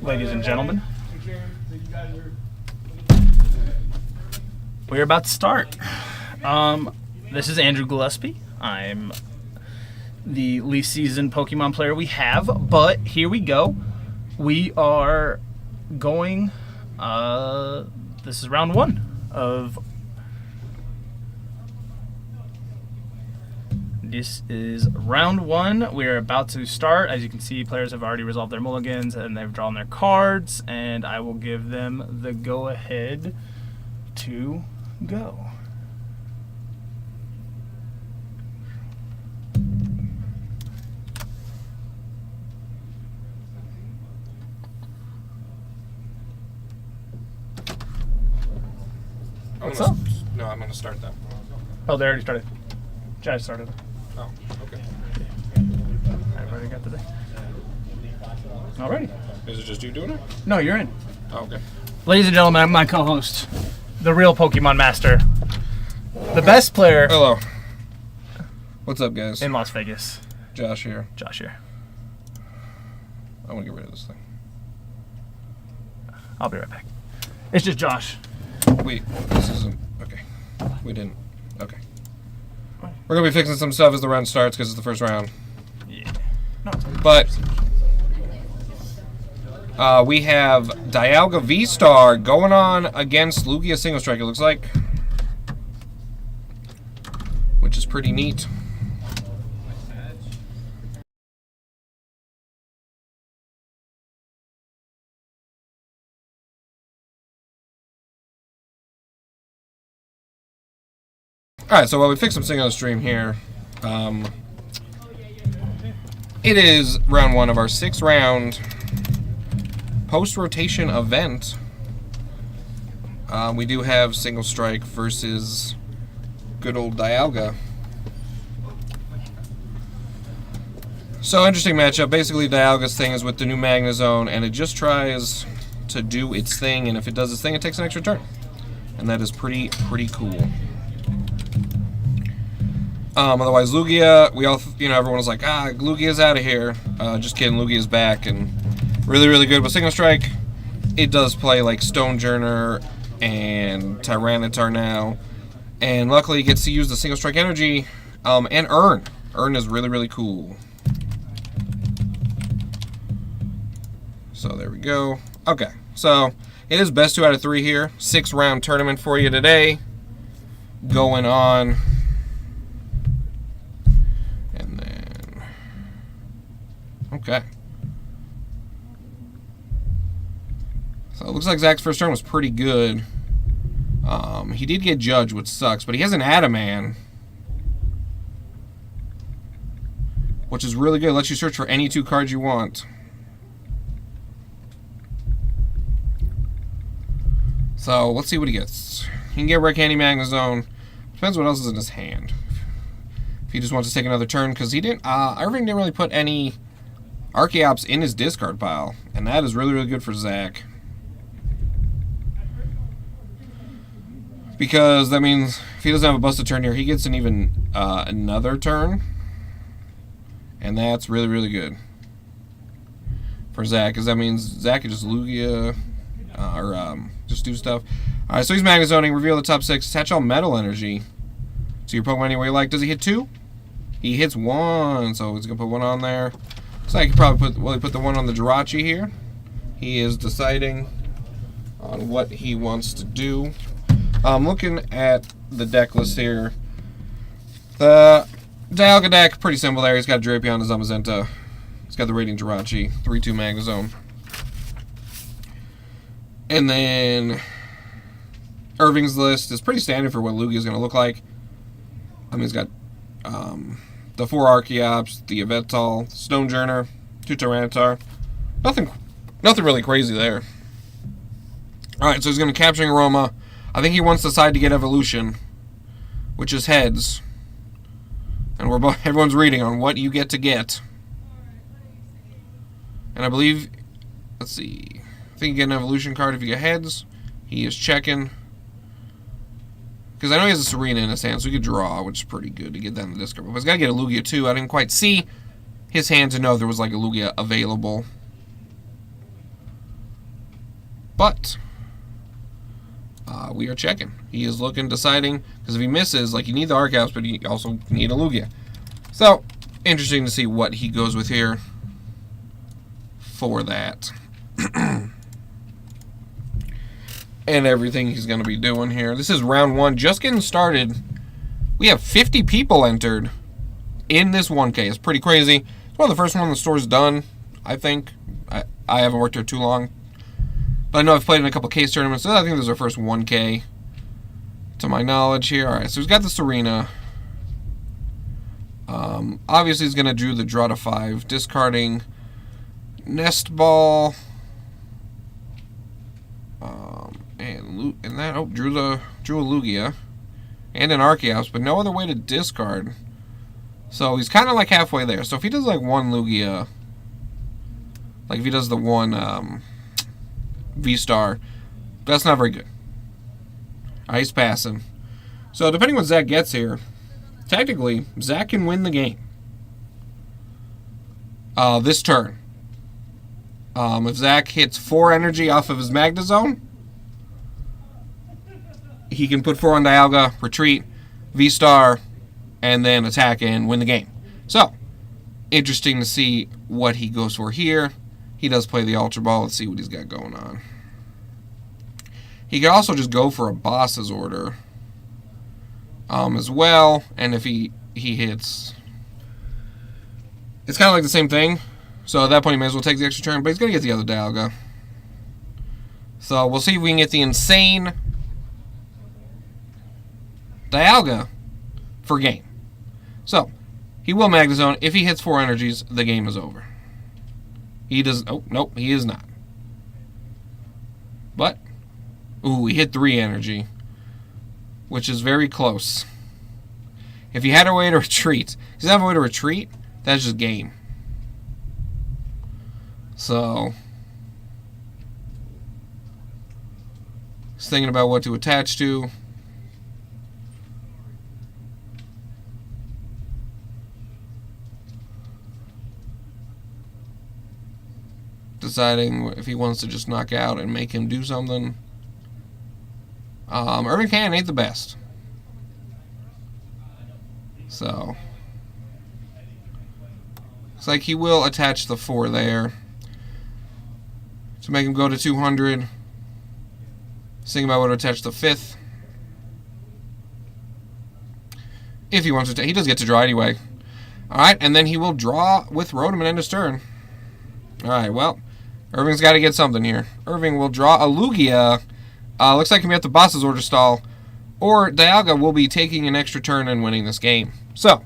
Ladies and gentlemen, we're about to start. This is Andrew Gillespie. I'm the least seasoned Pokemon player we have, but here we go. We are going, this is round one of, this is round one. We're about to start. As you can see, players have already resolved their mulligans and they've drawn their cards, and I will give them the go-ahead to go. What's up? No, I'm going to start that. Oh, they already started. Jazz started. Oh, okay. Everybody got the day. Alrighty. Is it just you doing it? No, you're in. Oh, okay. Ladies and gentlemen, I'm my co-host, the real Pokemon master, the best player Hello. What's up, guys? in Las Vegas. Josh here. Josh here. I want to get rid of this thing. I'll be right back. It's just Josh. Wait, this isn't... Okay. We didn't... Okay. We're going to be fixing some stuff as the round starts because it's the first round. Yeah. No, it's okay. But... we have Dialga V-Star going on against Lugia Single Strike, it looks like. Which is pretty neat. Alright, so while we fix some things on the stream here, it is round one of our 6th round post-rotation event. We do have Single Strike versus good old Dialga. So, interesting matchup. Basically, Dialga's thing is with the new Magnezone, and it just tries to do its thing, and if it does its thing, it takes an extra turn. And that is pretty cool. Otherwise, Lugia, everyone was like, Lugia's out of here. Just kidding, Lugia's back, and really good. But Single Strike, it does play like Stonejourner and Tyranitar now. And luckily, it gets to use the Single Strike energy, and Earn. Earn is really cool. So, there we go. Okay, so, it is best 2 out of 3 here. 6-round tournament for you today. Going on. Okay. So it looks like Zach's first turn was pretty good. He did get judged, which sucks, but he has an Adaman, which is really good. It lets you search for any 2 cards you want. So let's see what he gets. He can get Rare Candy Magnezone. Depends what else is in his hand. If he just wants to take another turn, because he didn't. Irving didn't really put any Archeops in his discard pile, and that is really good for Zach. Because that means if he doesn't have a busted turn here, he gets an even another turn, and that's really good for Zach, because that means Zach can just Lugia or just do stuff. All right, so he's Magnezoning. Reveal the top 6. Attach all Metal Energy to your Pokemon anywhere you like. Does he hit 2? He hits 1, so he's gonna put 1 on there. So I could probably put the 1 on the Jirachi here. He is deciding on what he wants to do. Looking at the deck list here, the Dialga deck, pretty simple there. He's got Drapion, Zamazenta. He's got the Radiant Jirachi, 3-2 Magnezone. And then Irving's list is pretty standard for what Lugia is going to look like. I mean, he's got the 4 Archeops, the Yveltal, Stonejourner, 2 Tyranitar. Nothing really crazy there. Alright, so he's going to Capturing Aroma. I think he wants the side to get Evolution, which is heads. And everyone's reading on what you get to get. And I believe, let's see, I think you get an Evolution card if you get heads. He is checking. Because I know he has a Serena in his hand, so he could draw, which is pretty good to get that in the discard. But he's got to get a Lugia too. I didn't quite see his hand to know there was like a Lugia available. But we are checking. He is looking, deciding, because if he misses, like, you need the Arc House, but you also need a Lugia. So, interesting to see what he goes with here for that. And everything he's going to be doing here. This is round 1, just getting started. We have 50 people entered in this 1K. It's pretty crazy. It's one of the first one the store's done, I think. I haven't worked here too long. But I know I've played in a couple case tournaments, so I think this is our first 1K to my knowledge here. Alright, so he's got this arena. Obviously he's going to do the draw to 5, discarding Nest Ball. And that, oh, drew a Lugia. And an Arceus, but no other way to discard. So he's kind of like halfway there. So if he does like one Lugia, like if he does the one V-Star, that's not very good. He's passing. So depending on what Zach gets here, technically, Zach can win the game. This turn. If Zach hits 4 energy off of his Magnezone, he can put 4 on Dialga, retreat, V-Star, and then attack and win the game. So, interesting to see what he goes for here. He does play the Ultra Ball. Let's see what he's got going on. He could also just go for a boss's order as well. And if he hits... It's kind of like the same thing. So at that point, he may as well take the extra turn. But he's going to get the other Dialga. So we'll see if we can get the insane Dialga for game. So, he will Magnezone. If he hits 4 energies, the game is over. He does... Oh, nope, he is not. But, ooh, he hit 3 energy, which is very close. If he had a way to retreat, if he doesn't have a way to retreat, that's just game. So, he's thinking about what to attach to. Deciding if he wants to just knock out and make him do something. Irving Cannon ain't the best. So, looks like he will attach the 4 there to make him go to 200. Thinking about what to attach the 5th. If he wants to, he does get to draw anyway. Alright, and then he will draw with Rotom and end his turn. Alright, well, Irving's got to get something here. Irving will draw a Lugia. Looks like he may have the boss's order stall. Or Dialga will be taking an extra turn and winning this game. So,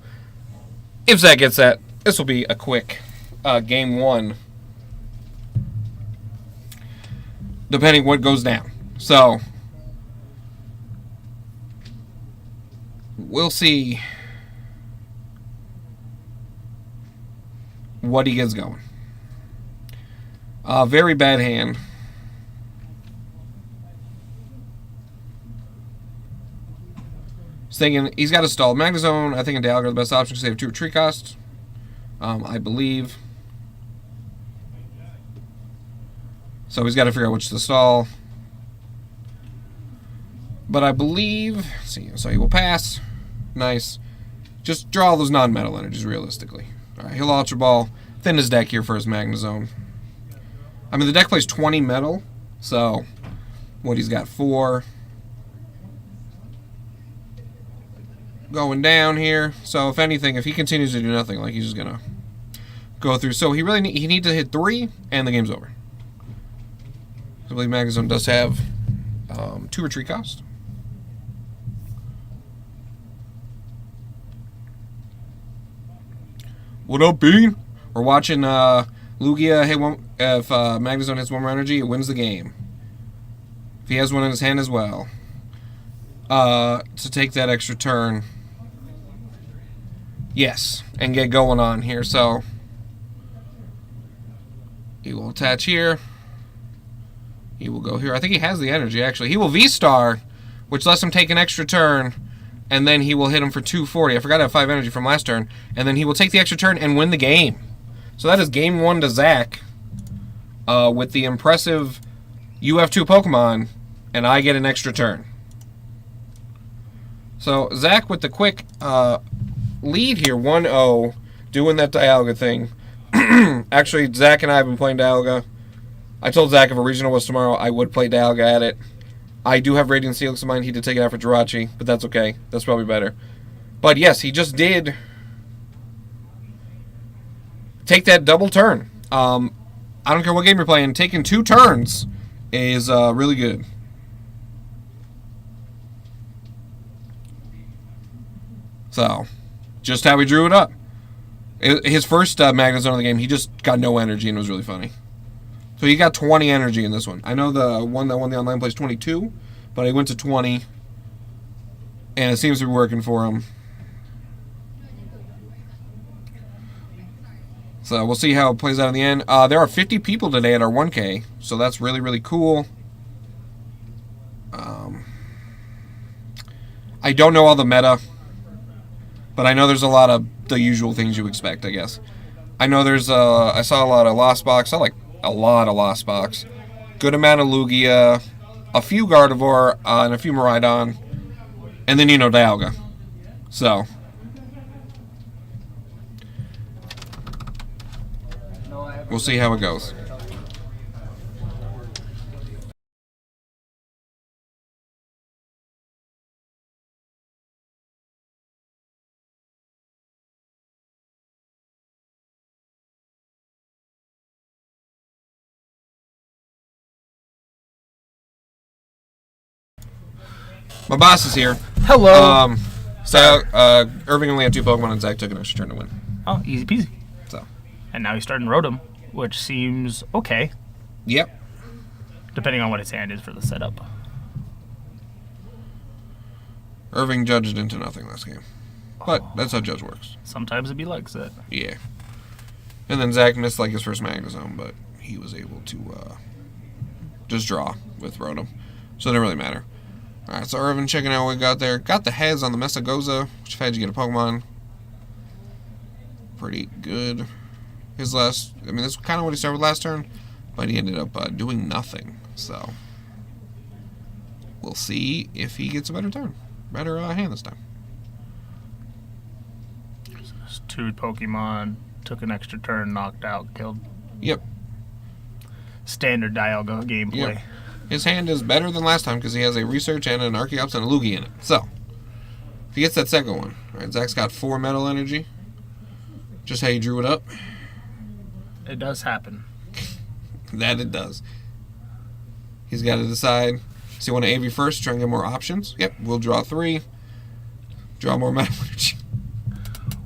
if Zach gets that, this will be a quick game 1. Depending what goes down. So, we'll see what he gets going. Very bad hand. He's thinking he's got a stall. Magnezone, I think, and Dialga are the best option because they have 2 retreat costs. I believe. So he's got to figure out which to stall. But I believe... Let's see, so he will pass. Nice. Just draw all those non-metal energies, realistically. Alright, he'll Ultra Ball. Thin his deck here for his Magnezone. I mean, the deck plays 20 metal, so what he's got 4 going down here. So if anything, if he continues to do nothing, like he's just gonna go through. So he really he needs to hit 3, and the game's over. I believe Magnezone does have 2 retreat cost. What up, Bean? We're watching Lugia hit one. If Magnezone hits 1 more energy, it wins the game. If he has one in his hand as well. To take that extra turn. Yes, and get going on here. So, he will attach here. He will go here. I think he has the energy, actually. He will V-Star, which lets him take an extra turn. And then he will hit him for 240. I forgot to have 5 energy from last turn. And then he will take the extra turn and win the game. So that is game 1 to Zach. With the impressive you have 2 Pokemon, and I get an extra turn. So, Zach with the quick lead here, 1-0, doing that Dialga thing. Actually, Zach and I have been playing Dialga. I told Zach if a regional was tomorrow, I would play Dialga at it. I do have Radiant Steelix in mind. He did take it out for Jirachi, but that's okay. That's probably better. But yes, he just did take that double turn. I don't care what game you're playing. Taking 2 turns is really good. So, just how he drew it up. His first Magnezone of the game, he just got no energy and it was really funny. So he got 20 energy in this one. I know the one that won the online plays 22, but he went to 20. And it seems to be working for him. So we'll see how it plays out in the end. There are 50 people today at our 1K, so that's really, really cool. I don't know all the meta, but I know there's a lot of the usual things you expect, I guess. I know there's, I saw a lot of Lost Box. I like a lot of Lost Box. Good amount of Lugia, a few Gardevoir, and a few Miraidon. And then, Dialga. So. We'll see how it goes. My boss is here. Hello. Irving only had 2 Pokemon and Zach took an extra turn to win. Oh, easy peasy. So. And now he's starting Rotom, which seems okay. Yep. Depending on what his hand is for the setup. Irving judged into nothing last game. But that's how Judge works. Sometimes it be like that. Yeah. And then Zach missed his first Magnezone, but he was able to just draw with Rotom. So it didn't really matter. Alright, so Irvin checking out what we got there. Got the heads on the Mesagoza, which had you get a Pokemon. Pretty good. This is kind of what he started with last turn, but he ended up doing nothing. So, we'll see if he gets a better turn. Better hand this time. So 2 Pokemon, took an extra turn, knocked out, killed. Yep. Standard Dialga gameplay. Yep. His hand is better than last time because he has a Research and an Archeops and a Lugia in it. So, if he gets that second one. Alright, Zach's got 4 Metal Energy. Just how you drew it up. It does happen. That it does. He's got to decide. So you want to AV first, try and get more options? Yep, we'll draw 3. Draw more Metal Energy.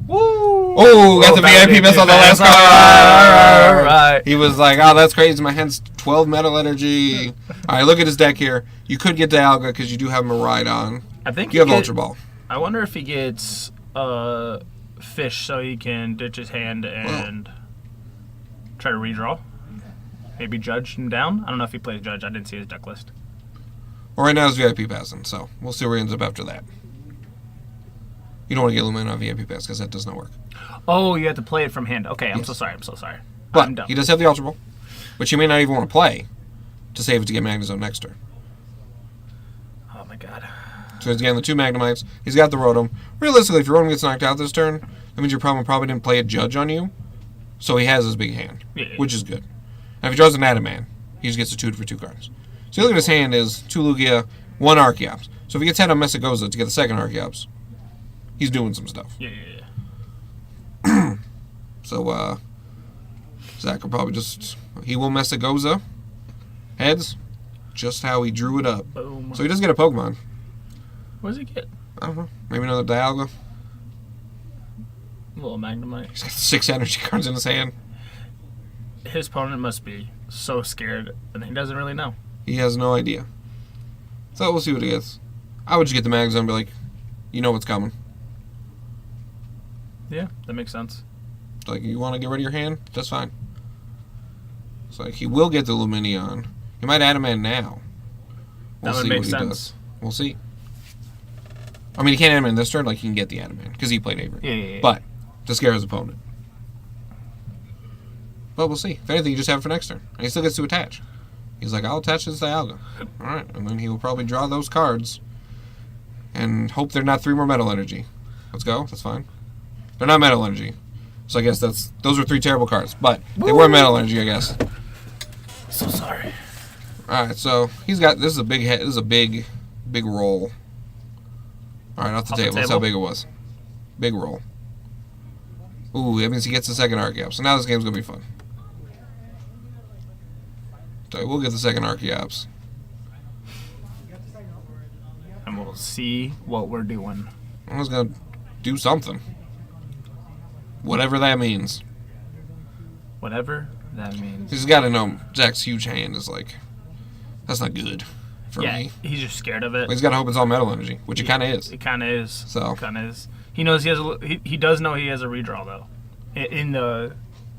Woo! Oh, got the VIP miss on the last card. All right. He was like, oh, that's crazy. My hand's 12 Metal Energy. All right, look at his deck here. You could get Dialga because you do have Miraidon. I think you have Ultra Ball. I wonder if he gets Fish so he can ditch his hand and try to redraw. Maybe Judge him down. I don't know if he plays Judge. I didn't see his deck list. Well, right now it's VIP passing, so we'll see where he ends up after that. You don't want to get Lumina on VIP pass because that does not work. Oh, you have to play it from hand. Okay, I'm so sorry. I'm so sorry. But he does have the Ultra Ball, which you may not even want to play to save it to get Magnezone next turn. Oh my god. So he's getting the 2 Magnemites. He's got the Rotom. Realistically, if your Rotom gets knocked out this turn, that means your problem probably didn't play a Judge on you. So he has his big hand, which is good. And if he draws an Adaman, he just gets a 2 for 2 cards. So you look at his hand is 2 Lugia, 1 Archeops. So if he gets head on Mesagoza to get the second Archeops, he's doing some stuff. Yeah. So, Zach will probably he will Mesagoza. Heads. Just how he drew it up. Boom. So he does get a Pokemon. What does he get? I don't know. Maybe another Dialga. A little Magnemite. He's got 6 energy cards in his hand. His opponent must be so scared, and he doesn't really know. He has no idea. So we'll see what he gets. I would just get the Magnezone and be like, you know what's coming. Yeah, that makes sense. Like, you want to get rid of your hand? That's fine. It's like, he will get the Lumineon. He might Adaman now. That would make sense. We'll see. I mean, he can't Adaman this turn, like, he can get the Adaman, because he played Avery. Yeah. But, to scare his opponent. But we'll see. If anything, you just have it for next turn. And he still gets to attach. He's like, I'll attach this Dialga. Alright, and then he will probably draw those cards and hope they're not 3 more Metal Energy. Let's go, that's fine. They're not Metal Energy. So I guess those were 3 terrible cards. But they were Metal Energy, I guess. So sorry. Alright, so he's got, this is a big hit, this is a big roll. Alright, off the table. That's how big it was. Big roll. Ooh, that means he gets the second Archeops. So now this game's going to be fun. So we'll get the second Archeops. And we'll see what we're doing. I was going to do something. Whatever that means. Whatever that means. He's got to know Zach's huge hand is like, that's not good for me. He's just scared of it. Well, he's got to hope it's all Metal Energy, which it kind of is. It kind of is. So. It kind of is. He knows he has. He does know he has a redraw though, in the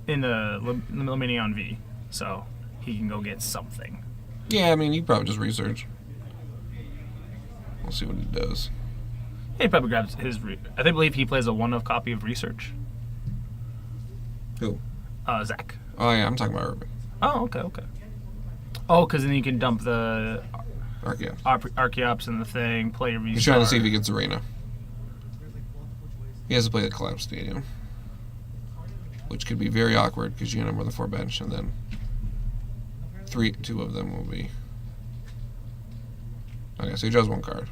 Luminion V, so he can go get something. Yeah, I mean he probably just research. We'll see what he does. He probably grabs his. I believe he plays a 1-of copy of Research. Who? Zach. Oh yeah, I'm talking about Urban. Oh, okay. Oh, because then you can dump the Archeops. Archeops in the thing. Play your. He's trying to see if he gets Arena. He has to play the Collapse Stadium, which could be very awkward because you number the 4 bench, and then 2 of them will be. Okay, so he draws 1 card.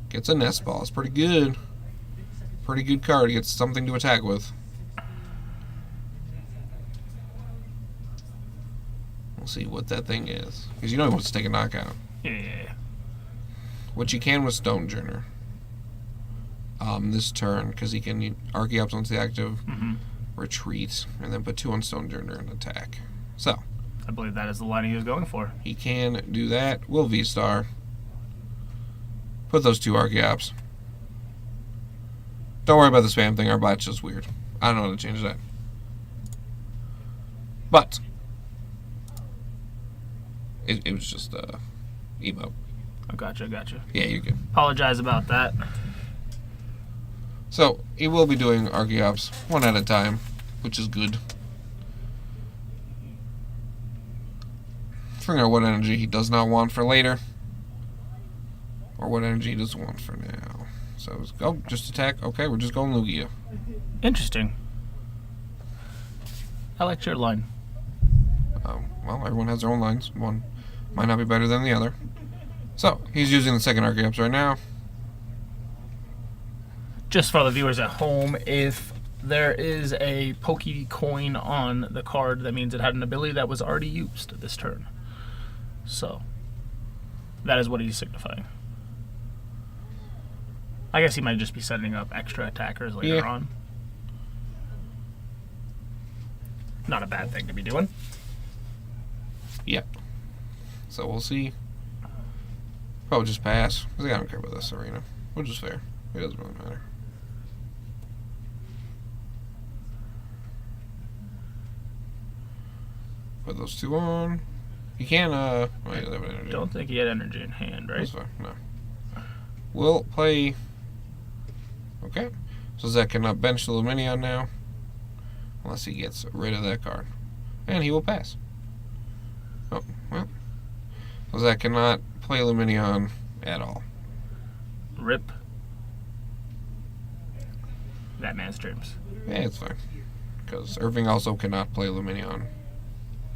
Gets a Nest Ball. It's pretty good. Pretty good card. He gets something to attack with. We'll see what that thing is, because you know he wants to take a knockout. Yeah. Which he can with Stonejourner. This turn, because he can Archeops onto the active, retreat, and then put 2 on Stonejourner and attack. So, I believe that is the line he was going for. He can do that. We'll V-Star. Put those 2 Archeops. Don't worry about the spam thing. Our bot's just weird. I don't know how to change that. But, it was just emote. Oh, gotcha. Yeah, you're good. Apologize about that. So, he will be doing Archeops 1 at a time, which is good. Figuring out what energy he does not want for later. Or what energy he doesn't want for now. So, just attack. Okay, we're just going Lugia. Interesting. I liked your line. Well, everyone has their own lines. One might not be better than the other. So, he's using the second Archeops right now. Just for the viewers at home, if there is a Poke coin on the card, that means it had an ability that was already used this turn. So, that is what he's signifying. I guess he might just be setting up extra attackers later on. Not a bad thing to be doing. Yep. So we'll see. Probably just pass, because I don't care about this arena. Which is fair. It doesn't really matter. Put those 2 on. He can, well, he doesn't have an energy. Don't think he had energy in hand, right? That's fine, no. We'll play... Okay. So Zach cannot bench the Luminion now. Unless he gets rid of that card. And he will pass. Oh, well. So Zach cannot play Luminion at all. Rip. That man's dreams. Yeah, it's fine. Because Irving also cannot play Luminion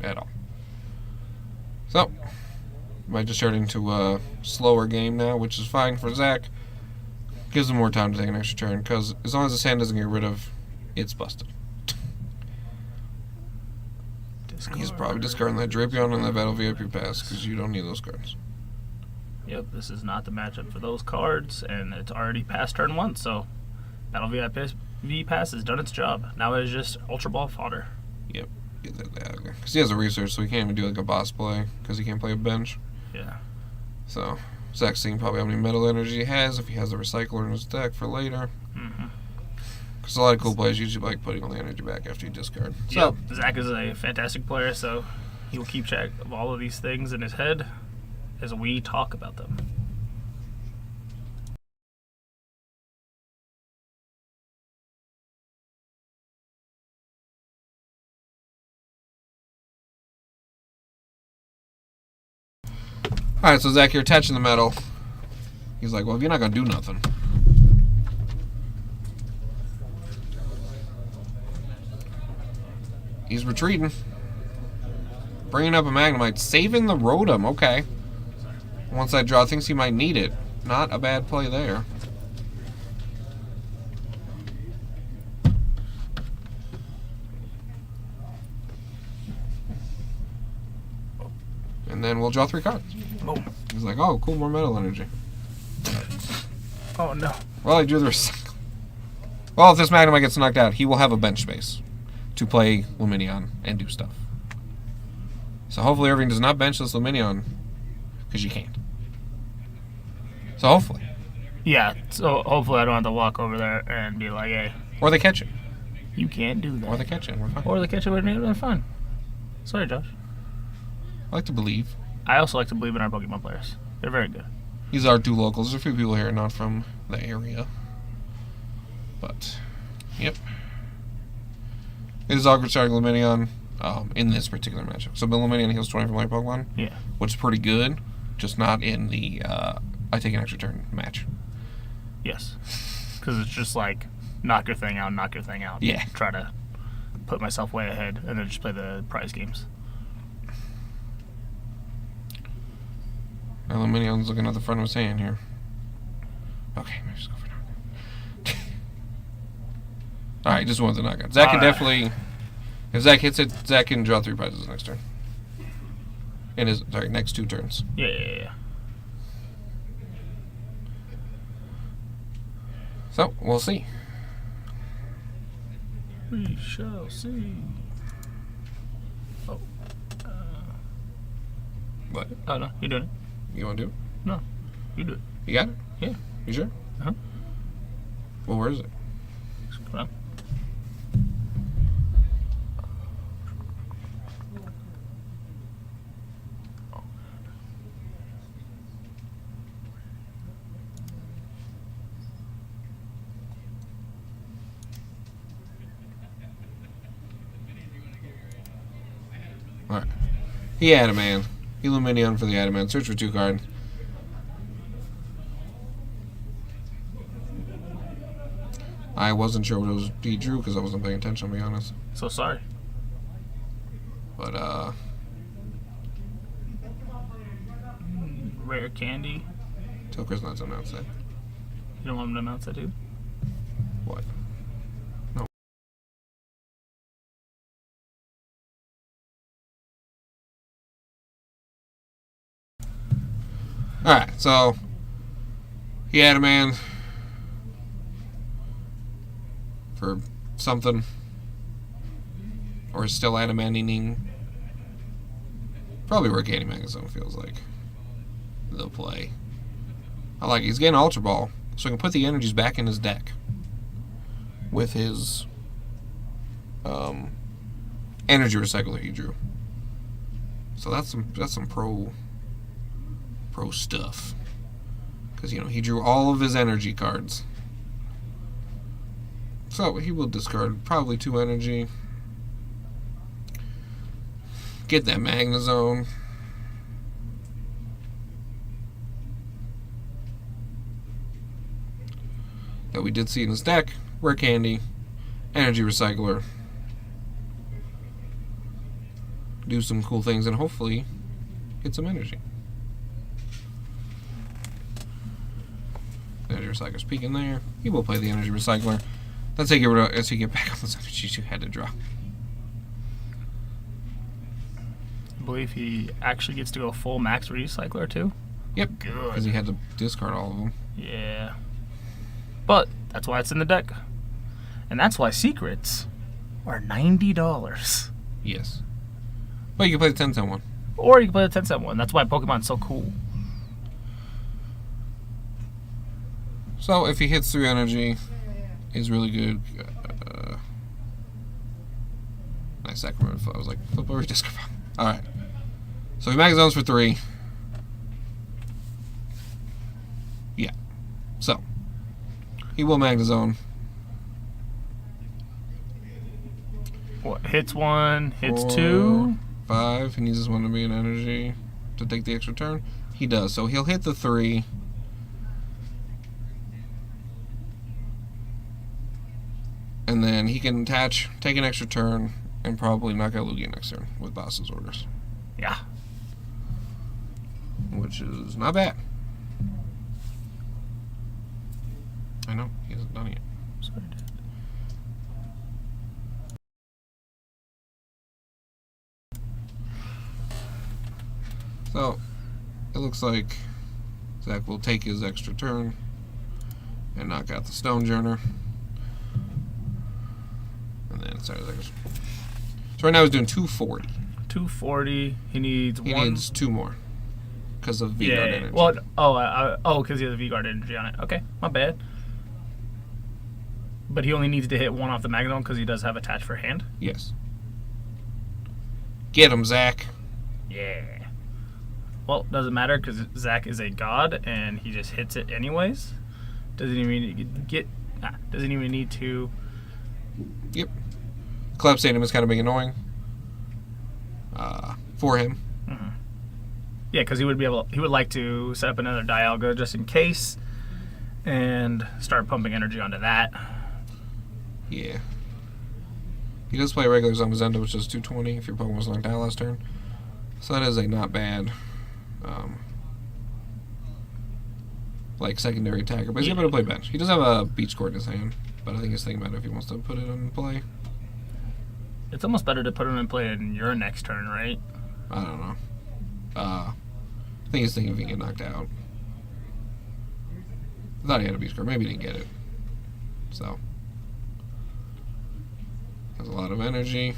at all. So, might just turn into a slower game now, which is fine for Zach. Gives him more time to take an extra turn, because as long as his hand doesn't get rid of, it's busted. He's probably discarding that Drapion and that Battle VIP pass, because you don't need those cards. Yep, this is not the matchup for those cards, and it's already past turn 1, so Battle VIP pass has done its job. Now it is just Ultra Ball fodder. Yep, get that out. Because he has a research, so he can't even do like a boss play, because he can't play a bench. Yeah. So, Zach's seeing probably how many metal energy he has, if he has a recycler in his deck for later. Because a lot of cool players usually like putting all the energy back after you discard. So, Zach is a fantastic player, so he will keep track of all of these things in his head as we talk about them. Alright, so Zach, you're attaching the metal. He's like, well, if you're not going to do nothing. He's retreating. Bringing up a Magnemite. Saving the Rotom. Okay. Once I draw, thinks he might need it. Not a bad play there. And then we'll draw 3 cards. Oh. He's like, oh, cool, more metal energy. Oh, no. Well, I drew the recycle. Well, if this Magnemite gets knocked out, he will have a bench space to play Lumineon and do stuff. So hopefully Irving does not bench this Lumineon, because you can't. So hopefully. Yeah, so hopefully I don't have to walk over there and be like, hey. Or they catch it. You can't do that. Or they catch it. We're fine. Or they catch it with me. They're fine. Sorry, Josh. I like to believe. I also like to believe in our Pokemon players. They're very good. These are 2 locals. There's a few people here not from the area. But, yep. It is awkward starting Lumineon in this particular matchup. So, Lumineon heals 20 from later Pokemon. Yeah. Which is pretty good. Just not in the I take an extra turn match. Yes. Because it's just like, knock your thing out, knock your thing out. Yeah. Try to put myself way ahead and then just play the prize games. Now Lumineon's looking at the front of his hand here. Okay, maybe just go for knockout. Alright, just wanted the knockout. Zach can definitely... If Zach hits it, Zach can draw 3 prizes next turn. In his, sorry, next 2 turns. Yeah. So, we'll see. We shall see. Oh. What? Oh, no, you're doing it. You want to do it? No, you do it. You got it? Yeah. You sure? Uh-huh. Well, where is it? Come on. Alright. He had a man. Lumineon for the Adamant. Search for 2 card. I wasn't sure what it was he drew because I wasn't paying attention, to be honest. So sorry. But, Rare candy. Tilker's not on outside. You don't want him to announce that, dude? What? No. Alright, so he had a man for something. Or is still adamantining. Probably where Candy Magazine feels like the play. I like it. He's getting Ultra Ball, so he can put the energies back in his deck with his energy recycler he drew. So that's some pro stuff. Because, you know, he drew all of his energy cards. So he will discard probably 2 energy. Get that Magnezone. That we did see in his deck. Rare Candy. Energy Recycler. Do some cool things and hopefully get some energy. Energy Recycler's peeking there. He will play the Energy Recycler. Let's take it as he get back on the energies you had to draw. I believe he actually gets to go full max recycler too. Yep. Good. Because he had to discard all of them. Yeah. But that's why it's in the deck. And that's why secrets are $90. Yes. But you can play the 10-cent one. Or you can play the 10-cent one. That's why Pokemon's so cool. So if he hits 3 energy, he's really good. Nice Sacramento. I was like, flip over discard. Alright. So he Magazones for 3. Yeah. So he will Magnezone. What? Hits 1, hits 4, 2. 5. He needs this one to be an energy to take the extra turn. He does. So he'll hit the 3. And then he can attach, take an extra turn, and probably knock out Lugia next turn with boss's orders. Yeah. Which is not bad. I know, he hasn't done it yet. Sorry, dude. So, it looks like Zach will take his extra turn and knock out the Stonejourner. And then start his extra. So right now he's doing 240. 240. He needs He one. needs 2 more. Because of V-Guard energy. Well, because he has a V-Guard energy on it. Okay, my bad. But he only needs to hit 1 off the Magneton because he does have attached for hand. Yes. Get him, Zach. Yeah. Well, doesn't matter because Zach is a god and he just hits it anyways. Doesn't even doesn't even need to. Yep. Collapse Stadium is kind of being annoying. For him. Mm-hmm. Yeah, because he would like to set up another Dialga just in case, and start pumping energy onto that. Yeah. He does play regular Zamazenta, which is 220 if your Pokemon was knocked out last turn. So that is a not bad, like secondary attacker. But he's able to play bench. He does have a Beach Court in his hand, but I think he's thinking about if he wants to put it in play. It's almost better to put him in play in your next turn, right? I don't know. I think he's thinking if he can get knocked out. I thought he had a Beach Court. Maybe he didn't get it. So. Has a lot of energy.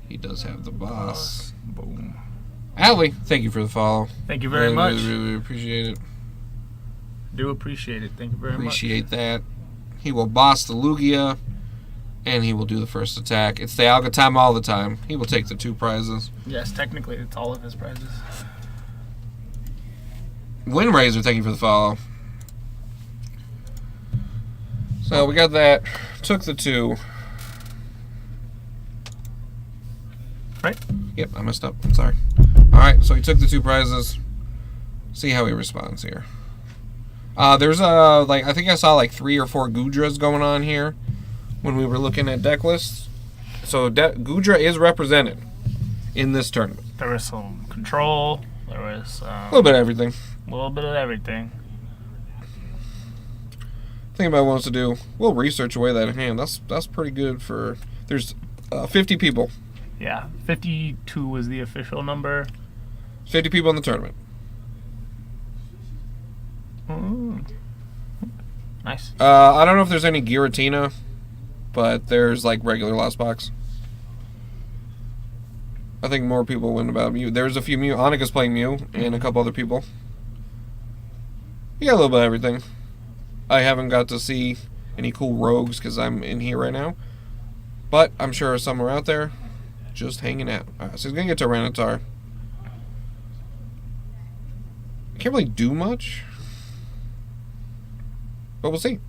He does have the boss. Boom. Allie, thank you for the follow. Thank you very much. Really appreciate it. Do appreciate it. Thank you very much. Appreciate that. He will boss the Lugia, and he will do the first attack. It's the Alga time all the time. He will take the 2 prizes. Yes, technically it's all of his prizes. Windrazor, thank you for the follow. So we got that. Took the 2. Right? Yep, I messed up. I'm sorry. Alright, so he took the 2 prizes. See how he responds here. There's I think I saw like 3 or 4 Gudras going on here when we were looking at deck lists. So Gudra is represented in this tournament. There was some control. There was A little bit of everything. a little bit of everything. Think about what wants to do. We'll research away that hand. That's pretty good for. There's 50 people. Yeah, 52 was the official number. 50 people in the tournament. Nice. I don't know if there's any Giratina, but there's like regular Lost Box. I think more people win about Mew. There's a few Mew. Annika's playing Mew and a couple other people. You got a little bit of everything. I haven't got to see any cool rogues because I'm in here right now. But I'm sure some are out there just hanging out. Alright, so he's going to get to Tyranitar. Can't really do much. But we'll see.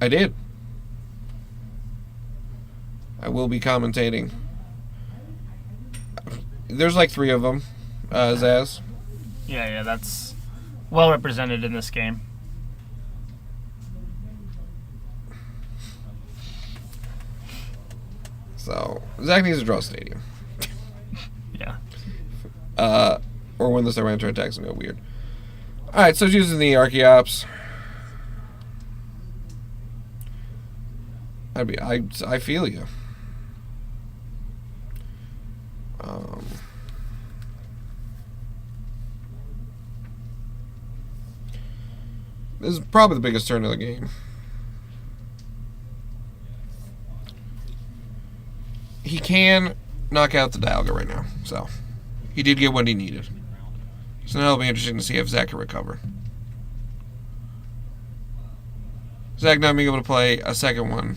I did. I will be commentating. There's like 3 of them, Zaz. Yeah, that's well represented in this game. So, Zach needs to draw a stadium. Yeah. Or when the Tyranitar attacks and go weird. Alright, so he's using the Archeops. I feel you. This is probably the biggest turn of the game. He can knock out the Dialga right now, so he did get what he needed. So now it'll be interesting to see if Zach can recover. Zach not being able to play a second one,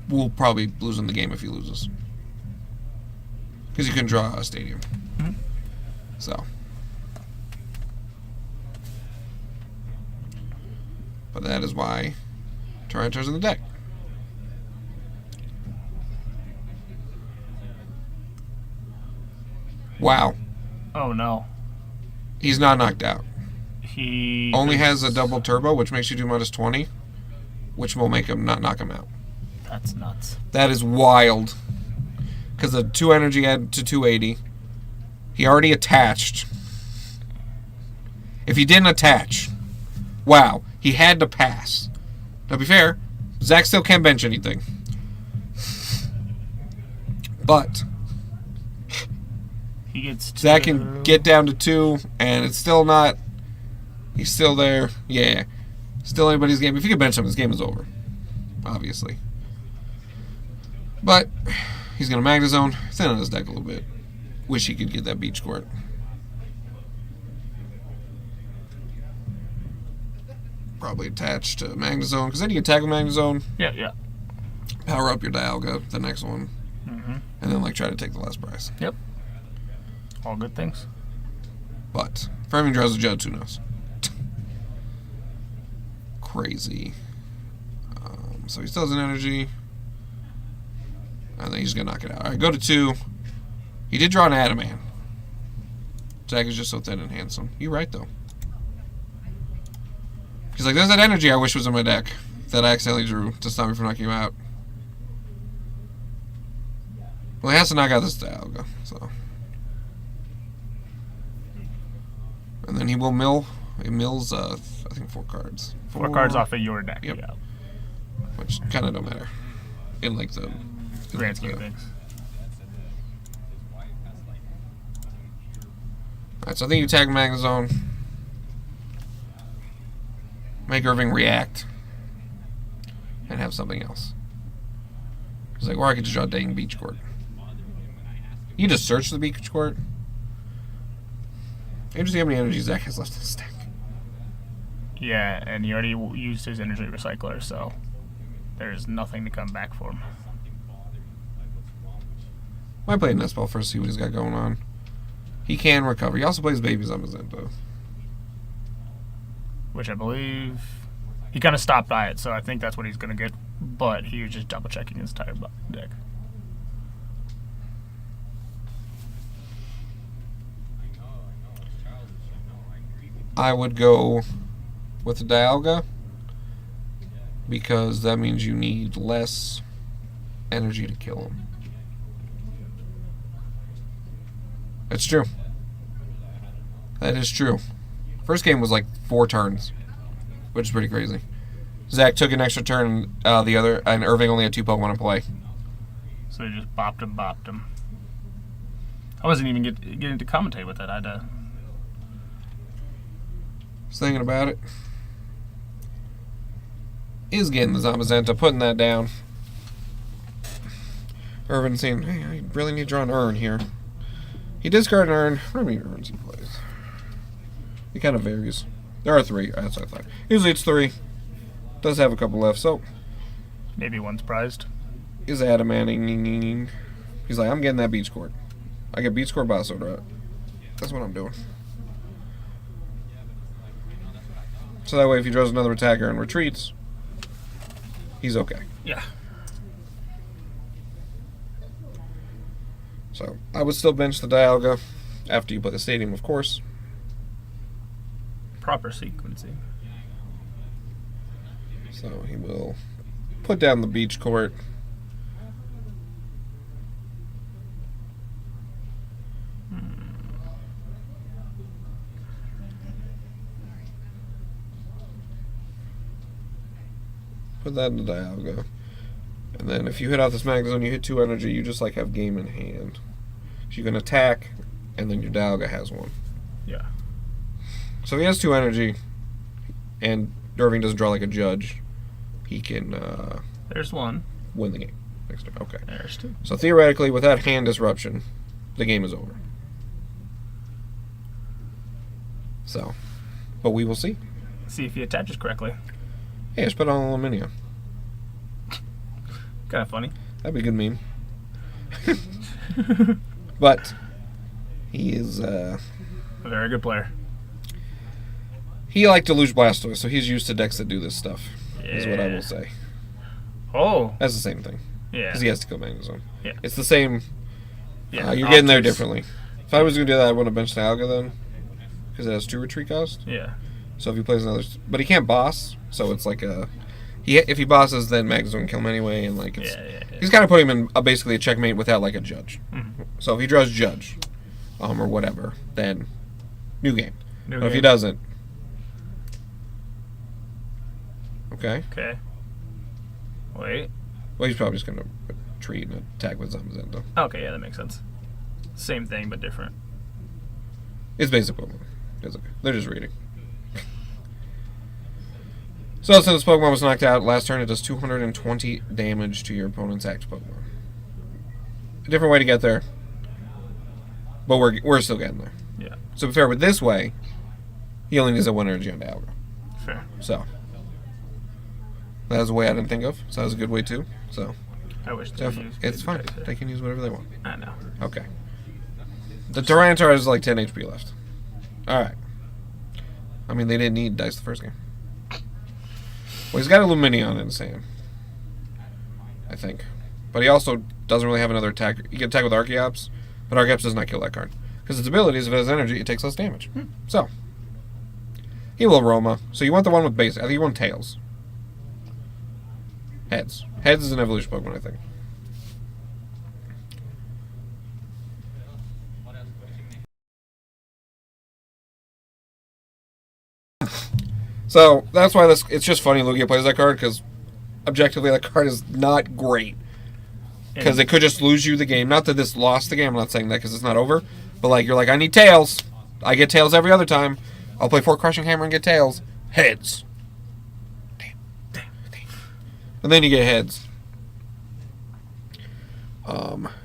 we'll probably lose in the game if he loses. Because he couldn't draw a stadium. Mm-hmm. So. But that is why Tyranitar's in the deck. Wow. Oh no. He's not knocked out. He Only has a double turbo, which makes you do minus 20, which will make him not knock him out. That's nuts. That is wild. Because the 2 energy add to 280. He already attached. If he didn't attach, wow, he had to pass. Now, to be fair, Zach still can't bench anything. But He gets Zach can get down to 2, and it's still not. He's still there. Yeah. Still anybody's game. If you can bench him, this game is over. Obviously. But he's going to Magnezone. Thin on his deck a little bit. Wish he could get that Beach Court. Probably attached to Magnezone, because then you can tackle Magnezone. Yeah. Power up your Dialga, the next one. Mm-hmm. And then try to take the last prize. Yep. All good things. But if Irving draws a Judge, who knows? Crazy. So he still has an energy. And then he's going to knock it out. Alright, go to 2. He did draw an Adamant. Zach is just so thin and handsome. You're right, though. He's like, there's that energy I wish was in my deck that I accidentally drew to stop me from knocking him out. Well, he has to knock out this Dialga, so. And then he will mill. He mills, I think, 4 cards. 4 cards off of your deck. Yep. Yeah. Which kind of don't matter. In, like, the Grand scheme of things. Alright, so I think you tag Magnezone. Make Irving react. And have something else. It's like, or I could just draw dang Beach Court. You just search the Beach Court. Interesting how many energy Zach has left in his deck. Yeah, and he already used his energy recycler, so there's nothing to come back for him. Might play a Nest Ball first, see what he's got going on. He can recover. He also plays Babies on Mazento. Which I believe he kind of stopped by it, so I think that's what he's going to get. But he was just double checking his entire deck. I would go with the Dialga because that means you need less energy to kill him. That's true. That is true. First game was like 4 turns, which is pretty crazy. Zach took an extra turn, the other, and Irving only had 2 Pokemon to play. So he just bopped him. I wasn't even getting to commentate with it. I had to. Just thinking about it. Is getting the Zamazenta, putting that down. Irvin saying, hey, I really need to draw an urn here. He discarded an urn. How many urns he plays? It kind of varies. There are 3. That's what I thought. Usually it's 3. Does have a couple left, so. Maybe one's prized. Is adamanting. He's like, I'm getting that Beach Court. I get Beach Court Basso Drought. That's what I'm doing. So that way, if he draws another attacker and retreats, he's okay. Yeah. So I would still bench the Dialga after you play the stadium, of course. Proper sequencing. So he will put down the Beach Court. Put that in the Dialga. And then if you hit out this Magnezone, you hit 2 energy, you just like have game in hand. So you can attack, and then your Dialga has 1. Yeah. So if he has 2 energy, and Irving doesn't draw like a judge, he can There's 1. win the game next turn. Okay. There's 2. So theoretically, without hand disruption, the game is over. So, but we will see. See if he attaches correctly. Hey, just put on aluminium. Kind of funny. That'd be a good meme. But he is A very good player. he liked to lose Blastoise, so he's used to decks that do this stuff. Is what I Yeah. will say. Oh. That's the same thing. Yeah. Because he has to kill Magnezone. Yeah. It's the same. Yeah. You're getting there Optics. differently. If I was going to do that, I would have benched Dialga then. Because it has 2 retreat cost. Yeah. So if he plays another... But he can't boss, so it's like a... If he bosses, then Magnus will kill him anyway, and like it's... Yeah. He's kind of putting him in basically a checkmate without like a judge. Mm-hmm. So if he draws judge, or whatever, then new game. New But if he game. doesn't... Okay. Okay. Wait. Well, he's probably just going to retreat and attack with Zamazenta. Okay, yeah, that makes sense. Same thing, but different. It's basic Pokemon. It's okay. They're just reading. So since this Pokemon was knocked out last turn, it does 220 damage to your opponent's active Pokemon. A different way to get there, but we're still getting there. Yeah. So to be fair, with this way, he only needs a 1 energy on Dialga. Fair. So that was a way I didn't think of. So that was a good way too. So I wish they used it's fine. Baby They can use whatever they want. I know. Okay. The Tyranitar has like 10 HP left. Alright. I mean, they didn't need dice the first game. Well, he's got Lumineon in his hand, I think. But he also doesn't really have another attack. He can attack with Archeops, but Archeops does not kill that card. Because its abilities, if it has energy, it takes less damage. So, he will Roma. So you want the one with base. I think you want Tails. Heads. Heads is an evolution Pokemon, I think. So, that's why it's just funny Lugia plays that card, because objectively that card is not great. Because it could just lose you the game. Not that this lost the game, I'm not saying that because it's not over. But like, you're like, I need Tails. I get Tails every other time. I'll play 4 Crushing Hammer and get Tails. Heads. Damn. And then you get heads.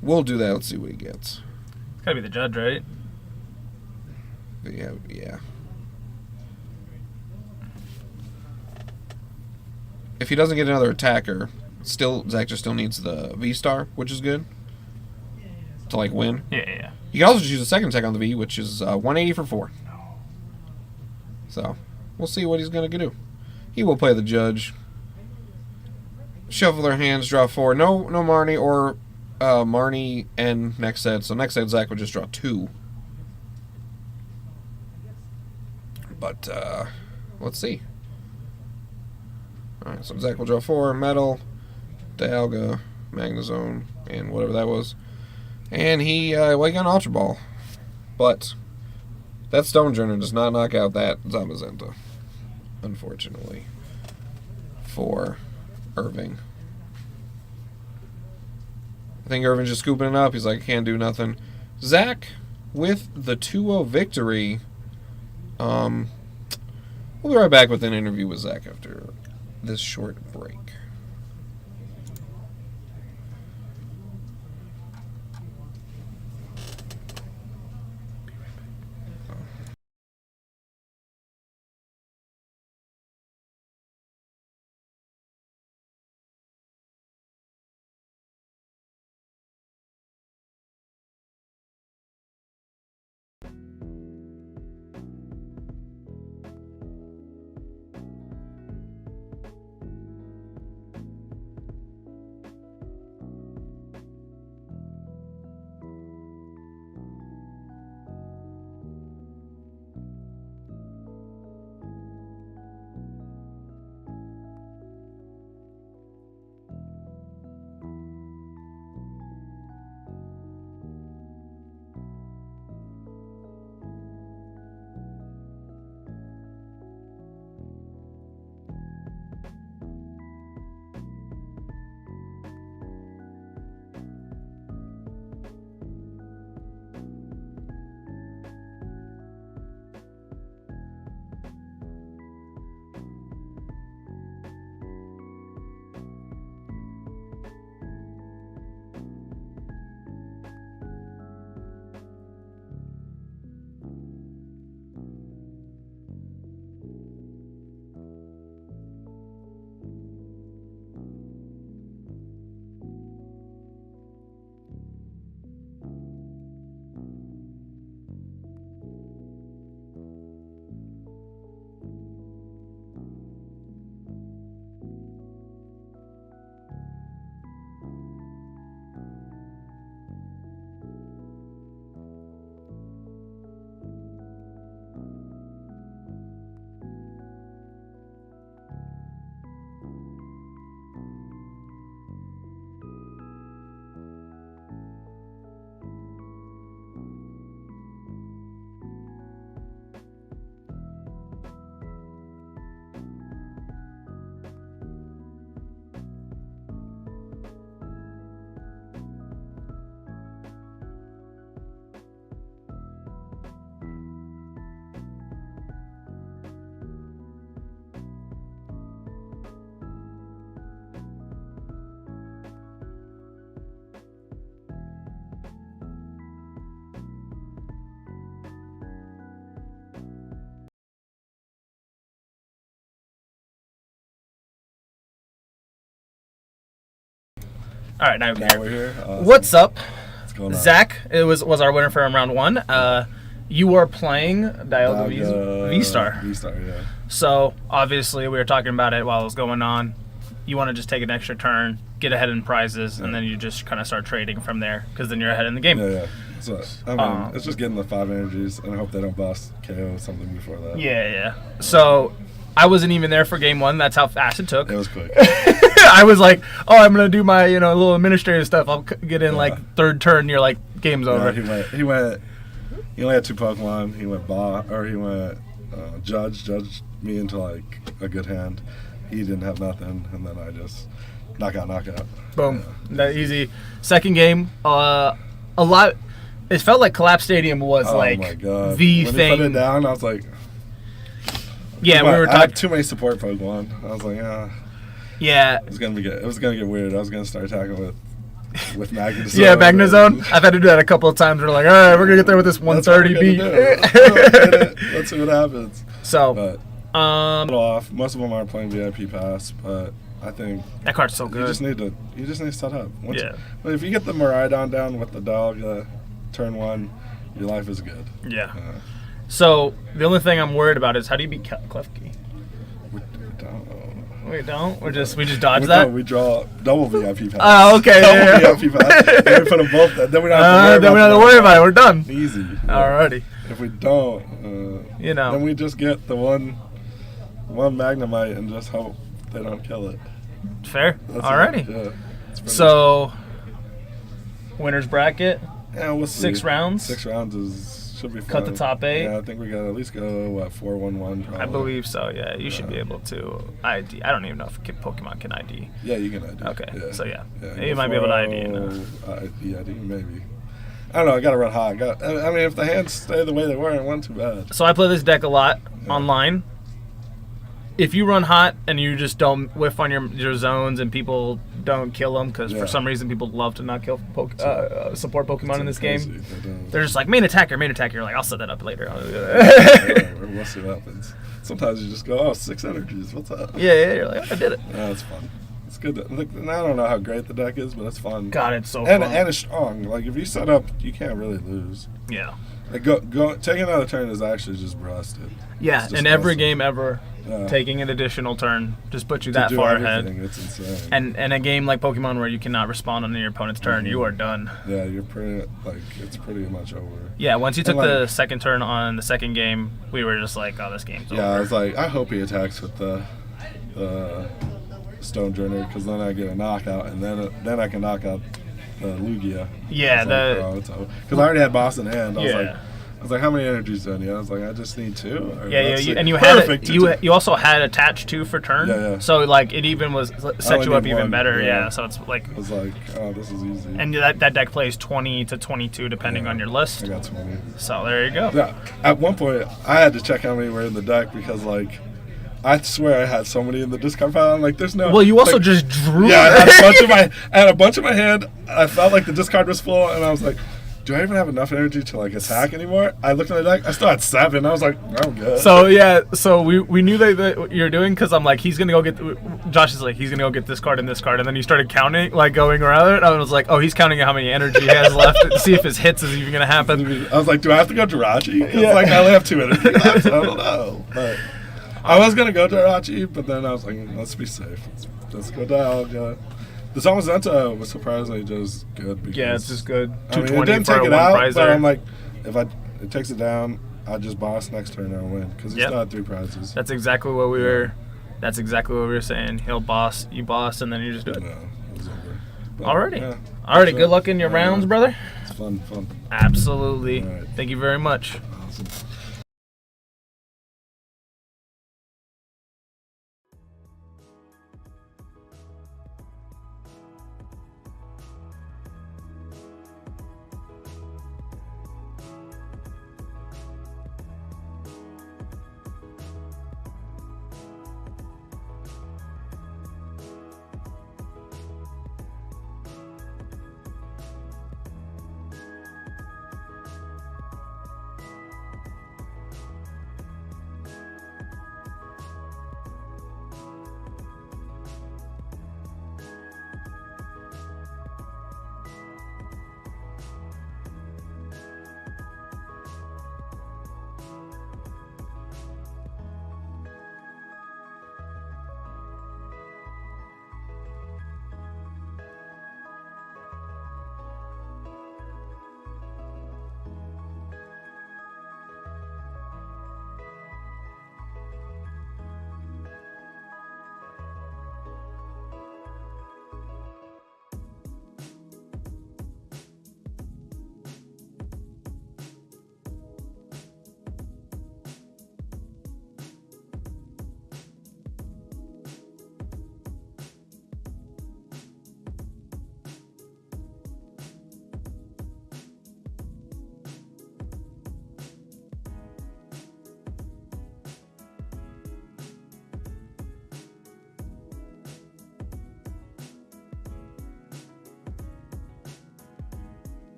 We'll do that. Let's see what he gets. It's gotta be the judge, right? Yeah. If he doesn't get another attacker, Zach just still needs the V-Star, which is good. To, like, win. Yeah. You can also just use a second attack on the V, which is 180 for 4. So, we'll see what he's going to do. He will play the judge. Shuffle their hands, draw 4. No Marnie or Marnie and next set. So next set, Zach would just draw 2. But, let's see. Alright, so Zach will draw 4. Metal, Dialga, Magnezone, and whatever that was. And he got an Ultra Ball. But that Stonejourner does not knock out that Zamazenta, unfortunately, for Irving. I think Irving's just scooping it up. He's like, can't do nothing. Zach, with the 2-0 victory, we'll be right back with an interview with Zach after this short break. All right, now we're Now here. we're here. Awesome. What's up, What's going on? Zach? It was our winner from round 1. You are playing Dialga V-Star. V-Star, yeah. So obviously we were talking about it while it was going on. You want to just take an extra turn, get ahead in prizes, and then you just kind of start trading from there because then you're ahead in the game. Yeah. So, I mean, it's just getting the 5 energies, and I hope they don't bust KO or something before that. Yeah. So I wasn't even there for game 1. That's how fast it took. It was quick. I was like, oh, I'm going to do my little administrative stuff. I'll get in like 3rd turn. You're like, game's over. He went. He only had 2 Pokemon. He went Judged me into like a good hand. He didn't have nothing, and then I just knockout. Boom. That easy. Second game, a lot. It felt like Collapse Stadium was Oh like my God. the when thing. He put it down, I was like, yeah, we were I had talking. too many support Pokemon. I was like, Yeah. it was gonna get weird. I was gonna start attacking with Magnezone. Yeah, Magnezone. I've had to do that a couple of times. We're like, all right, we're gonna get there with this 130 beat. Let's see what happens. So, But little off. Most of them aren't playing VIP Pass, but I think that card's so you good. just need to set up. Yeah. But if you get the Miraidon down with the dog, turn 1, your life is good. Yeah. So the only thing I'm worried about is how do you beat Klefki? We don't. We don't. We just dodge that. No, we draw double VIP Pass. Oh, okay. Double VIP Pass. Then we put them both. Then we don't have to worry about it. We're done. Easy. Alrighty. If we don't, then we just get the one Magnemite and just hope they don't kill it. Fair. That's Alrighty. it. Yeah. So, winner's bracket. Yeah, we'll see. 6 rounds. 6 rounds should be fun. Cut the top 8. Yeah, I think we gotta at least go 4-1-1. Probably. I believe so. Yeah, you should be able to ID. I don't even know if Pokemon can ID. Yeah, you can ID. Okay. Yeah. So yeah, Yeah, you might be able to ID. ID maybe. I don't know. I gotta run hot. I mean, if the hands stay the way they were, it wasn't too bad. So I play this deck a lot online. If you run hot and you just don't whiff on your zones and people don't kill them because for some reason people love to not kill support Pokemon in this game. They're just like main attacker. You're like, I'll set that up later. We'll see what happens. Sometimes you just go, 6 energies. What's up? Yeah. You're like, I did it. Yeah, it's fun. It's good. Look, I don't know how great the deck is, but it's fun. God, it's so fun. And it's strong. Like if you set up, you can't really lose. Yeah. Like taking another turn is actually just busted. Yeah, in every game ever, taking an additional turn just puts you that far ahead. It's insane. And a game like Pokemon where you cannot respond on your opponent's turn, you are done. Yeah, it's pretty much over. Yeah, once you took the second turn on the second game, we were just like, oh, this game's over. Yeah, I was like, I hope he attacks with the Stone Journer because then I get a knockout and then I can knock out the Lugia. Yeah, because I already had boss in hand. I was like, how many energies do I need? I was like, I just need 2. And you had you also had attached 2 for turn. Yeah. So like it even was set you up even 1, better. Yeah. So it's like. I was like, oh, this is easy. And that deck plays 20 to 22 depending on your list. I got 20. So there you go. Yeah. At one point, I had to check how many were in the deck because like. I swear I had so many in the discard pile. I'm like, there's no. Well, you also just drew. Yeah, I had a bunch in my hand. I felt like the discard was full, and I was like, do I even have enough energy to like attack anymore? I looked at the deck. I still had 7. I was like, I'm good. So we knew that what you're doing because I'm like, he's gonna go get. Josh is like, he's gonna go get this card and this card, and then you started counting, like going around it. I was like, oh, he's counting how many energy he has left to see if his hits is even gonna happen. I was like, do I have to go Jirachi? Because like I only have 2 energy left. I don't know. But I was going to go Jirachi, but then I was like, let's be safe. Let's go Dialga. The Zamazenta was surprisingly just good. Because, yeah, it's just good. 220 it didn't take it out, but I'm like, if it takes it down, I just boss next turn and I'll win. Because he still had 3 prizes. That's exactly what we were. That's exactly what we were saying. He'll boss, you boss, and then you just do it. No, it was over. But, Alrighty. Alrighty, good luck in your rounds, brother. It's fun. Absolutely. Right. Thank you very much. Awesome.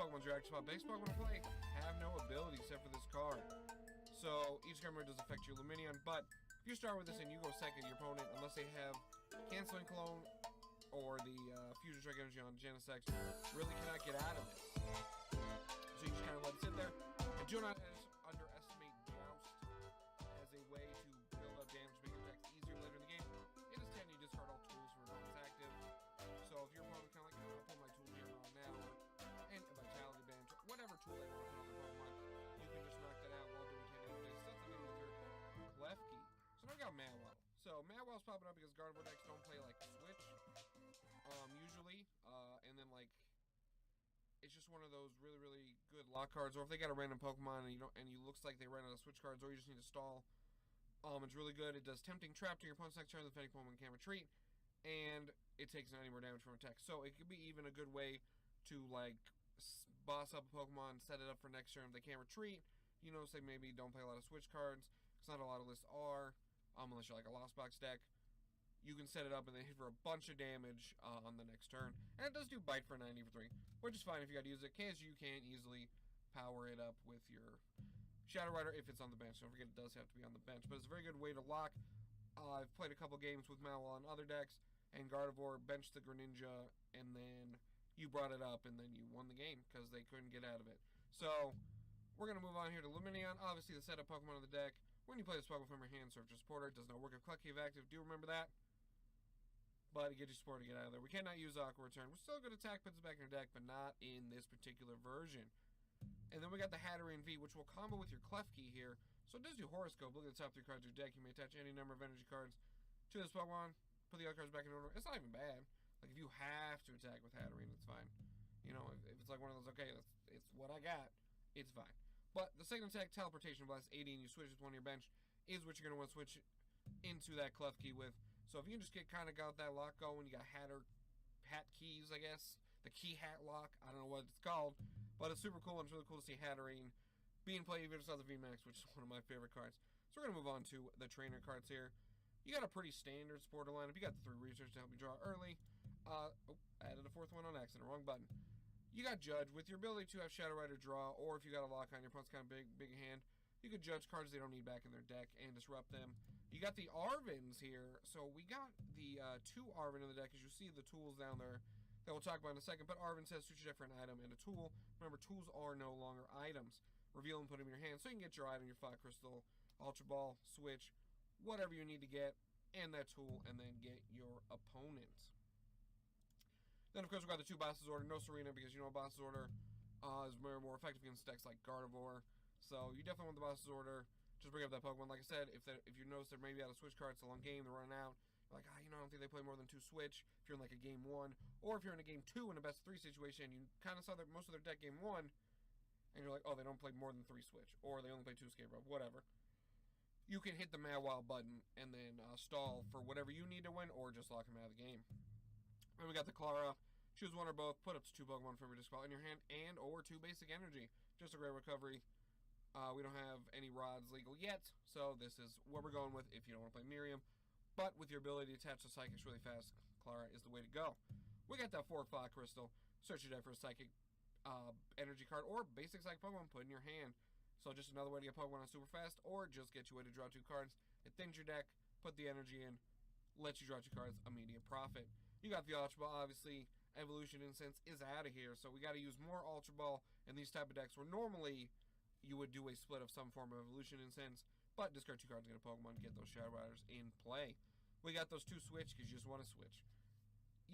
Pokemon's your active spot. Base Pokemon to play have no ability except for this card. So each card does affect your Lumineon, but if you start with this and you go second, your opponent, unless they have Canceling Clone or the Fusion Strike Energy on Genesect, really cannot get out of this. So you just kind of let it sit there. And do not underestimate Joust as a way to build up damage, make your attacks easier later in the game. It is 10, you discard all tools for opponent's active. So if your opponent kind of like, I'm going to pull my tool here on now, and a Vitality Band, whatever tool they want to put on the Pokemon, you can just knock that out while doing 10 damage. That's the thing with your Klefki. So now we got Madwell. So Madwell's popping up because Gardevoir decks don't play like Switch, usually, and then like it's just one of those really, really good lock cards. Or if they got a random Pokemon and you don't, and you looks like they ran out of Switch cards, or you just need to stall, it's really good. It does Tempting Trap to your opponent's next turn. The defending Pokemon can retreat, and it takes 90 more damage from attack. So it could be even a good way to like boss up a Pokemon, set it up for next turn. If they can't retreat, you know, say maybe don't play a lot of Switch cards, because not a lot of lists are, unless you're like a Lost Box deck. You can set it up and then hit for a bunch of damage on the next turn. And it does do Bite for 90 for 3, which is fine if you got to use it. KSU can easily power it up with your Shadow Rider if it's on the bench. Don't forget it does have to be on the bench, but it's a very good way to lock. I've played a couple games with Malwell on other decks, and Gardevoir benched the Greninja, and then you brought it up, and then you won the game because they couldn't get out of it. So we're going to move on here to Lumineon. Obviously, the setup Pokemon on the deck. When you play this Pokemon from your hand, Search your Supporter. It does not work if Cluckive active. Do you remember that? But it gets your support to get out of there. We cannot use Aqua Return. We're still good attack, puts it back in your deck, but not in this particular version. And then we got the Hatterene V, which will combo with your Klefki here. So it does do Horoscope. Look at the top 3 cards of your deck. You may attach any number of energy cards to this Pokemon. Put the other cards back in order. It's not even bad. Like, if you have to attack with Hatterene, it's fine. You know, if it's like one of those, okay, it's what I got, it's fine. But the second attack, Teleportation Blast, 80, and you switch with one of your bench, is what you're going to want to switch into that Klefki with. So if you can just got that lock going, you got hat keys, I guess. The key hat lock, I don't know what it's called. But it's super cool, and it's really cool to see Hatterene being played even just on the VMAX, which is one of my favorite cards. So we're going to move on to the trainer cards here. You got a pretty standard supporter lineup. You got the 3 research to help you draw early. Added a 4th one on accident, wrong button. You got Judge with your ability to have Shadow Rider draw, or if you got a lock on your opponent's kind of big hand, you could judge cards they don't need back in their deck and disrupt them. You got the Arvins here. So we got the 2 Arvin in the deck. As you see the tools down there that we'll talk about in a second. But Arvin says switch your deck for an item and a tool. Remember, tools are no longer items. Reveal and put them in your hand so you can get your item, your Fire Crystal, Ultra Ball, Switch, whatever you need to get, and that tool, and then get your opponent. Then, of course, we got the 2 Boss's Order. No Serena, because you know Boss's Order is very more effective against decks like Gardevoir. So you definitely want the Boss's Order. Just bring up that Pokemon. Like I said, if you notice they're maybe out of Switch cards, it's a long game, they're running out. You're like, you know, I don't think they play more than 2 Switch. If you're in like a game 1, or if you're in a game 2 in a best of 3 situation, you kind of saw that most of their deck game 1, and you're like, oh, they don't play more than 3 Switch, or they only play 2 Escape Rope, whatever. You can hit the Mad button and then stall for whatever you need to win, or just lock them out of the game. Then we got the Clara. Choose one or both. Put up to 2 Pokemon from your discard in your hand, and or 2 basic energy. Just a great recovery. We don't have any rods legal yet, so this is what we're going with if you don't want to play Miriam. But with your ability to attach the Psychics really fast, Clara is the way to go. We got that 4 Fire Crystal. Search your deck for a Psychic energy card or basic Psychic Pokemon put in your hand. So just another way to get Pokemon on super fast, or just get you a way to draw 2 cards. It thins your deck, put the energy in, lets you draw 2 cards, immediate profit. You got the Ultra Ball, obviously. Evolution Incense is out of here, so we got to use more Ultra Ball in these type of decks where normally you would do a split of some form of Evolution Incense, but discard 2 cards to get a Pokemon, get those Shadow Riders in play. We got those 2 Switch because you just want to switch.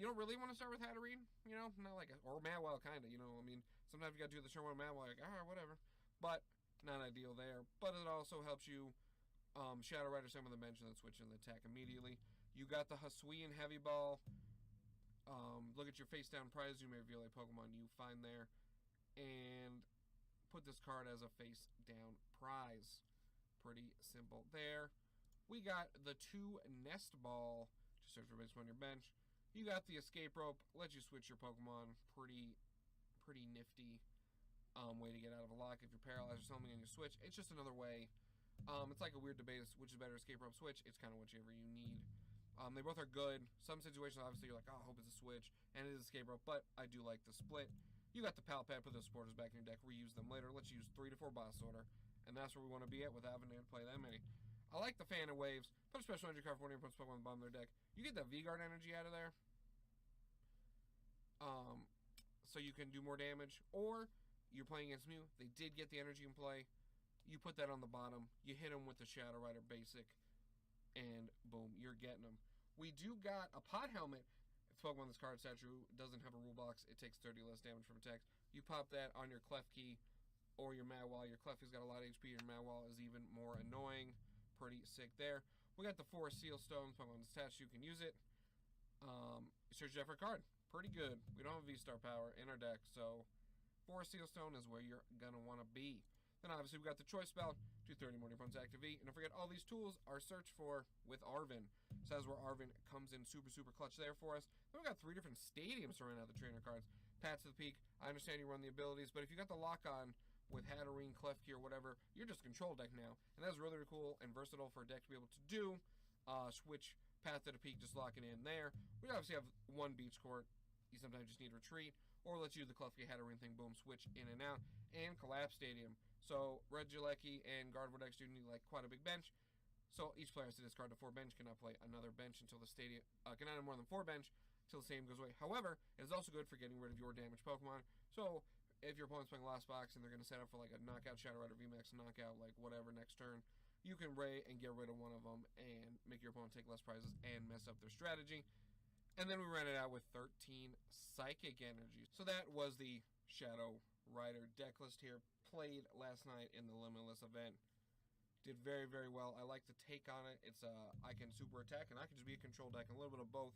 You don't really want to start with Hatterene, you know, not like or Madwell, kind of, you know. I mean, sometimes you got to do the turn 1 Madwell, like, whatever, but not ideal there. But it also helps you Shadow Rider some of the bench and then switch and attack immediately. You got the Hisuian Heavy Ball. Look at your face down prize. You may reveal a Pokemon you find there, and put this card as a face down prize. Pretty simple there. We got the 2 Nest Ball. Just search for base on your bench. You got the Escape Rope. Let you switch your Pokemon. Pretty nifty way to get out of a lock if you're paralyzed or something and you switch. It's just another way. It's like a weird debate which is better, Escape Rope, Switch. It's kind of whichever you need. They both are good. Some situations, obviously, you're like, I hope it's a Switch, and it is Escape Rope, but I do like the split. You got the pallet pad, put those supporters back in your deck, reuse them later. Let's use 3 to 4 boss order, and that's where we want to be at with having to play that many. I like the Fan of Waves. Put a special energy card for one of your opponent's Pokemon on the bottom of their deck. You get that V-Guard energy out of there. So you can do more damage. Or you're playing against Mew. They did get the energy in play. You put that on the bottom. You hit them with the Shadow Rider basic. And boom, you're getting them. We do got a Pot Helmet. If Pokemon this card statue doesn't have a rule box, it takes 30 less damage from attacks. You pop that on your Klefki or your Mawile. Your Klefki's got a lot of HP. Your Mawile is even more annoying. Pretty sick there. We got the 4 Seal Stones. Pokemon this statue can use it. Search it for a card. Pretty good. We don't have V-Star power in our deck, so 4 Seal Stone is where you're going to want to be. Then obviously we got the Choice Belt, do 30 more to your opponent's active V. And don't forget, all these tools are searched for with Arven. So that's where Arven comes in super, super clutch there for us. Then we got 3 different stadiums to run out the trainer cards. Pats to the Peak, I understand you run the abilities, but if you got the lock-on with Hatterene, Klefki, or whatever, you're just a control deck now. And that's really, really cool and versatile for a deck to be able to do. Switch Path to the Peak, just locking in there. We obviously have 1 Beach Court. You sometimes just need to retreat, or let's use the Klefki Hatterene thing, boom, switch in and out, and Collapse Stadium. So Regieleki and Gardevoir decks do need like quite a big bench. So each player has to discard the 4 bench, cannot play another bench until the stadium, cannot have more than 4 bench until the stadium goes away. However, it is also good for getting rid of your damaged Pokemon. So if your opponent's playing Lost Box and they're going to set up for like a knockout Shadow Rider VMAX, knockout like whatever next turn, you can Ray and get rid of one of them and make your opponent take less prizes and mess up their strategy. And then we ran it out with 13 Psychic Energy. So that was the Shadow Rider deck list here. Played last night in the Limitless event. Did very, very well. I like the take on it. It's I can super attack and I can just be a control deck and a little bit of both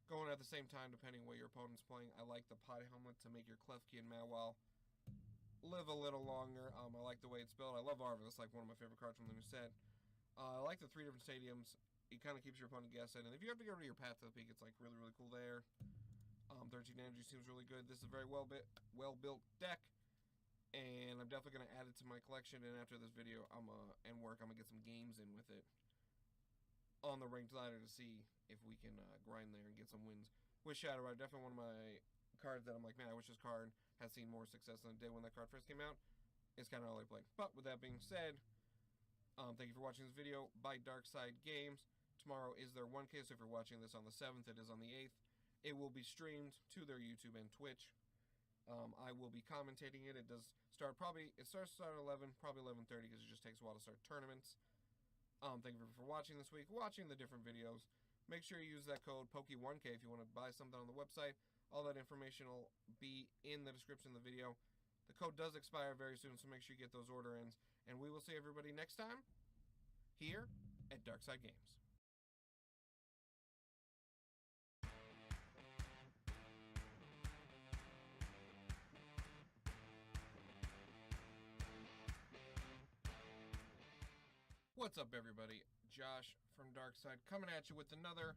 going at the same time depending on what your opponent's playing. I like the Pot Helmet to make your Klefki and Mawile live a little longer. I like the way it's built. I love Arven. It's like one of my favorite cards from the new set. I like the 3 different stadiums. It kind of keeps your opponent guessing. And if you have to get rid of your Path to the Peak, it's like really, really cool there. 13 energy seems really good. This is a very well-built deck. And I'm definitely going to add it to my collection. And after this video I'm going to get some games in with it on the ranked ladder to see if we can grind there and get some wins with Shadow Rider. Definitely one of my cards that I'm like, man, I wish this card had seen more success than it did when that card first came out. It's kind of all I played. But with that being said, thank you for watching this video by Darkside Games. Tomorrow is their 1K, so if you're watching this on the 7th, it is on the 8th. It will be streamed to their YouTube and Twitch. I will be commentating it. It starts at 11, probably 11:30, because it just takes a while to start tournaments. Thank you for watching this week, watching the different videos. Make sure you use that code POKE1K if you want to buy something on the website. All that information will be in the description of the video. The code does expire very soon, so make sure you get those order ins. And we will see everybody next time here at Darkside Games. What's up, everybody? Josh from Darkside coming at you with another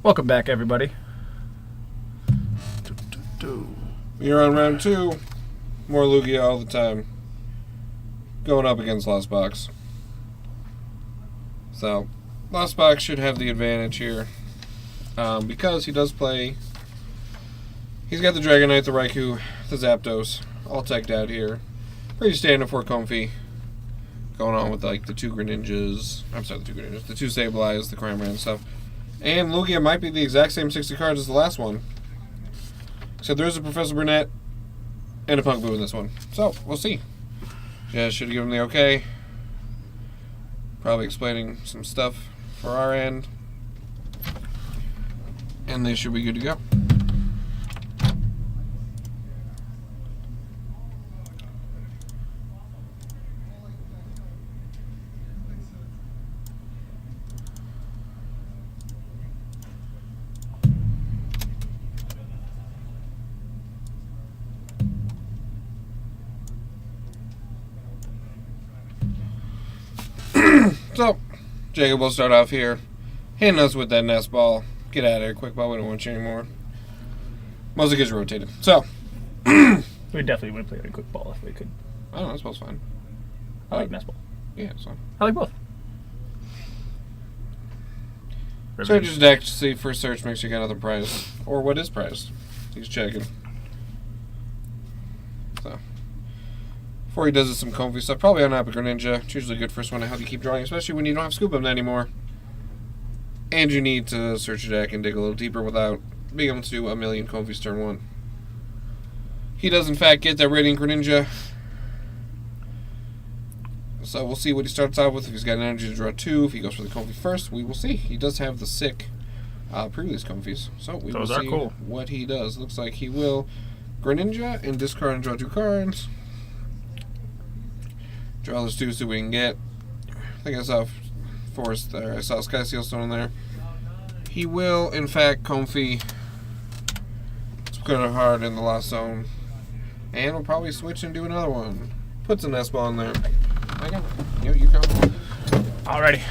Welcome back, everybody. You're on round 2. More Lugia all the time. Going up against Lost Box. So, Lost Box should have the advantage here. Because he does play... He's got the Dragonite, the Raikou, the Zapdos, all teched out here. Pretty standard for Comfy. Going on with like the 2 Greninjas. I'm sorry, the 2 Greninjas. The 2 Sableyes, the Cramorant and stuff. And Lugia might be the exact same 60 cards as the last one. Except there's a Professor Burnett and a Punk Boo in this one. So, we'll see. Yeah, should have given the okay. Probably explaining some stuff for our end. And they should be good to go. So, Jacob will start off here. Hitting us with that nest ball. Get out of here, quick ball. We don't want you anymore. Mostly gets rotated. So, We definitely would play a quick ball if we could. I don't know, nest ball's fine. I like nest ball. Yeah, it's fine. I like both. Search his deck to see if first search makes you get another prize. Or what is prized. He's checking. So, before he does some comfy stuff, probably on Epic Ninja. It's usually good first one to help you keep drawing, especially when you don't have Scoop 'em anymore. And you need to search your deck and dig a little deeper without being able to do a million Comfies turn 1. He does in fact get that Radiant Greninja. So we'll see what he starts out with. If he's got energy to draw 2, if he goes for the Comfy first, we will see. He does have the sick pre-release Comfies. So we will see what he does. Looks like he will Greninja and discard and draw 2 cards. Draw those 2 so we can get. I think I saw Forest there. I saw Sky Sealstone in there. He will, in fact, Comfy. Let's put it hard in the Lost Zone. And we'll probably switch and do another one. Puts a nest ball in there. I got it. You got it. Alrighty.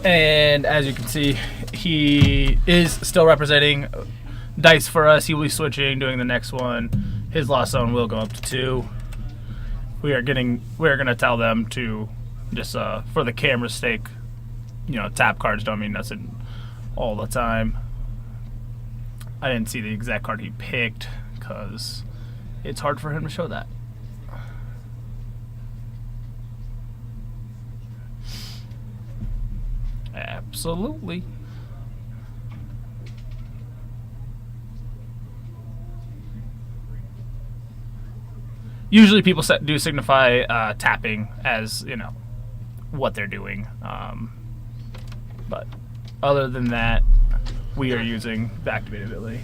And as you can see, he is still representing dice for us. He will be switching, doing the next one. His Lost Zone will go up to 2. We're gonna tell them to just for the camera's sake, tap cards don't mean nothing all the time. I didn't see the exact card he picked because it's hard for him to show that. Absolutely. Usually people do signify tapping as, what they're doing. But other than that, we are using the activated ability.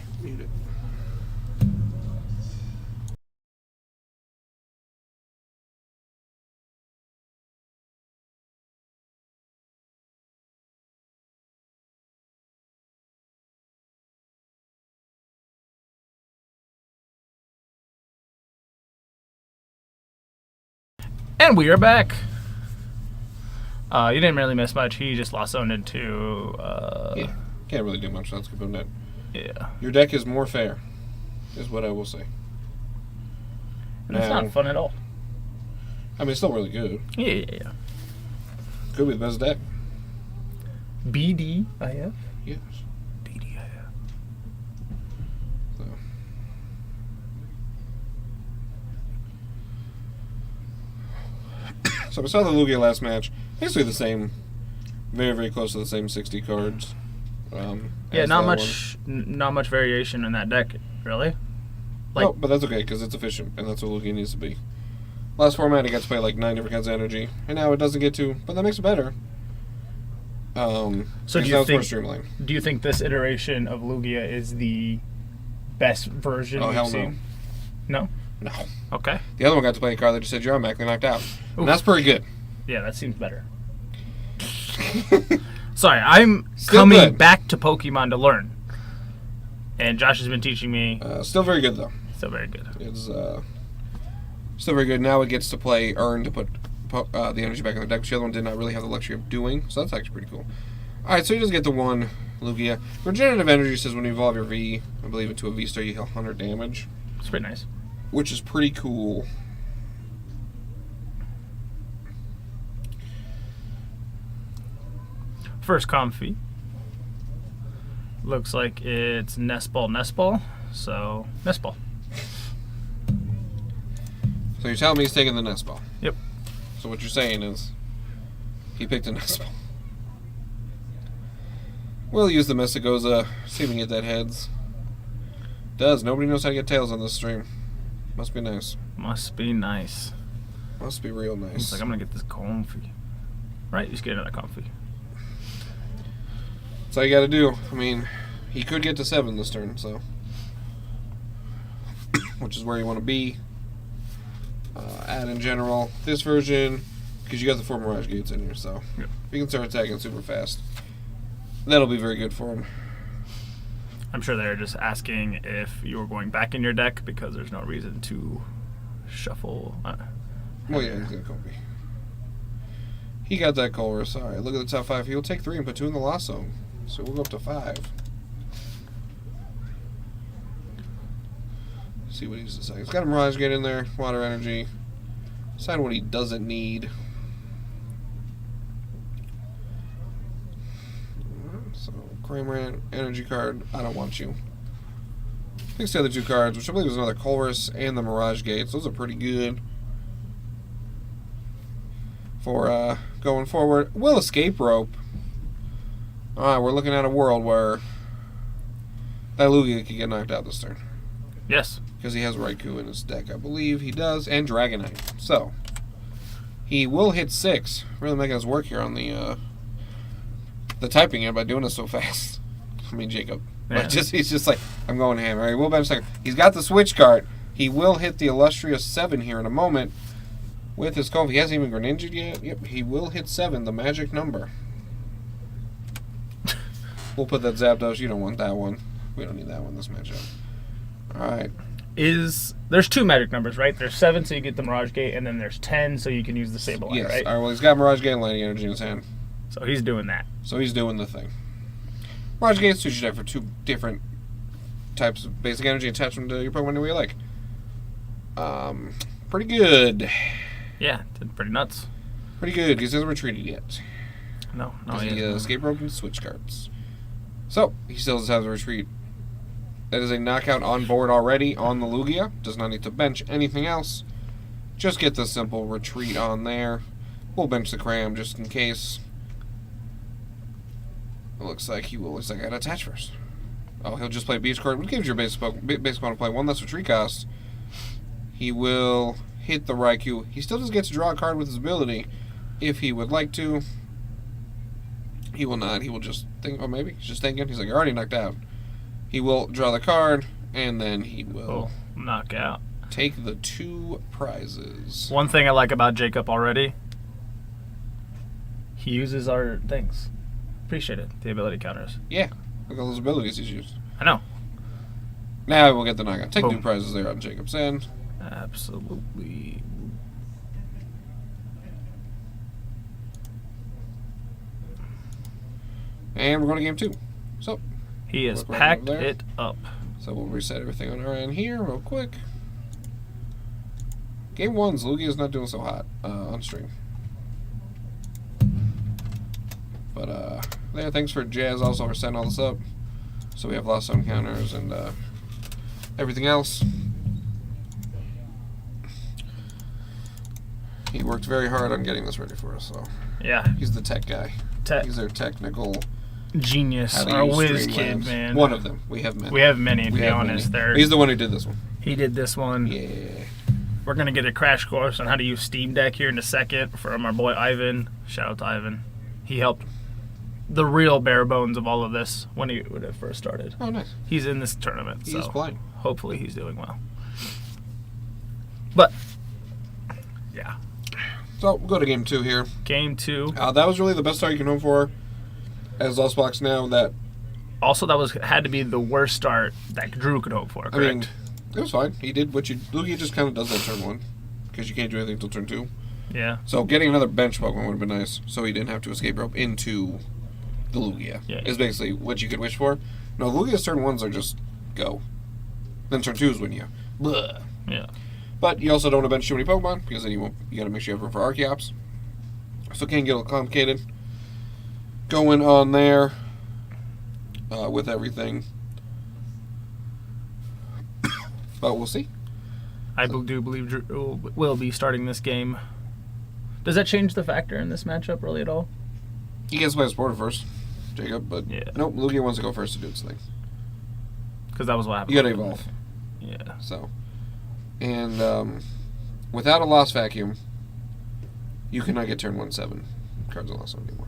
And we are back. You didn't really miss much. He just lost zoned into. Yeah, can't really do much. Let's keep on that. Yeah. Your deck is more fair, is what I will say. And it's not fun at all. I mean, it's still really good. Yeah. Could be the best deck. BDIF? Yes. BDIF. So. So we saw the Lugia last match. Basically the same, very, very close to the same 60 cards. Yeah, not much variation in that deck, really. No, but that's okay because it's efficient, and that's what Lugia needs to be. Last format, it got to play like 9 different kinds of energy, and now it doesn't get to, but that makes it better. So do you think this iteration of Lugia is the best version hell we've seen? No. No. Okay. The other one got to play a card that just said you're automatically knocked out. And that's pretty good. Yeah, that seems better. Sorry, I'm Still coming good. back to Pokemon to learn. And Josh has been teaching me. Still very good, though. Still very good. It's still very good. Now it gets to play Earn to put the energy back in the deck, which the other one did not really have the luxury of doing. So that's actually pretty cool. Alright, so you just get the one Lugia. Regenerative Energy says when you evolve your V, I believe, into a V-Star, you heal 100 damage. It's pretty nice. Which is pretty cool. First Comfy. Looks like it's Nest Ball. So, Nest Ball. So you're telling me he's taking the Nest Ball? Yep. So what you're saying is he picked a Nest Ball. We'll use the Messagoza, see if we can get that heads. Does. Nobody knows how to get tails on this stream. Must be nice. Must be nice. Must be real nice. It's like, I'm going to get this Comfy. Right? Just get another Comfy. That's all you gotta do. I mean, he could get to 7 this turn, so. Which is where you want to be. Add in general this version, because you got the 4 Mirage Gates in here, so. Yep. You can start attacking super fast. That'll be very good for him. I'm sure they're just asking if you were going back in your deck because there's no reason to shuffle. Well, yeah, he's gonna copy. He got that Colress. Alright, look at the top 5. He'll take 3 and put 2 in the lost zone. So we'll go up to 5. See what he's deciding. He's got a Mirage Gate in there, Water Energy. Decide what he doesn't need. So, Kramer Energy card. I don't want you. Picks the other 2 cards, which I believe is another Colress and the Mirage Gates. Those are pretty good for going forward. Will Escape Rope. Alright, we're looking at a world where that Lugia could get knocked out this turn. Yes. Because he has Raikou in his deck, I believe he does, and Dragonite. So, he will hit 6. Really making us work here on the typing it by doing it so fast. I mean, Jacob. Yeah. But he's just like, I'm going ham. Alright, we'll bench second. He's got the switch card. He will hit the illustrious 7 here in a moment with his Comfy. He hasn't even Greninja'd yet. Yep, he will hit 7, the magic number. We'll put that Zapdos. You don't want that one. We don't need that one this matchup. Alright. There's 2 magic numbers, right? There's 7, so you get the Mirage Gate, and then there's 10, so you can use the Sableye, Yes. right? Alright, well, he's got Mirage Gate and Lightning Energy in his hand. So he's doing that. So he's doing the thing. Mirage Gate suits your deck for 2 different types of basic energy attachment to your Pokemon any way you like. Pretty good. Yeah, did pretty nuts. Pretty good, because he hasn't retreated yet. No, He he hasn't. escape rope and switch cards. So, he still does have a retreat. That is a knockout on board already on the Lugia. Does not need to bench anything else. Just get the simple retreat on there. We'll bench the Cram just in case. It looks like he will. Looks like I gotta attach first. Oh, he'll just play Beach card. What gives your base opponent to play 1 less retreat cost? He will hit the Raikou. He still does get to draw a card with his ability if he would like to. He will not. He will just think, oh, maybe. He's just thinking. He's like, you're already knocked out. He will draw the card, and then he will knock out. Take the 2 prizes. One thing I like about Jacob already, he uses our things. Appreciate it. The ability counters. Yeah. Look at all those abilities he's used. I know. Now we'll get the knockout. Take Boom. 2 prizes there on Jacob's end. Absolutely. And we're going to game 2. So, He has look right packed over there. it up. So we'll reset everything on our end here real quick. Game 1's Lugia is not doing so hot on stream. But yeah, thanks for Jazz also for setting all this up. So we have lost zone counters and everything else. He worked very hard on getting this ready for us, so Yeah. he's the tech guy. He's our technical Genius. how to Our use whiz Streamlabs. kid, man. One of them. We have many. We have many, to We be have honest. many. He's the one who did this one. He did this one. Yeah. We're going to get a crash course on how to use Steam Deck here in a second from our boy Ivan. Shout out to Ivan. He helped the real bare bones of all of this when it first started. Oh, nice. He's in this tournament, He's so playing. hopefully he's doing well. But, yeah. So we'll go to game 2 here. Game 2. That was really the best start you can hope for as Lost Box now. That Also, had to be the worst start that Drew could hope for, correct? I mean, it was fine. He did what Lugia just kind of does that turn 1 because you can't do anything until turn 2. Yeah. So getting another bench Pokemon would have been nice, so he didn't have to escape rope into the Lugia. Yeah. Is basically what you could wish for. No, Lugia's turn 1s are just go. Then turn 2 is when you... Blah. Yeah. But you also don't want to bench too many Pokemon, because then you got to make sure you have room for Archeops. So it can get a little complicated. Going on there with everything. But we'll see. I do believe Drew will be starting this game. Does that change the factor in this matchup really at all? He gets to play a Sporter first, Jacob, but Yeah. nope, Lugia wants to go first to do its thing. Because that was what happened. You gotta evolve. Yeah. So, and without a Lost Vacuum, you cannot get turn 1/7 cards on Lost anymore.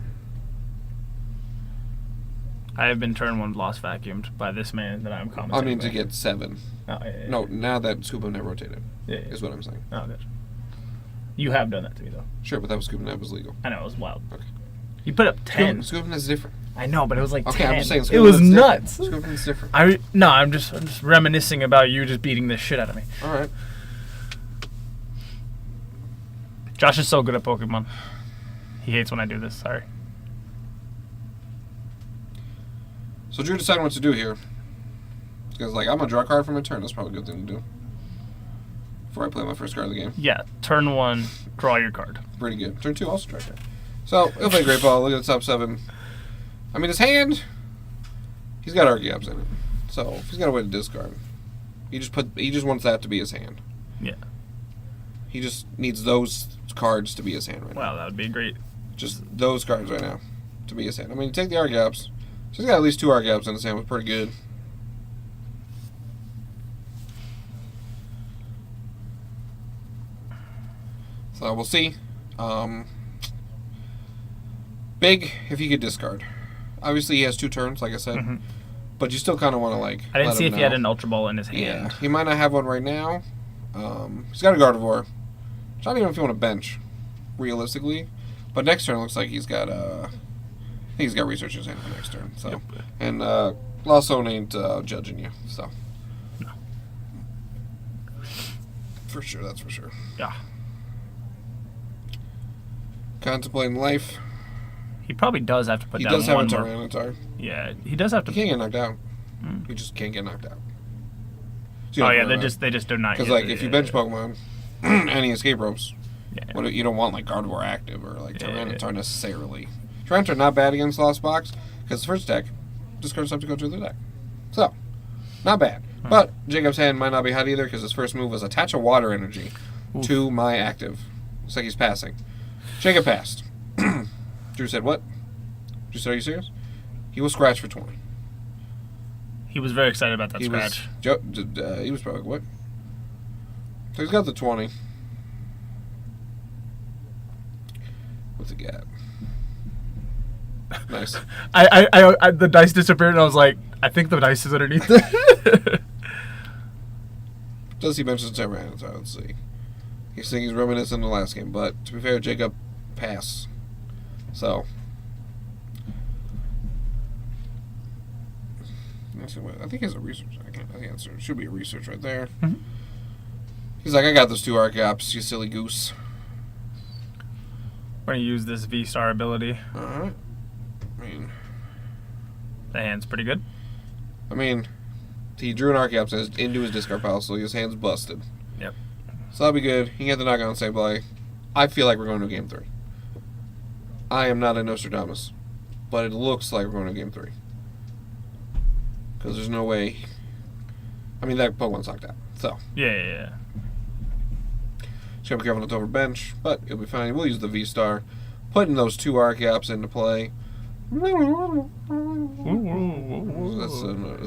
I have been turn 1 lost vacuumed by this man that I'm commenting. I mean, to with. get 7. Oh, yeah. No, now that Scoop and Net rotated, Yeah. is what I'm saying. Oh, gotcha. You have done that to me, though. Sure, but that was Scoop and Net was legal. I know, it was wild. Okay. You put up 10. Scoop and Net's different. I know, but it was like Okay, 10. I'm just saying. It Scoop was and Net's nuts. different. Scoop and Net's different. I'm just reminiscing about you just beating the shit out of me. All right. Josh is so good at Pokemon. He hates when I do this. Sorry. So Drew decided what to do here. Because, like, I'm going to draw a card for my turn. That's probably a good thing to do. Before I play my first card of the game. Yeah, turn 1, draw your card. Pretty good. Turn 2, also draw a card. So, he'll play Great Ball. Look at the top 7. I mean, his hand, he's got Archeops in it. So, if he's got a way to discard, he just wants that to be his hand. Yeah. He just needs those cards to be his hand right now. Wow, that would be great. Just those cards right now to be his hand. I mean, you take the Archeops. So he's got at least 2 Archeops in his hand, which is pretty good. So we'll see. Big if he could discard. Obviously, he has 2 turns, like I said. Mhm. But you still kind of want to, like, I didn't let see him if he had know. an Ultra Ball in his hand. Yeah, he might not have one right now. He's got a Gardevoir. So I don't even know if you want to bench, realistically. But next turn looks like he's got I think he's got Research in his hand for next turn. So, Yep. and Lost Zone ain't judging you. So, No. for sure, that's for sure. Yeah. Contemplating life. He probably does have to put He down does have a one more. Tyranitar. Yeah, he does have He to. can't get knocked out. Mm. He just can't get knocked out. Oh yeah, they just do not. Because, use like, it. if you bench Pokemon, any escape ropes, Yeah. you don't want, like, Gardevoir active or, like, Yeah, Tyranitar necessarily. Tyranitar not bad against Lost Box, because the first deck, discard stuff to go to the deck. So, not bad. But Jacob's hand might not be hot either, because his first move was attach a water energy to my active. Looks like he's passing. Jacob passed. Drew said, what? Drew said, are you serious? He will scratch for 20. He was very excited about that He scratch. he was probably, what? So he's got the 20. What's he got? Nice. I the dice disappeared, and I was like, I think the dice is underneath it. Does he mention Tyranitar? Let's see. He's saying he's reminiscent of the last game, but to be fair, Jacob passed. So. I think he has a research. I think it should be a research right there. Mhm. He's like, I got those 2 Archeops, you silly goose. We're gonna use this V-Star ability. Alright. The hand's pretty good. I mean, he drew an Archeops into his discard pile, so his hand's busted. Yep. So that'll be good. He can get the knockout on same play. I feel like we're going to game 3. I am not a Nostradamus, but it looks like we're going to game 3. Because there's no way. I mean, that Pokemon's knocked out. So, Yeah. just gotta be careful not to overbench, but it'll be fine. We'll use the V-Star. Putting those 2 Archeops into play. It's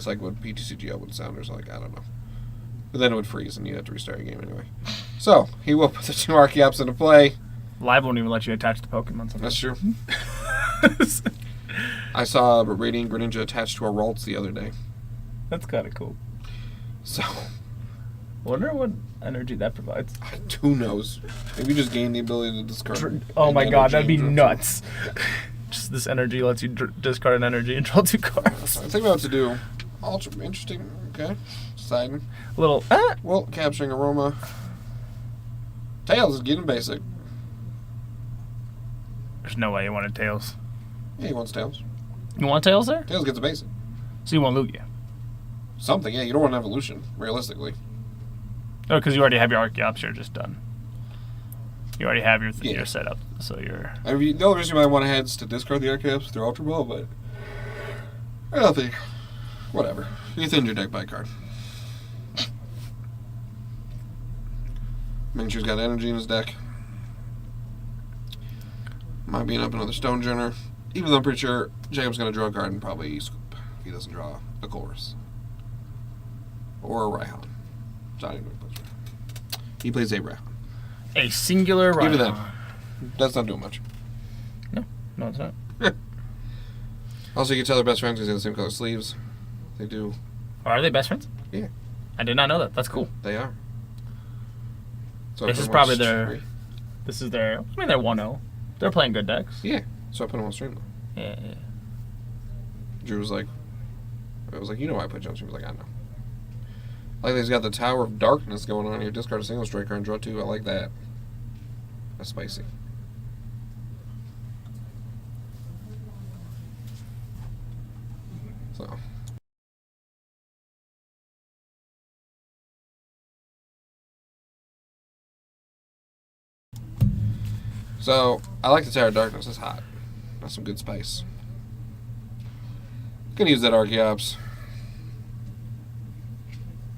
like what PTCGL would sound, or something. I don't know. But then it would freeze, and you'd have to restart your game anyway. So, he will put the 2 Archeops into play. Live won't even let you attach the Pokemon. That's true. I saw a Radiant Greninja attached to a Ralts the other day. That's kind of cool. So, Wonder what energy that provides. who knows? Maybe you just gain the ability to discard. Oh my any god, energy that'd be and nuts. Just this energy lets you discard an energy and draw 2 cards. I think about what to do. Ultra interesting. Okay. Deciding. Little. Well, capturing aroma. Tails is getting basic. There's no way you wanted Tails. Yeah, he wants tails. You want Tails there? Tails gets a basic. So you want Lugia? Something, yeah. You don't want an evolution, realistically. Oh, because you already have your Archeops. You're just done. You already have your Yeah. your setup, so you're. I mean, the only reason you might want to head is to discard the Archeops through Ultra Ball, but I don't think. Whatever. You thinned your deck by a card. Miniature's got energy in his deck. Might be up another Stonejourner. Even though I'm pretty sure Jacob's going to draw a card and probably scoop if he doesn't draw a Chorus. Or a Raihan. Not even plays Raihan. He plays a Raihan. A singular Raihan. Even then, that's not doing much. No, it's not. Also, you can tell they're best friends because they have the same color sleeves. They do. Are they best friends? Yeah. I did not know that. That's cool. They are. So This I is put them probably on their. stream. This is their. I mean, they're 1-0. They're playing good decks. Yeah. So I put them on stream. Yeah. Drew was like, I was like, you know why I put you on stream? He was like, I know. I like that he's got the Tower of Darkness going on here. Discard a single strike card and draw 2. I like that. That's spicy. So I like the Tower of Darkness. It's hot. That's some good spice. Gonna use that Archeops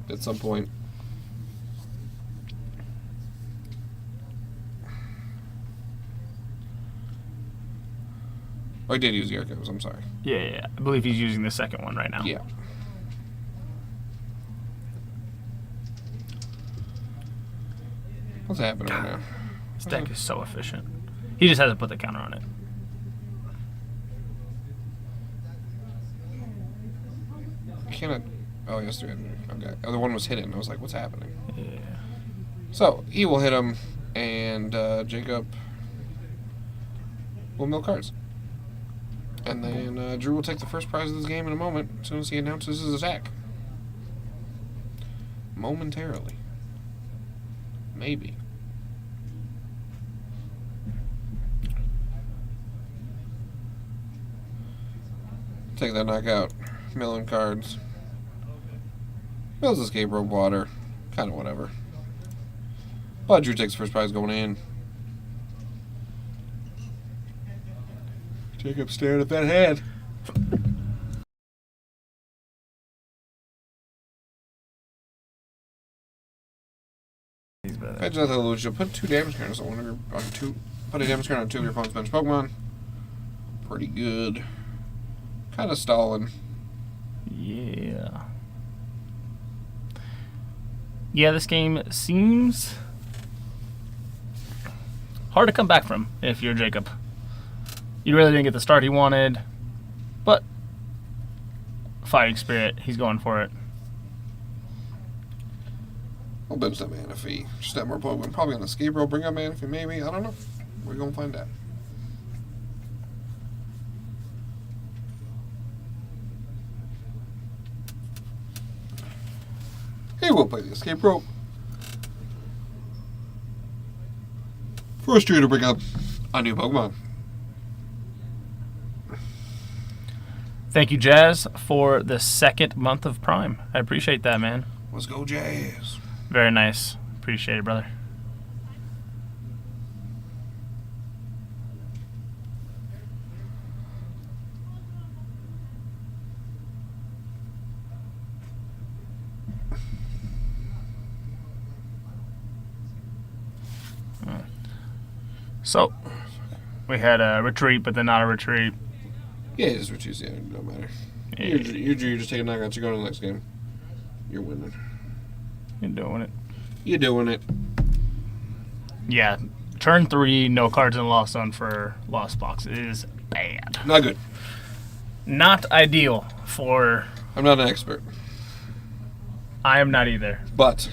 at some point. I did use the Archeops, I'm sorry. Yeah. I believe he's using the second one right now. Yeah. What's happening right now? This deck is so efficient. He just hasn't put the counter on it. Cannot. Oh, yes, there. Okay. Oh, the one was hidden. I was like, what's happening? Yeah. So he will hit him, and Jacob will mill cards. And then Drew will take the first prize of this game in a moment as soon as he announces his attack. Momentarily. Maybe. Take that knockout. Milling cards. Mills escape rope water. Kind of whatever. But Drew takes first prize going in. Jacob stared at that hand. Edge out the Lugia. Put 2 damage cards on one of your put a damage card on 2 of your opponent's bench Pokemon. Pretty good. Kind of stalling. Yeah. Yeah, this game seems hard to come back from if you're Jacob. You really didn't get the start he wanted, but Fighting Spirit, he's going for it. I'll bench that Manaphy. Just have more Pokemon. Probably on the escape rope. Bring up Manaphy, maybe. I don't know. We're going to find out. He will play the escape rope. First Drew to bring up a new Pokemon. Thank you, Jazz, for the 2nd month of Prime. I appreciate that, man. Let's go, Jazz. Very nice. Appreciate it, brother. So, we had a retreat, but then not a retreat. Yeah, it's retreat. Yeah, it don't matter. Yeah. You're just taking knockouts. You're going to the next game. You're winning. You're doing it. You're doing it. Yeah, turn 3, no cards in the Lost Zone for Lost Box is bad. Not good. Not ideal for... I'm not an expert. I am not either. But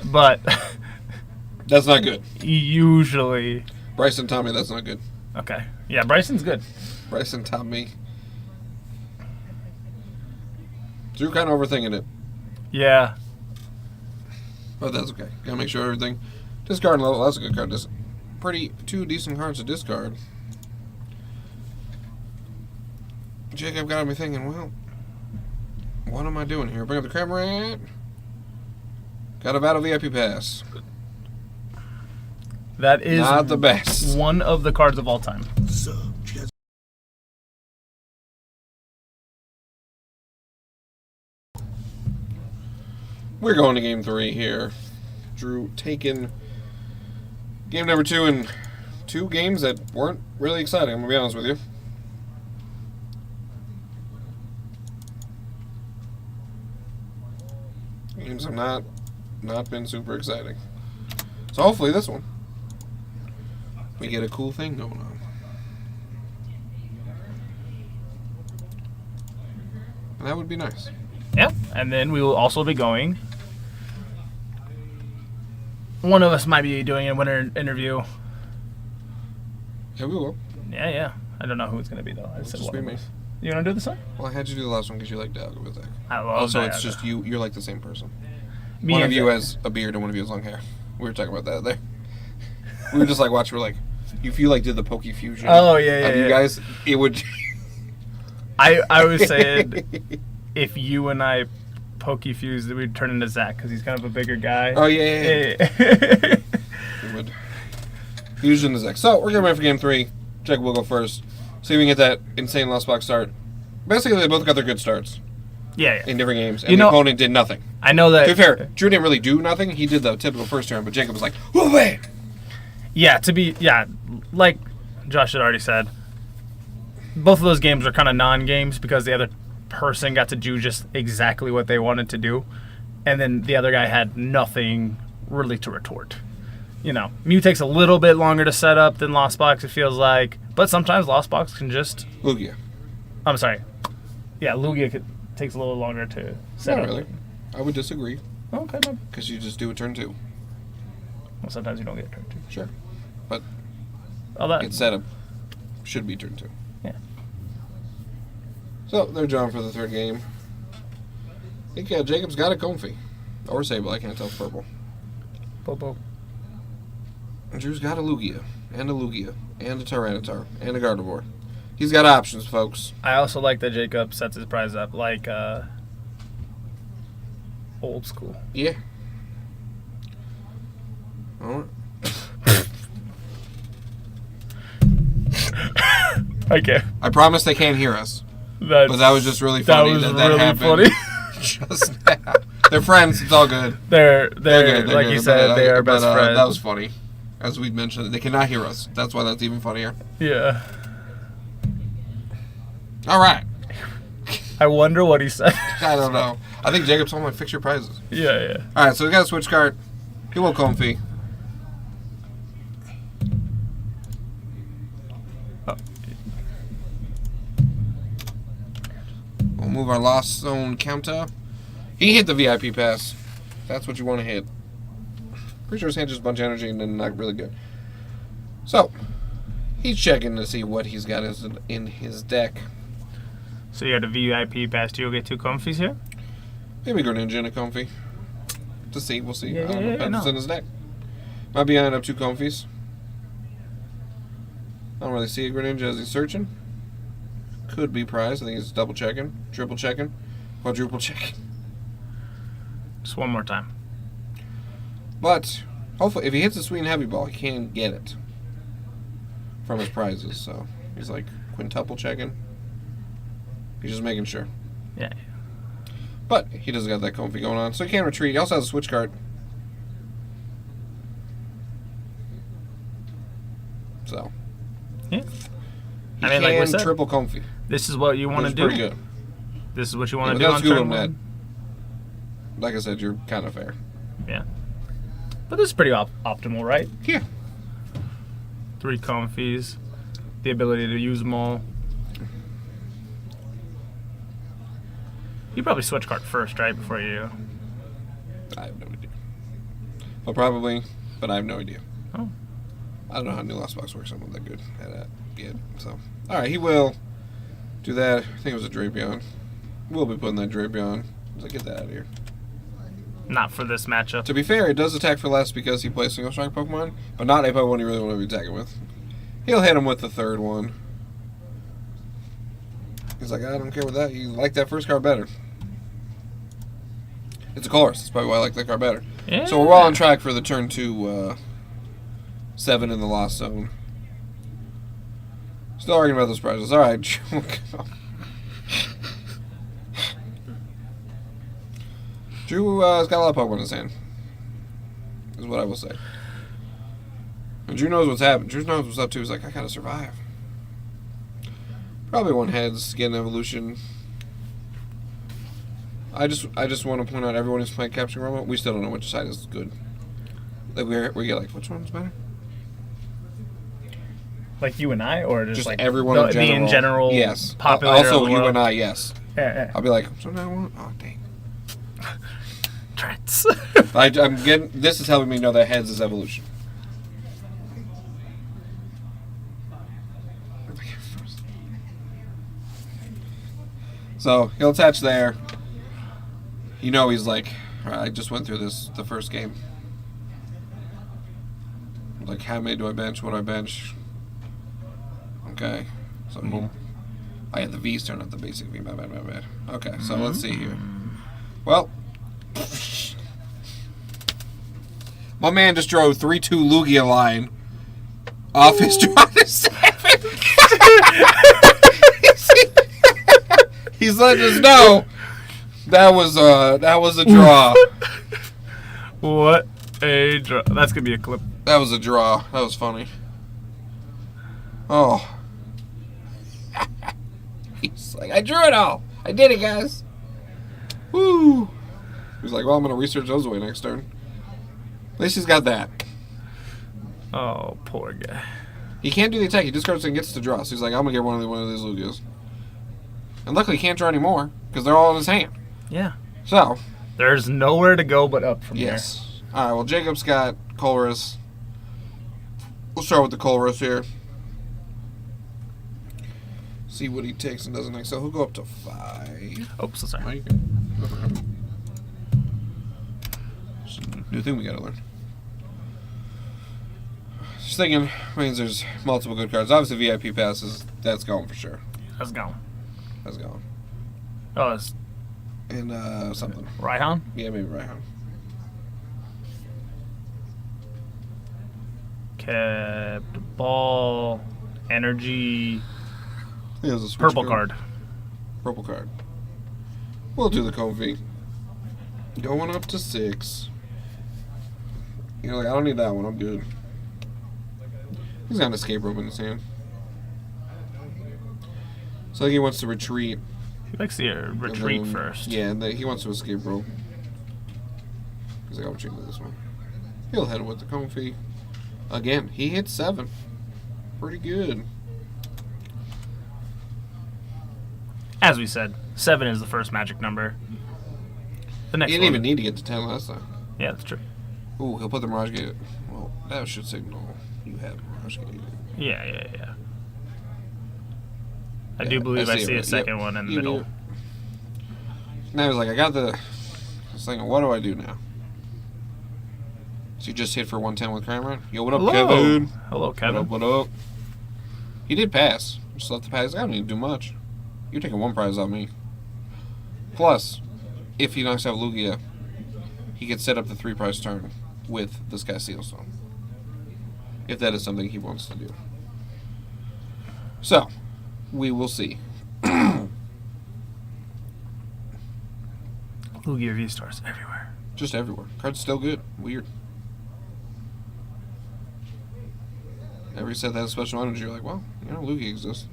that's not good. Usually... Bryson Tommy, that's not good. Okay. Yeah, Bryson's good. Bryson Tommy. Drew kind of overthinking it. Yeah. But that's okay. Gotta make sure everything. Discard level, that's a good card. That's pretty 2 decent cards to discard. Jacob got me thinking, well, what am I doing here? Bring up the Cramorant. Got a Battle VIP pass. That is not the best. One of the cards of all time. We're going to game 3 here. Drew taking game number 2 in 2 games that weren't really exciting, I'm going to be honest with you. Games have not been super exciting. So hopefully this one, we get a cool thing going on. And that would be nice. Yeah, and then we will also be going. One of us might be doing a winner interview. Yeah, we will. Yeah. I don't know who it's going to be, though. I said just one be of me. us. You want to do this one? Well, I had you do the last one because you like to argue with that. I love Also, that. it's just you. You're like the same person. Me One and of you Zach. has a beard and one of you has long hair. We were talking about that there. We were just like watching. We're like, if you like did the Poke Fusion. Oh, yeah. You guys, it would. I was saying, if you and I Poke-fused, we'd turn into Zach because he's kind of a bigger guy. Oh, yeah. We would. Fusion is X. So, we're going to wait for game 3. Jacob will go first. See if we can get that insane Lost Box start. Basically, they both got their good starts Yeah. in different games. And the opponent did nothing. I know that. To be fair, Drew didn't really do nothing. He did the typical first turn, but Jacob was like, whoa, man! Yeah, like Josh had already said, both of those games are kind of non-games because the other person got to do just exactly what they wanted to do, and then the other guy had nothing really to retort. You know, Mew takes a little bit longer to set up than Lost Box, it feels like, but sometimes Lost Box can just... Lugia. I'm sorry. Yeah, Lugia takes a little longer to set Not up. really. I would disagree. Okay, man. Because you just do a turn 2. Well, sometimes you don't get a turn 2. Sure. But Oh, that... its setup should be turn 2. Yeah. So, they're drawing for the third game. I think Jacob's got a Comfy. Or Sable, I can't tell. It's purple. Popo. And Drew's got a Lugia. And a Lugia. And a Tyranitar. And a Gardevoir. He's got options, folks. I also like that Jacob sets his prize up like old school. Yeah. Alright. Okay. I promise they can't hear us. But But that was just really funny. was that really happened. funny. Just now. They're friends. It's all good. They're good. like good. you said, they are best friends. That was funny. As we'd mentioned, they cannot hear us. That's why that's even funnier. Yeah. All right. I wonder what he said. I don't know. I think Jacob told me to fix your prizes. Yeah. All right, so we got a switch card. He will Comfy. We'll move our Lost Zone counter. He hit the VIP pass. That's what you want to hit. Pretty sure his hand just a bunch of energy and then not really good. So, he's checking to see what he's got in his deck. So you had a VIP pass. Do you get 2 comfies here? Maybe Greninja and a Comfy. To see, we'll see. Yeah, I don't know. Depends no. on his deck. Might be eyeing up 2 Comfies. I don't really see a Greninja as he's searching. Could be prize. I think he's double checking, triple checking, quadruple checking. Just one more time. But hopefully, if he hits a sweet and heavy ball, he can get it from his prizes. So he's like quintuple checking. He's just making sure. Yeah. But he doesn't got that Comfy going on, so he can retreat. He also has a switch card. So Yeah. he I mean, like we can said, triple Comfy. This is what you want to Which is do. pretty good. This is what you Yeah, want but to do that's on good turn on that. 1. Like I said, you're kind of fair. Yeah. But this is pretty optimal, right? Yeah. 3 comfies. The ability to use them all. You probably switch card first, right? Before you... I have no idea. Well, probably, but I have no idea. Oh. I don't know how New Lost Box works. I'm not that good at that yet. So, all right, he will do that. I think it was a Drapion. We'll be putting that Drapion. Let's get that out of here. Not for this matchup. To be fair, it does attack for less because he plays single strike Pokemon, but not a Pokemon you really want to be attacking with. He'll hit him with the third one. He's like, I don't care with that. You like that first card better. It's a Colress. That's probably why I like that card better. Yeah. So we're well on track for the turn 2 7 in the Lost Zone. Still arguing about those prizes. All right. Drew has got a lot of Pokemon in his hand. Is what I will say. And Drew knows what's happening. Drew knows what's up too. He's like, I gotta survive. Probably one heads, get an evolution. I just want to point out everyone who's playing Capturing Robot, we still don't know which side is good. Like we get like, which one's better? Like you and I, or just like everyone in general. The in general, yes. popular. Also, you and I, yes. Yeah. I'll be like, so now what? Oh dang. Trents. I'm getting. This is helping me know that heads is evolution. So he'll attach there. You know he's like, all right, I just went through this the first game. Like, how many do I bench? What do I bench? Okay. So I had the V's turned up the basic V. My bad. Okay, so let's see here. Well, my man just drove 3-2 Lugia line off his draw to 7. He's letting us know that was a draw. What a draw! That's gonna be a clip. That was a draw. That was funny. Oh. He's like, I drew it all. I did it, guys. Woo. He's like, well, I'm gonna research those away next turn. At least he's got that. Oh, poor guy. He can't do the attack. He discards and gets to draw. So he's like, I'm gonna get one of these Lugias. And luckily, he can't draw anymore because they're all in his hand. Yeah. So. There's nowhere to go but up from yes. All right. Well, Jacob's got Colress. We'll start with the Colress here. See what he takes and doesn't next. So he'll go up to 5. Oh, so sorry. Oh, you can go for it. It's a new thing we gotta learn. Just thinking, means there's multiple good cards. Obviously, VIP passes. That's going for sure. That's gone. That's going. Oh, it's And something. Raihan? Yeah, maybe Raihan. Kept ball, energy, He has a switch purple card. Purple card. We'll do the Comfy. Going up to 6. You're like, I don't need that one. I'm good. He's got an escape rope in his hand. So I think he wants to retreat. He likes the retreat then, first. Yeah, and he wants to escape rope. He's like, I'll retreat with this one. He'll head with the Comfy. Again, he hit 7. Pretty good. As we said, 7 is the first magic number. The next He one. didn't even need to get to 10 last time. Yeah, that's true. Ooh, he'll put the Mirage Gate. Well, that should signal you have Mirage Gate. Yeah. I do believe I see a second one in the middle. Now he's like, I was thinking, what do I do now? So you just hit for 110 with Kramer? Yo, what up, Hello. Kevin? Hello, Kevin. What up? He did pass. Just left the pass. I don't need to do much. You're taking 1 prize off me. Plus, if he knocks out Lugia, he can set up the 3 prize turn with this guy's Seal Stone. If that is something he wants to do. So, we will see. Lugia V-Stars everywhere. Just everywhere. Card's still good. Weird. Every set that has special energy, you're like, well, you know, Lugia exists.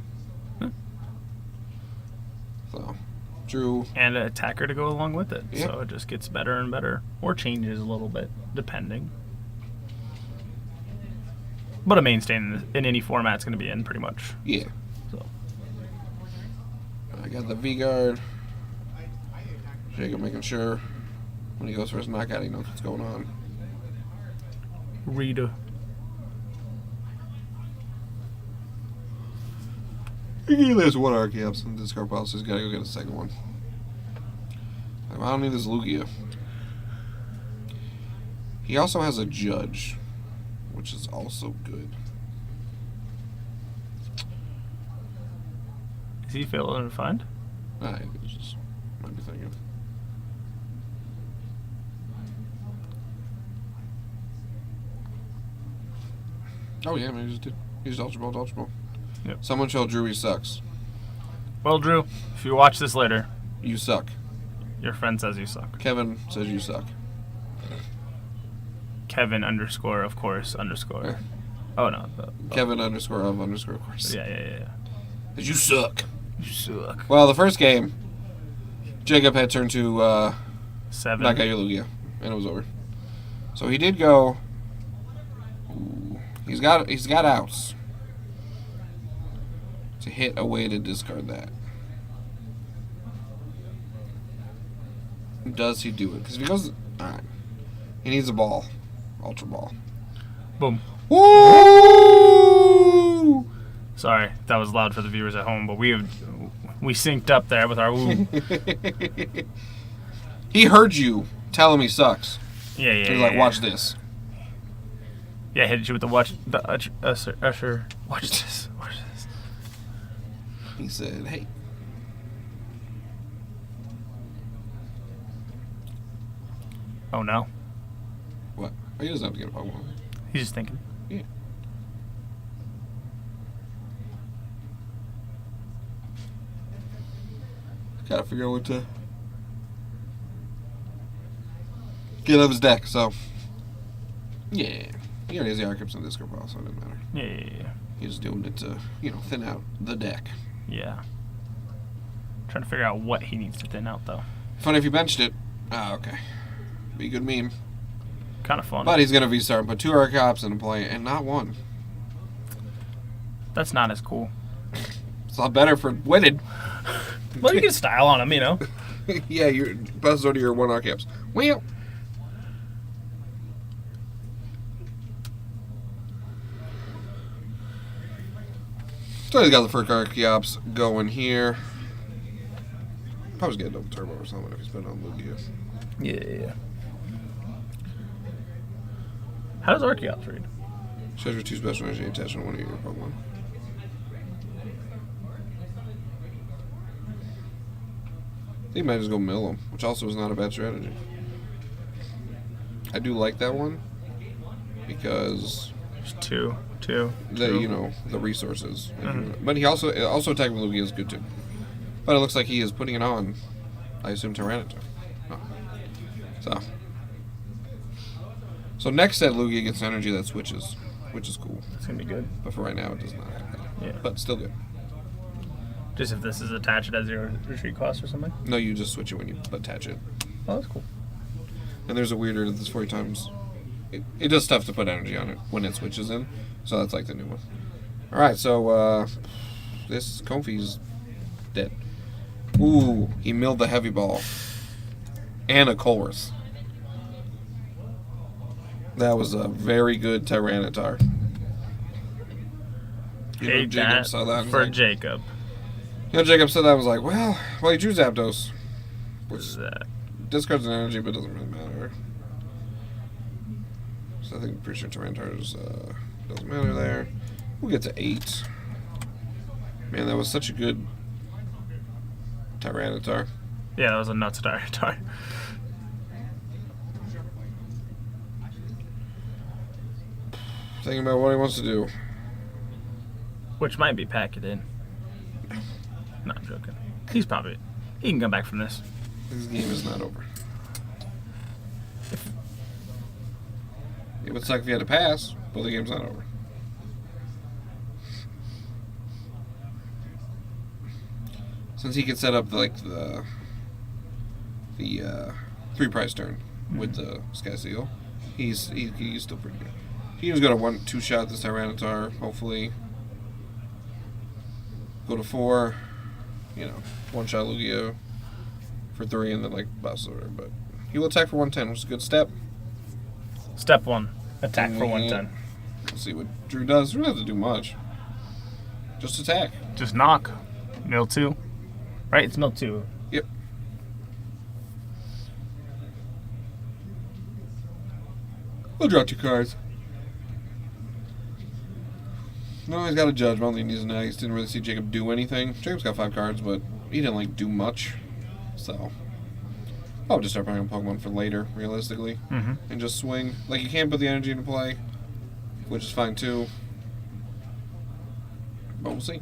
So, Drew. And an attacker to go along with it. Yeah. So it just gets better and better. Or changes a little bit, depending. But a mainstay in any format it's going to be in, pretty much. Yeah. So. I got the V-Guard. Jacob making sure when he goes for his knockout, he knows what's going on. Rita. He has 1 Archeops and discard pile, so he's got to go get a second one. I don't need this Lugia. He also has a Judge, which is also good. Is Is he feeling refined? I just might be thinking. Oh yeah, man, he just did. He just Ultra Ball. Yep. Someone tell Drew he sucks. Well, Drew, if you watch this later, You suck. your friend says you suck. Kevin says you suck. Kevin _ of course _ Oh no. Kevin _ of course. Yeah. Says you suck. You suck. Well, the first game, Jacob had turned to 7. Nakai Lugia, and it was over. So he did go. Ooh, he's got outs to hit a way to discard that. Does he do it? Because if he goes, all right, he needs a ball, Ultra Ball. Boom. Woo! Sorry, that was loud for the viewers at home, but we synced up there with our woo. He heard you tell him he sucks. Yeah. He's like, watch this. Yeah, hit you with the Usher. Watch this. He said, hey. Oh no. What? Oh, he doesn't have to get a Pokemon. He's just thinking. Yeah. Gotta figure out what to get out of his deck, so. Yeah. He already has the Archetypes in the discard pile, so it doesn't matter. Yeah. He's just doing it to, thin out the deck. Yeah. Trying to figure out what he needs to thin out, though. Funny if you benched it. Oh, okay. Be a good meme. Kind of fun. But he's gonna V-Star and put 2 Archetypes into play, and not 1. That's not as cool. It's a lot better for winning. Well, you can style on him, you know. Yeah, your passes over to your 1 Archetypes. Well. So he's got the first Archeops going here. Probably get a double turbo or something if he's been on Lugia. Yeah. How does Archeops read? Treasure 2 special energy attached to one of your Pokemon. I think you might just go mill him, which also is not a bad strategy. I do like that one because There's two. the resources. But he also attacking with Lugia is good too. But it looks like he is putting it on, I assume, Tyranitar. Oh. So next set Lugia gets energy that switches, which is cool. It's going to be good. But for right now it does not have that. Yeah. But still good. Just if this is attached as your retreat cost or something? No, you just switch it when you attach it. Oh, that's cool. And there's a weirder that's 40 times. It does stuff to put energy on it when it switches in. So that's like the new one. Alright, so this Comfy's dead. Ooh, he milled the heavy ball. And a Colress. That was a very good Tyranitar. Hate that saw that and was for like, Jacob. Jacob said that and was like, well, he drew Zapdos. What is that? Discards an energy, but doesn't really matter. So I think I'm pretty sure Tyranitar's doesn't matter there. We'll get to 8. Man, that was such a good Tyranitar. Yeah, that was a nuts Tyranitar. Thinking about what he wants to do. Which might be pack it in. No, I'm joking. He can come back from this. This game is not over. It would suck if you had to pass, but the game's not over. Since he could set up the 3-prize turn with the Sky Seal, he's still pretty good. He was gonna 1-2 this Tyranitar, hopefully. Go to 4, 1-shot Lugia for 3, and then boss over. But he will attack for 110, which is a good step. Step 1, attack for 110. Let's see what Drew does. Drew doesn't have to do much. Just attack. Just knock. Mill 2. Right? It's mill 2. Yep. I'll draw 2 cards. No, he's got a judge. I don't think he needs an X. Didn't really see Jacob do anything. Jacob's got 5 cards, but he didn't like do much. So I'll just start playing on Pokemon for later, realistically, and just swing. Like you can't put the energy into play, which is fine too. But we'll see.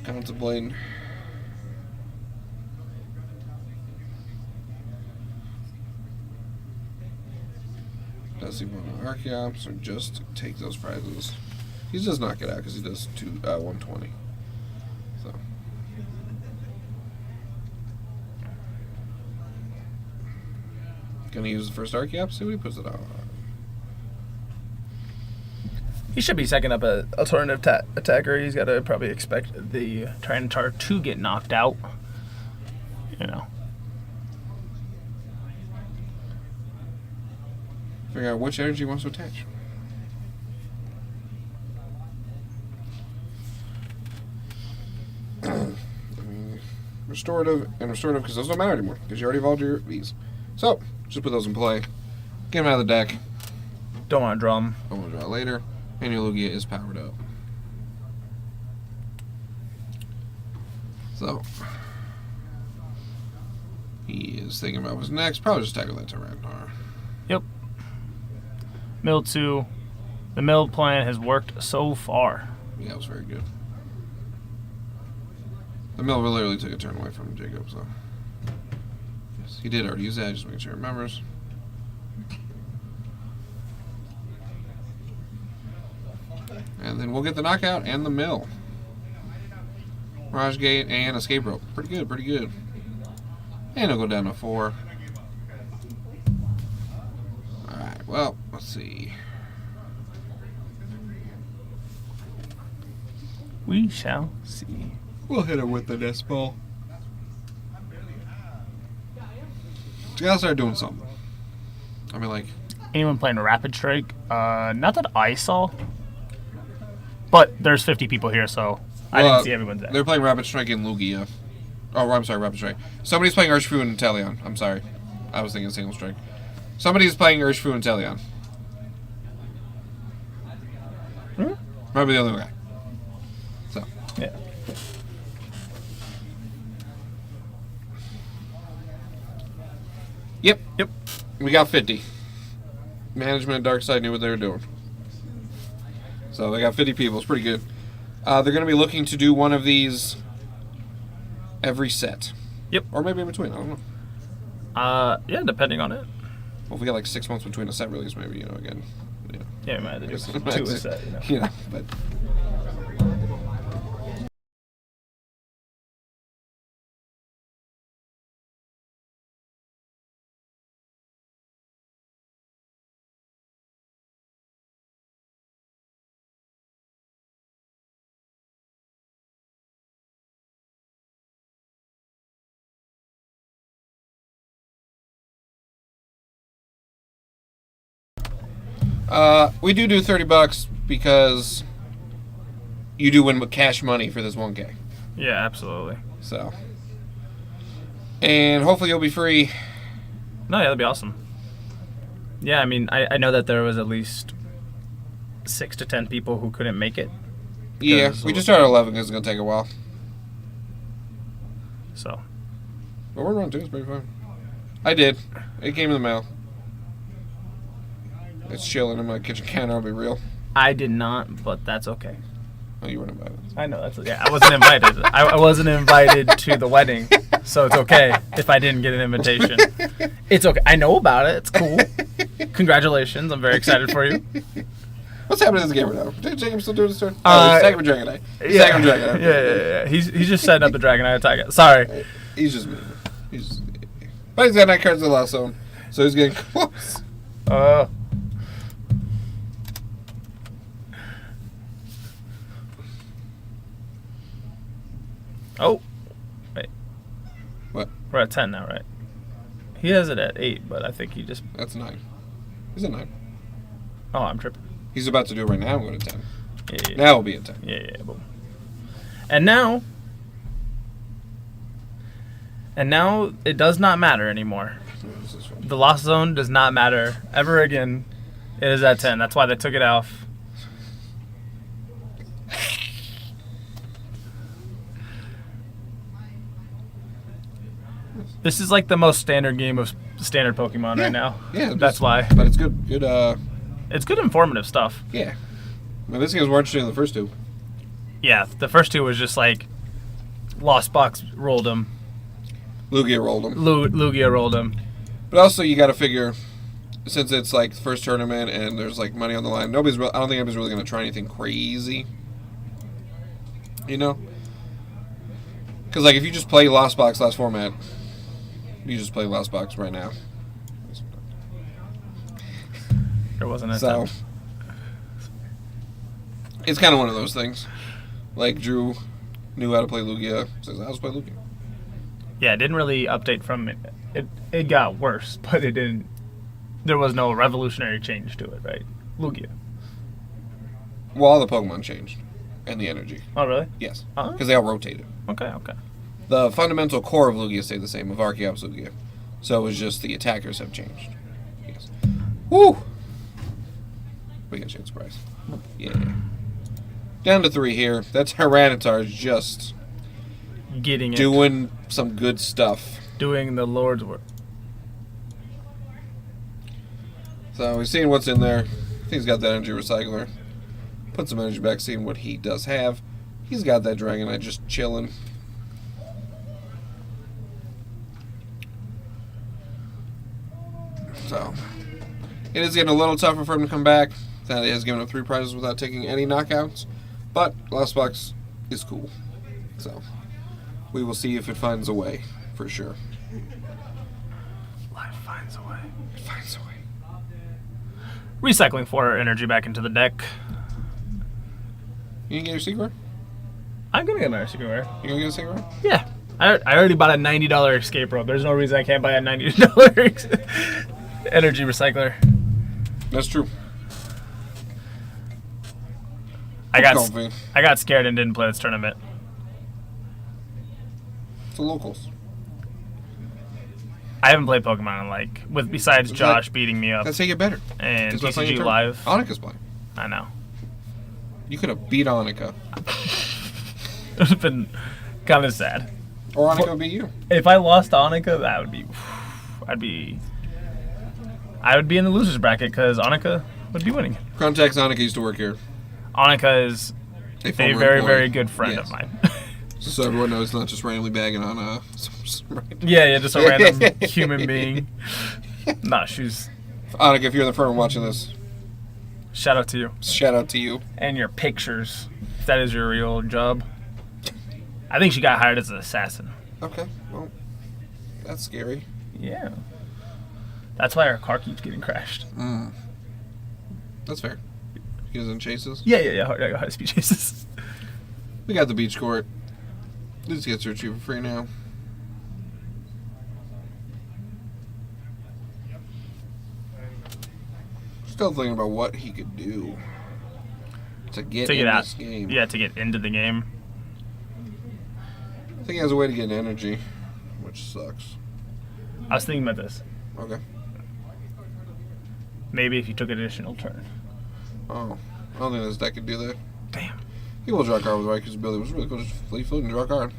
Contemplating. Does he want an Archeops or just take those prizes? He does knock it out because he does 120. So. Gonna use the first Archeops, see what he puts it on. He should be second up an alternative attacker. He's got to probably expect the Tyranitar to get knocked out. You know. Figure out which energy he wants to attach. Restorative and restorative because those don't matter anymore because you already evolved your V's. So, just put those in play. Get them out of the deck. Don't want to draw him. Don't want to draw it later. And your Lugia is powered up. So, he is thinking about what's next. Probably just tackle that Tyranitar. Yep. Mill 2. The mill plan has worked so far. Yeah, it was very good. The mill literally took a turn away from Jacob, so. Yes, he did already use that, just making sure he remembers. And then we'll get the knockout and the mill. Mirage Gate and Escape Rope. Pretty good, pretty good. And it'll go down to 4. Alright, well, let's see. We shall see. We'll hit him with the nest ball. We gotta start doing something. I mean, like... Anyone playing Rapid Strike? Not that I saw. But there's 50 people here, so I didn't see everyone's there. They're playing Rapid Strike in Lugia. Oh, I'm sorry, Rapid Strike. Somebody's playing Urshifu and Inteleon. I'm sorry. I was thinking Single Strike. Somebody's playing Urshifu and Inteleon. Probably the other guy. So. Yeah. Yep. We got 50. Management at Darkside knew what they were doing. So they got 50 people. It's pretty good. They're going to be looking to do one of these every set. Yep. Or maybe in between. I don't know. Yeah, depending on it. Well, if we got like 6 months between a set release, maybe, again. Yeah, we might have to do 2 a set, Yeah, but... we do $30 because you do win cash money for this 1K. Yeah, absolutely. So, and hopefully you'll be free. No, yeah, that'd be awesome. Yeah, I mean, I know that there was at least 6 to 10 people who couldn't make it. Yeah, we just started at 11 because it's gonna take a while. So, but we're running 2. It's pretty fun. I did. It came in the mail. It's chilling in my kitchen counter, I'll be real. I did not, but that's okay. Oh, you weren't invited. I know, I wasn't invited. I wasn't invited to the wedding, so it's okay if I didn't get an invitation. It's okay. I know about it. It's cool. Congratulations. I'm very excited for you. What's happening to this game right now? Jacob still doing this turn? Oh, he's attacking with Dragonite. He's attacking with Dragonite. Yeah. He's just setting up the Dragonite attack. Sorry. He's just mean. But he's got 9 cards in the last zone, so he's getting close. Oh, wait. What? We're at 10 now, right? He has it at 8, but I think he just... That's 9. He's at 9. Oh, I'm tripping. He's about to do it right now. I'm going to 10. Yeah. Now we'll be at 10. Yeah, boom. And now it does not matter anymore. This is fun. The Lost Zone does not matter ever again. It is at 10. That's why they took it off. This is like the most standard game of standard Pokemon right now. Yeah, That's why. But it's good. Good. It's good informative stuff. Yeah. Well, this game's more interesting than the first two. Yeah, the first two was just like Lost Box rolled them. Lugia rolled them. Lugia rolled them. But also, you got to figure, since it's like the first tournament and there's like money on the line, I don't think anybody's really going to try anything crazy. You know? Because like if you just play Lost Box last format, you just play Lost Box right now. There wasn't a So time. it's kind of one of those things. Like Drew knew how to play Lugia, says I'll just play Lugia. Yeah, it didn't really update from it. It got worse, but it didn't. There was no revolutionary change to it, right? Lugia. Well, all the Pokemon changed, and the energy. Oh, really? Yes, Uh-huh. because they all rotated. Okay. The fundamental core of Lugia stayed the same, of Archeops Lugia. So it was just the attackers have changed. Yes. Woo! We got a chance prize. Yeah. Down to 3 here. That Tyranitar is just Getting it. doing some good stuff. Doing the Lord's work. So we've seen what's in there. I think he's got that energy recycler. Put some energy back, seeing what he does have. He's got that Dragonite just chilling. So it is getting a little tougher for him to come back. That he has given up 3 prizes without taking any knockouts. But Lost Box is cool. So we will see if it finds a way, for sure. Life finds a way. It finds a way. Recycling 4 energy back into the deck. You can get your secret? I'm gonna get my secret rare. You gonna get a secret? Yeah. I already bought a $90 escape rope. There's no reason I can't buy a $90 energy recycler. That's true. I Comfy. got scared and didn't play this tournament. It's the locals. I haven't played Pokemon in like besides Is Josh beating me up That's how you get better. and That's why I'm playing TCG your Live. turn. Annika's playing. I know. You could have beat Annika. It would have been kind of sad. Or Annika would beat you. If I lost to Annika, that would be. I would be in the losers bracket because Annika would be winning. Contact Annika used to work here. Annika is A a former very, employee. very good friend Yes. of mine. Just so everyone knows, not just randomly bagging on some random. yeah, just a random human being. Nah, she's. Annika, if you're in the firm watching this, Shout out to you. shout out to you. And your pictures, if that is your real job. I think she got hired as an assassin. Okay, well, that's scary. Yeah. That's why our car keeps getting crashed. That's fair. He doesn't chase us. Yeah. High speed chases. We got the beach court. This gets her cheap for free now. Still thinking about what he could do to get in out. this game. Yeah, to get into the game. I think he has a way to get energy, which sucks. I was thinking about this. Okay. Maybe if you took an additional turn. Oh, I don't think this deck could do that. Damn. He will draw a card with Raiki's ability. It was really cool. Just fleet foot and draw a card.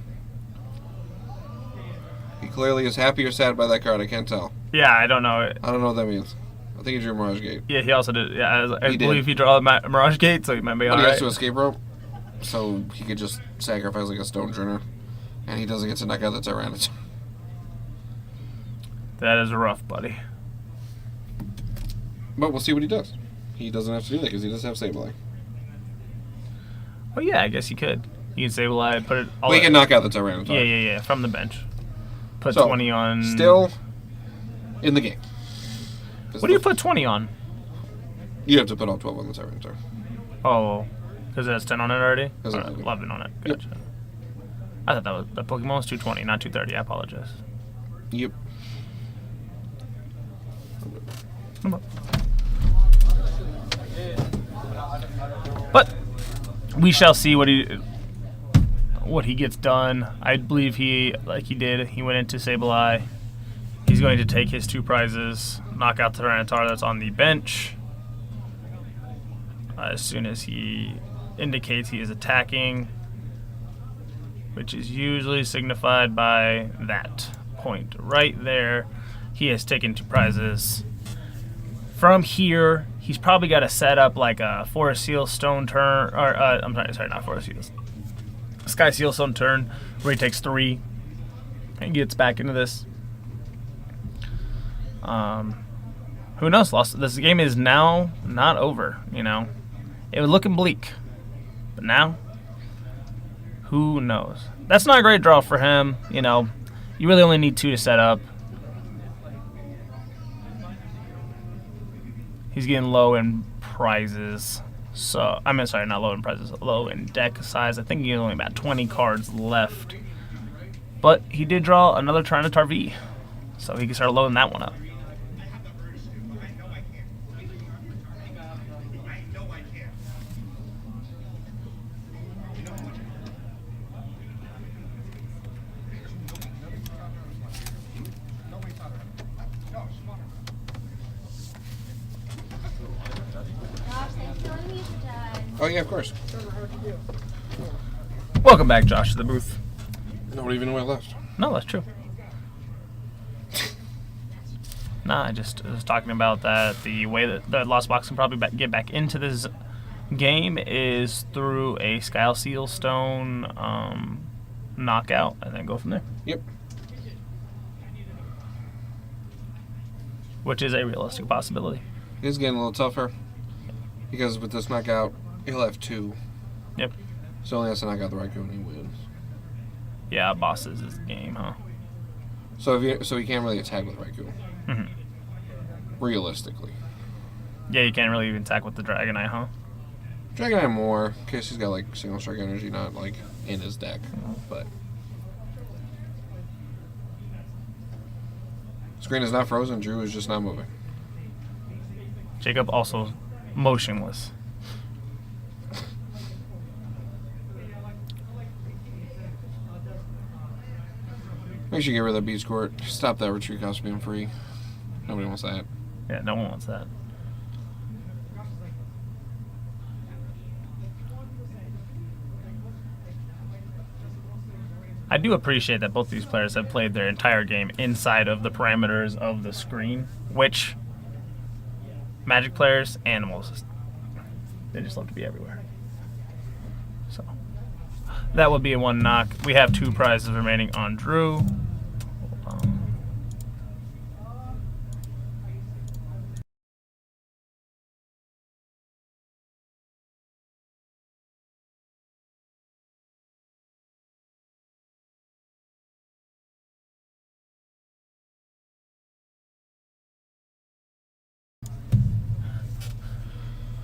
He clearly is happy or sad by that card. I can't tell. Yeah, I don't know. I don't know what that means. I think he drew Mirage Gate. Yeah, he also did. Yeah, I He did. believe he drew a Mirage Gate, so he might be But he has alright. to escape rope, so he could just sacrifice like a Stone Driner, and he doesn't get to knock out the Tyranitar. That is rough, buddy. But we'll see what he does. He doesn't have to do that because he does have Sableye. Oh yeah, I guess you could. You can save a lie, put it all. Well, he can knock out the Tyranitar. Yeah, from the bench. Put So, 20 on. Still in the game. What do you put 20 on? You have to put all 12 on the Tyranitar. Oh, because it has 10 on it already? Has Or 11. 11 on it. Yep. Gotcha. I thought that was the Pokemon was 220, not 230. I apologize. Yep. But we shall see what he gets done. I believe he did. He went into Sableye. He's He's going to take his 2 prizes, knock out the Tyranitar that's on the bench. As soon as he indicates he is attacking, which is usually signified by that point right there. He has taken 2 prizes. From here, he's probably got to set up like a Forest Seal Stone turn, or I'm sorry, not Forest Seal, Sky Seal Stone turn, where he takes 3 and gets back into this. Who knows? This game is now not over. You know, it was looking bleak, but now, who knows? That's not a great draw for him. You know, you really only need 2 to set up. He's getting low in prizes. So, I mean, sorry, not low in prizes, low in deck size. I think he has only about 20 cards left. But he did draw another Tyranitar V, so he can start loading that one up. Oh, yeah, of course. Welcome back, Josh, to the booth. Nobody even went left. No, that's true. Nah, I just was talking about that. The way that the Lost Box can probably get back into this game is through a Sky Seal Stone knockout, and then go from there. Yep. Which is a realistic possibility. It's getting a little tougher because with this knockout, he'll have 2. Yep. So only has to knock out the Raikou and he wins. Yeah, bosses is the game, huh? So he can't really attack with Raikou. Mm-hmm. Realistically. Yeah, you can't really even attack with the Dragonite, huh? Dragonite more, in case he's got like single strike energy, not like in his deck. But screen is not frozen. Drew is just not moving. Jacob also motionless. Make sure you get rid of that beach court. Stop that retreat cost being free. Nobody wants that. Yeah, no one wants that. I do appreciate that both these players have played their entire game inside of the parameters of the screen, which Magic players, animals, they just love to be everywhere. So that would be a 1 knock. We have 2 prizes remaining on Drew.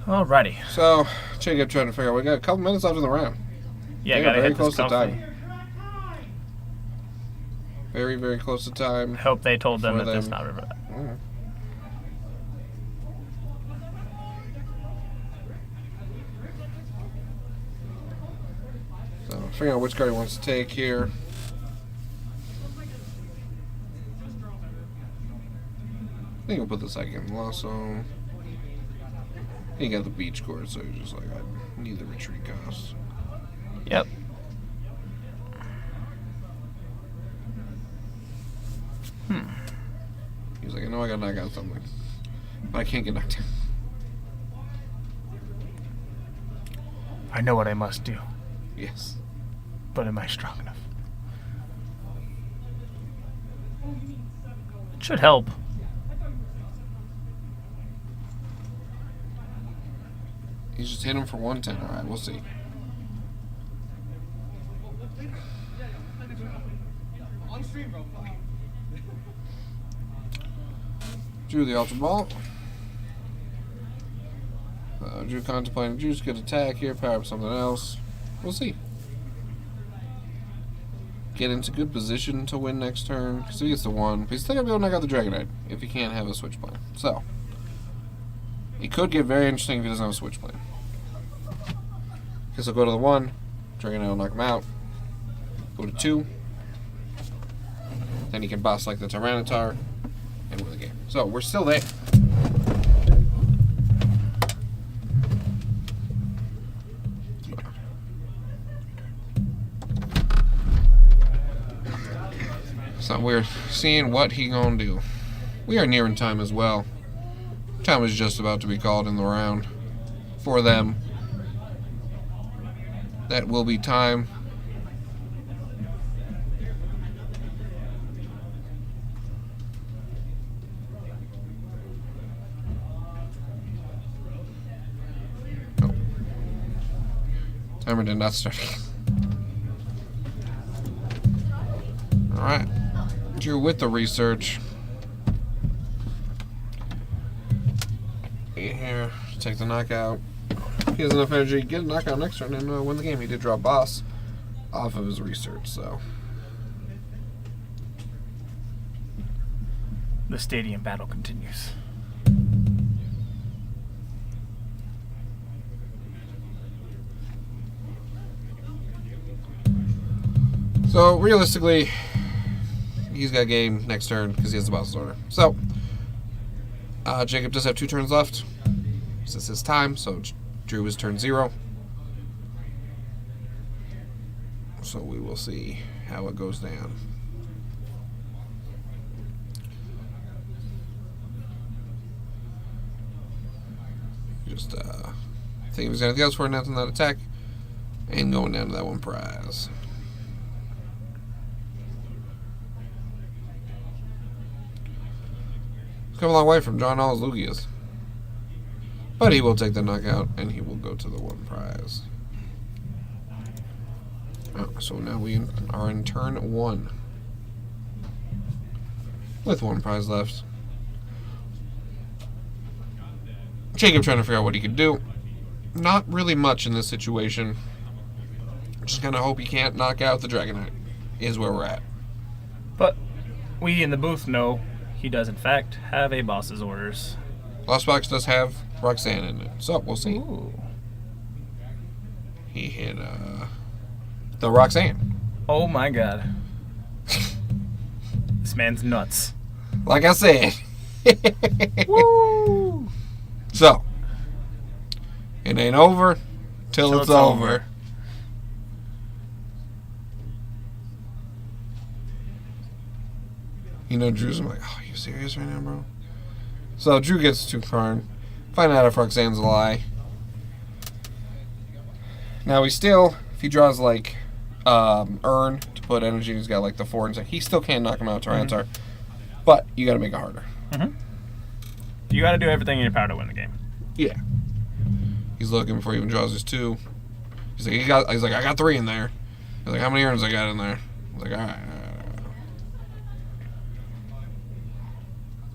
Alrighty. So, Jacob trying to figure out. We got a couple minutes left in the round. Yeah, They gotta very hit close this to time. Very, very close to time. I hope they told them For that this them. not revert. Mm. So, figuring out which card he wants to take here. I think we'll put the second Lasso. He got the beach court, so he's just like, I need the retreat cost. Yep. He's like, I know I gotta knock out something, but I can't get knocked out. I know what I must do, Yes. but am I strong enough? It should help. He's just hit him for 110. Alright, we'll see. Drew the Ultra Ball. Drew contemplating. Drew's good attack here. Power up something else. We'll see. Get into good position to win next turn. Because he gets the 1. But he's still going to be able to knock out the Dragonite if he can't have a switch plan. So, it could get very interesting if he doesn't have a switch plan. Because he'll go to the 1. Dragonite will knock him out. Go to 2. Then he can boss like the Tyranitar. and win the game. So we're still there. So we're seeing what he gonna do. We are nearing time as well. Time is just about to be called in the round for them. That will be time. Oh. Timer did not start. Alright. Drew with the research. Here, take the knockout. He has enough energy to get a knockout next turn and win the game. He did draw boss off of his research, so. The stadium battle continues. So, realistically, he's got a game next turn because he has the boss's order. So, Jacob does have 2 turns left. This is his time, so Drew is turn 0. So we will see how it goes down. Just think if he's got anything else for announcing that attack and going down to that 1 prize. He's come a long way from drawing all his Lugias. But he will take the knockout and he will go to the 1 prize. Oh, so now we are in turn 1. With 1 prize left. Jacob trying to figure out what he could do. Not really much in this situation. Just kind of hope he can't knock out the Dragonite. Is where we're at. But we in the booth know he does in fact have a boss's orders. Lost Box does have Roxanne in it, so we'll see. Ooh. He hit the Roxanne. Oh my god. This man's nuts. Like I said. Woo! So, it ain't over till it's over. You know, Drew's like, oh, are you serious right now, bro? So, Drew gets 2 turn. Find out if Roxanne's a lie. Now, he still, if he draws, like, Earn to put energy, he's got, like, the 4 and 6. He still can't knock him out, Tyranitar. But, you gotta make it harder. You gotta do everything in your power to win the game. Yeah. He's looking before he even draws his 2. He's like, I got 3 in there. He's like, how many urns I got in there? I was like, all right.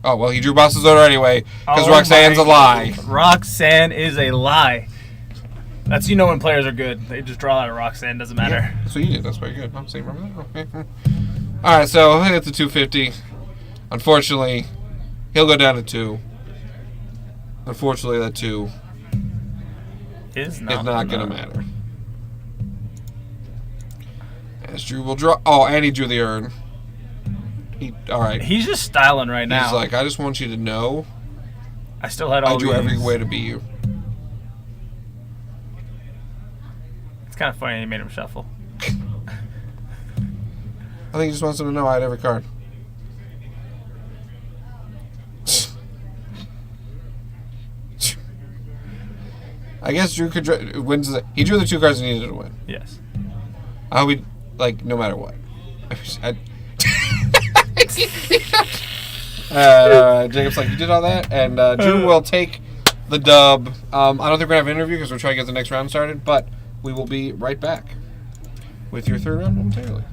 Oh, well, he drew boss's order anyway, because Roxanne's a lie. Roxanne is a lie. That's, you know, when players are good. They just draw out a Roxanne, doesn't matter. Yeah, that's what you did. That's very good. I'm saying, remember that? Okay. All right, so he'll hit the 250. Unfortunately, he'll go down to 2. Unfortunately, that 2 is not going to matter. As Drew will draw. Oh, and he drew the urn. All right. He's just styling right now. He's like, I just want you to know. I still had all I drew these. every way to beat you. It's kind of funny he made him shuffle. I think he just wants them to know I had every card. I guess Drew could wins. He drew the 2 cards he needed to win. Yes. I would like no matter what. Jacob's like, you did all that, and Drew will take the dub. I don't think we're gonna have an interview because we're trying to get the next round started, but we will be right back with your 3rd round momentarily.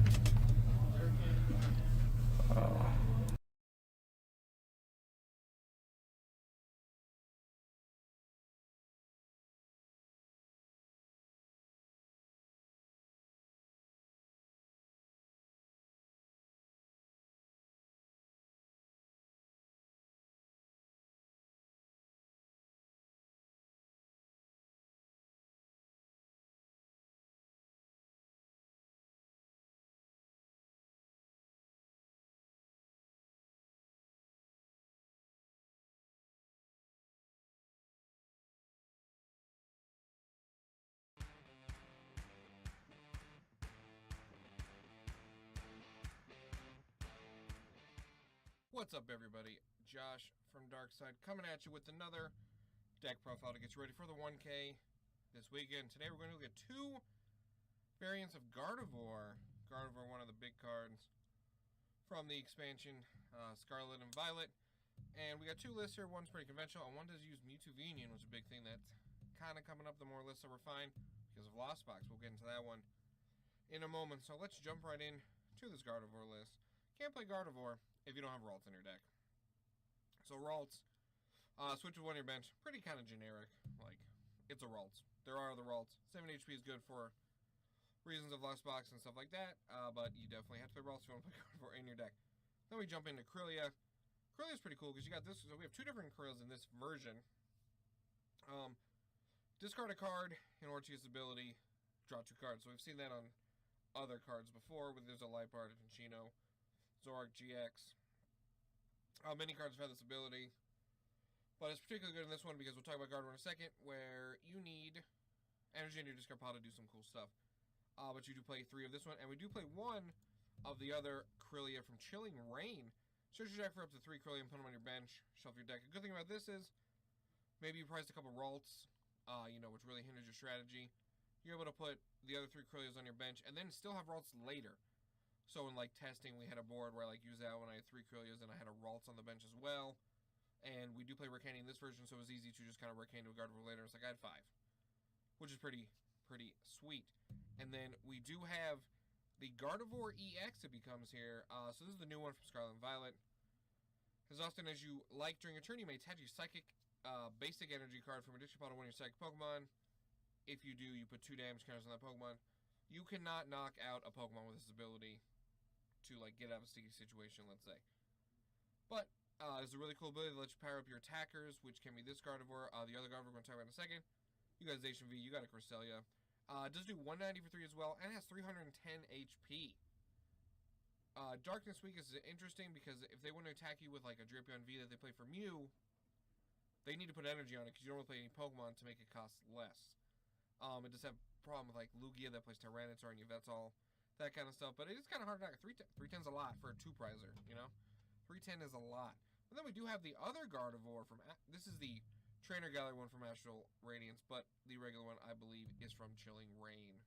What's up, everybody? Josh from Darkside coming at you with another deck profile to get you ready for the 1K this weekend. Today we're going to look at two variants of Gardevoir. Gardevoir, one of the big cards from the expansion, Scarlet and Violet. And we got two lists here. One's pretty conventional, and one does use Mewtwo Union, which is a big thing that's kind of coming up the more lists that we're fine because of Lost Box. We'll get into that one in a moment. So let's jump right in to this Gardevoir list. Can't play Gardevoir if you don't have Ralts in your deck. So Ralts, switch with one on your bench. Pretty kind of generic. Like, it's a Ralts. There are other Ralts. 7 HP is good for reasons of Lost Box and stuff like that, but you definitely have to play Ralts if you want to play Gardevoir in your deck. Then we jump into Corellia. Corellia is pretty cool because you got this. So we have two different Corellias in this version. Discard a card in order to use the ability, draw two cards. So we've seen that on other cards before, where there's a Liepard, a Tinchino, Zoroark GX. Many cards have had this ability, but it's particularly good in this one because we'll talk about Gardevoir in a second, where you need energy in your discard pile to do some cool stuff. But you do play 3 of this one, and we do play 1 of the other Corellia from Chilling Reign. Search your deck for up to 3 Corellia and put them on your bench. Shuffle your deck. A good thing about this is maybe you priced a couple Ralts, which really hinders your strategy. You're able to put the other 3 Corellias on your bench and then still have Ralts later. So in like testing, we had a board where I used that when I had 3 Corellias and I had a Ralts on the bench as well. And we do play Ricani in this version, so it was easy to just kind of Ricani to a Gardevoir later. It's like I had 5, which is pretty sweet. And then we do have the Gardevoir EX it becomes here. So this is the new one from Scarlet and Violet. As often as you like during a turn, you may attach a Psychic basic energy card from a discard pile to one of your Psychic Pokemon. If you do, you put 2 damage counters on that Pokemon. You cannot knock out a Pokemon with this ability to get out of a sticky situation, let's say. But it's a really cool ability that lets you power up your attackers, which can be this Gardevoir. The other Gardevoir we're going to talk about in a second. You got Zacian V, you got a Cresselia. It does do 190 for 3 as well, and has 310 HP. Darkness Weak is interesting because if they want to attack you with a Drapion V that they play for Mew, they need to put energy on it because you don't really play any Pokemon to make it cost less. It does have a problem with Lugia that plays Tyranitar and Yveltal, that kind of stuff, but it is kind of hard to knock. 310 is a lot for a 2-prizer, 310 is a lot. But then we do have the other Gardevoir from, this is the Trainer Gallery one from Astral Radiance, but the regular one, I believe, is from Chilling Reign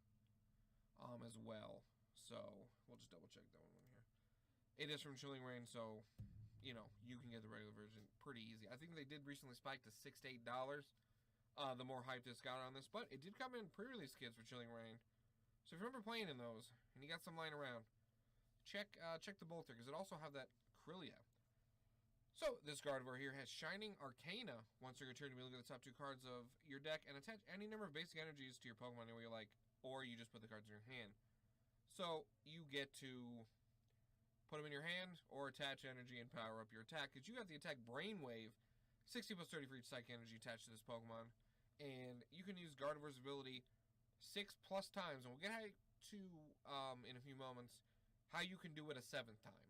as well. So, we'll just double check that one here. It is from Chilling Reign, so, you can get the regular version pretty easy. I think they did recently spike to $6 to $8, the more hype this got on this, but it did come in pre-release kits for Chilling Reign. So if you remember playing in those, and you got some lying around, check the bolter, because it also have that Corellia. So, this Gardevoir here has Shining Arcana. Once you're turn, you look at the top 2 cards of your deck and attach any number of basic energies to your Pokemon any way you like, or you just put the cards in your hand. So, you get to put them in your hand, or attach energy and power up your attack, because you have the attack Brainwave, 60 plus 30 for each psychic energy attached to this Pokemon, and you can use Gardevoir's ability 6+ times, and we'll get to, in a few moments, how you can do it a 7th time.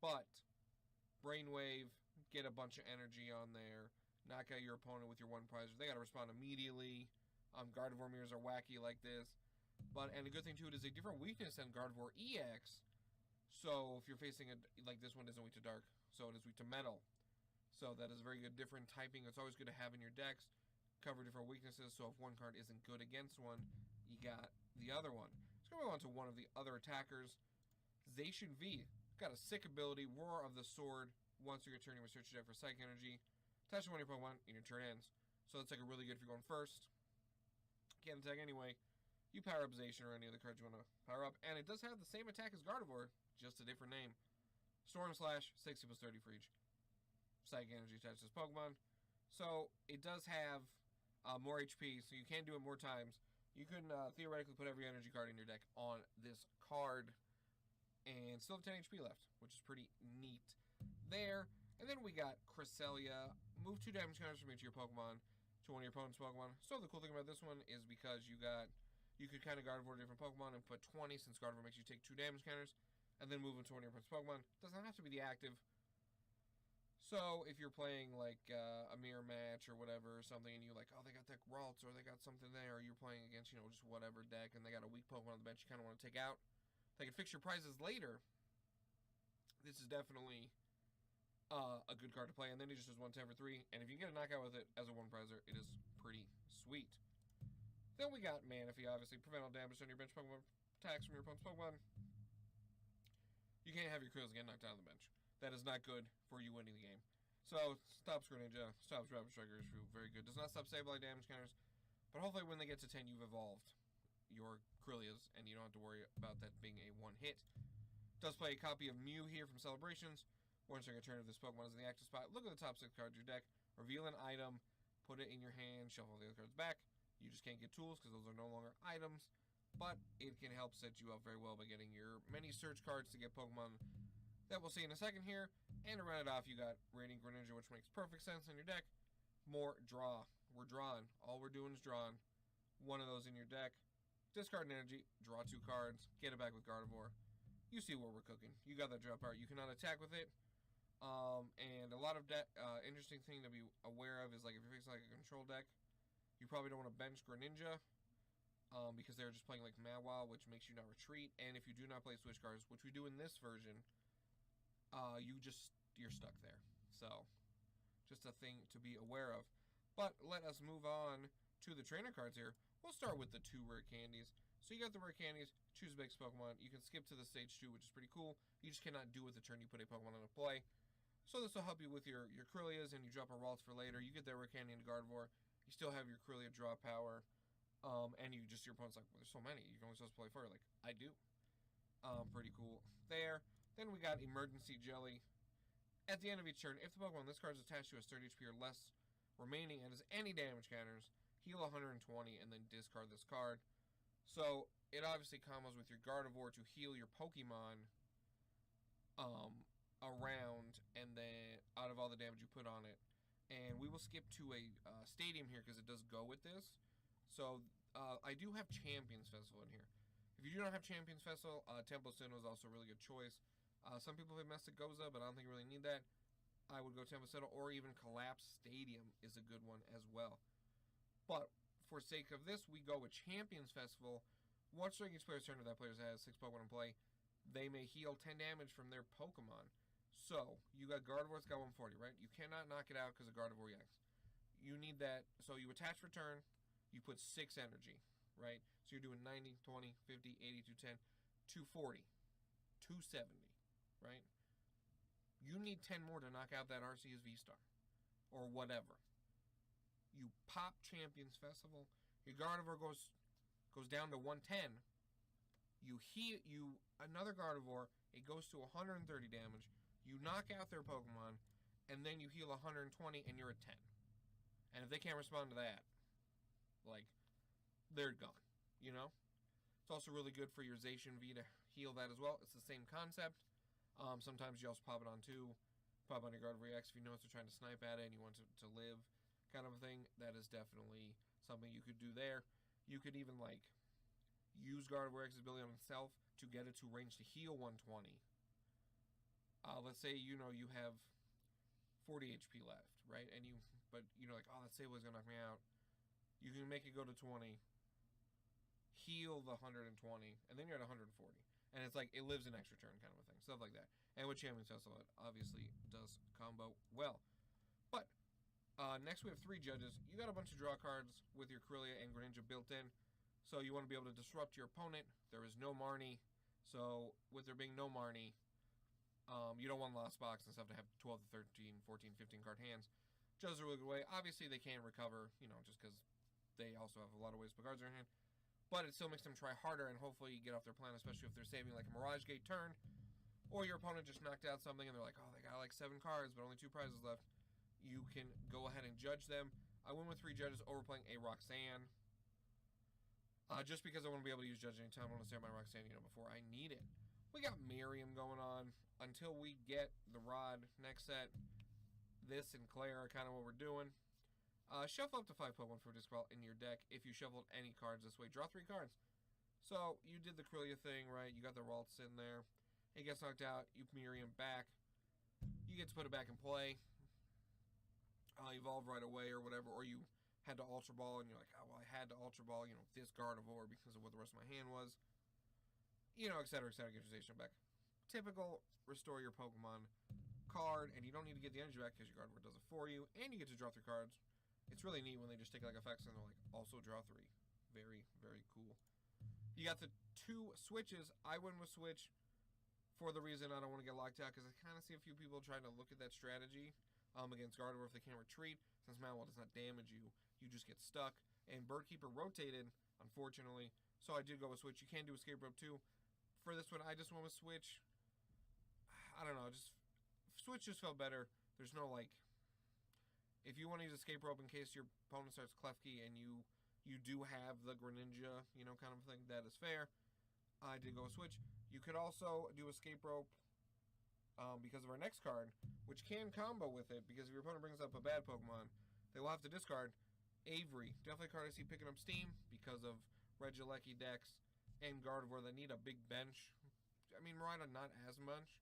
But Brainwave, get a bunch of energy on there, knock out your opponent with your 1-prizer. They got to respond immediately. Gardevoir mirrors are wacky like this. And the good thing, too, it is a different weakness than Gardevoir EX. So if you're facing this one isn't weak to Dark, so it is weak to Metal. So that is a very good different typing. It's always good to have in your decks. Cover different weaknesses, so if one card isn't good against one, you got the other one. Let's go on to one of the other attackers. Zacian V. Got a sick ability, Roar of the Sword. Once you're turning, you search your deck for Psychic Energy. Attach to one of your Pokemon, and your turn ends. So that's really good if you're going first. Can't attack anyway. You power up Zacian or any other cards you want to power up. And it does have the same attack as Gardevoir, just a different name. Storm Slash, 60 plus 30 for each Psychic Energy attached to this Pokemon. So it does have more HP, so you can do it more times. You can theoretically put every energy card in your deck on this card and still have 10 HP left, which is pretty neat there. And then we got Cresselia. Move 2 damage counters from each of your Pokemon to one of your opponent's Pokemon. So the cool thing about this one is because you could kind of Gardevoir different Pokemon and put 20, since Gardevoir makes you take 2 damage counters, and then move them to one of your opponent's Pokemon. Doesn't have to be the active. So if you're playing a mirror match or whatever or something, and you're oh, they got that Ralts or they got something there, or you're playing against just whatever deck, and they got a weak Pokemon on the bench you kind of want to take out, they can fix your prizes later. This is definitely a good card to play. And then he just does 110 for 3. And if you get a knockout with it as a 1-prizer, it is pretty sweet. Then we got Manaphy, obviously. Prevent all damage on your bench Pokemon attacks from your opponent's Pokemon. You can't have your Krills get knocked out of the bench. That is not good for you winning the game. So, stops Greninja, stops Rapid Striker issue, very good. Does not stop Sableye damage counters, but hopefully when they get to 10, you've evolved your Krillias, and you don't have to worry about that being a one-hit. Does play a copy of Mew here from Celebrations. Once your turn if this Pokemon is in the active spot, look at the top 6 cards of your deck, reveal an item, put it in your hand, shuffle the other cards back. You just can't get tools because those are no longer items, but it can help set you up very well by getting your many search cards to get Pokemon that we'll see in a second here. And to round it off, you got Radiant Greninja, which makes perfect sense in your deck. More draw. We're drawing. All we're doing is drawing. One of those in your deck. Discard an energy, draw 2 cards, get it back with Gardevoir. You see where we're cooking. You got that draw part. You cannot attack with it. And a lot of interesting thing to be aware of is like if you're facing like a control deck, you probably don't want to bench Greninja because they're just playing like Mawile, which makes you not retreat. And if you do not play switch cards, which we do in this version, you're stuck there. So, just a thing to be aware of. But let us move on to the trainer cards here. We'll start with the 2 rare candies. So you got the rare candies, choose a base Pokemon. You can skip to the stage 2, which is pretty cool. You just cannot do it the turn you put a Pokemon into play. So this will help you with your Krillias, and you drop a Ralts for later. You get that rare candy into Gardevoir. You still have your Krillia draw power. And your opponent's like, well, there's so many. You're only supposed to play 4. Like, I do. Pretty cool there. Then we got Emergency Jelly. At the end of each turn, if the Pokemon on this card is attached to has 30 HP or less remaining and has any damage counters, heal 120 and then discard this card. So it obviously combos with your Gardevoir to heal your Pokemon around, and then out of all the damage you put on it. And we will skip to a stadium here because it does go with this. So I do have Champions Festival in here. If you do not have Champions Festival, Temple Sinnoh is also a really good choice. Some people play Mystic Goza, but I don't think you really need that. I would go Temple Sinnoh, or even Collapse Stadium is a good one as well. But for sake of this, we go with Champions Festival. Once during each player's turn, if that player has 6 Pokemon in play, they may heal 10 damage from their Pokemon. So, you got Gardevoir's got 140, right? You cannot knock it out because of Gardevoir EX. You need that. So, you attach for turn, you put 6 energy, right? So, you're doing 90, 20, 50, 80, 210, 240, 270, right? You need 10 more to knock out that Arceus V-Star, or whatever. You pop Champions Festival, your Gardevoir goes down to 110. You heal another Gardevoir, it goes to 130 damage. You knock out their Pokemon, and then you heal 120, and you're at 10. And if they can't respond to that, like, they're gone, you know? It's also really good for your Zacian V to heal that as well. It's the same concept. Sometimes you also pop it on 2. Pop on your Gardevoir EX if you know they're trying to snipe at it and you want to live, kind of a thing. That is definitely something you could do there. You could even, like, use Gardevoir X's ability on itself to get it to range to heal 120. Let's say, you have 40 HP left, right? But like, oh, that Sable's gonna knock me out. You can make it go to 20, heal the 120, and then you're at 140. And it's like, it lives an extra turn kind of a thing. Stuff like that. And with Champions Festival, it obviously does combo well. But, next we have 3 judges. You got a bunch of draw cards with your Krillia and Greninja built in. So you want to be able to disrupt your opponent. There is no Marnie. So with there being no Marnie, you don't want Lost Box and stuff to have 12 to 13, 14, 15 card hands. Judges are a really good way. Obviously they can't recover, just because they also have a lot of ways to put cards in their hand. But it still makes them try harder and hopefully get off their plan, especially if they're saving like a Mirage Gate turn. Or your opponent just knocked out something and they're like, oh, they got like 7 cards but only 2 prizes left. You can go ahead and judge them. I went with 3 judges overplaying a Roxanne. Just because I want to be able to use Judge anytime I want to start my Roxanne, before I need it. We got Miriam going on. Until we get the Rod next set, this and Claire are kind of what we're doing. Shuffle up to 5 Pokemon for Discrawl in your deck. If you shuffled any cards this way, draw 3 cards. So, you did the Krillia thing, right? You got the Ralts in there. It gets knocked out. You Miriam back. You get to put it back in play. Evolve right away or whatever. Or you had to Ultra Ball and you're like, oh, well, I had to Ultra Ball, this Gardevoir because of what the rest of my hand was. Etc., etc. Get your Zacian back. Typical restore your Pokemon card, and you don't need to get the energy back because your Gardevoir does it for you, and you get to draw 3 cards. It's really neat when they just take like effects and they're like, also draw 3. Very, very cool. You got the 2 switches. I went with switch for the reason I don't want to get locked out, because I kind of see a few people trying to look at that strategy against Gardevoir if they can't retreat. Since Malwell does not damage you, you just get stuck. And Birdkeeper rotated, unfortunately, so I did go with switch. You can do escape rope too. For this one, I just went with switch. I don't know, just switch just felt better. There's no like, if you want to use escape rope in case your opponent starts Klefki and you do have the Greninja, you know, kind of thing, that is fair. I did go with switch. You could also do escape rope because of our next card, which can combo with it, because if your opponent brings up a bad Pokemon, they will have to discard. Avery, definitely a card I see picking up steam because of Regieleki decks and Gardevoir that need a big bench. I mean, Miraida not as much,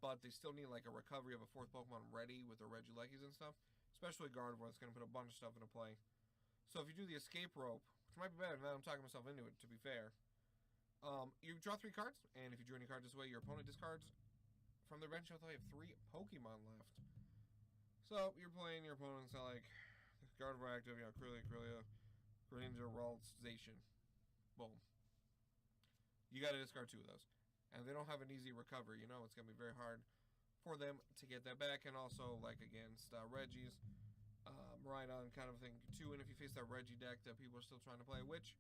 but they still need like a recovery of a 4th Pokemon ready with their Regielekis and stuff, especially Gardevoir that's going to put a bunch of stuff into play. So if you do the escape rope, which might be better, now I'm talking myself into it, to be fair, you draw 3 cards, and if you drew any card this way, your opponent discards from their bench until you have 3 Pokemon left. So you're playing your opponent's like Gardevoir active, you know, Krylia, Greninja, Ralts, Zacian. Boom. You got to discard 2 of those. And they don't have an easy recovery, you know, it's going to be very hard for them to get that back. And also, like against Reggie's, Miraidon kind of thing too. And if you face that Reggie deck that people are still trying to play, which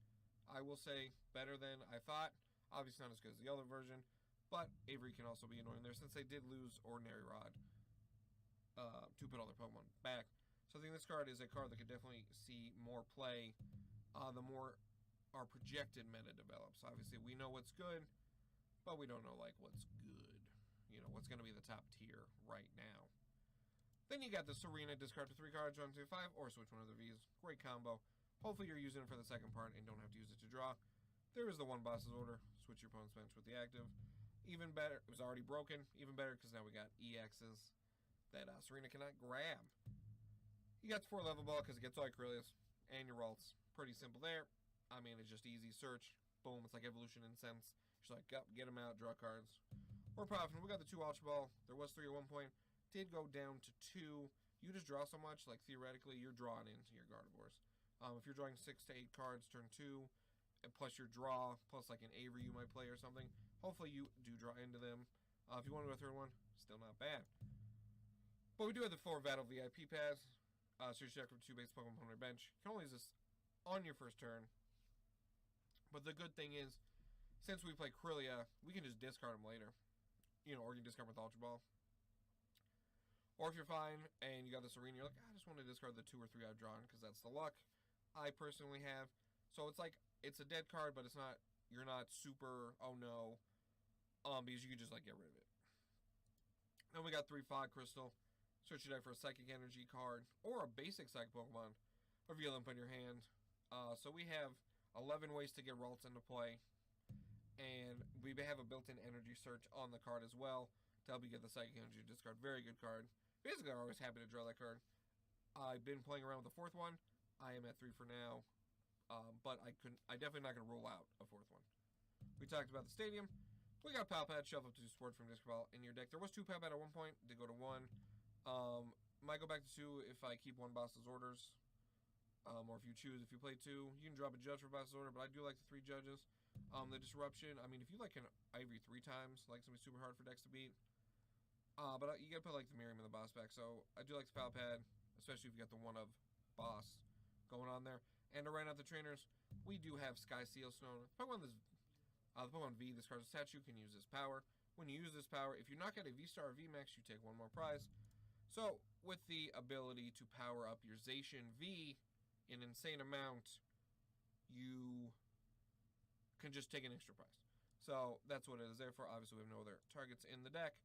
I will say better than I thought. Obviously not as good as the other version, but Avery can also be annoying there since they did lose Ordinary Rod to put all their Pokemon back. So I think this card is a card that could definitely see more play the more our projected meta develops. Obviously we know what's good, but we don't know like what's good. You know, what's going to be the top tier right now. Then you got the Serena, discard to 3 cards, run to 5, or switch one of the V's. Great combo. Hopefully you're using it for the second part and don't have to use it to draw. There is the 1 boss's order. Switch your opponent's bench with the active. Even better, it was already broken. Even better because now we got EXs that Serena cannot grab. You got the 4 level ball because it gets all your Krylias and your Ralts. Pretty simple there. I mean, it's just easy search. Boom, it's like evolution in sense. Just like, up, get them out, draw cards. We're profitable. We got the 2 Ultra Ball. There was 3 at one point. Did go down to 2. You just draw so much, like theoretically, you're drawing into your Gardevoirs. If you're drawing 6 to 8 cards turn 2, plus your draw, plus like an Avery you might play or something, hopefully you do draw into them. If you want to do a 3rd one, still not bad. But we do have the 4 Battle VIP pass. Search deck for 2 base Pokemon on your bench. You can only use this on your first turn. But the good thing is, since we play Krylia, we can just discard them later. You know, or you can discard with Ultra Ball. Or if you're fine and you got this Arena, you're like, I just want to discard the 2 or 3 I've drawn because that's the luck I personally have. So it's like, it's a dead card, but it's not, you're not super, oh no, because you can just like get rid of it. Then we got 3 Fog Crystal. Search your deck for a Psychic Energy card or a basic Psychic Pokemon. Reveal them in your hand. So we have 11 ways to get Ralts into play. And we have a built-in energy search on the card as well to help you get the Psychic Energy discard. Very good card. Basically, I'm always happy to draw that card. I've been playing around with the 4th one. I am at 3 for now. But I definitely not going to rule out a 4th one. We talked about the stadium. We got Palpad, shuffle up to 2 support from Disc Ball in your deck. There was 2 Palpad at one point. Did go to 1. Might go back to 2 if I keep 1 boss's orders. Or if you choose, if you play 2, you can drop a judge for boss's order, but I do like the 3 judges. The disruption, I mean, if you like an Ivory 3 times, like something super hard for decks to beat. But you gotta put like the Miriam in the boss back, so I do like the Palpad, especially if you got the 1 of boss going on there. And to round out the trainers, we do have Sky Seal Snow. The Pokemon V, this card's a statue, can use this power. When you use this power, if you knock out a V-Star or V-Max, you take 1 more prize. So, with the ability to power up your Zacian V in an insane amount, you can just take an extra prize. So, that's what it is there for. Obviously, we have no other targets in the deck.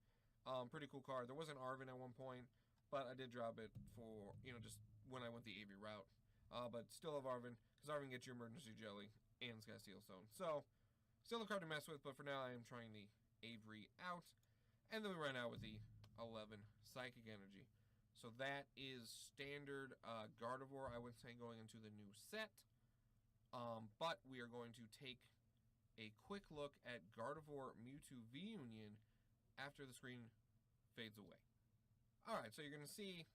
Pretty cool card. There was an Arvin at one point, but I did drop it for, you know, just when I went the Avery route. But still have Arvin, because Arvin gets your Emergency Jelly and Sky Steel Stone. So, still a card to mess with, but for now I am trying the Avery out. And then we run out with the 11 Psychic Energy. So that is standard Gardevoir, I would say, going into the new set. But we are going to take a quick look at Gardevoir Mewtwo V-Union after the screen fades away. Alright, so you're going to see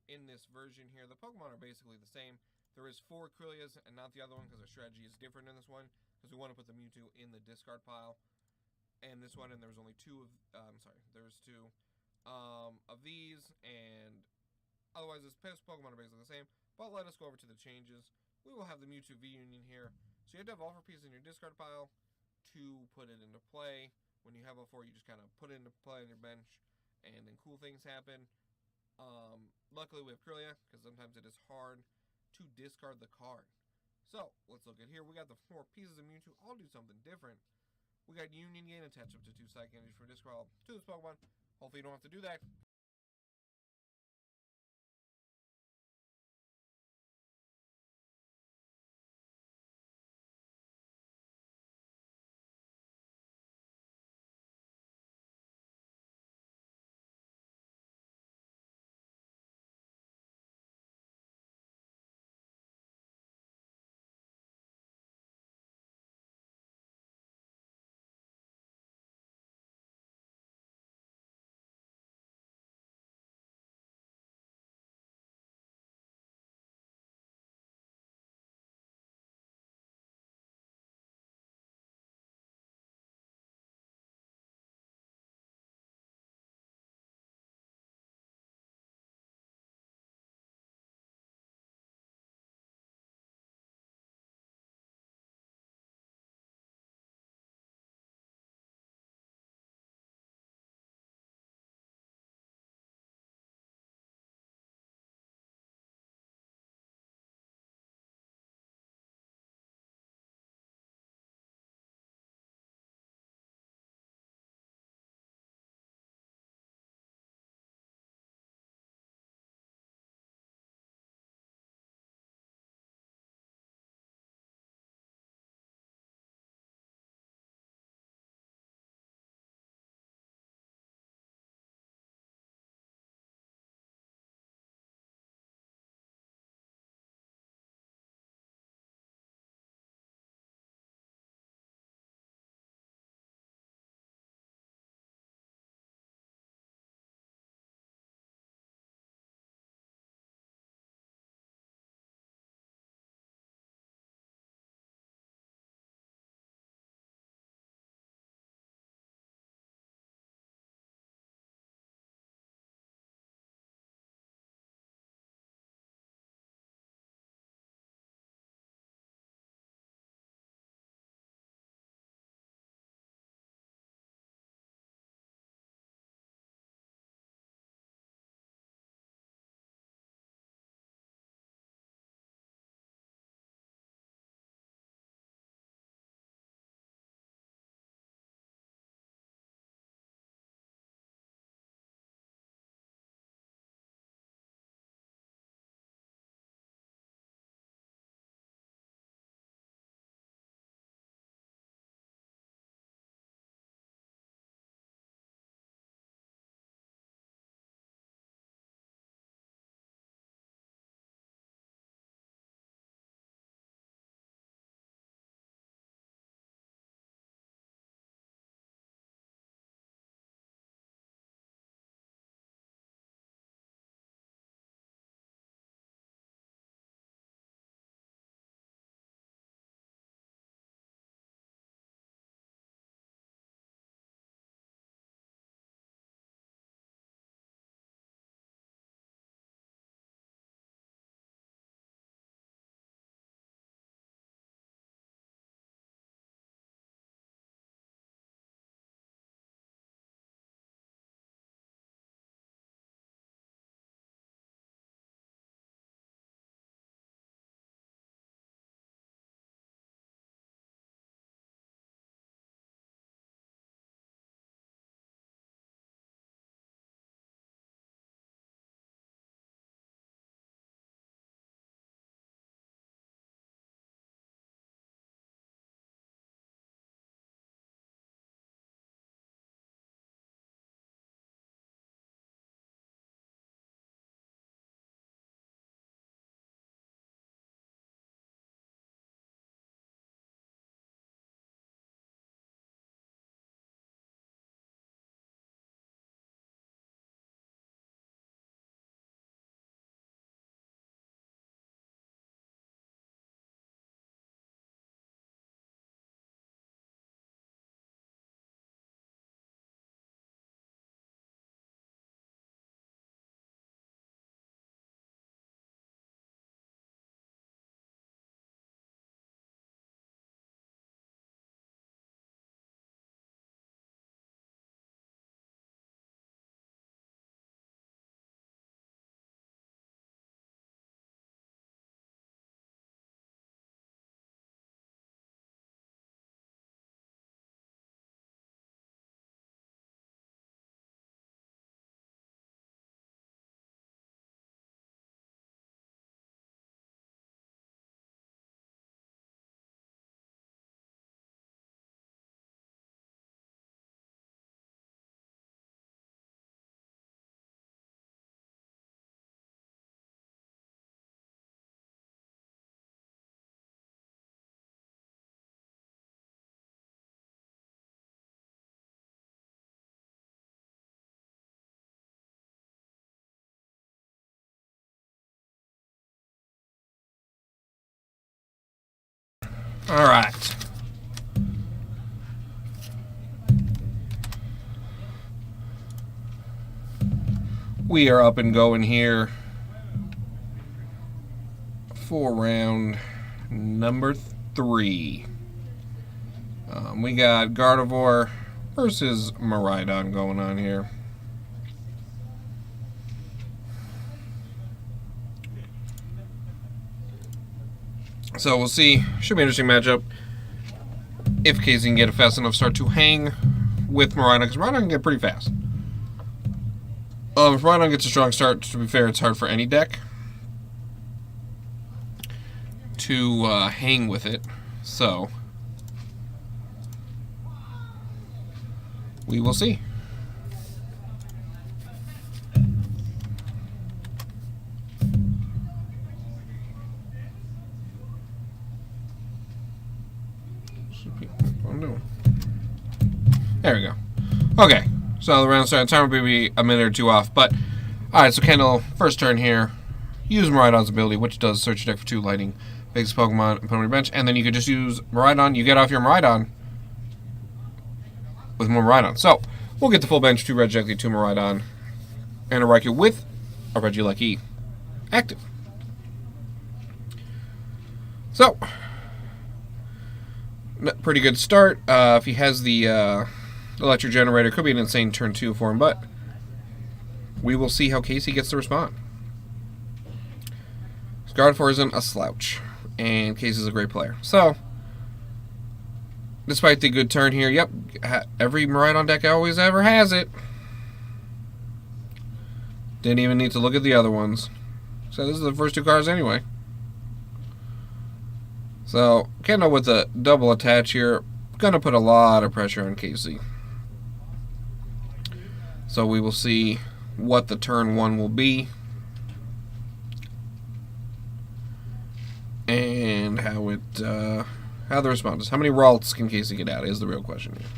in this version here, the Pokemon are basically the same. There is 4 Kirlias and not the other one because our strategy is different in this one because we want to put the Mewtwo in the discard pile. And this one, and there's only 2 of, there's 2 of these, and otherwise this Pokemon are basically the same. But let us go over to the changes. We will have the Mewtwo V-Union here. So you have to have all 4 pieces in your discard pile to put it into play. When you have all 4, you just kind of put it into play on your bench, and then cool things happen. Luckily we have Kirlia, because sometimes it is hard to discard the card. So, let's look at here. We got the 4 pieces of Mewtwo. I'll do something different. We got Union Gain attached up to 2 Psychic Energy for discard to this Pokemon. Hopefully you don't have to do that. All right. We are up and going here for round number 3. We got Gardevoir versus Miraidon going on here. So we'll see. Should be an interesting matchup. If Casey can get a fast enough start to hang with Miraidon, because Miraidon can get pretty fast. If Miraidon gets a strong start, to be fair, it's hard for any deck to hang with it. So we will see. There we go. Okay, so the round starting time will be a minute or two off, but alright, so Kendall, first turn here, use Miraidon's ability, which does search your deck for 2 lightning, basic Pokemon, and put on your bench, and then you could just use Miraidon, you get off your Miraidon with more Miraidon. So, we'll get the full bench to Regieleki, 2 Miraidon, and a Raikou with a Regieleki active. So, pretty good start. If he has the electric generator, could be an insane turn 2 for him, but we will see how Casey gets to respond. Gardevoir isn't a slouch, and Casey's a great player. So, despite the good turn here, yep, every Miraidon deck always ever has it. Didn't even need to look at the other ones. So this is the first 2 cards anyway. So, Kendall with a double attach here, gonna put a lot of pressure on Casey. So we will see what the turn 1 will be. And how the response is. How many Ralts can Casey get out is the real question here.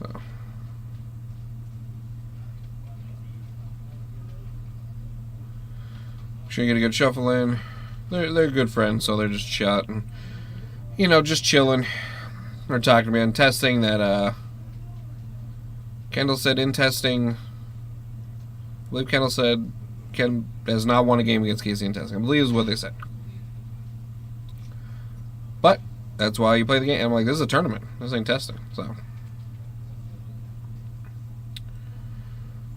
So. Make sure you get a good shuffle in. They're good friends, so they're just chatting. You know, just chilling. We're talking about testing that Kendall said in testing. I believe Kendall said Ken has not won a game against Casey in testing. I believe is what they said. But that's why you play the game. I'm like, this is a tournament. This ain't testing. So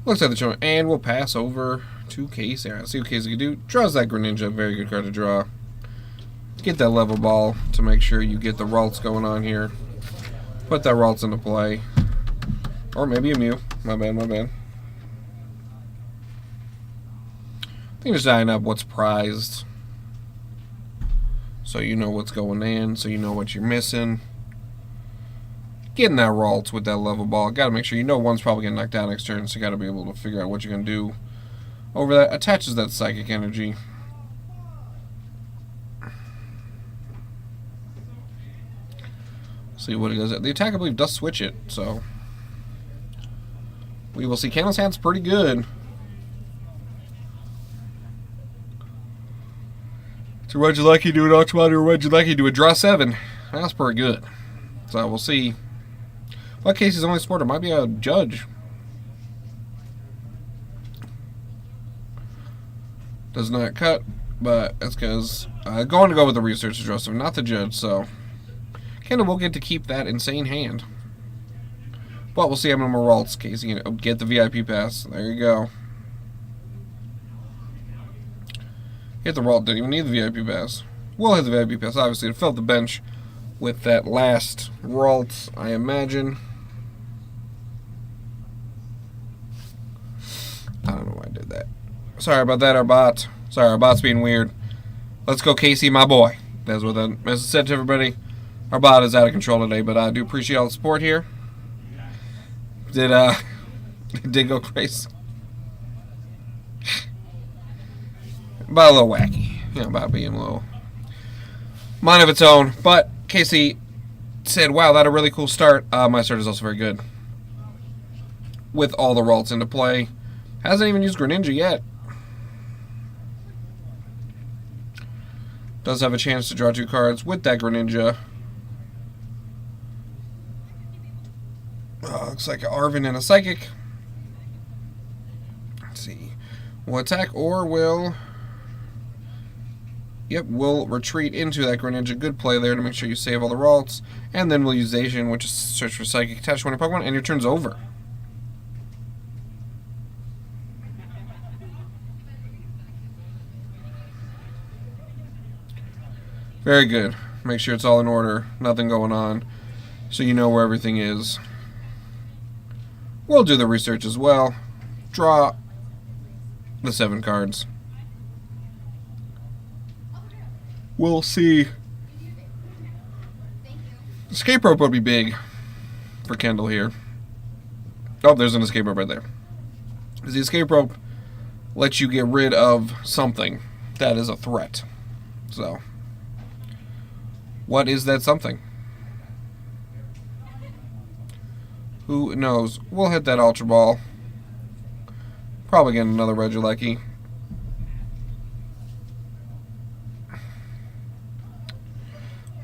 looks like the tournament, and we'll pass over to Casey. All right, see what Casey can do. Draws that Greninja, very good card to draw. Get that level ball to make sure you get the Ralts going on here. Put that Ralts into play, or maybe a Mew. My bad, my bad. I think just eyeing up what's prized, so you know what's going in, so you know what you're missing. Getting that Ralts with that level ball. Got to make sure you know one's probably getting knocked out next turn, so you got to be able to figure out what you're going to do over that. Attaches that psychic energy. See what it does. The attack, I believe, does switch it, so we will see. Kendall's hand's pretty good. So Regieleki do an Ultimate, or Regieleki do a draw 7. That's pretty good. So we'll see. Well, Casey's only supporter might be a judge. Does not cut, but that's because going to go with the research to draw 7, not the judge. So Kendall will get to keep that insane hand. But we'll see how many more Ralts Casey can get the VIP pass. There you go. Hit the Ralt, didn't even need the VIP pass. We'll hit the VIP pass, obviously, to fill the bench with that last Ralt, I imagine. I don't know why I did that. Sorry about that, our bot. Sorry, our bot's being weird. Let's go, Casey, my boy. That's what that message said to everybody. Our bot is out of control today, but I do appreciate all the support here. It did go crazy. About a little wacky. You know, about being a little mind of its own. But Casey said, wow, that a really cool start. My start is also very good. With all the Ralts into play. Hasn't even used Greninja yet. Does have a chance to draw 2 cards with that Greninja. Looks like an Arvin and a Psychic. Let's see. Will attack or will... Yep, we'll retreat into that Greninja. Good play there to make sure you save all the Ralts. And then we'll use Zacian, which is search for Psychic, attach one of your Pokemon, and your turn's over. Very good. Make sure it's all in order. Nothing going on. So you know where everything is. We'll do the research as well. Draw the 7 cards. We'll see. Escape rope would be big for Kendall here. Oh, there's an escape rope right there. The escape rope lets you get rid of something that is a threat. So, what is that something? Who knows? We'll hit that Ultra Ball. Probably get another Regieleki.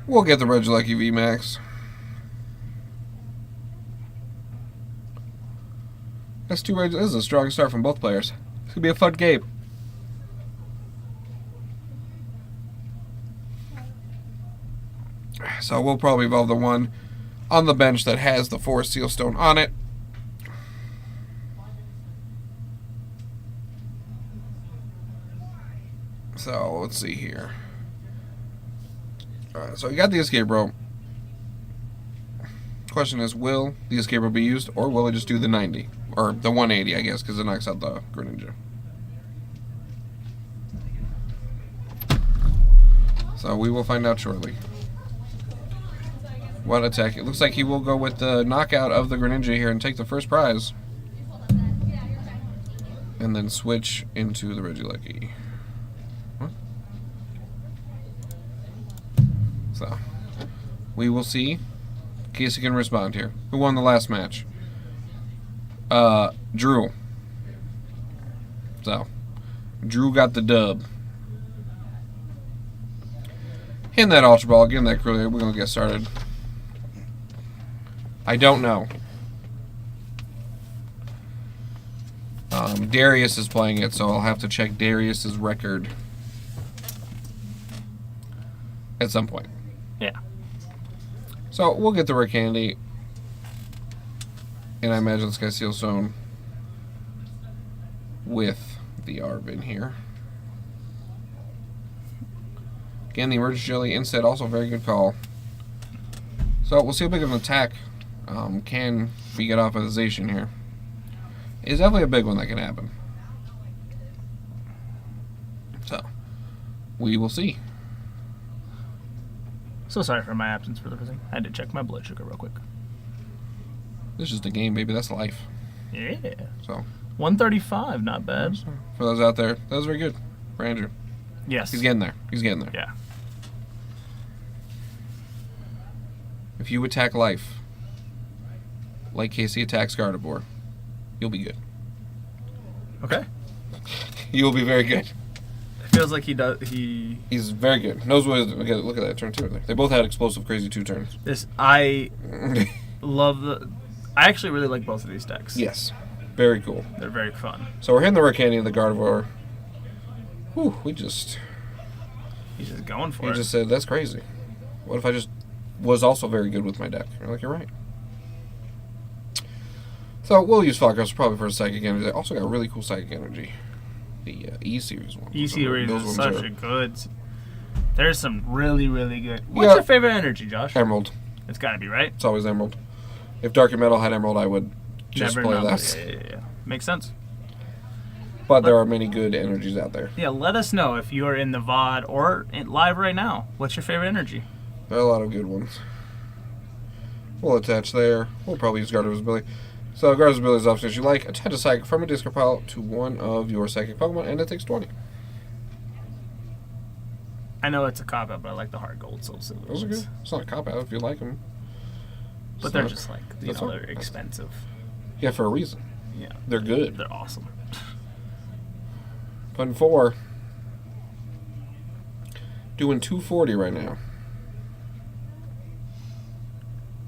We'll get the Regieleki VMAX. That's 2 This is a strong start from both players. It's gonna be a fun game. So we'll probably evolve the one on the bench that has the Forest Seal Stone on it. So let's see here. Alright, so we got the escape rope. Question is, will the escape rope be used, or will it just do the 90? Or the 180, I guess, because it knocks out the Greninja. So we will find out shortly. What attack? It looks like he will go with the knockout of the Greninja here and take the first prize. And then switch into the Regieleki. Huh? So, we will see. Casey can respond here. Who won the last match? Drew. So, Drew got the dub. Hitting that Ultra Ball, getting that Cruelly. We're going to get started. I don't know. Darius is playing it, so I'll have to check Darius's record at some point. Yeah. So we'll get the Rare Candy, and I imagine Sky Seal Stone with the Arvin here. Again, the Emergency Jelly instead, also a very good call. So we'll see how big of an attack can we get off of the Zacian here. It's definitely a big one that can happen. So, we will see. So sorry for my absence for the thing. I had to check my blood sugar real quick. This is the game, baby. That's life. Yeah. So 135, not bad. For those out there, that was very good for Andrew. Yes. He's getting there. He's getting there. Yeah. If you attack life, like Casey attacks Gardevoir, you'll be good. Okay. You'll be very good. It feels like he does. He's very good. Knows what. Look at that turn 2. They both had explosive, crazy 2 turns. I love the. I actually really like both of these decks. Yes. Very cool. They're very fun. So we're hitting the Rare Candy and the Gardevoir. Whew, He's just going for it. He just said, that's crazy. What if I just was also very good with my deck? You're like, you're right. So we'll use Falkhouse probably for a Psychic Energy. They also got really cool Psychic Energy. The E-Series one. E-Series Those is ones such are a good... There's some really, really good... What's your favorite energy, Josh? Emerald. It's got to be, right? It's always Emerald. If Dark and Metal had Emerald, I would just Never play know. less. Yeah. Makes sense. But there are many good energies out there. Yeah, let us know if you're in the VOD or live right now. What's your favorite energy? There are a lot of good ones. We'll attach there. We'll probably use Gardevoir's ability. So Gardevoir's ability is options you like. Attach a Psychic from a discard pile to one of your Psychic Pokemon, and it takes 20. I know it's a cop-out, but I like the hard gold Soul Silver. Those are good. It's not a cop-out if you like them. But they're just like, they're expensive. Yeah, for a reason. Yeah. They're good. They're awesome. Putting 4 Doing 240 right now.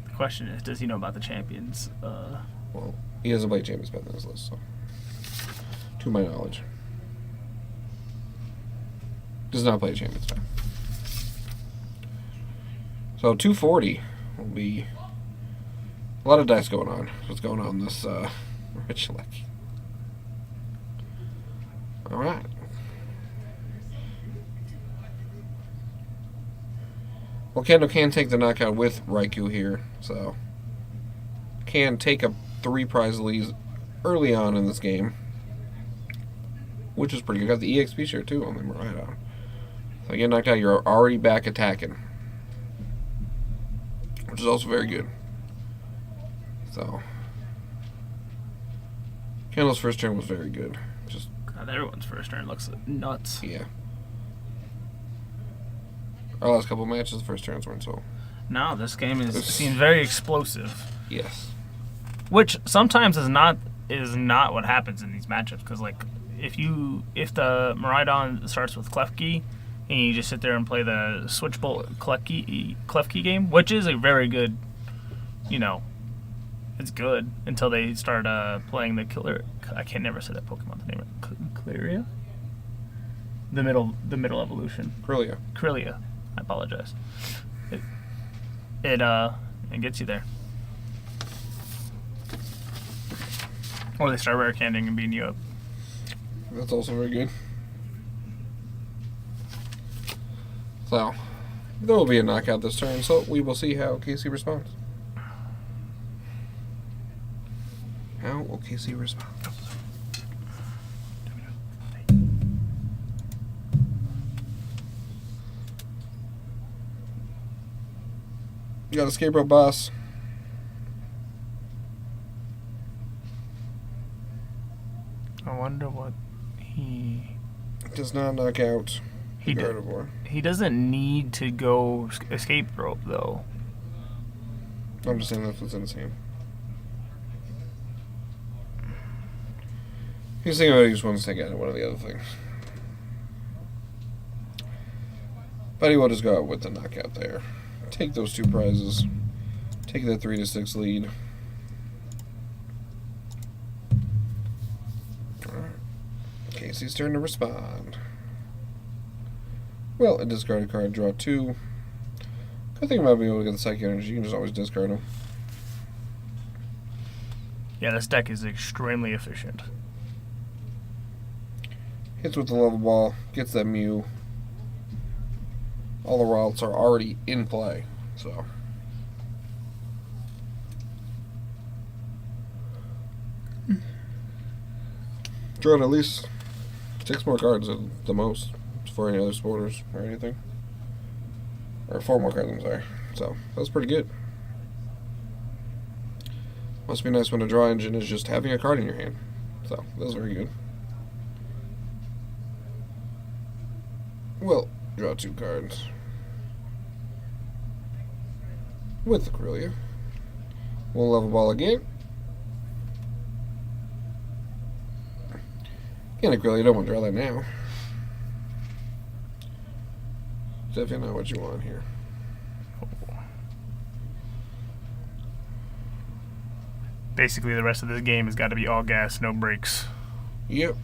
The question is, does he know about the champions? Well, he doesn't play Champions Path on his list, so. To my knowledge. Does not play Champions Path. So 240 will be a lot of dice going on. What's going on this Rich Lecky? Alright. Well, Kendo can take the knockout with Raikou here, so can take up 3 prize leads early on in this game, which is pretty good. Got the EXP share too on them right on. So you get knocked out, you're already back attacking, which is also very good. So Kendo's first turn was very good. Just God, everyone's first turn looks nuts. yeah. Our last couple of matches, the first turns weren't so. No, this game seems very explosive. Yes. Which sometimes is not what happens in these matchups, because like if the Miraidon starts with Klefki and you just sit there and play the Switch Bolt Klefki game, which is a very good, it's good until they start playing the killer. I can never say that Pokemon. The name of Claria. The middle evolution. Corellia. I apologize. It gets you there. Or they start rare candying and beating you up. That's also very good. So, there will be a knockout this turn, so we will see how Casey responds. How will Casey respond? You got Escape Rope Boss. I wonder what he Does not knock out He the did. Gardevoir. He doesn't need to go escape rope though. I'm just saying that's what's in his hand. He's thinking about he just wants to take out one of the other things. But he will just go out with the knockout there. Take those 2 prizes. Take that 3-6 lead. Alright. Casey's turn to respond. Well, a discarded card, draw 2. Good thing about being able to get the Psychic Energy, you can just always discard them. Yeah, this deck is extremely efficient. Hits with the level ball, gets that Mew. All the routes are already in play, so. Drawing at least 6 more cards at the most for any other supporters or anything. Or 4 more cards, I'm sorry. So, that's pretty good. Must be nice when a draw engine is just having a card in your hand. So, that's very good. Well, draw 2 cards. With the Corellia. We'll level ball again. Again, a Corellia, don't want to draw that now. Definitely not what you want here. Basically, the rest of this game has got to be all gas, no brakes. Yep.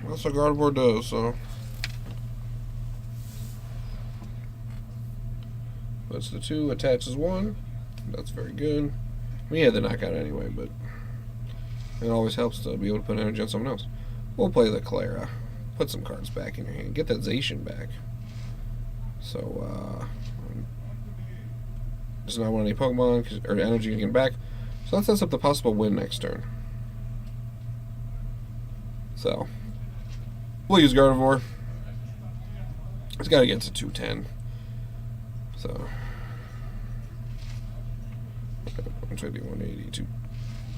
That's what Gardevoir does, so. Puts the 2, attaches 1. That's very good. We had the knockout anyway, but it always helps to be able to put energy on someone else. We'll play the Clara. Put some cards back in your hand. Get that Zacian back. So, does not want any Pokemon or energy you can back. So that sets up the possible win next turn. So, we'll use Gardevoir. It's got to get to 210. So, 150, 182.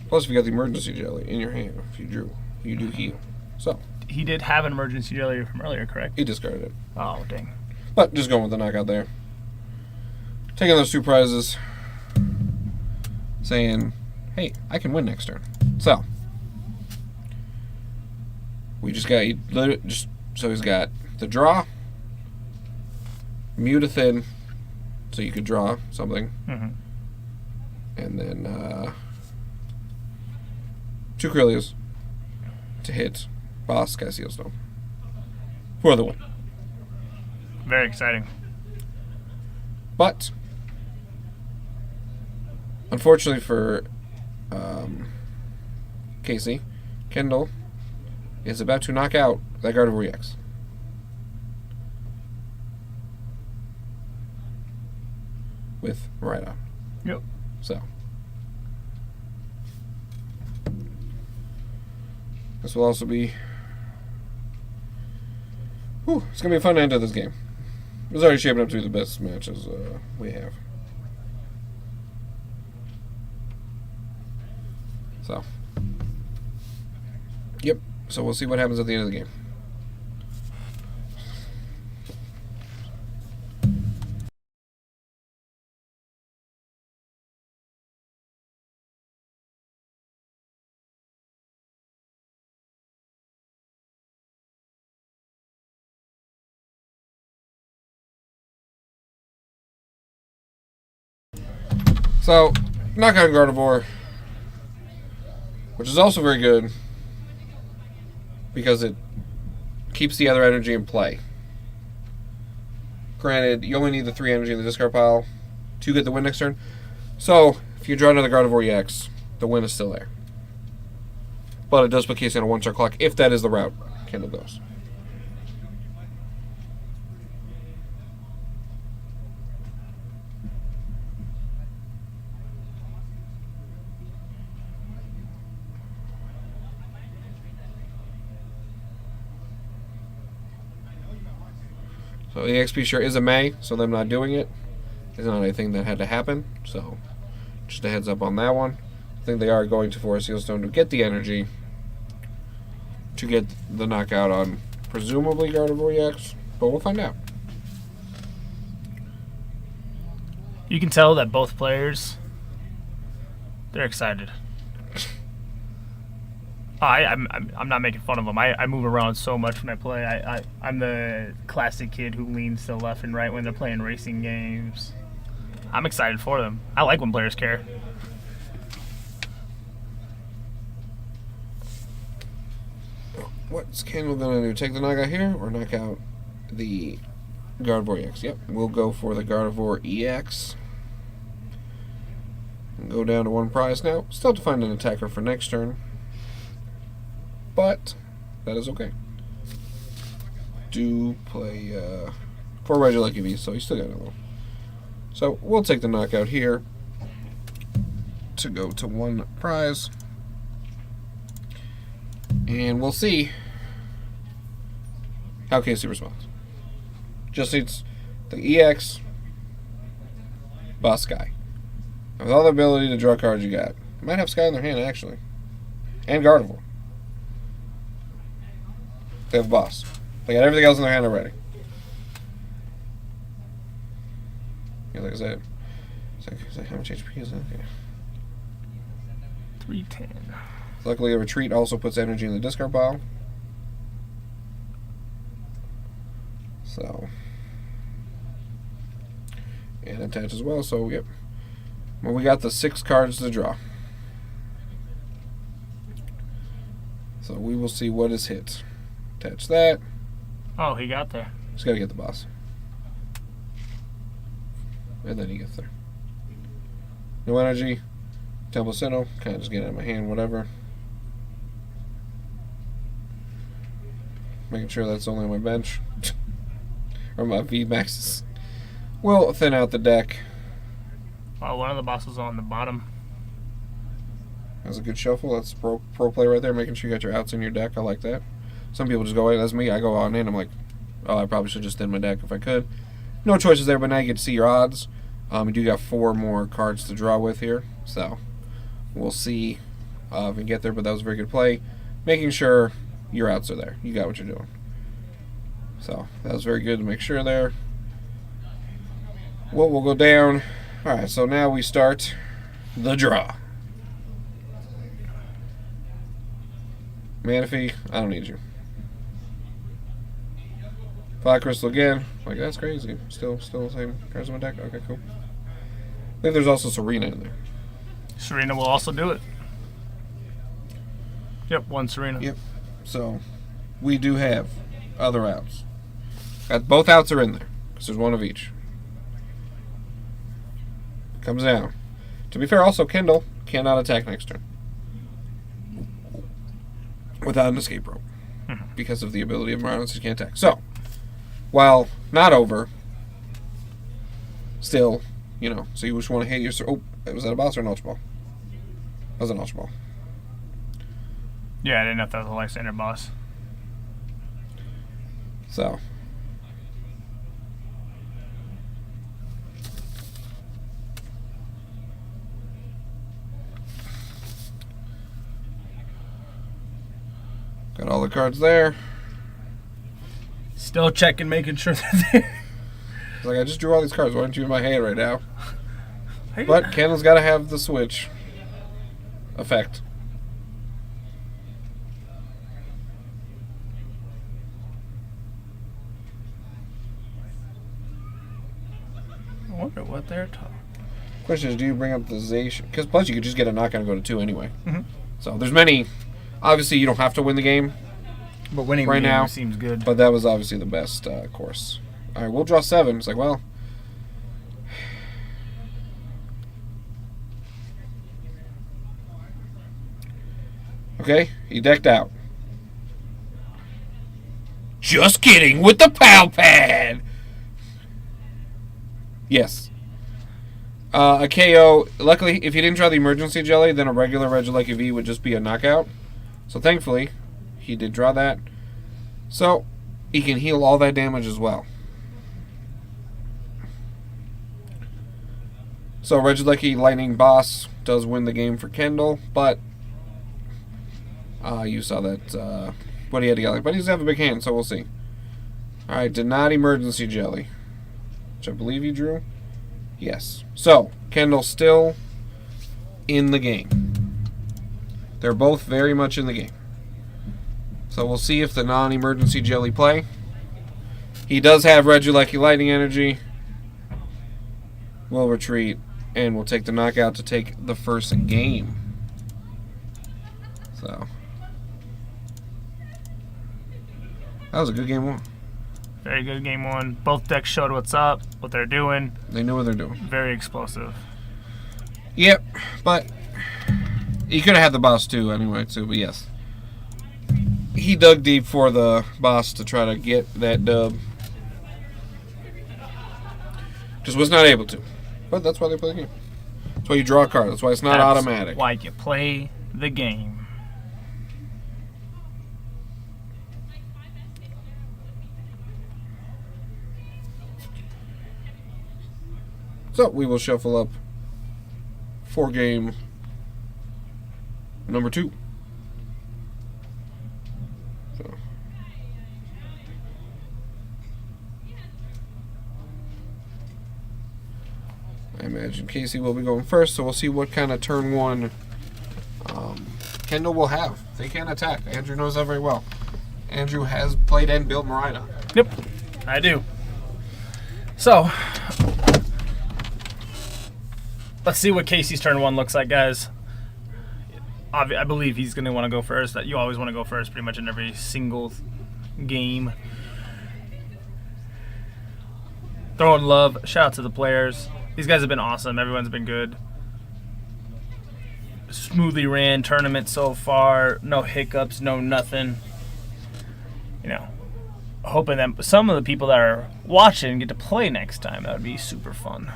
Plus, if you got the emergency jelly in your hand, if you drew, you do heal. So, He did have an emergency jelly from earlier, correct? he discarded it. Oh, dang. But just going with the knockout there. Taking those 2 prizes. Saying, hey, I can win next turn. So, we just got, so he's got the draw, Mutafin, so you could draw something. Mm-hmm. And then 2 Corellias to hit Boss Sky Sealstone for the win. Very exciting. But unfortunately for Casey, Kendall is about to knock out that Gardevoir EX. With Miraidon. Yep. So this will also be it's going to be a fun end to this game. It's already shaping up to be the best matches we have. So, yep. So we'll see what happens at the end of the game. So, knockout Gardevoir, which is also very good because it keeps the other energy in play. Granted, you only need the 3 energy in the discard pile to get the win next turn. So, if you draw another Gardevoir EX, the win is still there. But it does put Casey on a 1-star clock if that is the route Kendall goes. So EXP sure is a May, so them not doing it is not anything that had to happen. So just a heads up on that one. I think they are going to force Sealstone to get the energy to get the knockout on presumably Gardevoir EX, but we'll find out. You can tell that both players, they're excited. I'm not making fun of them. I move around so much when I play. I'm the classic kid who leans to the left and right when they're playing racing games. I'm excited for them. I like when players care. What's Kendall going to do? Take the knockout here or knock out the Gardevoir EX? Yep, we'll go for the Gardevoir EX. And go down to 1 prize now. Still have to find an attacker for next turn. But that is okay. Do play 4 Reggie Lucky V, so you still got a little. So we'll take the knockout here to go to 1 prize. And we'll see how Casey responds. Just needs the EX, Boss Sky. With all the ability to draw cards you got. Might have Sky in their hand, actually. And Gardevoir. They have Boss. They got everything else in their hand already. Yeah, like I said, it's like how much HP is that? Okay. 310. Luckily, a retreat also puts energy in the discard pile. So, and attach as well. So, yep. Well, we got the 6 cards to draw. So we will see what is hit. Attach that. Oh, he got there. Just got to get the boss. And then he gets there. No energy. Temple Sinnoh. Kind of just get it in my hand, whatever. Making sure that's only on my bench. Or my VMAXs. We'll thin out the deck. Oh, one of the bosses on the bottom. That's a good shuffle. That's pro play right there. Making sure you got your outs in your deck. I like that. Some people just go, hey, that's me. I go on in. I'm like, oh, I probably should just thin my deck if I could. No choices there, but now you get to see your odds. You do got 4 more cards to draw with here. So we'll see if we can get there, but that was a very good play. Making sure your outs are there. You got what you're doing. So that was very good to make sure there. Well, we'll go down. Alright, so now we start the draw. Manaphy, I don't need you. Black Crystal again. Like, that's crazy. Still the same cards in my deck? Okay, cool. I think there's also Serena in there. Serena will also do it. Yep, one Serena. Yep. So, we do have other outs. Both outs are in there, because there's one of each. Comes down. To be fair, also, Kendall cannot attack next turn. Without an escape rope. Because of the ability of Marlins, he can't attack. So, while not over, still, you know, so you just want to hit your... Oh, was that a boss or an ultra ball? That was an ultra ball. Yeah, I didn't know if that was a Lysander boss. So. Got all the cards there. Still checking, making sure that they're... It's like, I just drew all these cards. Why aren't you in my hand right now? Hey. But Kendall's got to have the switch effect. I wonder what they're talking. Question is, do you bring up the Zacian? Because plus you could just get a knockout and go to 2 anyway. Mm-hmm. So there's many. Obviously, you don't have to win the game. But winning right the game now seems good. But that was obviously the best course. All right, we'll draw 7. It's like, well. Okay, he decked out. Just kidding with the PAL pad. Yes. A KO. Luckily, if he didn't draw the emergency jelly, then a regular Regieleki V would just be a knockout. So thankfully, he did draw that. So he can heal all that damage as well. So Regieleki Lightning Boss does win the game for Kendall, but you saw that what he had to get. But he does have a big hand, so we'll see. All right, did not emergency jelly, which I believe he drew. Yes. So Kendall still in the game. They're both very much in the game. So we'll see if the non-emergency jelly play. He does have Regieleki Lightning Energy. We'll retreat, and we'll take the knockout to take the first game. So that was a good game 1. Very good game 1. Both decks showed what's up, what they're doing. They knew what they're doing. Very explosive. Yep, but he could have had the boss too anyway, too, but yes. He dug deep for the boss to try to get that dub. Just was not able to. But that's why they play the game. That's why you draw a card. That's why it's not automatic. Why you play the game. So we will shuffle up for game number 2. So. I imagine Casey will be going first, so we'll see what kind of turn 1 Kendall will have. They can attack. Andrew knows that very well. Andrew has played and built Marina. Yep, I do. So, let's see what Casey's turn 1 looks like, guys. I believe he's going to want to go first. You always want to go first pretty much in every single game. Throwing love. Shout out to the players. These guys have been awesome. Everyone's been good. Smoothly ran tournament so far. No hiccups, no nothing. You know, hoping that some of the people that are watching get to play next time. That would be super fun.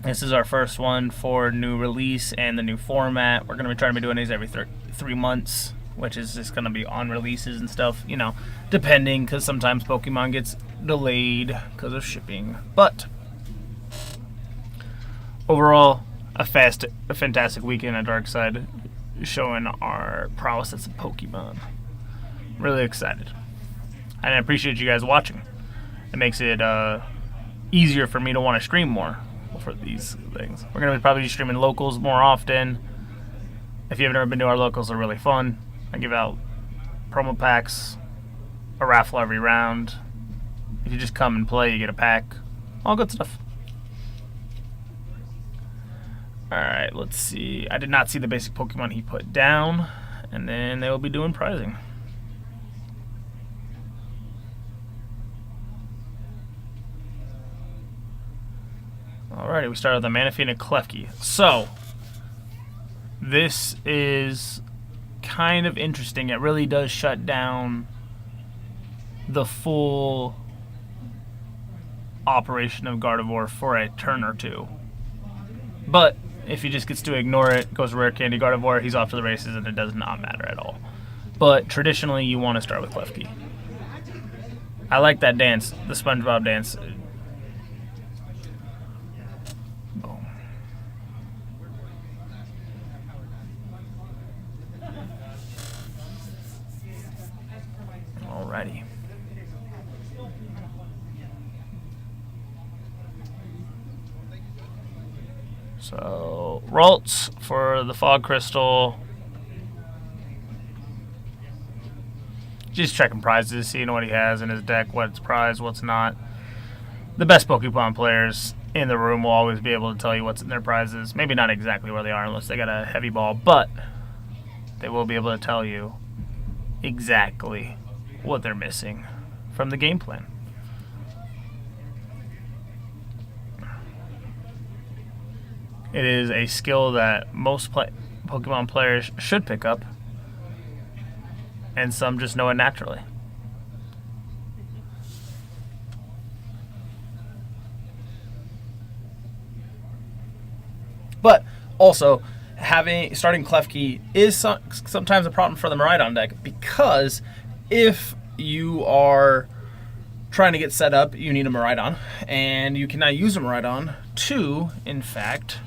This is our first one for new release and the new format. We're going to be trying to be doing these every 3 months, which is just going to be on releases and stuff, you know, depending, because sometimes Pokemon gets delayed because of shipping. But overall, a fantastic weekend at Darkside, showing our prowess as a Pokemon. Really excited. And I appreciate you guys watching. It makes it easier for me to want to stream more for these things. We're going to probably be streaming locals more often. If you've never been to our locals, they're really fun. I give out promo packs a raffle every round. If you just come and play, you get a pack. All good stuff. Alright, let's see. I did not see the basic Pokemon he put down. And then they will be doing prizing. Alrighty, we start with a Manaphy and a Klefki. So, this is kind of interesting. It really does shut down the full operation of Gardevoir for a turn or two. But if he just gets to ignore it, goes Rare Candy Gardevoir, he's off to the races and it does not matter at all. But traditionally, you want to start with Klefki. I like that dance, the SpongeBob dance. Boom. Alrighty. So, Ralts for the Fog Crystal. Just checking prizes, seeing what he has in his deck, what's prized, what's not. The best Pokemon players in the room will always be able to tell you what's in their prizes. Maybe not exactly where they are unless they got a heavy ball, but they will be able to tell you exactly what they're missing from the game plan. It is a skill that most Pokemon players should pick up, and some just know it naturally. But also, starting Klefki is sometimes a problem for the Miraidon deck, because if you are trying to get set up, you need a Miraidon, and you cannot use a Miraidon to, in fact,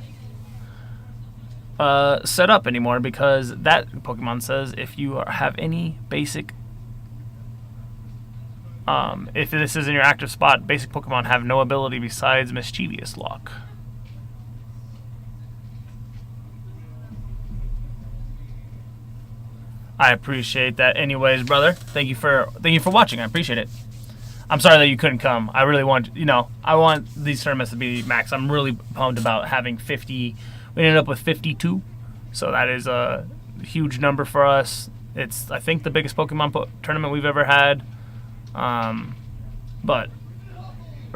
set up anymore, because that Pokemon says if you have any basic, if this is in your active spot, basic Pokemon have no ability besides Mischievous Lock. I appreciate that. Anyways, brother, thank you for watching. I appreciate it. I'm sorry that you couldn't come. I really want, I want these tournaments to be max. I'm really pumped about having 50. We ended up with 52, so that is a huge number for us. It's, I think, the biggest Pokemon tournament we've ever had. But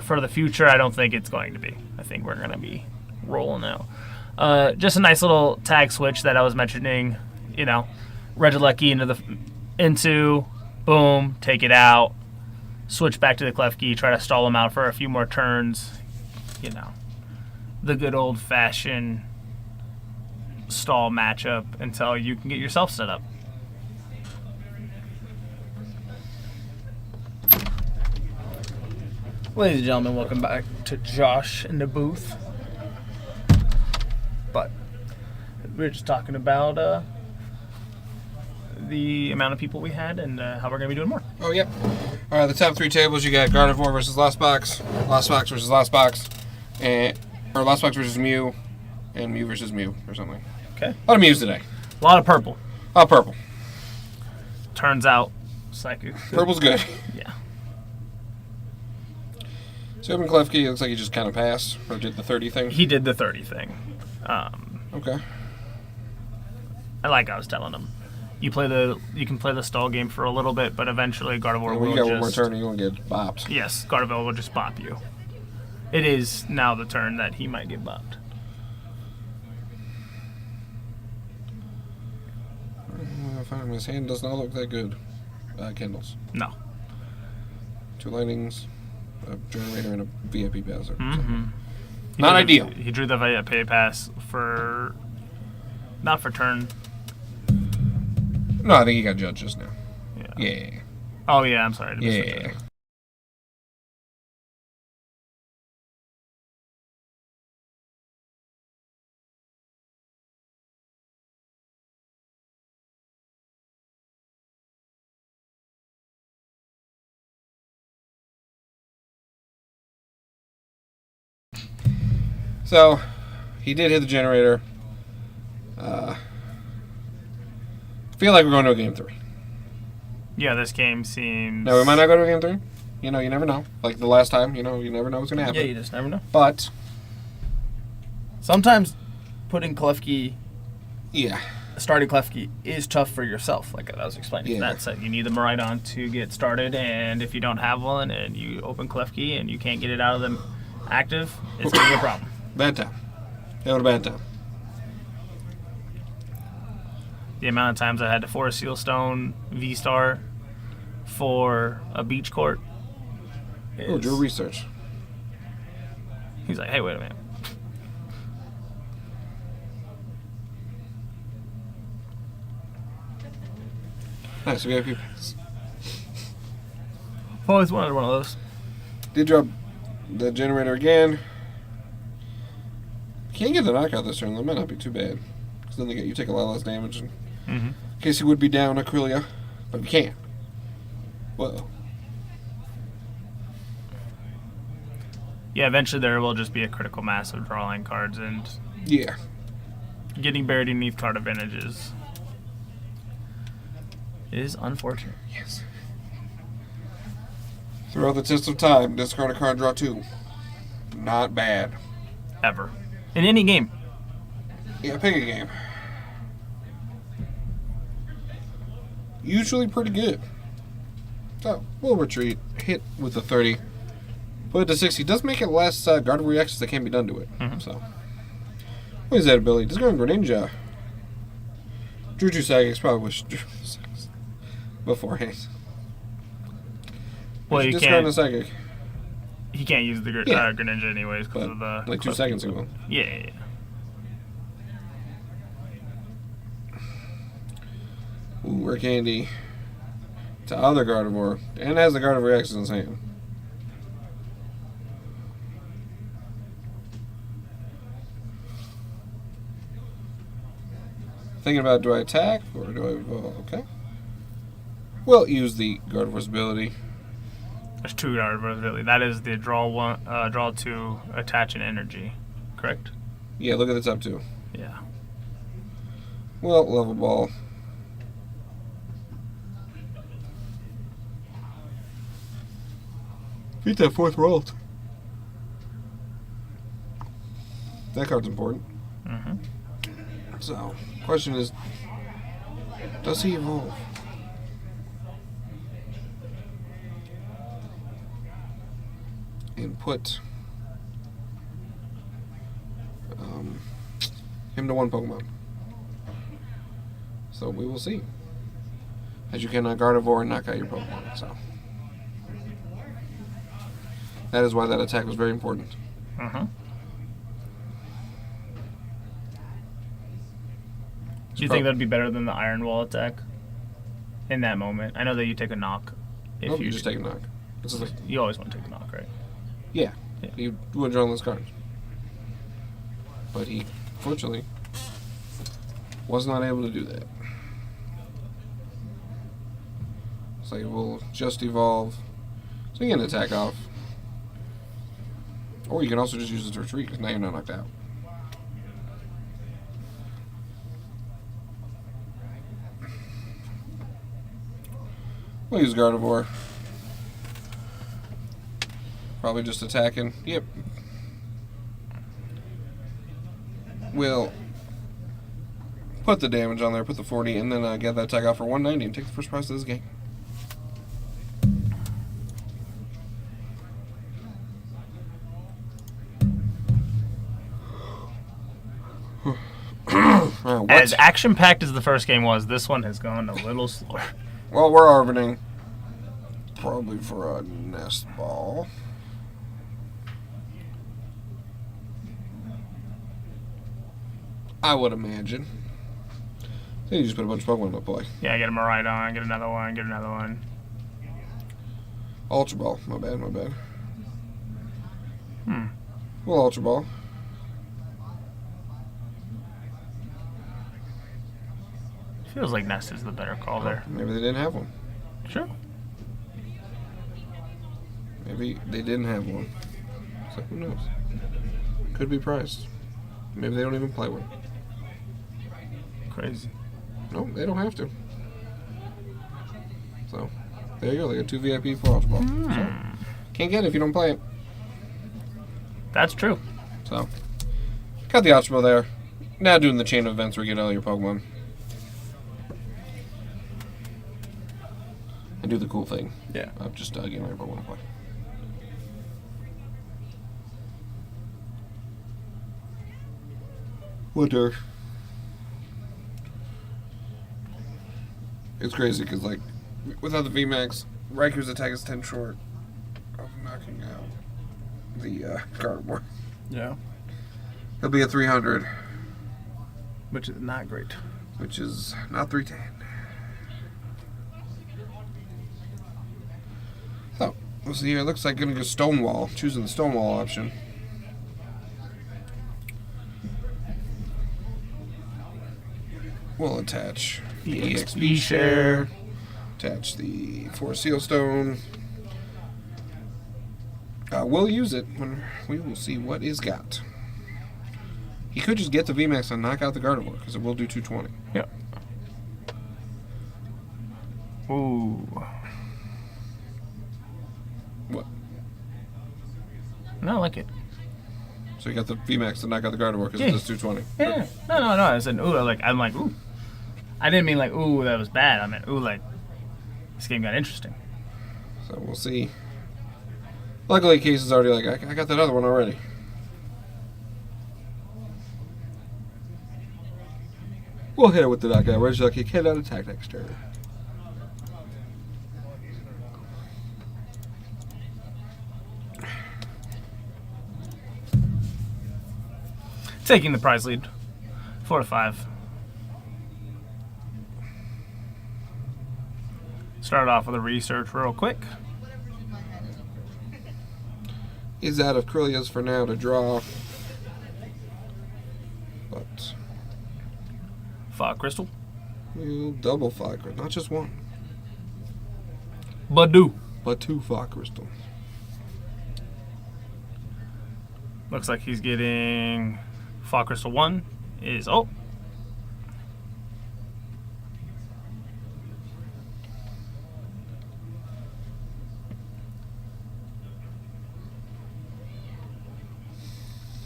for the future, I don't think it's going to be. I think we're going to be rolling out. Just a nice little tag switch that I was mentioning. Regieleki into boom, take it out, switch back to the Klefki, try to stall him out for a few more turns. The good old-fashioned stall matchup until you can get yourself set up. Ladies and gentlemen, welcome back to Josh in the booth. But we were just talking about the amount of people we had and how we're going to be doing more. Oh, yep. All right, the top three tables, you got Gardevoir versus Lost Box, Lost Box versus Lost Box, or Lost Box versus Mew, and Mew versus Mew, or something. Okay. A lot of Mews today. A lot of purple. A lot of purple. Turns out, Psychic. Purple's good. Yeah. So open Klefki, it looks like he just kind of passed, or did the 30 thing. He did the 30 thing. Okay. Like I was telling him, you can play the stall game for a little bit, but eventually Gardevoir will you got one more turn, you're going to get bopped. Yes, Gardevoir will just bop you. It is now the turn that he might get bopped. His hand does not look that good. Kindles. No. 2 lightnings, a generator, and a VIP pass. Mm-hmm. Not ideal. He drew the VIP pass for... Not for turn. No, I think he got judged just now. Yeah. Oh, yeah, I'm sorry. Yeah. So, he did hit the generator. Feel like we're going to a game 3. Yeah, this game seems. Now, we might not go to game 3. You know, you never know. Like the last time, you never know what's going to happen. Yeah, you just never know. But, Sometimes putting Klefki, yeah. starting Klefki, is tough for yourself, like I was explaining. Yeah. That's it. You need the Maridon to get started, and if you don't have one and you open Klefki and you can't get it out of the active, it's going to be a problem. Bad time. That was a bad time. The amount of times I had to force Sealstone V-Star for a beach court. Oh, Drew research. He's like, hey, wait a minute. Nice, VIP pass. I've always wanted one of those. Did drop the generator again. Can't get the knockout this turn. That might not be too bad. Because then you take a lot less damage. In case he would be down Aquilia. But he can't. Whoa. Yeah, eventually there will just be a critical mass of drawing cards, and Yeah. getting buried beneath card advantages is unfortunate. Yes. Throughout the test of time, discard a card, draw 2. Not bad. Ever. In any game. Yeah, pick a game. Usually pretty good. So, we'll retreat. Hit with the 30. Put it to 60. Does make it less guard reactions that can be done to it. So, what is that ability? Discard Greninja. Drew 2 Psychics. Probably wish Drew Psychics beforehand. Well, you discard can't. the Psychic. He can't use the Yeah. Greninja anyways because But, of the. like 2 seconds ago. Yeah. Ooh, rare candy. To other Gardevoir. And has the Gardevoir X in his hand. Thinking about, do I attack or do I evolve? Okay. We'll use the Gardevoir's ability. There's 2 Gardevoirs really. That is the draw 2, attach an energy. Correct? Yeah, look at the top 2. Yeah. Well, level ball. Beat that 4th world. That card's important. So, question is, does he evolve? And put him to 1 Pokemon. So we will see. As you cannot Gardevoir and knock out your Pokemon, so. That is why that attack was very important. Do you think that'd be better than the Iron Wall attack? In that moment, I know that you take a knock. If Nope, you just take a knock. It's just like, You always want to take a knock, right? yeah, Yeah. he would draw those cards. But he, fortunately, was not able to do that. So he will just evolve. So you can attack off. Or you can also just use it to retreat, because now you're not knocked out. We'll use Gardevoir. Probably just attacking. Yep. We'll put the damage on there, put the 40, and then get that attack off for 190 and take the first prize of this game. As action-packed as the first game was, this one has gone a little slower. Well, we're orbiting. Probably for a nest ball. I would imagine. Then you just put a bunch of Pokemon into play. Yeah, get a Maridon, get another one, get another one. Ultra Ball. My bad, my bad. Well, Ultra Ball. Feels like Nest is the better call there. Maybe they didn't have one. Sure. Maybe they didn't have one. So who knows? Could be priced. Maybe they don't even play one. Crazy. No, they don't have to. So, there you go. They got 2 VIP for Ultra Ball. So, can't get it if you don't play it. That's true. So, got the Ultra Ball there. Now doing the chain of events where you get all your Pokemon. And do the cool thing. Yeah. Of just getting all your Pokemon to play. Winter. It's crazy because, like, without the VMAX, Raikyu's attack is 10 short of knocking out the Gardevoir. Yeah. He'll be at 300, Which is not great. which is not 310. So, we'll see here. It looks like going to go Stonewall, choosing the Stonewall option. We'll attach the EXP share, attach the Force Seal Stone. We'll use it when we will see what is got. He could just get the VMAX and knock out the Gardevoir because it will do 220. Yep. Ooh. What? No, I like it. So you got the VMAX to knock out the Gardevoir because Yeah. it does 220. Yeah. No. I said ooh. I'm like ooh. I didn't mean like ooh that was bad. I meant ooh like this game got interesting. So we'll see. Luckily, Case is already like, I got that other one already. We'll hit it with the knockout. We're just like, he cannot attack next turn. Taking the prize lead, 4-5. Start off with a research real quick. He's out of Krillias for now to draw. But Fog Crystal. we'll double Fog Crystal. Not just one, Badoo. but 2 Fog Crystals. Looks like he's getting Fog Crystal 1 is oh.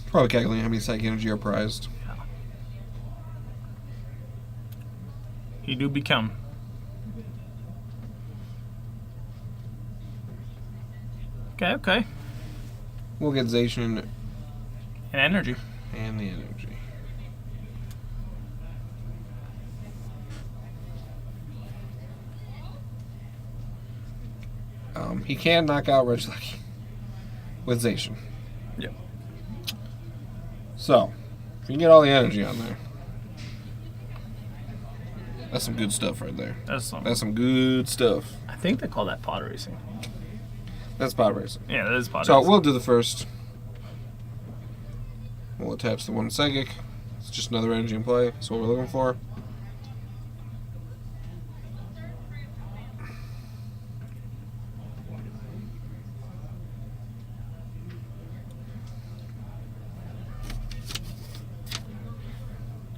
Probably calculating how many Psychic Energy are prized. He do become. Okay. We'll get Zacian And energy. and the energy. He can knock out Regieleki with Zacian. Yep. So, if you can get all the energy on there, that's some good stuff right there. That's Some good stuff. I think they call that pod racing. That's pod racing. Yeah, that is pod So racing. we'll do the first. We'll attach the one Psychic. It's just another energy in play. That's what we're looking for.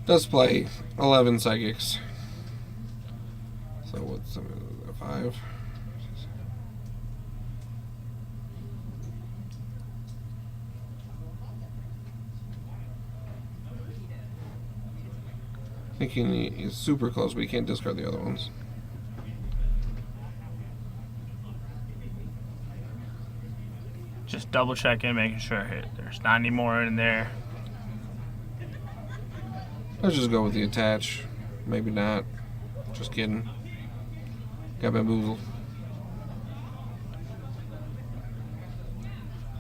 Does play 11 Psychics. So what's 5? Thinking he's super close, but he can't discard the other ones. Just double checking, making sure there's not any more in there. Let's just go with the attach. Maybe not. Just kidding. Got bamboozled.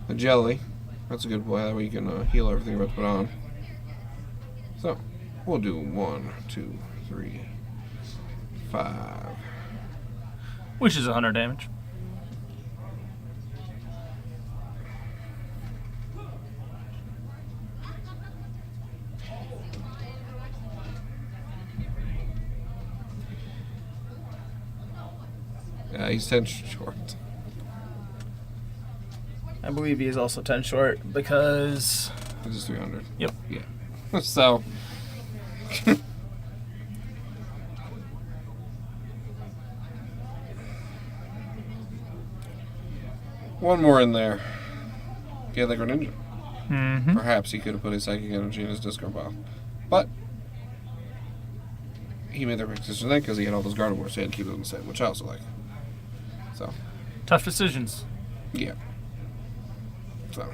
The jelly. That's a good play. That way you can heal everything you're about to put on. So, we'll do 1, 2, 3, 5. Which is 100 damage. Yeah, he's 10 short. I believe he is also 10 short because. This is 300. Yep. Yeah. So. one more in there. He had the Greninja. Mm-hmm. Perhaps he could have put his Psychic Energy in his discard pile. But he made the correct decision then because he had all those Gardevoirs, so he had to keep them the same, which I also like. So, Tough decisions. yeah. So.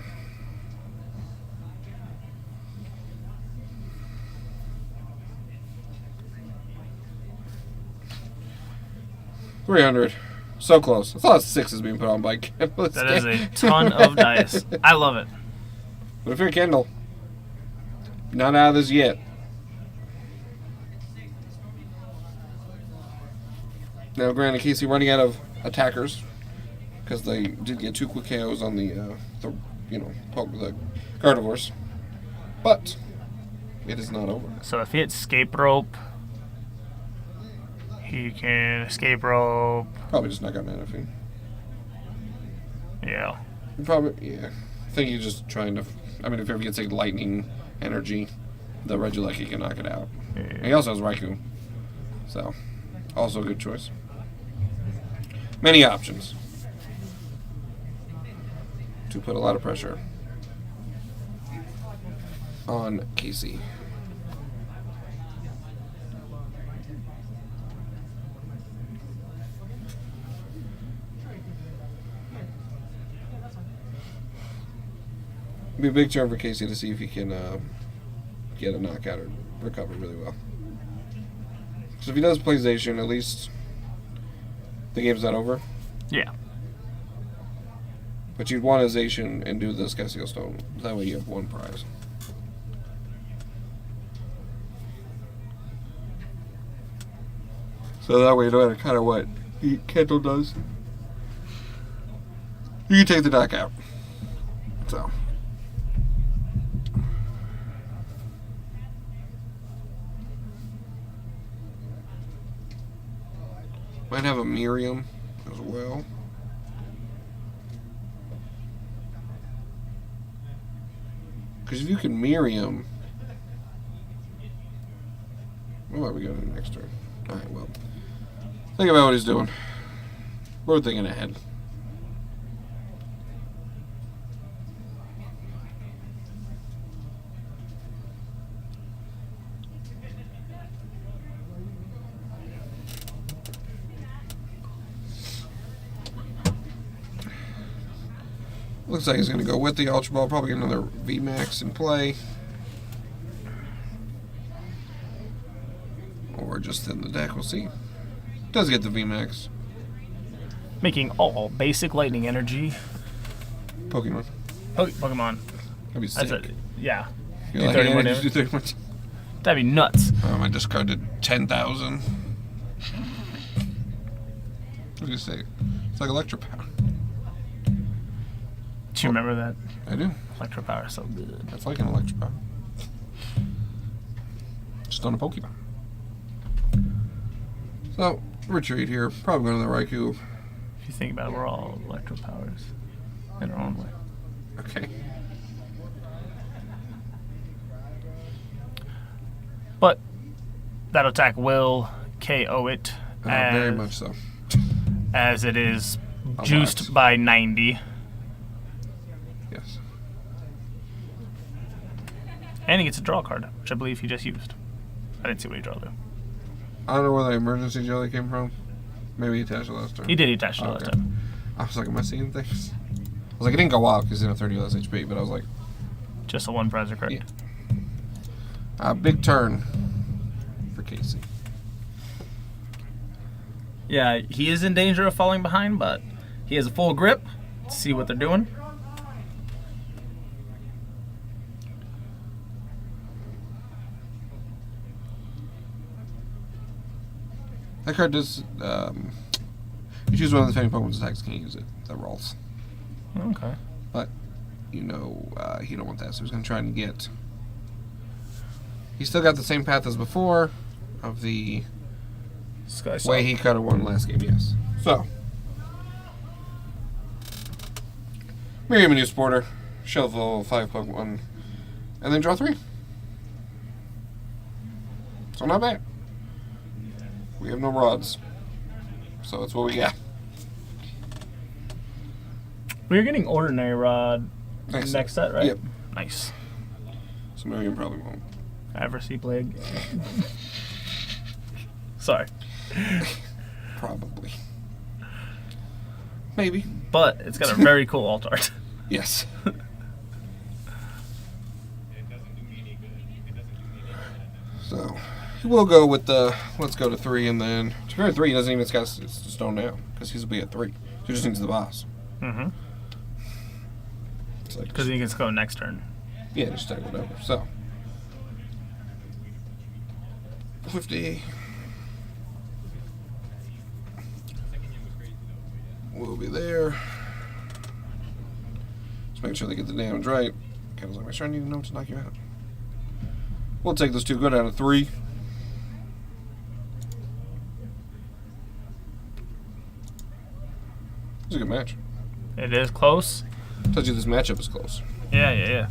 $300. So close. I thought 6 is being put on by Kendall. That is a ton of dice. I love it. But if you're Kendall, not out of this yet. Now, granted, Casey running out of attackers because they did get 2 quick KOs on the Gardevoirs. But it is not over. So if he hits escape rope, he can escape rope. Probably just knock out Manaphy. Yeah. Probably, yeah. I think he's just trying to. I mean, if he ever gets a lightning energy, the Regieleki can knock it out. Yeah. And he also has Raikou. So, also a good choice. Many options to put a lot of pressure on Casey. It'd be a big turn for Casey to see if he can get a knockout or recover really well. So if he does play Zacian, at least the game's not over. Yeah. But you'd want a Zacian and do the Scassio Stone. That way you have 1 prize. So that way you know kind of what Kendall does. You can take the knockout. So. Might have a Miriam as well. Because if you can Miriam, what might we go to next turn? Alright, well. Think about what he's doing. We're thinking ahead. Looks like he's going to go with the Ultra Ball. Probably get another VMAX in play. Or just in the deck. We'll see. Does get the VMAX. Making all basic lightning energy. Pokemon. Pokemon. That'd be That's sick. it. Yeah. You're Do like, 31 yeah, just do damage. 31. That'd be nuts. I discarded 10,000. What do you say? It's like Electropower. Do you remember that? I do. Electro Power is so good. That's like an Electropower. Just on a Pokemon. So, retreat here. Probably going to the Raikou. If you think about it, we're all Electro Powers in our own way. Okay. But that attack will KO it Very much so. as it is A juiced lot. by 90. Yes. And he gets a draw card, which I believe he just used. I didn't see what he drew though. I don't know where the emergency jelly came from. Maybe he attached it last turn. He did attach it last Okay. time. I was like, am I seeing things? I was like, it didn't go wild because he's in a 30 less HP, but I was like, Just a 1 prize, correct? yeah. Big turn for Casey. Yeah, he is in danger of falling behind, but he has a full grip to see what they're doing. That card does, if you choose one of the defending Pokemon's attacks, can't use it. That rolls. Okay. But, you know, he don't want that, so he's going to try and get... He's still got the same path as before of the way he could have won last game, yes. So, Miriam a new Sporter, shelf level 5 Pokemon, and then draw 3. So not bad. We have no rods. So that's what we got. We're getting ordinary rod next set, right? Yep. Nice. So Marion probably won't. Adversary plague. Sorry. Probably. Maybe. But it's got a very cool alt art. Yes. So, we'll go with the, let's go to 3, and then, to be fair, 3, he doesn't even got to stone now, because he's will be at 3. He just needs the boss. Mm-hmm. It's like, Because he can go next turn. yeah, just take whatever. So, 50. We'll be there. Just make sure they get the damage right. I was like, make sure I need to know to knock you out. We'll take those 2, go down to 3. It's a good match. It is close. Tells you this matchup is close. Yeah.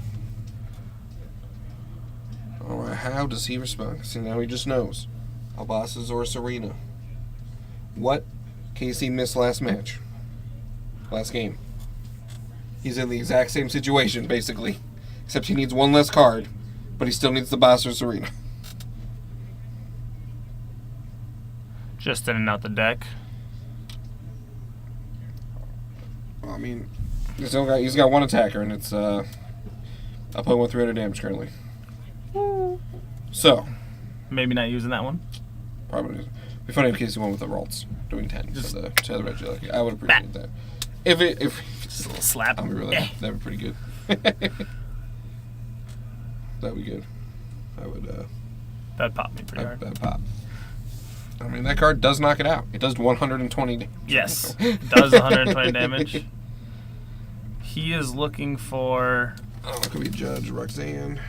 Alright, how does he respond? See, now he just knows. Albasas or Serena. What Casey missed last match? Last game. He's in the exact same situation, basically. Except he needs one less card, but he still needs the boss or Serena. Just in and out the deck. I mean, he's got one attacker, and it's opponent with 300 damage currently. So, Maybe not using that one. probably it'd be funny if Casey won with the Rolls doing 10 to the red jelly. I would appreciate that. If Just a little slap. I'll be really, that'd be pretty good. That'd be good. I would. That'd pop me pretty hard. That'd pop. I mean, that card does knock it out. It does 120 damage. Yes. Does 120 damage. He is looking for... Oh, it could be Judge, Roxanne.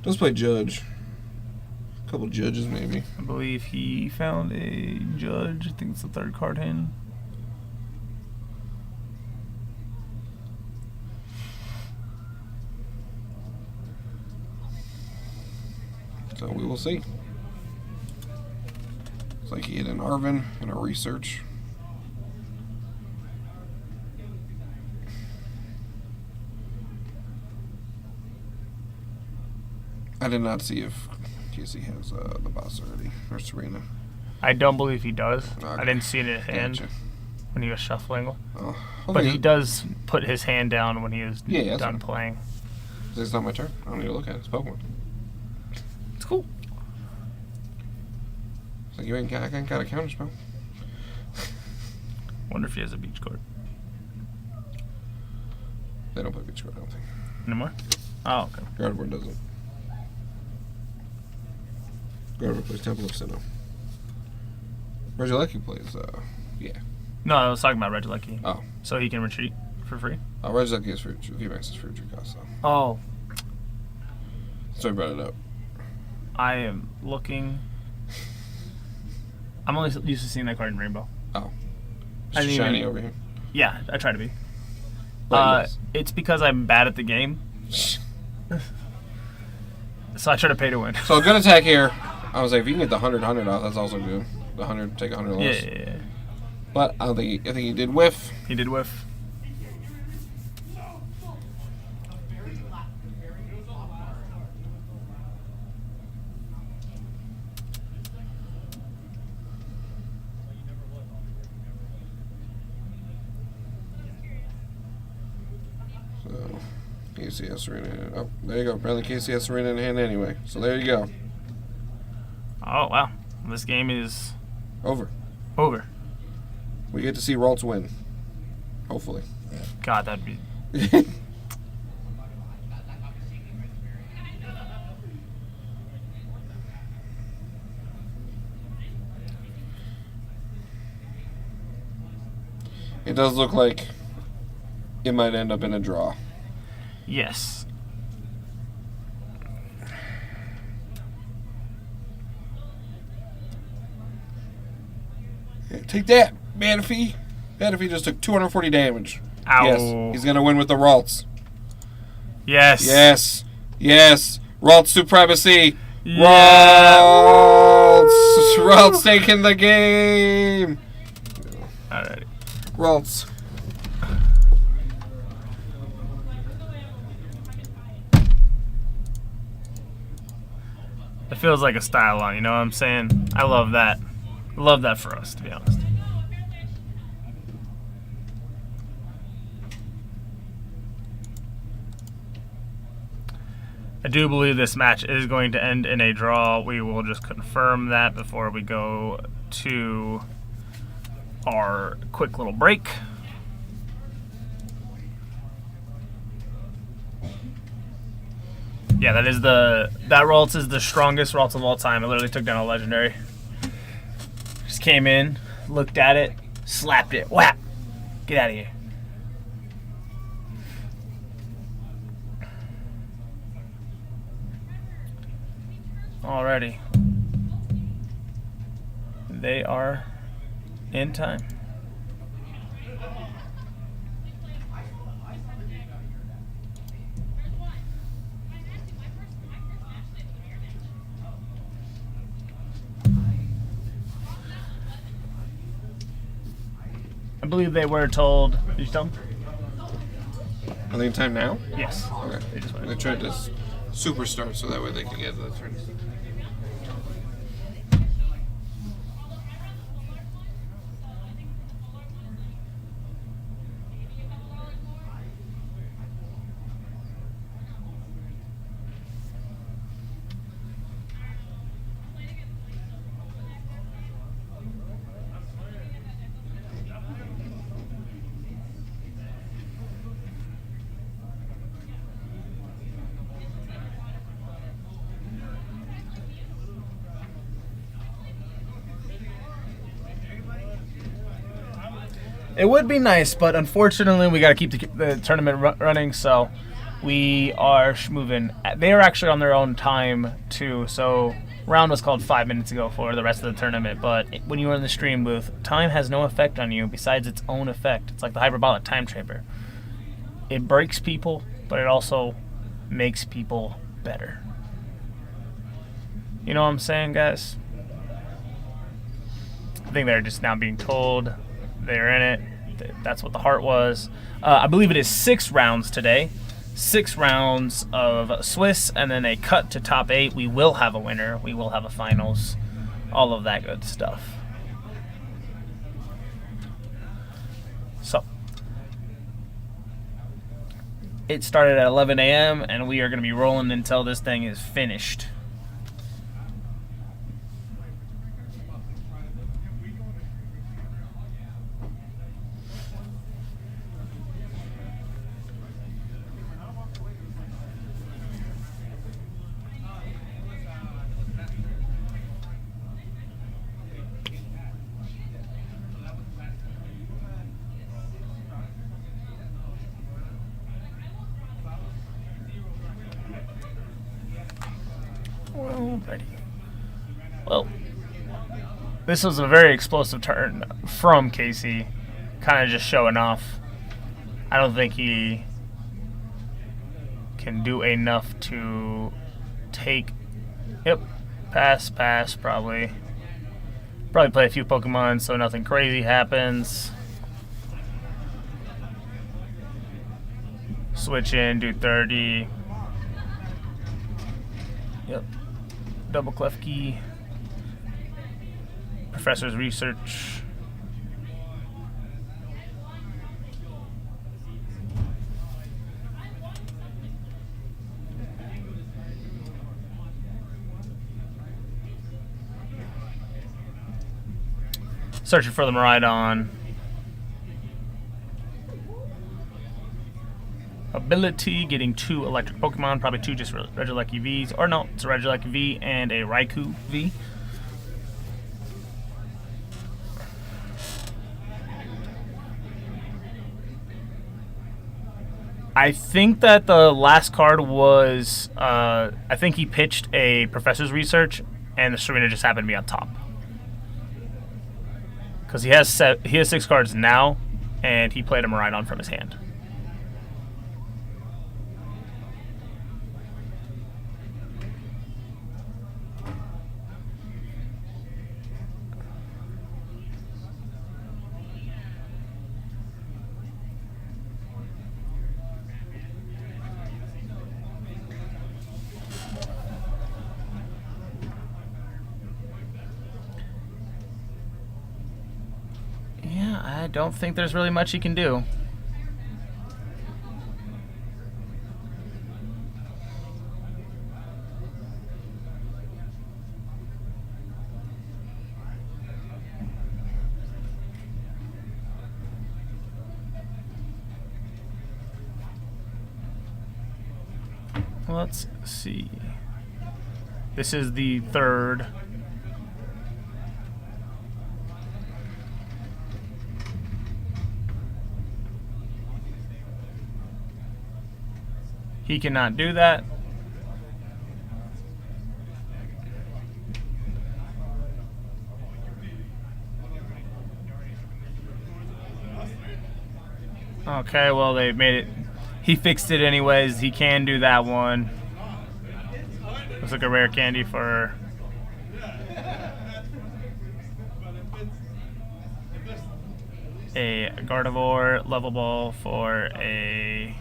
Does play Judge. A couple Judges, maybe. I believe he found a judge. I think it's the 3rd card in. So we will see. It's like he hit an Arvin and a Research. I did not see if Casey has the boss already, or Serena. I don't believe he does. Okay. I didn't see it in his hand Gotcha. when he was shuffling. Oh, But he does put his hand down when he is Yeah, that's done fine. playing. It's not my turn. I don't need to look at it. It's Pokemon. It's cool. It's like, you ain't got a counterspell. Wonder if he has a beach card. They don't play Beach Card, I don't think. Anymore? Oh, okay. Gardevoir doesn't. Gardevoir plays Temple of Sinnoh. Regieleki plays, yeah. No, I was talking about Regieleki. Oh. So he can retreat for free? Regieleki is fruit. VMAX is fruit tree cost, though. Oh, So I brought it up. I am looking. I'm only used to seeing that card in Rainbow. Oh. I It's didn't shiny even- over here. Yeah, I try to be. But yes. It's because I'm bad at the game. So I try to pay to win. So a good attack here. I was like, if you can get the 100 off, that's also good. The 100, take 100 Yeah, less. yeah. But I think he did whiff. He did whiff. So, Casey has Serena. Oh, there you go. Apparently Casey has Serena in hand anyway. So there you go. Oh, wow. This game is Over. over. We get to see Ralts win. Hopefully. God, that'd be... It does look like it might end up in a draw. Yes. Yeah, take that, Manaphy. Manaphy just took 240 damage. Ow. Yes, he's going to win with the Ralts. Yes. Yes. Yes. Ralts supremacy. Yeah. Ralts. Ralts taking the game. Alrighty. Ralts. It feels like a style on, you know what I'm saying? I love that. Love that for us, to be honest. I do believe this match is going to end in a draw. We will just confirm that before we go to our quick little break. Yeah, that Ralts is the strongest Ralts of all time. I literally took down a legendary. Just came in, looked at it, slapped it. Whap! Get out of here. Alrighty. They are in time. I believe they were told. Did you tell them? Are they in time now? Yes. Okay. They just went. They tried to superstart so that way they could get the turn. It would be nice, but unfortunately, we got to keep the tournament running. So we are moving. They are actually on their own time too. So round was called 5 minutes ago for the rest of the tournament. But when you are in the stream booth, time has no effect on you besides its own effect. It's like the hyperbolic time chamber. It breaks people, but it also makes people better. You know what I'm saying, guys? I think they're just now being told they're in it. That's what the heart was. I believe it is 6 rounds today. 6 rounds of Swiss, and then a cut to top 8. We will have a winner. We will have a finals. All of that good stuff. So, it started at 11 a.m., and we are going to be rolling until this thing is finished. Alrighty. Well, this was a very explosive turn from Casey, kind of just showing off. I don't think he can do enough to take. Yep, pass, probably. Probably play a few Pokemon so nothing crazy happens. Switch in, do 30. Yep. Double clef key. Professor's research. Searching for the Miraidon. Ability, getting 2 electric Pokemon, probably 2 just Regieleki Vs. Or no, it's a Regieleki V and a Raikou V. I think that the last card was, I think he pitched a Professor's Research, and the Serena just happened to be on top. Because he has 6 cards now, and he played a Miraidon from his hand. don't think there's really much he can do. Let's see. This is the third. He cannot do that. Okay, well, they made it. He fixed it anyways. He can do that one. Looks like a rare candy for... a Gardevoir level ball for a...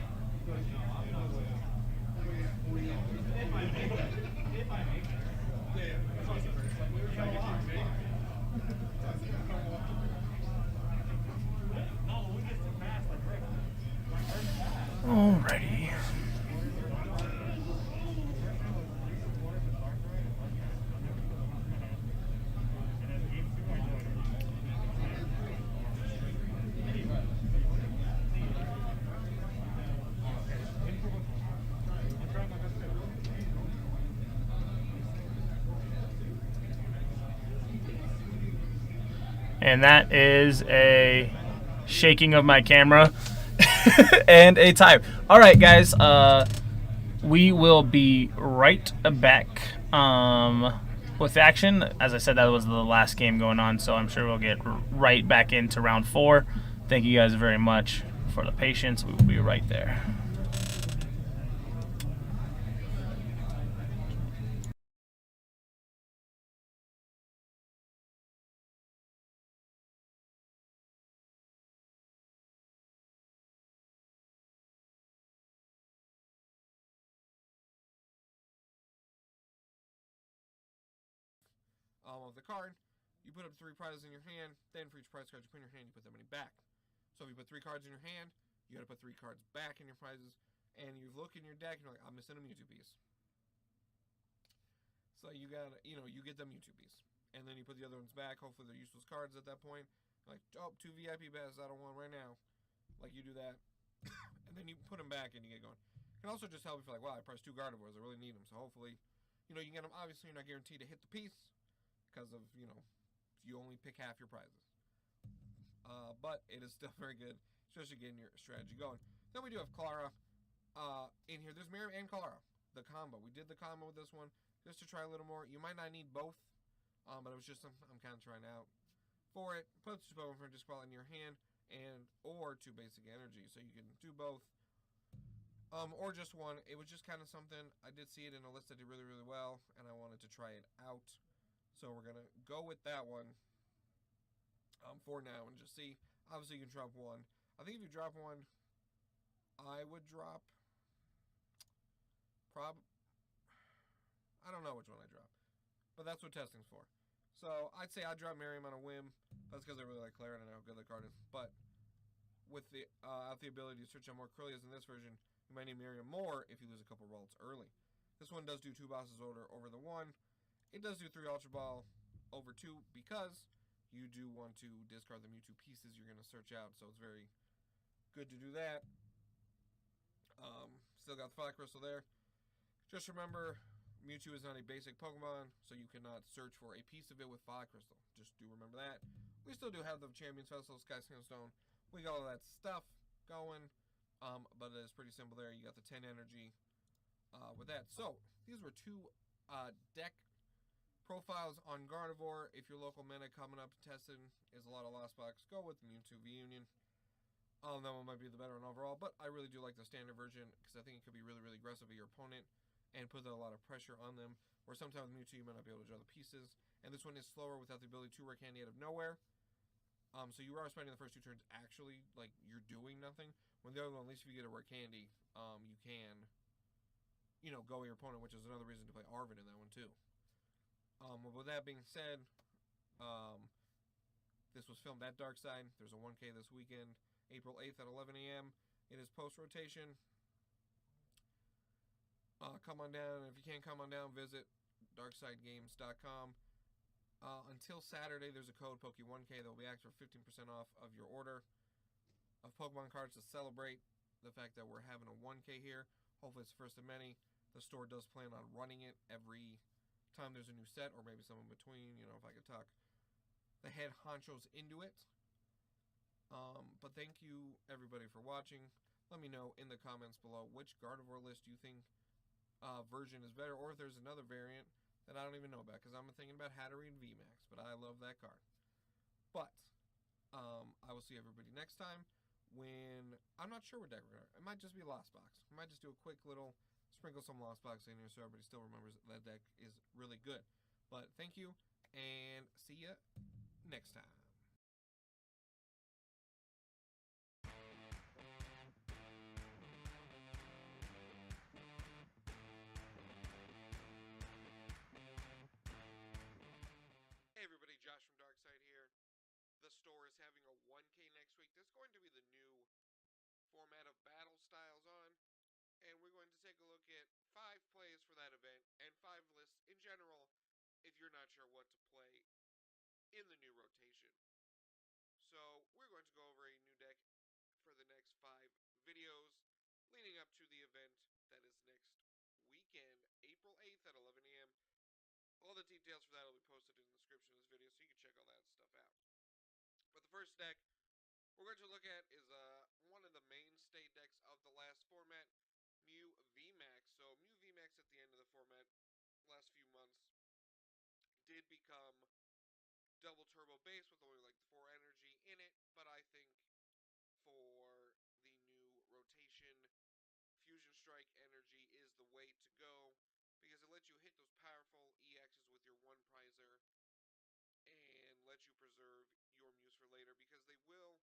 Alrighty. And that is a shaking of my camera and a time. All right, guys. We will be right back with action. As I said, that was the last game going on, so I'm sure we'll get right back into round 4. Thank you guys very much for the patience. We will be right there. Of the card, you put up 3 prizes in your hand, then for each prize card you put in your hand, you put that money back. So if you put 3 cards in your hand, you gotta put 3 cards back in your prizes, and you look in your deck and you're like, I'm missing a Mewtwo piece. So you gotta, you get the Mewtwo piece. And then you put the other ones back, hopefully they're useless cards at that point. Like, oh, 2 VIP passes, I don't want right now. Like, you do that, and then you put them back and you get going. It can also just help you feel like, wow, I priced 2 Gardevoirs, I really need them. So hopefully, you can get them. Obviously, you're not guaranteed to hit the piece, because of, you only pick half your prizes. But it is still very good, especially getting your strategy going. Then we do have Clara in here. There's Miriam and Clara, the combo. We did the combo with this one just to try a little more. You might not need both, but it was just something I'm kind of trying out for it. Put 2 Pokemon for Disqual in your hand, or 2 basic energy, so you can do both. Or just one. It was just kind of something. I did see it in a list that did really, really well, and I wanted to try it out. So we're going to go with that one for now and just see. Obviously, you can drop 1. I think if you drop 1, I would drop... I don't know which one I drop. But that's what testing's for. So I'd say I'd drop Miriam on a whim. That's because I really like Clara and I know how good the card is. But with the ability to search out more Corellias in this version, you might need Miriam more if you lose a couple rolls early. This one does do 2 bosses order over the 1. It does do 3 Ultra Ball over 2 because you do want to discard the Mewtwo pieces you're going to search out, so it's very good to do that. Still got the Fire Crystal there. Just remember, Mewtwo is not a basic Pokemon, so you cannot search for a piece of it with Fire Crystal. Just do remember that. We still do have the Champions Festival, Sky Sandstone. We got all that stuff going, but it is pretty simple there. You got the 10 energy with that. So, these were 2 deck profiles on Gardevoir. If your local meta coming up testing is a lot of Lost Box, go with Mewtwo V-Union. That one might be the better one overall, but I really do like the standard version because I think it could be really, really aggressive with your opponent and put a lot of pressure on them. Where sometimes with Mewtwo you might not be able to draw the pieces, and this one is slower without the ability to rare candy out of nowhere. So you are spending the first 2 turns actually like you're doing nothing. When the other one, at least if you get a rare candy, you can, go with your opponent, which is another reason to play Arvid in that one too. With that being said, This was filmed at Darkside. There's a 1K this weekend, April 8th at 11 a.m. It is post-rotation. Come on down. If you can't come on down, visit darksidegames.com. Until Saturday, there's a code Poke1K that will be active for 15% off of your order of Pokemon cards to celebrate the fact that we're having a 1K here. Hopefully it's the first of many. The store does plan on running it every time there's a new set, or maybe some in between, if I could talk the head honchos into it. But thank you, everybody, for watching. Let me know in the comments below which Gardevoir list you think version is better, or if there's another variant that I don't even know about, because I'm thinking about Hatterene and VMAX, but I love that card. But I will see everybody next time when I'm not sure what deck we're going to. It might just be Lost Box. I might just do a quick little sprinkle some Lost Box in here so everybody still remembers that deck is really good. But thank you, and see ya next time. Hey everybody, Josh from Darkside here. The store is having a 1K next week. There's going to be the new format of battle styles on, and we're going to take a look at 5 plays for that event, and 5 lists in general if you're not sure what to play in the new rotation. So we're going to go over a new deck for the next 5 videos leading up to the event that is next weekend, April 8th at 11 a.m. All the details for that will be posted in the description of this video, so you can check all that stuff out. But the first deck we're going to look at is one of the mainstay decks of the last format, Mew VMAX. So Mew VMAX at the end of the format, last few months, did become double turbo base with only like the 4 energy in it, but I think for the new rotation, Fusion Strike energy is the way to go, because it lets you hit those powerful EXs with your 1 prizer and lets you preserve your Mews for later, because they will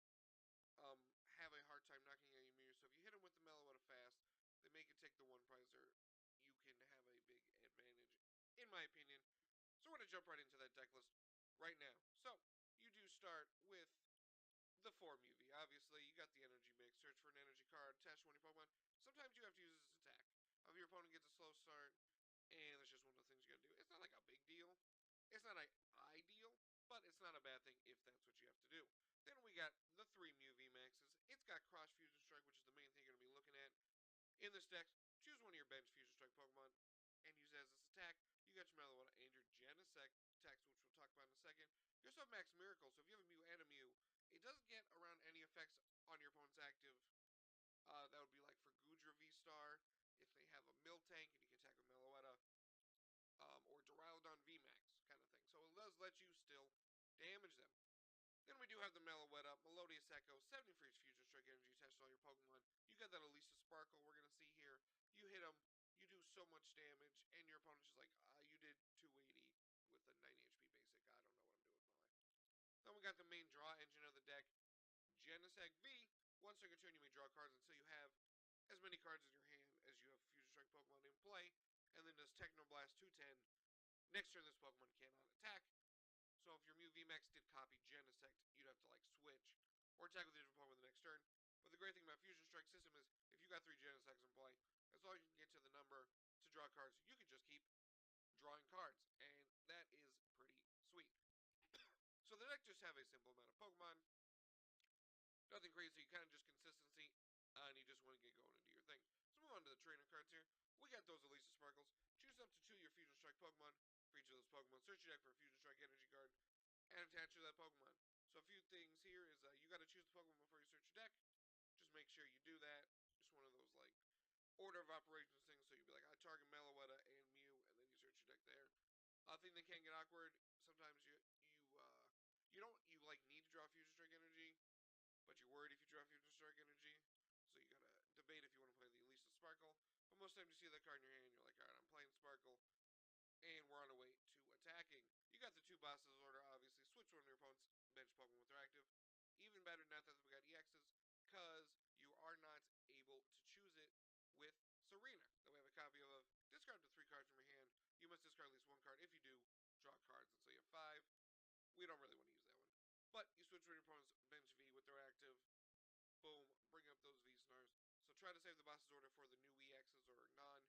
have a hard time knocking out your Mew. So if you hit them with the Meloetta fast, they make it take the 1 prizer, you can have a big advantage, in my opinion. So we're going to jump right into that deck list right now. So you do start with the 4 Mew V. Obviously, you got the energy mix. Search for an energy card, attach to one of your Pokemon. Sometimes you have to use this attack. If your opponent gets a slow start, and that's just one of the things you got to do. It's not like a big deal. It's not ideal, but it's not a bad thing if that's what you have to do. Then we got the 3 Mew VMAXs. It's got Cross Fusion Strike, which is the main thing you're going to be looking at. In this deck, choose one of your bench Fusion Strike Pokemon and use it as this attack. You got your Meloetta and your Genesect attacks, which we'll talk about in a second. You also have Max Miracle, so if you have a Mew and a Mew, it doesn't get around any effects on your opponent's active. That would be like for Goodra V-Star, if they have a Miltank and you can attack with Meloetta, or Duraludon VMAX kind of thing. So it does let you still damage them. Then we do have the Meloetta, Melodious Echo, 70 for each Fusion Strike energy attached to all your Pokemon. You got that Elisa Sparkle we're going to see here. You hit them, you do so much damage, and your opponent's just like, you did 280 with a 90 HP basic. I don't know what I'm doing with my life. Then we got the main draw engine of the deck, Genesect V. Once during a turn, you may draw cards until you have as many cards in your hand as you have Fusion Strike Pokemon in play, and then does Technoblast 210. Next turn, this Pokemon cannot attack. So if your Mew VMAX did copy Genesect, you'd have to like switch or attack with a different Pokemon the next turn. But the great thing about Fusion Strike system is if you got 3 Genesects in play, as long as you can get to the number to draw cards, you can just keep drawing cards, and that is pretty sweet. So the deck just have a simple amount of Pokemon. Nothing crazy, kind of just consistency, and you just want to get going and do your thing. So move on to the trainer cards here. We got those Elisa Sparkles. Choose up to 2 of your Fusion Strike Pokemon. For each of those Pokemon, search your deck for a Fusion Strike energy card and attach to that Pokemon. So a few things here is you got to choose the Pokemon before you search your deck. Just make sure you do that. Just one of those like order of operations things. So you'll be like, I target Meloetta and Mew, and then you search your deck there. A thing that can get awkward. Sometimes you need to draw Fusion Strike energy, but you're worried if you draw Fusion Strike energy. So you gotta debate if you want to play the Elisa Sparkle. But most times you see that card in your hand, you're like, alright, I'm playing Sparkle. And we're on our way to attacking. You got the 2 bosses order, obviously. Switch one of your opponent's bench Pokemon with their active. Even better than that we got EXs, because you are not able to choose it with Serena, that we have a copy of. Discard the 3 cards from your hand. You must discard at least 1 card. If you do, draw cards, and so you have 5. We don't really want to use that one. but you switch when your opponent's bench V with their active. Boom, bring up those V stars. So try to save the boss's order for the new EXs or non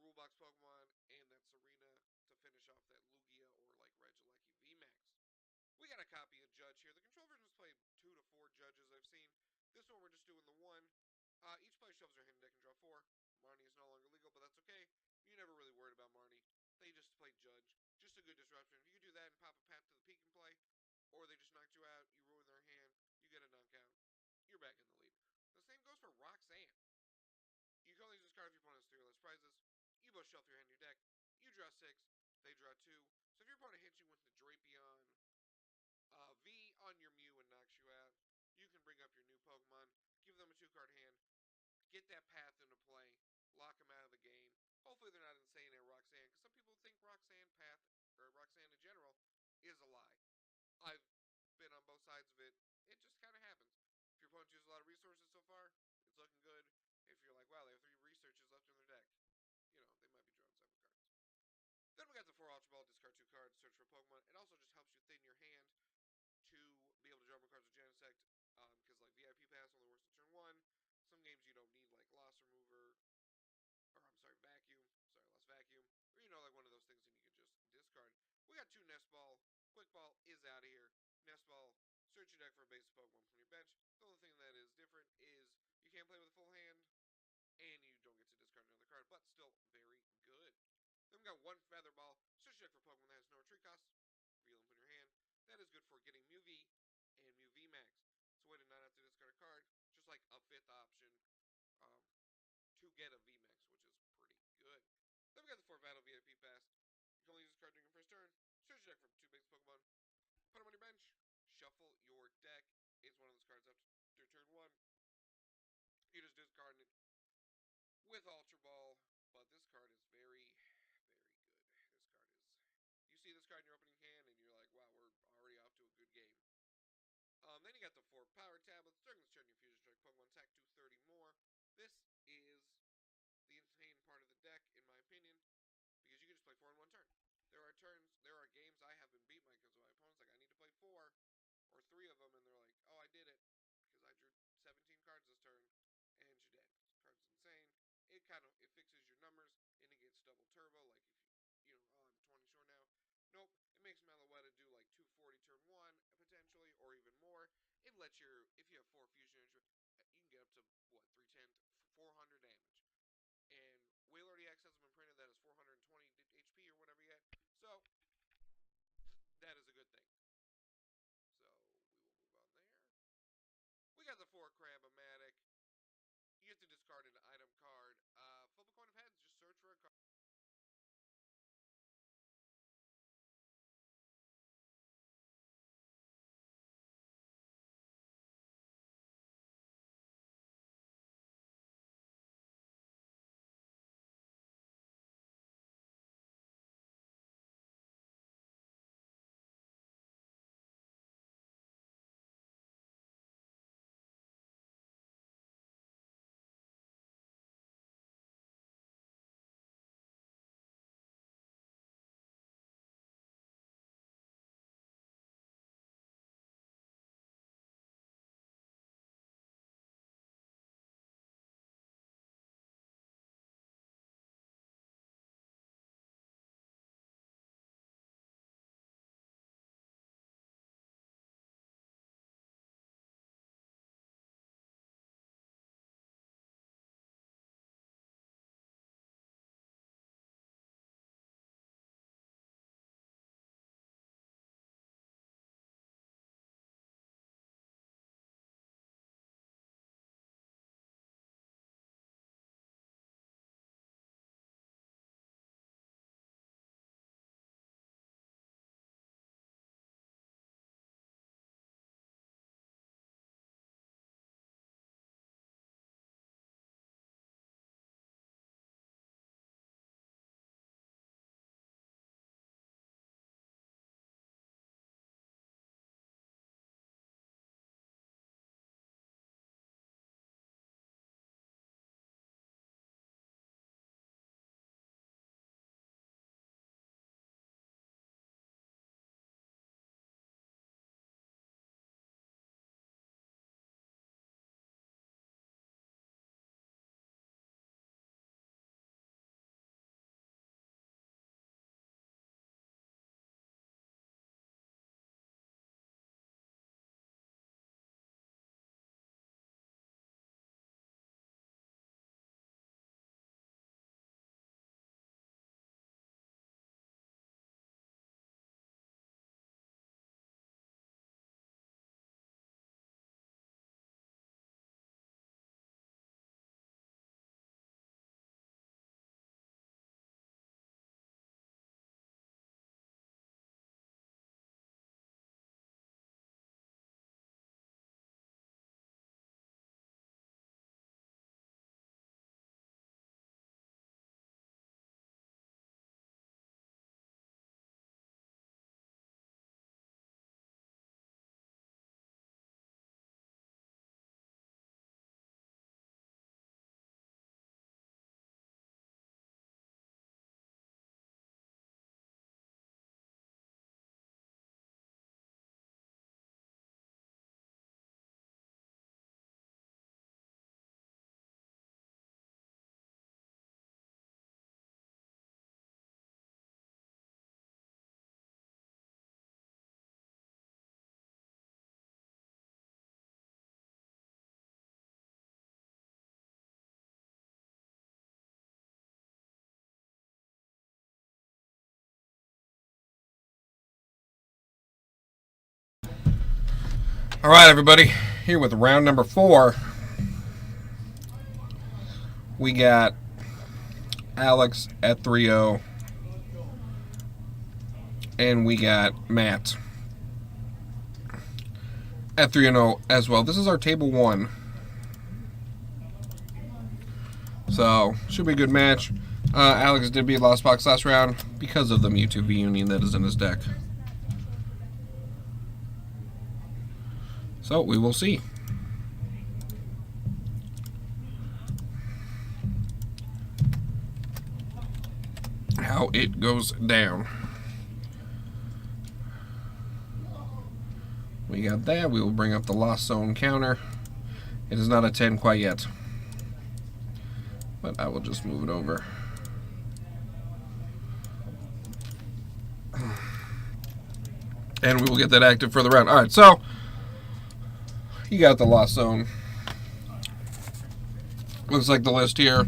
rule box Pokemon, and that Serena to finish off that Lugia or like Regieleki VMAX. We got a copy of Judge here. The control versions play 2 to 4 Judges I've seen. This one we're just doing the one. Each player shovels their hand deck and draw 4. Marnie is no longer legal, but that's okay. You never really worried about Marnie. They just play Judge. Just a good disruption. If you could do that and pop a Pat to the peak and play, or they just knocked you out, you ruin their hand, you get a knockout, you're back in the lead. The same goes for Roxanne. You can only use this card if your opponent has 3 or less prizes. You both shuffle your hand in your deck. You draw 6, they draw 2. So if your opponent hits you with the Drapion V on your Mew and knocks you out, you can bring up your new Pokemon, give them a 2-card hand, get that path into play, lock them out of the game. Hopefully they're not insane at Roxanne, because some people think Roxanne path, or Roxanne in general, is a lie. I've been on both sides of it. It just kind of happens. If your opponent uses a lot of resources so far, it's looking good. If you're like, wow, they have 3 researches left in their deck, they might be drawing 7 cards. Then we got the 4 Ultra Ball, discard 2 cards, search for Pokemon. It also just helps you thin your hand to be able to draw more cards with Genesect, because like VIP Pass only works to turn 1. Some games you don't need, like Loss Remover, or I'm sorry, Vacuum. Sorry, Lost Vacuum. Or like one of those things and you can just discard. We got 2 Nest Ball. Quick Ball is out of here. Nest Ball, search your deck for a basic Pokemon from your bench. The only thing that is different is you can't play with a full hand, and you don't get to discard another card, but still very good. Then we got 1 Feather Ball. Search your deck for Pokemon that has no retreat cost. Reveal them in your hand. That is good for getting Mew V and Mew V Max. It's a way to not have to discard a card, just like a 5th option to get a V Max, which is pretty good. Then we got the 4 Battle VIP Pass. You can only use this card during your first turn. Search your deck for 2 basic Pokemon. Put them on your bench. Shuffle your deck. It's one of those cards after turn 1. You just discard it with Ultra Ball. But this card is very, very good. This card is... You see this card in your opening hand, and you're like, wow, we're already off to a good game. Then you got the 4 Power Tablets. During this turn, your Fusion Strike Pokemon attack 230 more. This is the insane part of the deck, in my opinion, because you can just play 4 in 1 turn. There are games I haven't beat because my opponent's like, I need to play 4 or 3 of them, and they're like, oh, I did it because I drew 17 cards this turn, and you're dead. This card's insane. It fixes your numbers, and it gets double turbo, like if oh, I'm 20 short now. Nope, it makes Meloetta do like 240 turn 1, potentially, or even more. It lets if you have 4 fusion energy, you can get up to, 310, 400 damage. And Whaler EX hasn't been printed that is 420 HP or whatever yet, so that is a good thing. So we will move on there. We got the 4 Crabomatic. You have to discard an item card. Flip a coin of heads, just search for a card. Alright, everybody. Here with round number 4. We got Alex at 3-0. And we got Matt at 3-0 as well. This is our table 1. So, should be a good match. Alex did beat Lost Box last round because of the Mewtwo V Union that is in his deck. So, we will see. How it goes down. We got that. We will bring up the Lost Zone counter. It is not a 10 quite yet. But I will just move it over. And we will get that active for the round. Alright, so you got the Lost Zone. Looks like the list here.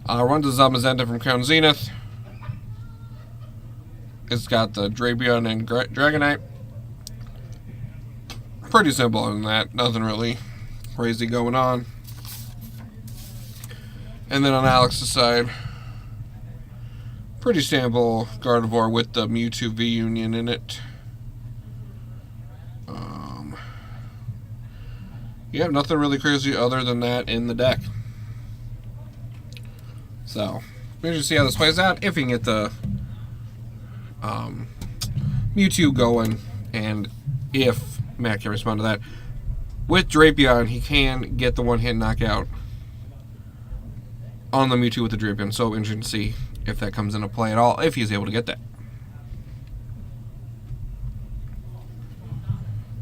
Runs a Zamazenta from Crown Zenith. It's got the Drapion and Dragonite. Pretty simple other than that. Nothing really crazy going on. And then on Alex's side, pretty simple Gardevoir with the Mewtwo V Union in it. Yeah, nothing really crazy other than that in the deck. So, we'll just see how this plays out. If we can get the Mewtwo going, and if Matt can respond to that. With Drapion, he can get the one-hit knockout on the Mewtwo with the Drapion. So interesting to see if that comes into play at all, if he's able to get that.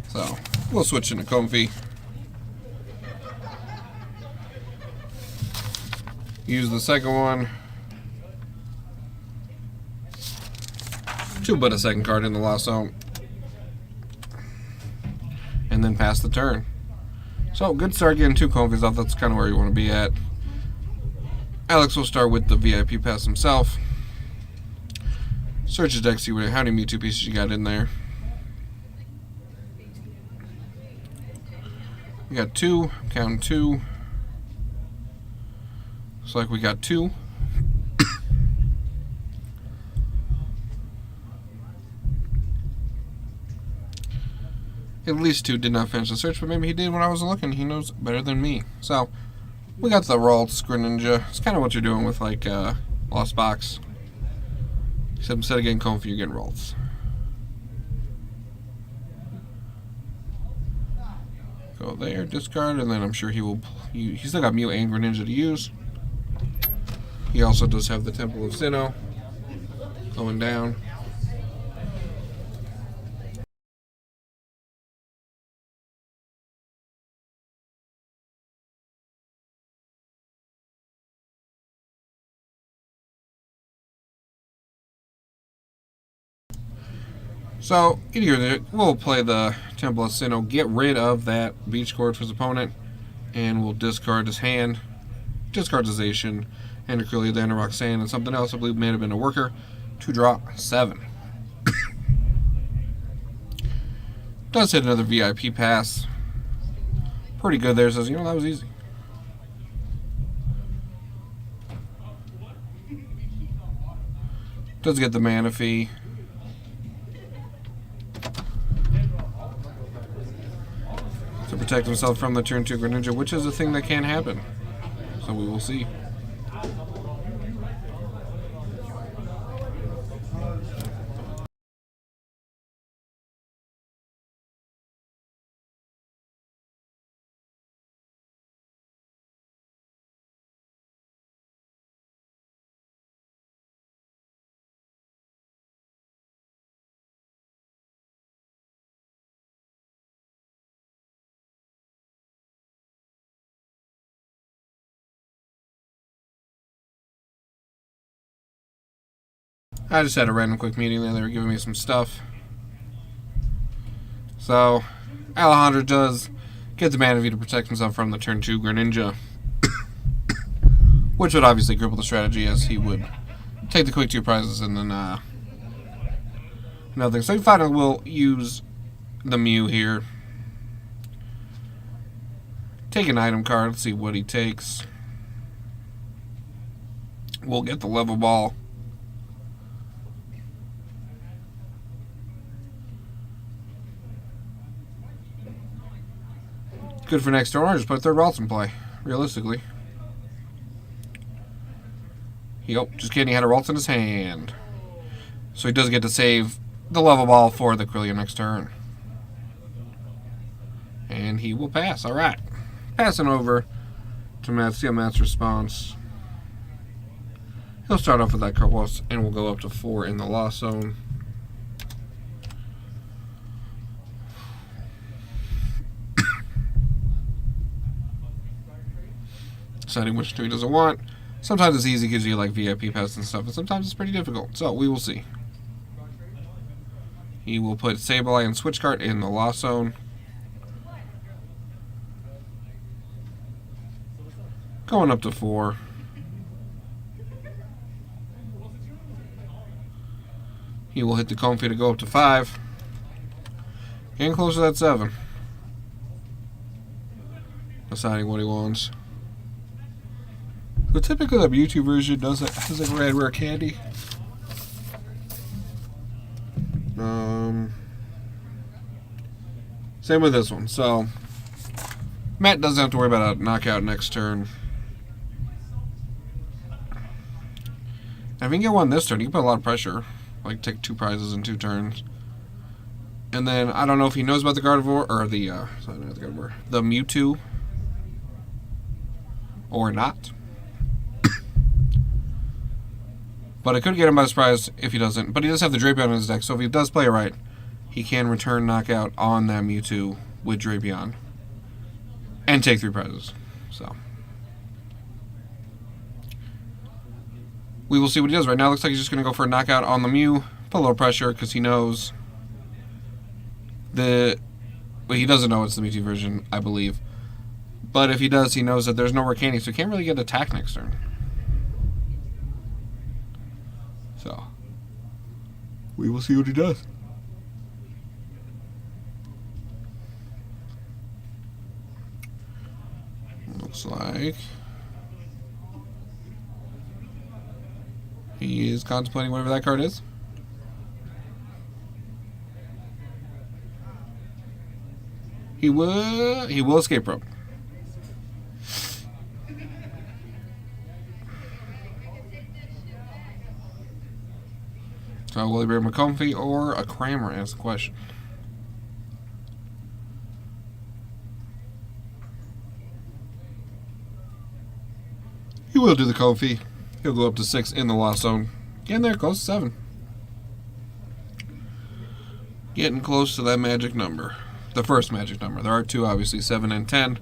So, we'll switch into Comfy. Use the second one to put a second card in the Lost Zone. And then pass the turn. So, good start getting 2 Comfies off. That's kind of where you want to be at. Alex will start with the VIP pass himself. Search his deck, see how many Mewtwo pieces you got in there. We got 2, counting 2. Looks like we got 2. At least 2 did not finish the search, but maybe he did when I was looking. He knows better than me. So, we got the Ralts Greninja. It's kind of what you're doing with, like, Lost Box. Except instead of getting Comfy, you're getting Ralts. Go there, discard, and then I'm sure he will... He's still got Mew and Greninja to use. He also does have the Temple of Sinnoh going down. So, in here, we'll play the Temple of Sinnoh, get rid of that Beach Court for his opponent, and we'll discard his hand, discard his Zacian, and Acrylia, the Roxanne, and something else I believe may have been a worker, to draw 7. Does hit another VIP pass. Pretty good there, says, you know, that was easy. Does get the mana fee. To protect himself from the turn 2 Greninja, which is a thing that can happen. So we will see. I just had a random quick meeting there. They were giving me some stuff. So, Alejandro does get the mana fee to protect himself from the turn 2 Greninja. Which would obviously cripple the strategy, as he would take the quick 2 prizes and then nothing. So he finally will use the Mew here. take an item card. Let's see what he takes. We'll get the level ball. Good for next turn, or just put third Ralts in play, realistically. Yep, just kidding, he had a Ralts in his hand. So he does get to save the level ball for the Quillia next turn. And he will pass, alright. Passing over to Matt, see how Matt's response. He'll start off with that Carlos, and we'll go up to 4 in the loss zone. Deciding which tree doesn't want. Sometimes it's easy because you like VIP pass and stuff, and sometimes it's pretty difficult. So we will see. He will put Sableye and Switchcart in the loss zone. Going up to 4. He will hit the Comfy to go up to 5. Getting close to that 7. Deciding what he wants. So typically the Mewtwo version has like red rare candy. Same with this one. So Matt doesn't have to worry about a knockout next turn. And if he can get one this turn, he can put a lot of pressure. Like take 2 prizes in 2 turns. And then I don't know if he knows about the Gardevoir or the sorry, not the Gardevoir, the Mewtwo or not. But it could get him by surprise if he doesn't. But he does have the Drapion in his deck, so if he does play it right, he can return knockout on that Mewtwo with Drapion and take 3 prizes. So we will see what he does. Right now it looks like he's just going to go for a knockout on the Mew. Put a little pressure because he knows well, he doesn't know it's the Mewtwo version, I believe. But if he does, he knows that there's no rare candy, so he can't really get attacked next turn. So we will see what he does. Looks like he is contemplating whatever that card is. He will escape rope. So will he bring a Comfy or a Kramer is the question. He will do the Comfy. He'll go up to 6 in the loss zone. Getting there, close to 7. Getting close to that magic number. The first magic number. There are 2, obviously, 7 and 10.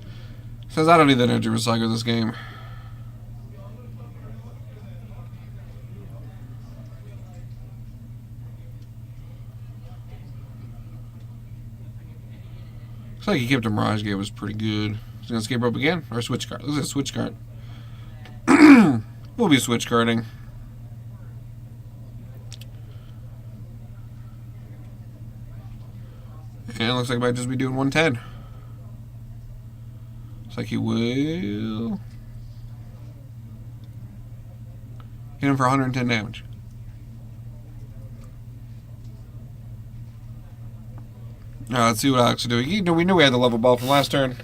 Says I don't need that energy recycler this game. Looks like he kept a Mirage Gate, was pretty good. He's going to escape rope again, or switch card. Looks like a switch card. We'll be switch carding. And it looks like he might just be doing 110. Looks like he will hit him for 110 damage. Let's see what Alex is doing. We knew we had the level ball from last turn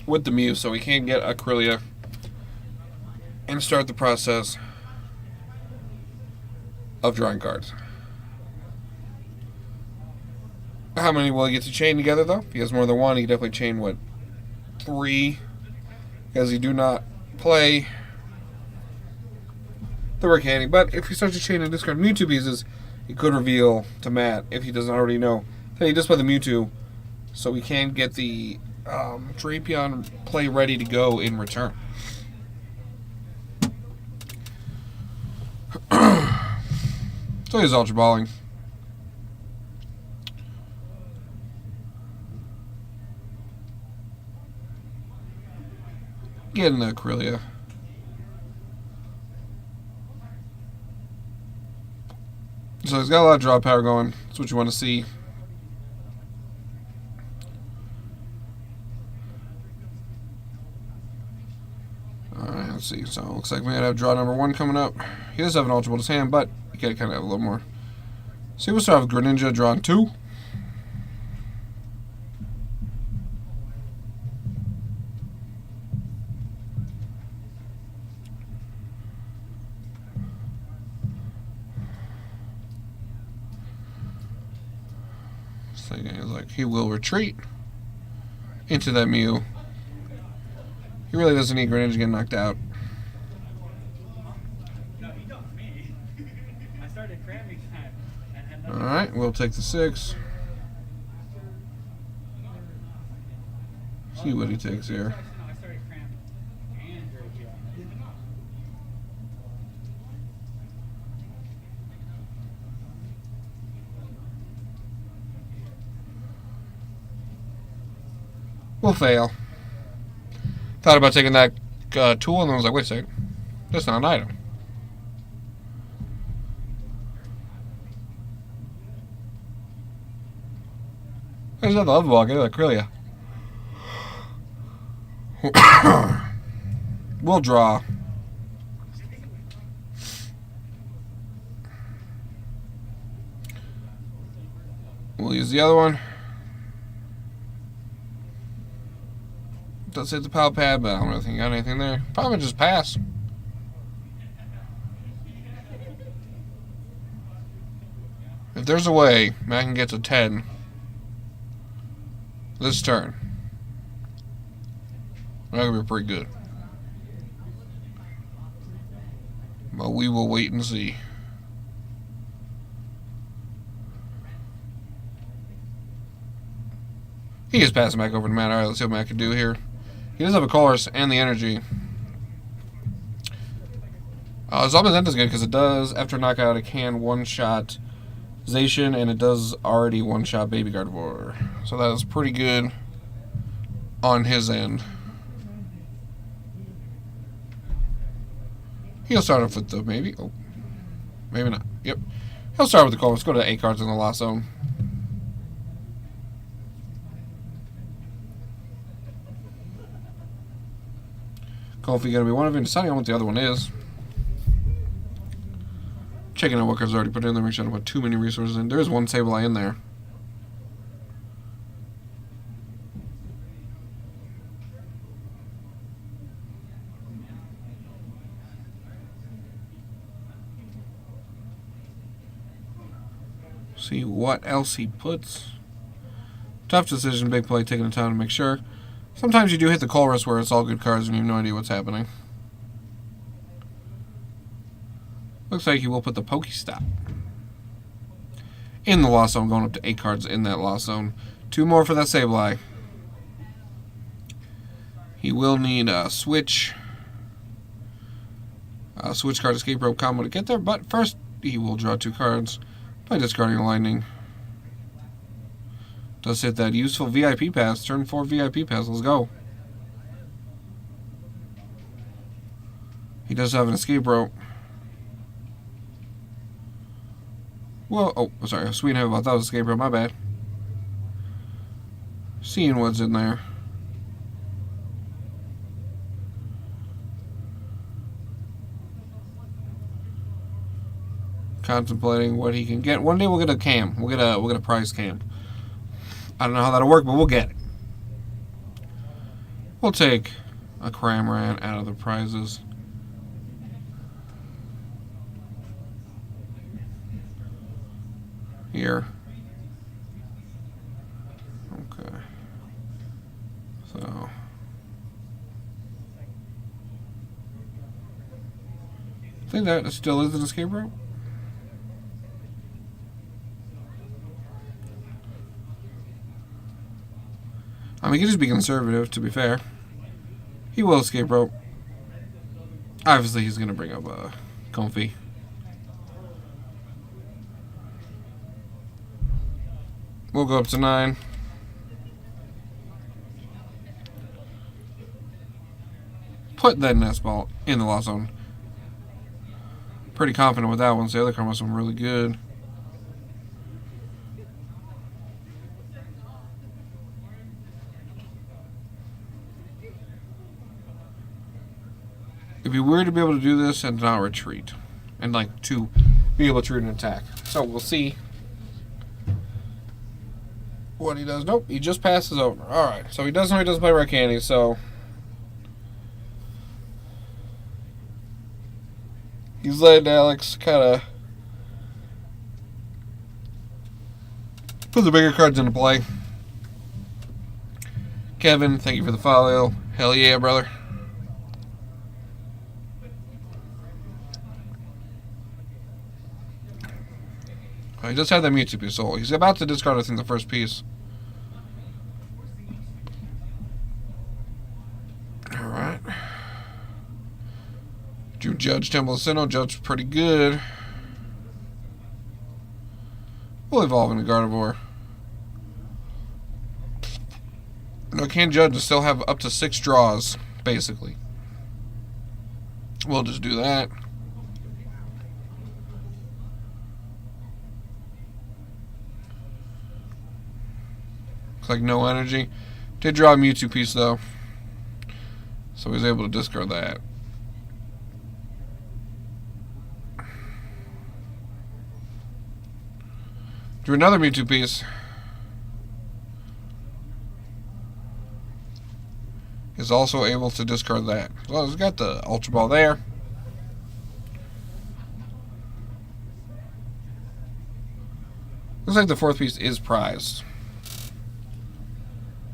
with the Mew, so we can get a Quillia and start the process of drawing cards. How many will he get to chain together, though? If he has more than 1, he can definitely chain, what, 3? Because he do not play the rare candy. But if he starts to chain and discard Mewtwo pieces, he could reveal to Matt, if he doesn't already know, that he just play the Mewtwo, so we can get the Drapion play ready to go in return. So he's Ultra Balling. Getting the Quillia. So he's got a lot of draw power going. That's what you want to see. Let's see. So it looks like we might have draw number 1 coming up. He does have an Ultra Ball in his hand, but you gotta kind of have a little more. So we'll start with Greninja, drawing 2. So he's like, he will retreat into that Mew. He really doesn't need Greninja to get knocked out. Alright, we'll take the 6. See what he takes here. We'll fail. Thought about taking that tool, and then I was like, wait a second. That's not an item. There's another level ball. Get it, Acrylia. We'll draw. We'll use the other one. Does hit the power pad, but I don't really think I got anything there. Probably just pass. If there's a way Mac can get to 10 this turn, that could be pretty good. But we will wait and see. He just passed Mac over to Matt. Alright, let's see what Mac can do here. He does have a Colress and the energy. Zombies is good because it does, after knockout, it can one-shot Zacian, and it does already one-shot Baby Gardevoir. So that is pretty good on his end. He'll start off with the maybe. Oh, maybe not. Yep. He'll start with the Colress. Go to 8 cards in the Lost Zone. Kofi gonna be one of them. Deciding on what the other one is. Checking out what cards already put in there. Make sure I don't put too many resources in. There is one Sableye in there. See what else he puts. Tough decision, big play, taking the time to make sure. Sometimes you do hit the Colress where it's all good cards and you have no idea what's happening. Looks like he will put the Pokestop in the Lost Zone, going up to 8 cards in that Lost Zone. 2 more for that Sableye. He will need a switch. Switch card escape rope combo to get there, but first he will draw 2 cards by discarding a Lightning. Does hit that useful VIP pass. Turn 4 VIP pass. Let's go. He does have an escape rope. Whoa. Oh, sorry. Sweet hell, I thought it was escape rope. My bad. Seeing what's in there. Contemplating what he can get. One day we'll get a cam. We'll get a prize cam. I don't know how that'll work, but we'll get it. We'll take a Cramorant out of the prizes. Here. Okay. So. I think that still is an escape rope. I mean, he could just be conservative, to be fair. He will escape rope. Obviously, he's going to bring up Comfy. We'll go up to 9. Put that Nest Ball in the Lost Zone. Pretty confident with that one, so the other card must have been really good. It'd be weird to be able to do this and not retreat. And, like, to be able to read an attack. So, we'll see what he does. Nope, he just passes over. Alright, so he doesn't know he doesn't play Red Candy, so... He's letting Alex kind of put the bigger cards into play. Kevin, thank you for the follow. Hell yeah, brother. Oh, he just had that Mewtwo piece, so he's about to discard, I think, the first piece. Alright. Do Judge Temple of Sinnoh. Judge pretty good. We'll evolve into Gardevoir. No, can Judge still have up to 6 draws, basically. We'll just do that. Looks like no energy. Did draw a Mewtwo piece, though. So he's able to discard that. Drew another Mewtwo piece. Is also able to discard that. Well, he's got the Ultra Ball there. Looks like the 4th piece is prized.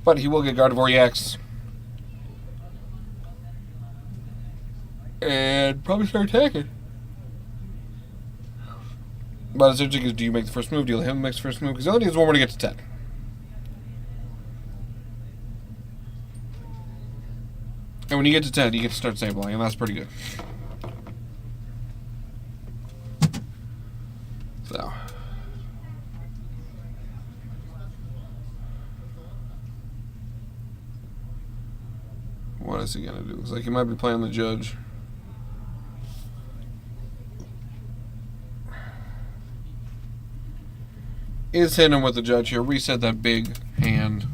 But he will get Gardevoir EX. And probably start attacking. But it's interesting is, do you make the first move? Do you let him make the first move? Because he only needs one more to get to 10. And when you get to 10, you get to start Sabling, and that's pretty good. So. What is he going to do? Looks like he might be playing the Judge. Is hitting him with the Judge here. Reset that big hand.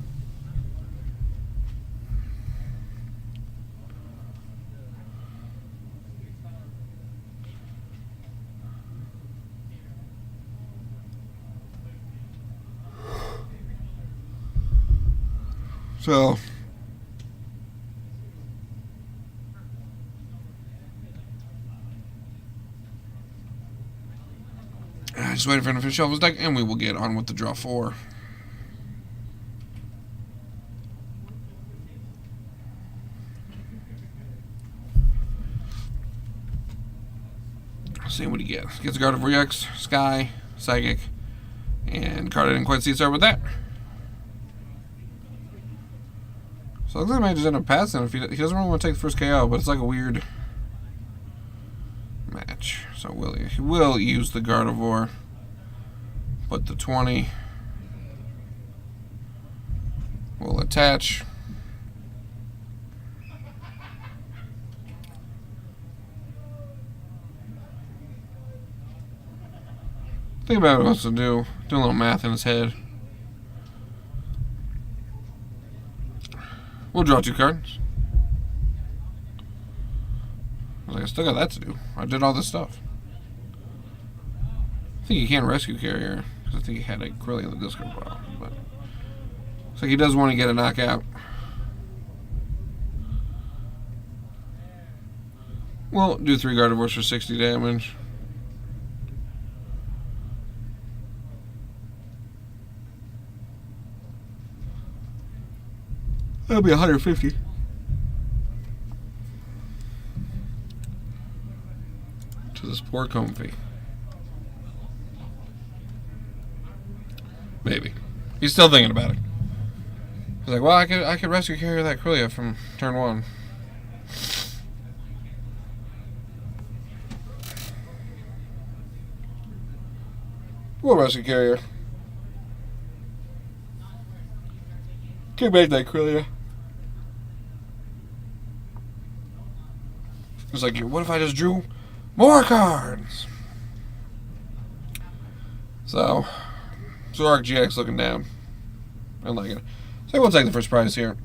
So just waiting for him to finish off his deck, and we will get on with the draw 4. See what he gets. Gets a Gardevoir EX, Sky, Psychic, and card I didn't quite see it start with that. So it looks like I might just end up passing if he doesn't really want to take the first KO, but it's like a weird match. So he will use the Gardevoir. Put the 20. We'll attach. Think about what he wants to do. Do a little math in his head. We'll draw 2 cards. I was like, I still got that to do. I did all this stuff. I think he can rescue carrier, because I think he had a Corellia in the discard pile. But looks like he does want to get a knockout. We'll do 3 Gardevoirs for 60 damage. That'll be 150. To this poor Comfy. Maybe. He's still thinking about it. He's like, well, I could rescue carrier that Corellia from turn 1. We'll rescue carrier. Can't make that Corellia. It's like, what if I just drew more cards? So Zoroark GX looking down. I like it. So we'll take the first prize here.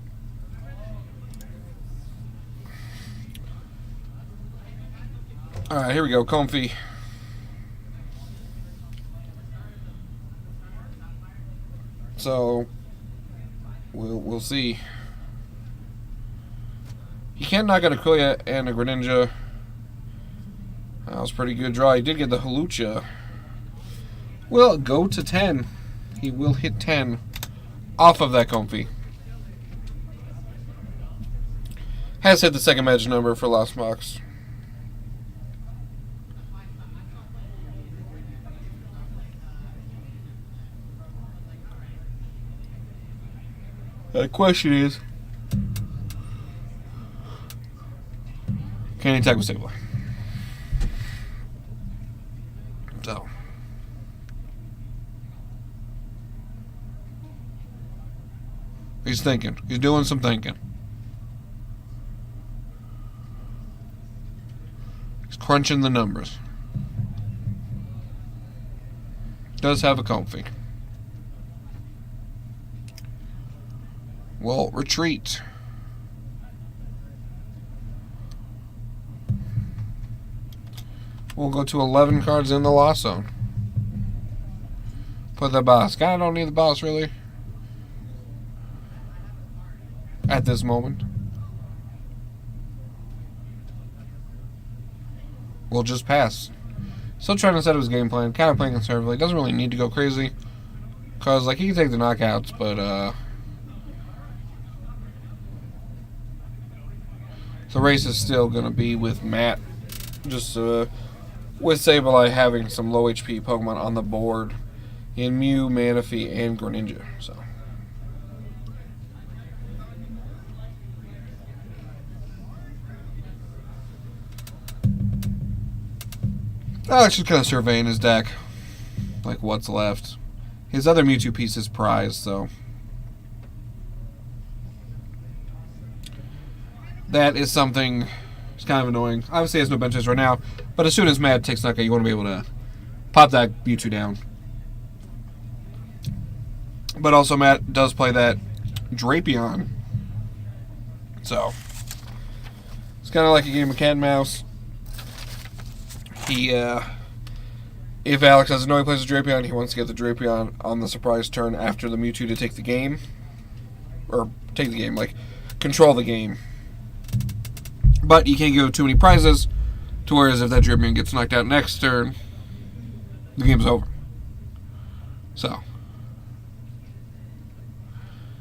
Alright, here we go. Comfy. So, we'll see. He can knock out a Quillia and a Greninja. That was a pretty good draw. He did get the Halucha. Will go to 10. He will hit 10 off of that Comfy. Has hit the second magic number for Lost Box. The question is, can he attack with Sableye? So, he's thinking. He's doing some thinking. He's crunching the numbers. Does have a Comfy. Well, retreat. We'll go to 11 cards in the loss zone. Put the boss. Kinda don't need the boss, really. At this moment. We'll just pass. Still trying to set up his game plan. Kind of playing conservatively. Doesn't really need to go crazy. Because, like, he can take the knockouts, but, the race is still going to be with Matt. Just, with Sableye having some low HP Pokemon on the board in Mew, Manaphy, and Greninja. So, Alex just kind of surveying his deck, like what's left. His other Mewtwo piece is prized, so that is something. It's kind of annoying. Obviously, he has no benches right now, but as soon as Matt takes knockout, you want to be able to pop that Mewtwo down. But also, Matt does play that Drapion, so it's kind of like a game of cat and mouse. He, if Alex doesn't know he plays a Drapion, he wants to get the Drapion on the surprise turn after the Mewtwo to take the game, or take the game, like control the game. But you can't give too many prizes, to whereas if that Drapion gets knocked out next turn, the game's over. So,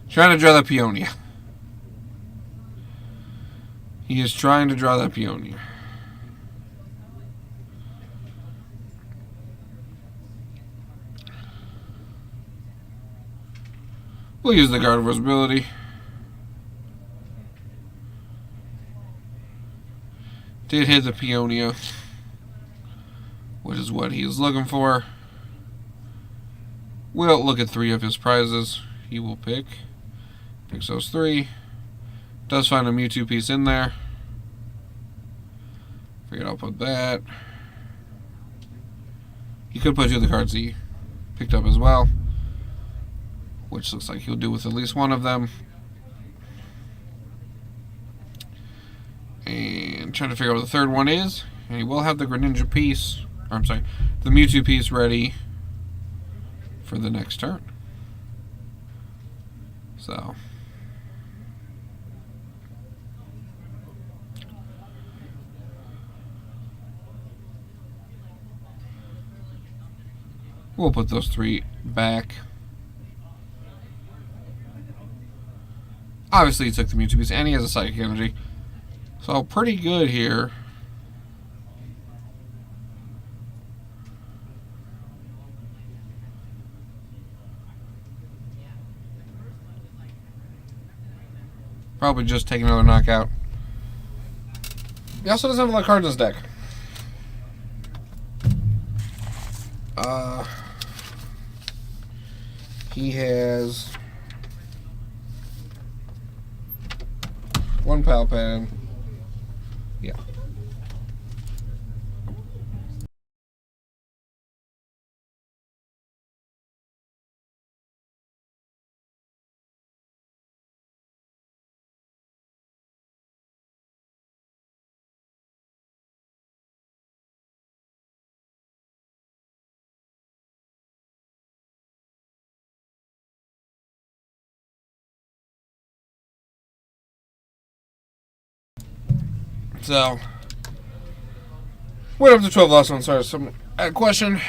trying to draw that Peonia. He is trying to draw that Peonia. We'll use the Gardevoir's ability. Did hit the Peonia, which is what he is looking for. We'll look at 3 of his prizes. He will picks those 3. Does find a Mewtwo piece in there. Figured I'll put that. He could put 2 of the cards he picked up as well, which looks like he'll do with at least one of them. And trying to figure out what the third one is. And he will have the Greninja piece, or I'm sorry, the Mewtwo piece ready for the next turn. So, we'll put those 3 back. Obviously, he took the Mewtwo piece, and he has a Psychic Energy. So, pretty good here. Probably just take another knockout. He also doesn't have a lot of cards in his deck. He has 1 Palpad. Yeah. So, went up to 12 last one. Sorry, some had a question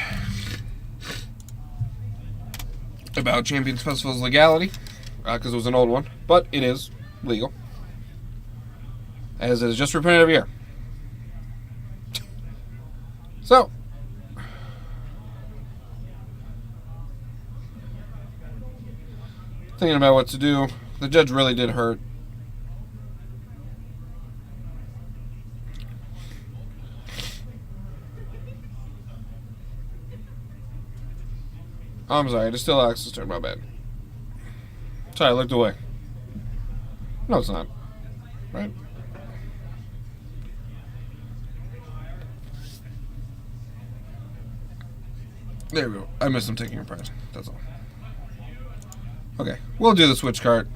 about Champions Festival's legality, because it was an old one, but it is legal, as it is just reprinted every year. So, thinking about what to do. The judge really did hurt. Oh, I'm sorry, it is still Alex's turn, my bad. Sorry, I looked away. No, it's not. Right? There we go. I missed him taking a prize. That's all. Okay, we'll do the switch cart.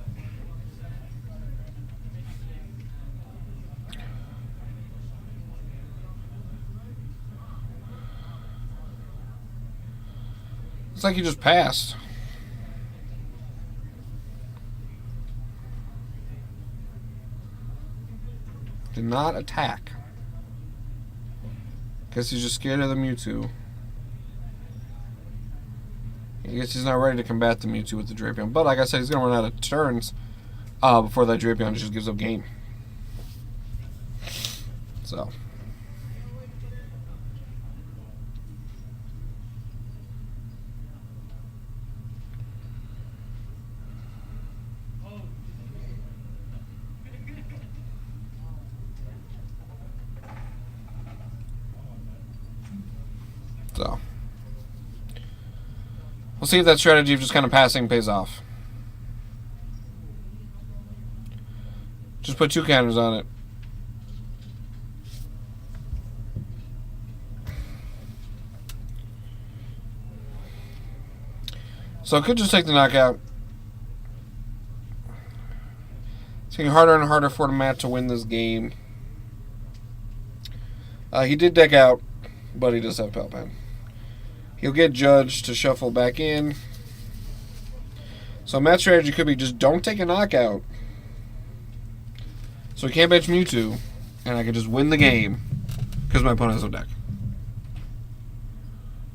It's like you just passed. Did not attack. Guess he's just scared of the Mewtwo. I guess he's not ready to combat the Mewtwo with the Drapion. But like I said, he's going to run out of turns before that Drapion just gives up game. So. We'll see if that strategy of just kind of passing pays off. Just put 2 counters on it. So it could just take the knockout. It's getting harder and harder for Matt to win this game. He did deck out, but he does have Palpan. He'll get Judge to shuffle back in. So Matt's strategy could be just don't take a knockout. So he can't bench Mewtwo, and I can just win the game because my opponent has no deck.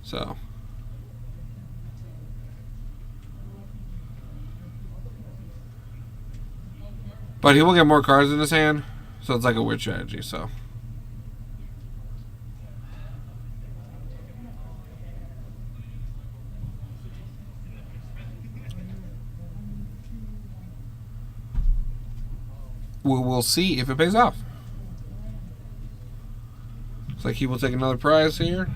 So. But he will get more cards in his hand, so it's like a weird strategy, so. We'll see if it pays off. Looks like he will take another prize here.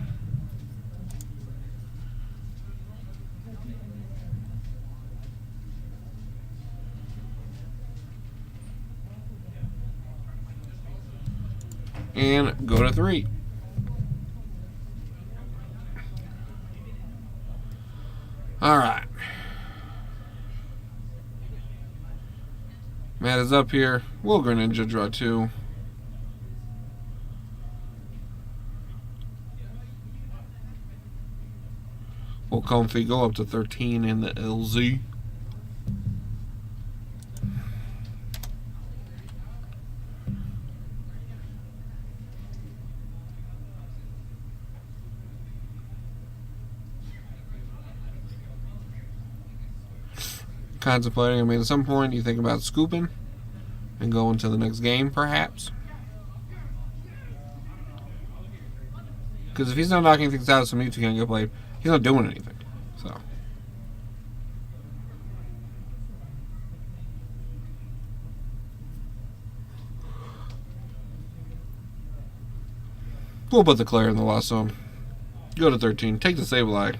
And go to 3. All right. Matt is up here. We'll Greninja draw 2. We'll Comfy go up to 13 in the LZ. Contemplating. I mean, at some point you think about scooping and going to the next game, perhaps. Because if he's not knocking things out, so Mewtwo can't get played, he's not doing anything. So. We'll put the Claire in the last zone. Go to 13. Take the Sableye.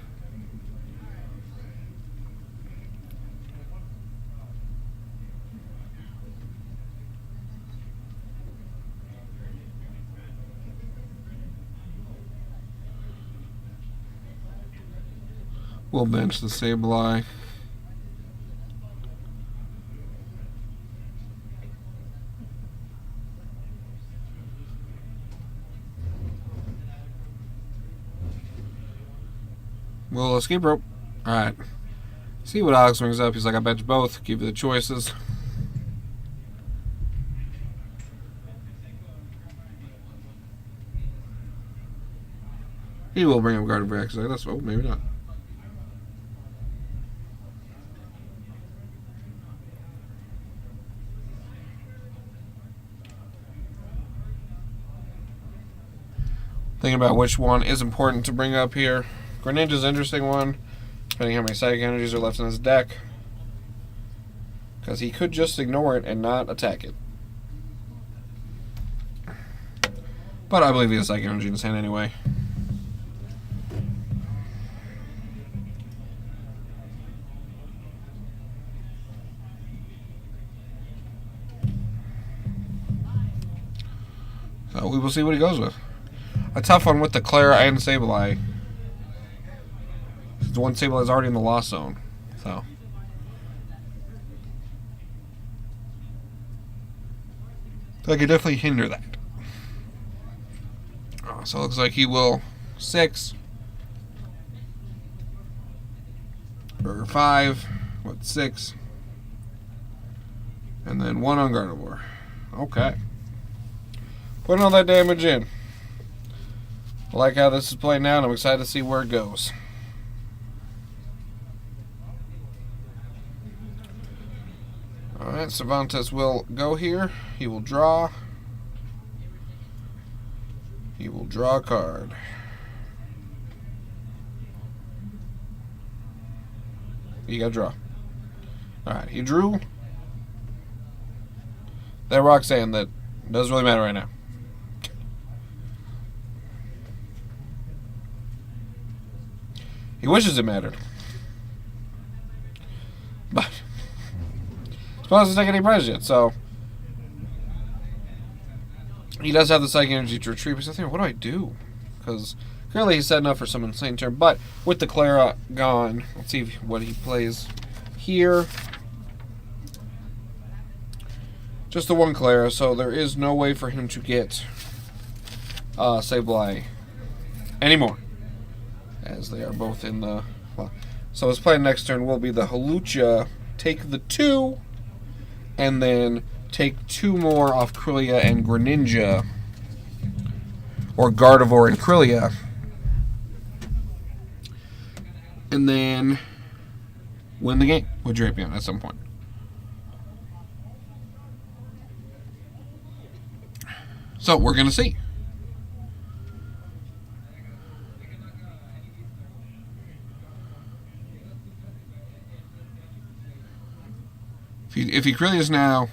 We'll bench the Sableye. We'll escape rope. Alright. See what Alex brings up. He's like, I bench both. Give you the choices. He will bring up Gardevoir, because that's... Oh, maybe not. Thinking about which one is important to bring up here. Greninja's an interesting one, depending how many Psychic Energies are left in his deck. Because he could just ignore it and not attack it. But I believe he has Psychic Energy in his hand anyway. So we will see what he goes with. A tough one with the Clara and Sableye. The one Sableye is already in the lost zone. So. I could definitely hinder that. So it looks like he will 6. Or 5. What, 6. And then 1 on Gardevoir. Okay. Putting all that damage in. I like how this is playing out. I'm excited to see where it goes. Alright, Cervantes will go here. He will draw. He will draw a card. You gotta draw. Alright, he drew. That Roxanne that doesn't really matter right now. He wishes it mattered. But suppose he's not taking any prizes yet, so he does have the Psychic Energy to retreat. But I think, what do I do? Because currently he's setting up for some insane turn. But with the Clara gone, let's see what he plays here. Just the one Clara, so there is no way for him to get Sableye anymore, as they are both in the... Well, so his play next turn will be the Hawlucha, take the 2, and then take 2 more off Krylia and Greninja, or Gardevoir and Krylia, and then win the game with Drapion at some point. So we're going to see. If he Krylia's now,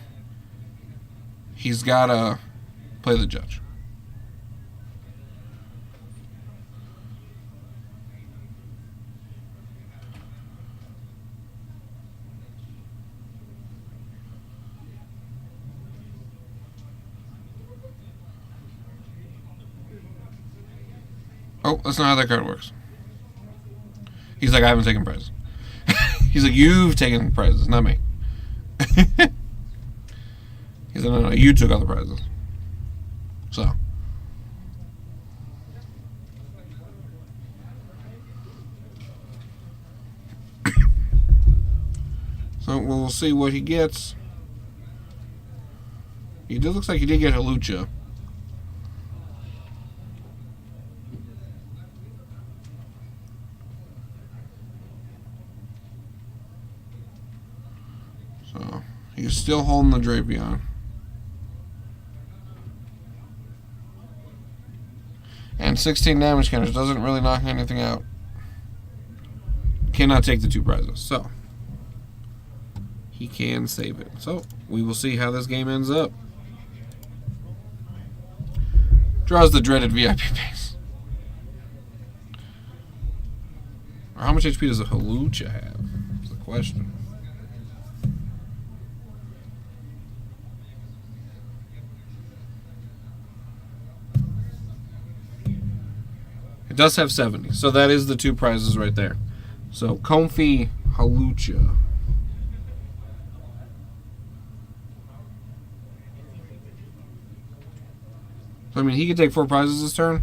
he's got to play the judge. Oh, that's not how that card works. He's like, I haven't taken prizes. He's like, you've taken prizes, not me. He's like, no, you took all the prizes. So. So we'll see what he gets. Looks like he did get Hawlucha. So he's still holding the Drapion. And 16 damage counters doesn't really knock anything out. Cannot take the 2 prizes, so he can save it. So we will see how this game ends up. Draws the dreaded VIP base. Or how much HP does a Hawlucha have? That's the question. It does have 70, so that is the 2 prizes right there. So Comfy, Hawlucha. So I mean, he could take 4 prizes this turn,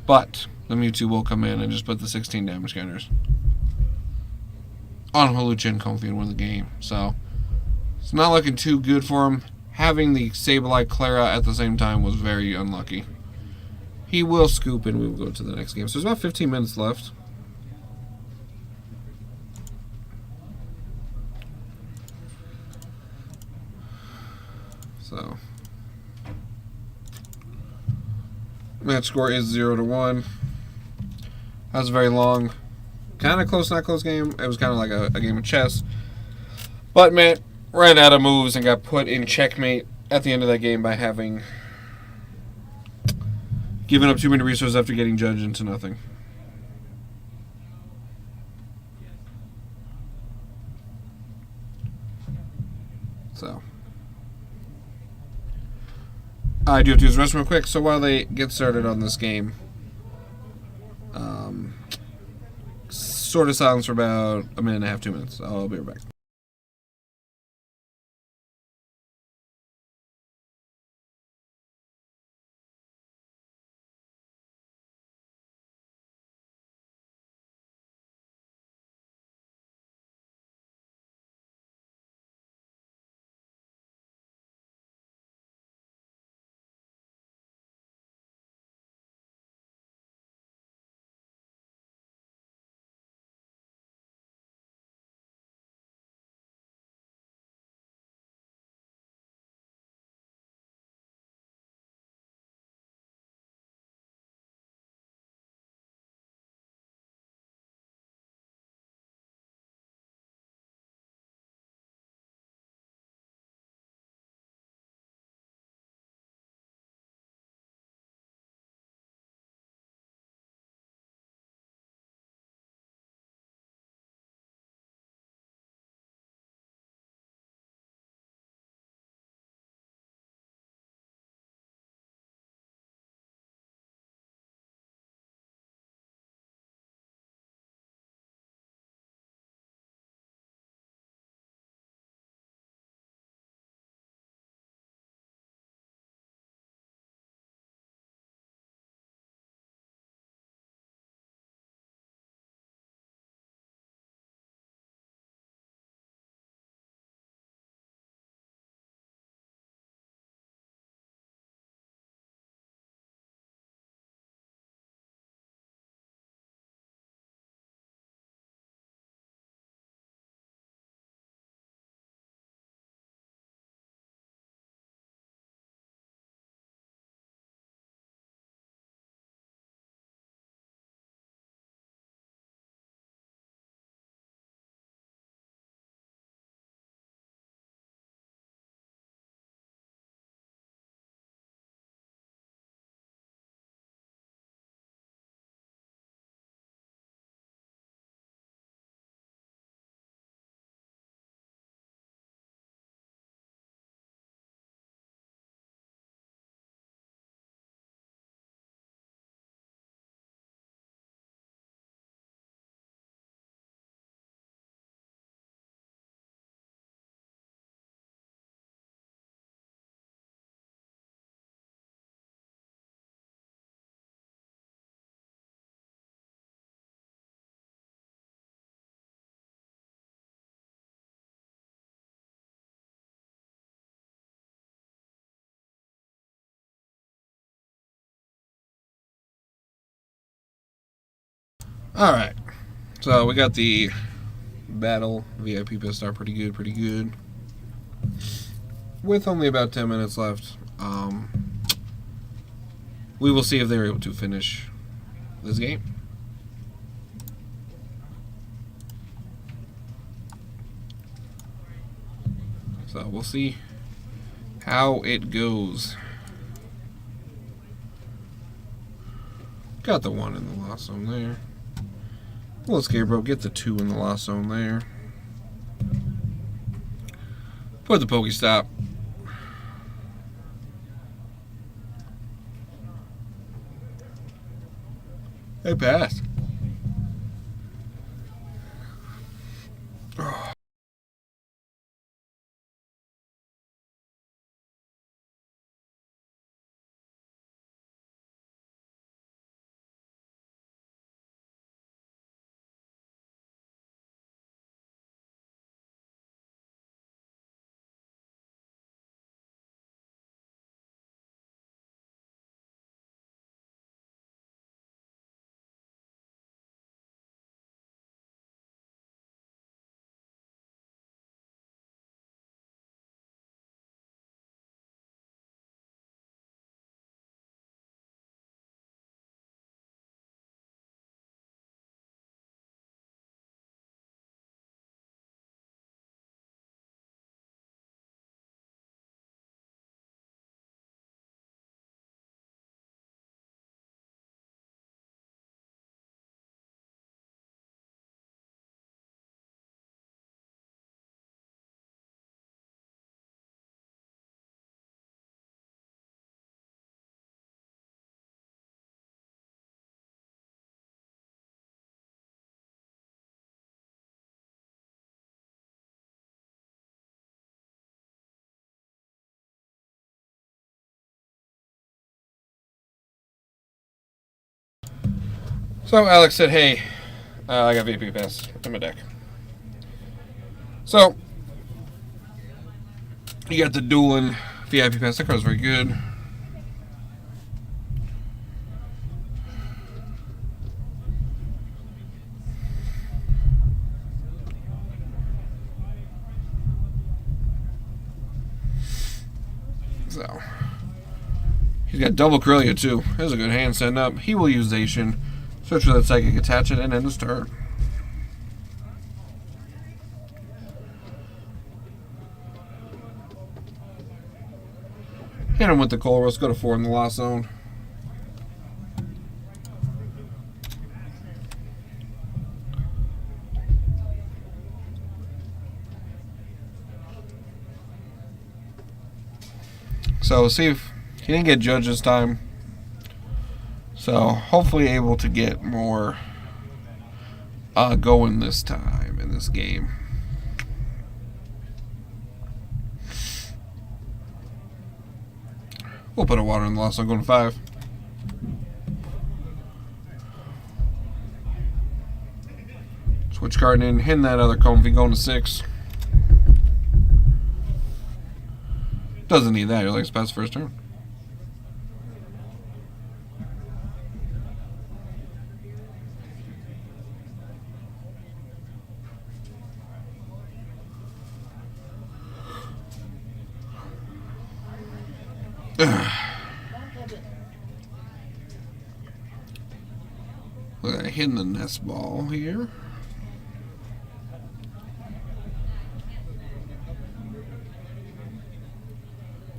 but the Mewtwo will come in and just put the 16 damage counters on Hawlucha and Comfy and win the game. So it's not looking too good for him. Having the Sableye Clara at the same time was very unlucky. He will scoop and we will go to the next game. So there's about 15 minutes left. So match score is 0-1. That was a very long, kind of close, not close game. It was kind of like a game of chess. But Matt ran out of moves and got put in checkmate at the end of that game by having given up too many resources after getting judged into nothing. So I do have to use the restroom real quick. So while they get started on this game, sort of silence for about a minute and a half, 2 minutes. I'll be right back. All right. So we got the battle VIP pistol pretty good. With only about 10 minutes left, we will see if they're able to finish this game. So we'll see how it goes. Got the 1 in the lost zone there. Let's Gabriel get the 2 in the lost zone there. Put the Pokestop. They passed. So Alex said, hey, I got VP Pass in my deck. So, you got the dueling VIP Pass. That card's very good. So, he's got double Corellia too. There's a good hand setting up. He will use Zacian, search for that Psychic, attach it, and end his turn. Hit him with the Colress. Go to 4 in the lost zone. So see if he didn't get judged this time. So hopefully able to get more going this time in this game. We'll put a water in the loss. I'm going to 5. Switch card in, hitting that other Comfy, going to 6. Doesn't need that. You're like pass first turn. Look at hitting the nest ball here.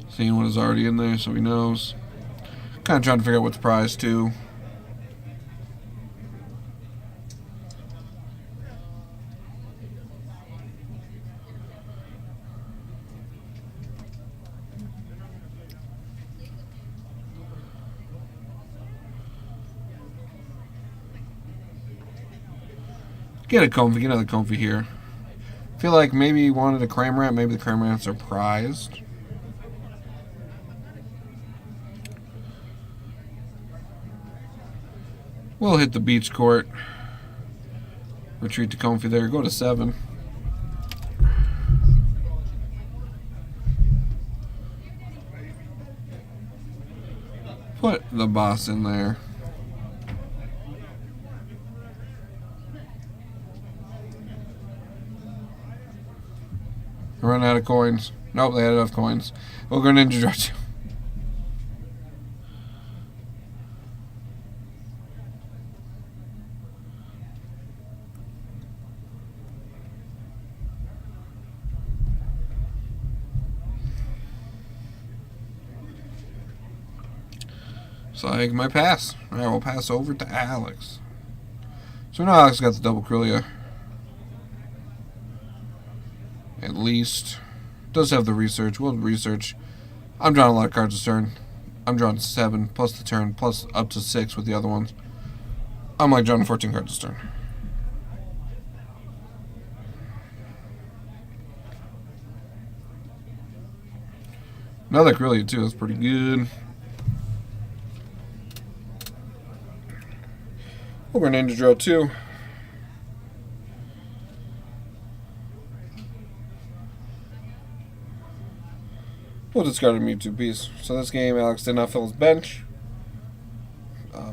Seeing what is already in there so he knows. Kind of trying to figure out what's prized too. Get a Comfy, get another Comfy here. Feel like maybe he wanted a Cramorant, maybe the Cramorants are prized. We'll hit the beach court. Retreat to Comfy there. Go to 7. Put the boss in there. Run out of coins. Nope, they had enough coins. We'll go Ninja Draw 2. So I get my pass. Alright, we'll pass over to Alex. So now Alex got the double Corellia. At least. Does have the research. We'll research. I'm drawing a lot of cards this turn. I'm drawing 7 plus the turn plus up to 6 with the other ones. I'm like drawing 14 cards this turn. Another Corellia too. That's pretty good. We're going to draw 2. We'll discard a Mewtwo piece. So this game, Alex did not fill his bench.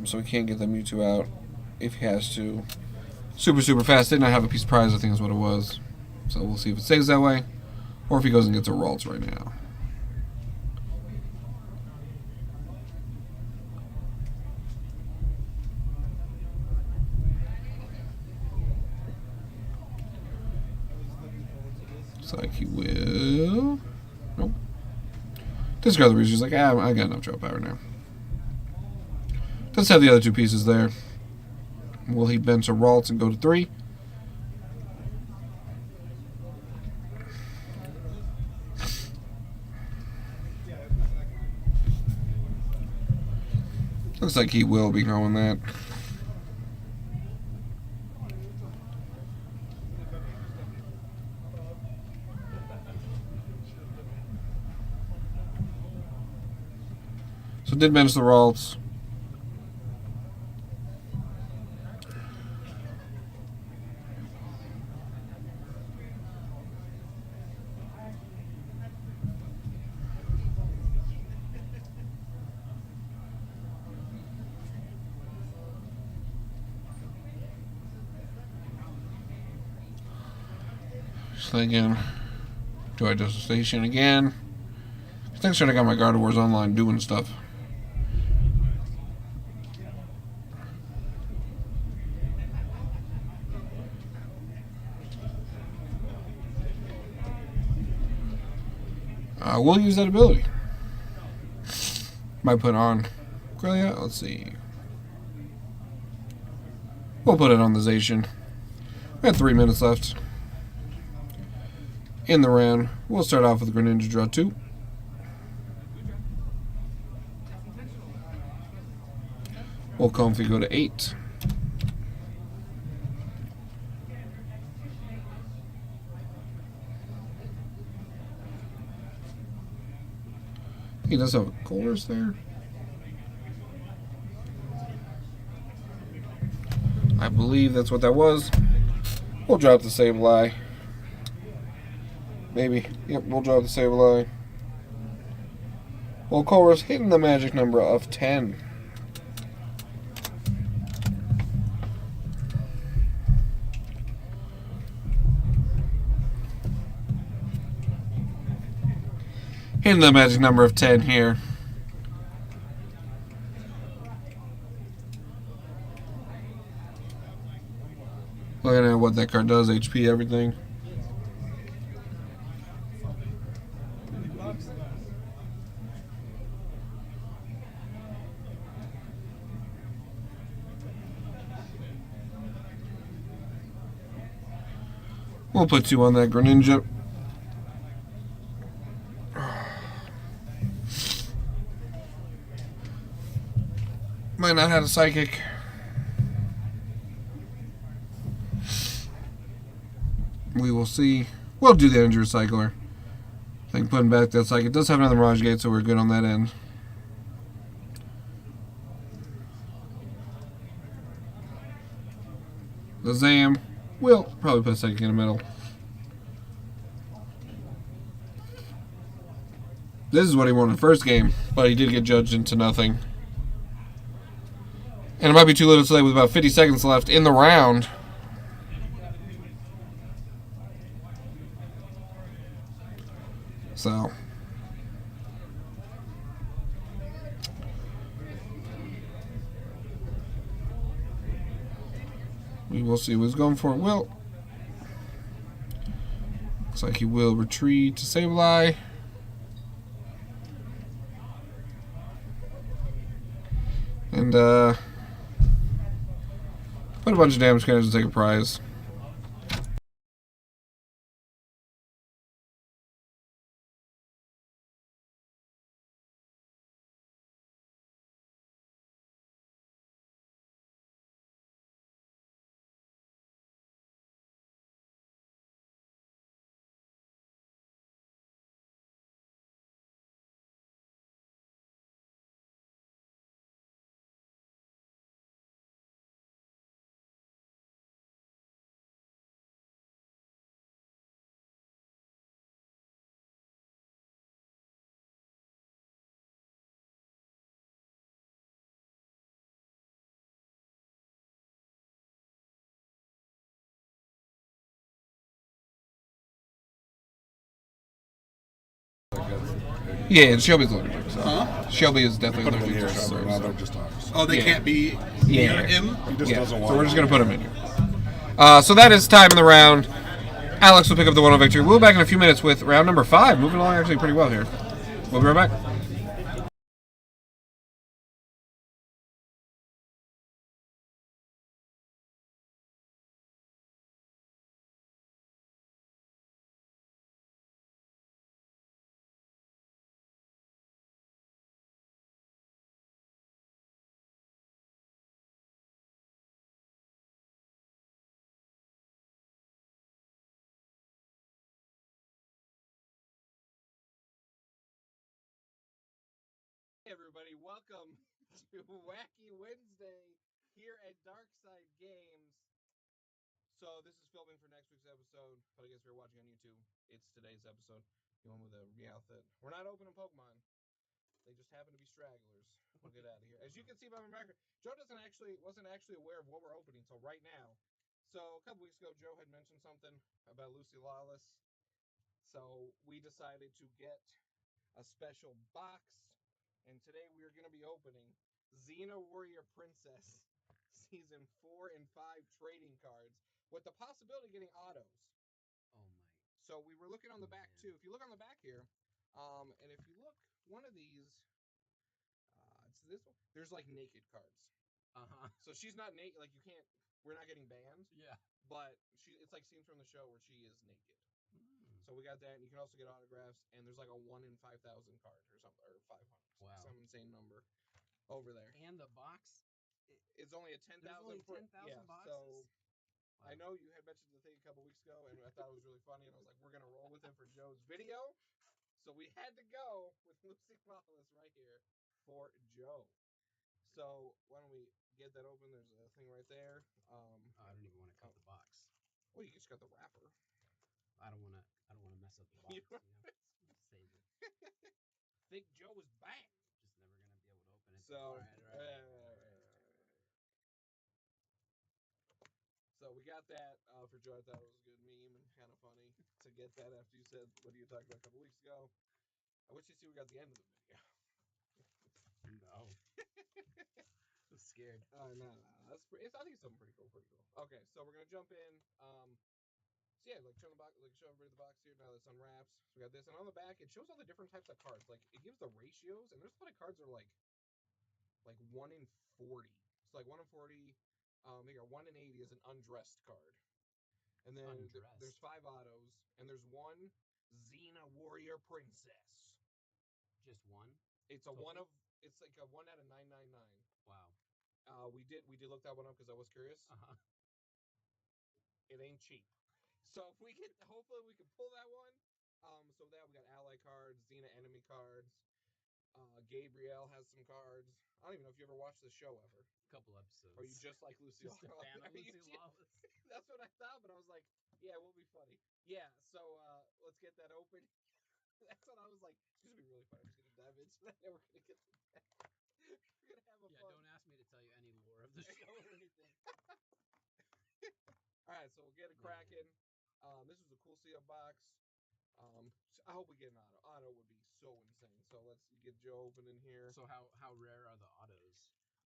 So he can't get the Mewtwo out if he has to. Super, super fast. Did not have a piece prize, I think is what it was. So we'll see if it stays that way. Or if he goes and gets a Ralts right now. Looks like he will. Nope. Discard the reason. He's like, I got enough draw power now. Does have the other 2 pieces there. Will he bench a Ralts and go to 3? Looks like he will be going that. So did bench the Ralts. thinking, do I just station again? I think I got my Gardevoirs online doing stuff. We'll use that ability. Might put on Grillia. Let's see. We'll put it on the Zacian. We have 3 minutes left in the round. We'll start off with Greninja draw 2. We'll Comfy go to 8. He does have a Colress there. I believe that's what that was. We'll drop the Sableye. Maybe. Yep, we'll drop the Sableye. Well, Colress hitting the magic number of 10. Hitting the magic number of 10 here. Looking at what that card does, HP, everything. We'll put 2 on that Greninja. Might not have a Psychic. We will see. We'll do the Energy Recycler. I think putting back that Psychic. It does have another Mirage Gate, so we're good on that end. The Zam. We'll probably put a Psychic in the middle. This is what he won in the first game, but he did get judged into nothing. And it might be too little to say with about 50 seconds left in the round. So. We will see what he's going for. Will. Looks like he will retreat to Sableye. And, put a bunch of damage cannons and take a prize. Yeah, and Shelby's allergic. So. Huh? Shelby is definitely Put him in allergic here, to so Scarlet, now so. they're just talking. Oh, they Yeah. can't be Yeah. near him? He just doesn't So want we're just to. going to put him in here. So that is time in the round. Alex will pick up the 1-0 victory. We'll be back in a few minutes with round number 5. Moving along actually pretty well here. We'll be right back. Hey everybody, welcome to Wacky Wednesday here at Darkside Games. So this is filming for next week's episode, but I guess if you're watching on YouTube, it's today's episode. The one with the Meowth that we're not opening Pokemon. They just happen to be stragglers. We'll get out of here. As you can see by my background, Joe wasn't actually aware of what we're opening until right now. So a couple weeks ago, Joe had mentioned something about Lucy Lawless. So we decided to get a special box, and today we are going to be opening Xena Warrior Princess Season 4 and 5 trading cards with the possibility of getting autos. Oh my. So we were looking on the back Man. too. If you look on the back here, and if you look, one of these, it's this one. There's like naked cards. So she's not naked. Like you can't. We're not getting banned. Yeah. But it's like scenes from the show where she is naked. Mm. So we got that, and you can also get autographs. And there's like a 1 in 5,000 card or something, or 500. Wow. Some insane number over there. And the box. It's only a 10,000. There's only 10,000 boxes. So Wow. I know you had mentioned the thing a couple weeks ago, and I thought it was really funny, and I was like, we're gonna roll with it for Joe's video. So we had to go with Lucy Lawless right here for Joe. So why don't we get that open? There's a thing right there. Oh, I don't even want to cut the box. Well, you just got the wrapper. I don't want to mess up the box. You You know? Save it. Think Joe was back. Just never gonna be able to open it. So, All right. So we got that for Joe. I thought it was a good meme and kind of funny to get that after you said what you talked about a couple weeks ago. I wish you see we got the end of the video. No. I'm scared. No. That's pretty. I think it's something pretty cool. Okay, so we're gonna jump in. So yeah, like show the box, like show everybody the box here now that's unwraps. So we got this, and on the back it shows all the different types of cards. Like it gives the ratios, and there's a lot of cards that are like 1 in 40. So like 1 in 40. They got 1 in 80 is an undressed card, and then there's 5 autos, and there's 1 Xena Warrior Princess. Just one. It's a one of. It's like a 1 out of 999. Wow. We did look that one up because I was curious. It ain't cheap. So if we can, hopefully we can pull that one. So that we got ally cards, Xena enemy cards. Gabrielle has some cards. I don't even know if you ever watched the show ever. A couple episodes. Or you just like Lucy Just a Lawless? fan of Lucy Lawless. That's what I thought, but I was like, yeah, it will be funny. Yeah, so let's get that open. That's what I was like. It's gonna be really funny. I'm just gonna dive into that, and we're gonna get to that. We're gonna have a fun. Don't ask me to tell you any lore of the show or anything. All right, so we'll get it cracking. This was a cool seal box. I hope we get an auto. Auto would be so insane. So let's get Joe open in here. So how rare are the autos?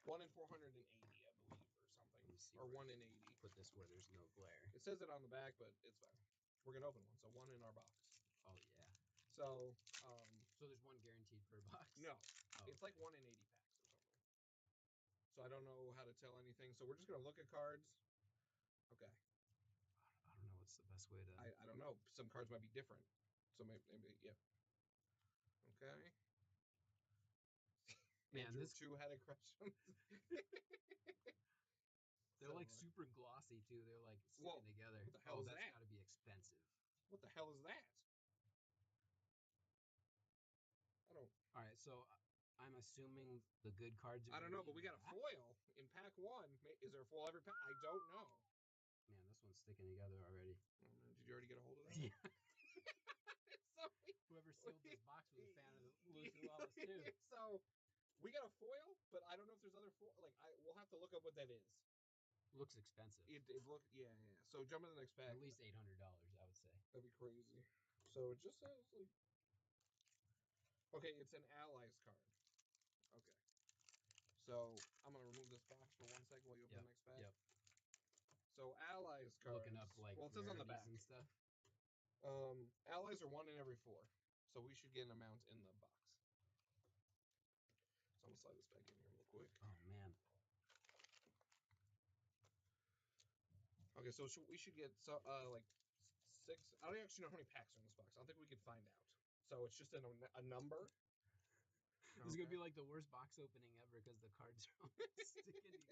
1 in 480, I believe, or something, or 1 in 80. Put this where there's no glare. It says it on the back, but it's fine. We're gonna open one, so 1 in our box. Oh yeah. So there's 1 guaranteed per box. No, oh, it's like 1 in 80 packs or something. So I don't know how to tell anything. So we're just gonna look at cards. Okay. I don't know what's the best way to. I don't know. Some cards might be different. So maybe yeah. Okay. Man, Andrew this 2 had a crush on. They're like super glossy too. They're like sticking together. What the hell is that's that? got to be expensive. What the hell is that? I don't. All right, so I'm assuming the good cards. I don't know, but we got a foil in pack 1. Is there a foil every pack? I don't know. Man, this one's sticking together already. Oh, man, did you already get a hold of that? Yeah. So whoever sealed this box was a fan of Lucy Lawless too. So we got a foil, but I don't know if there's other foil. Like we'll have to look up what that is. Looks expensive. It look yeah. So jump to the next pack. At least $800, I would say. That'd be crazy. So it just says like. Okay, it's an allies card. Okay. So I'm gonna remove this box for 1 second while you open the next pack. Yep. So allies cards. Looking up like well, it says on the back and stuff. Allies are 1 in every 4, so we should get an amount in the box. So I'm gonna slide this back in here real quick. Oh man. Okay, so we should get like 6. I don't actually know how many packs are in this box. I don't think we could find out. So it's just a number. This is gonna be like the worst box opening ever because the cards are all sticking together.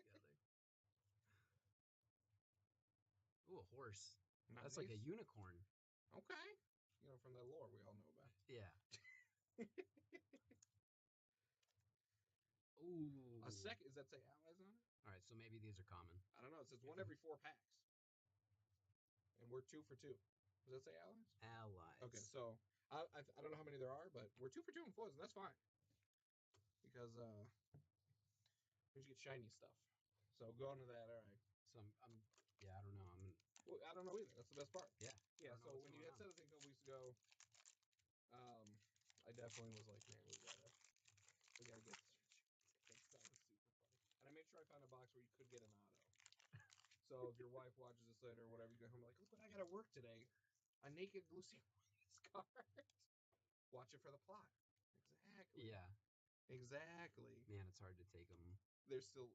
Ooh, a horse. Nice. That's like a unicorn. Okay. You know, from that lore we all know about. Yeah. Ooh. A second. Does that say allies on it? All right, so maybe these are common. I don't know. It says 1 every 4 packs. And we're 2 for 2. Does that say allies? Allies. Okay, so I don't know how many there are, but we're 2 for 2 in foils, and that's fine. Because we should get shiny stuff. So go into that. All right. So I'm Yeah, I don't know. Well, I don't know either. That's the best part. Yeah. Yeah, don't know so what's when you going had said it a couple weeks ago, I definitely was like, man, we gotta get this. That was super funny. And I made sure I found a box where you could get an auto. So if your wife watches this later or whatever, you go home like, look what I gotta work today. A naked Lucy card. Watch it for the plot. Exactly. Yeah. Exactly. Man, it's hard to take them. They're still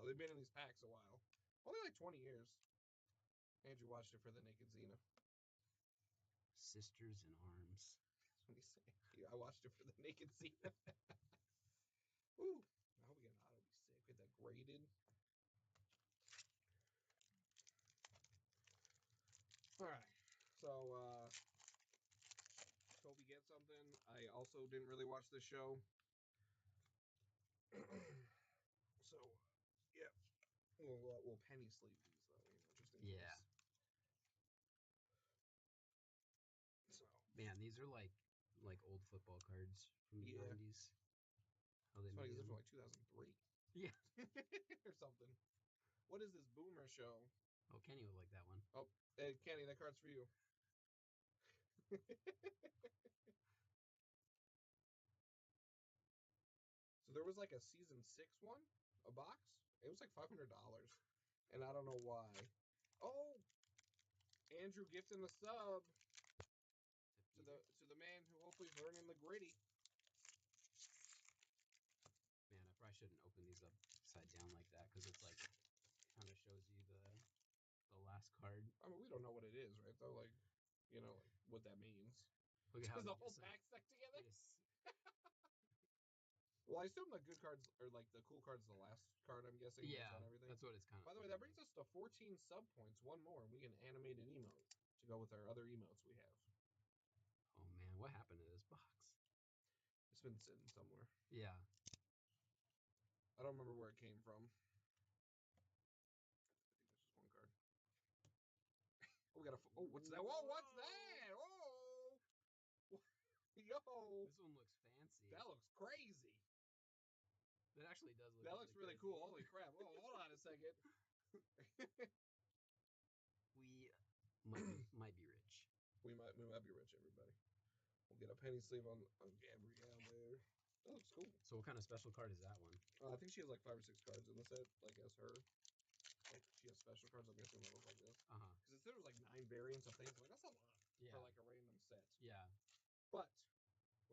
they've been in these packs a while. Only like 20 years. Andrew watched it for the naked Xena. Sisters in Arms. That's what he's saying. Yeah, I watched it for the naked Xena. Ooh. I hope we get an auto. Be sick. Get that graded. All right. So, Toby gets something. I also didn't really watch this show. So, yeah. We'll penny sleeve these, though, just in case. So, man, these are like old football cards from the 90s. How they it's funny made because they're from them. like 2003. Yeah. Or something. What is this Boomer show? Oh, Kenny would like that one. Oh, hey, Kenny, that card's for you. So there was like a season 6 one, a box. It was like $500, and I don't know why. Oh, Andrew gifting the sub to the man who hopefully is learning the gritty. Man, I probably shouldn't open these upside down like that because it's like kind of shows you the last card. I mean, we don't know what it is, right? Though, like, like what that means. Look at how Is the they whole just, pack stuck together? just- Well, I assume the good cards or like the cool cards, the last card. I'm guessing. Based on everything. That's what it's kind of. By the way, that brings us to 14 sub points. One more, and we can animate an emote to go with our other emotes we have. Oh man, what happened to this box? It's been sitting somewhere. Yeah. I don't remember where it came from. I think there's just one card. Oh, we got a. Oh, what's that? Whoa, what's that? Oh, yo, This one looks fancy. that looks crazy. That actually does look. That looks really cool. Holy crap! Oh, hold on a second. We might be rich. We might be rich, everybody. We'll get a penny sleeve on Gabrielle there. That looks cool. So what kind of special card is that one? I think she has like 5 or 6 cards in the set, like as her. Like she has special cards. I'm guessing that look like this. Because it said it was like 9 variants of things. I'm like, that's a lot for like a random set. Yeah. But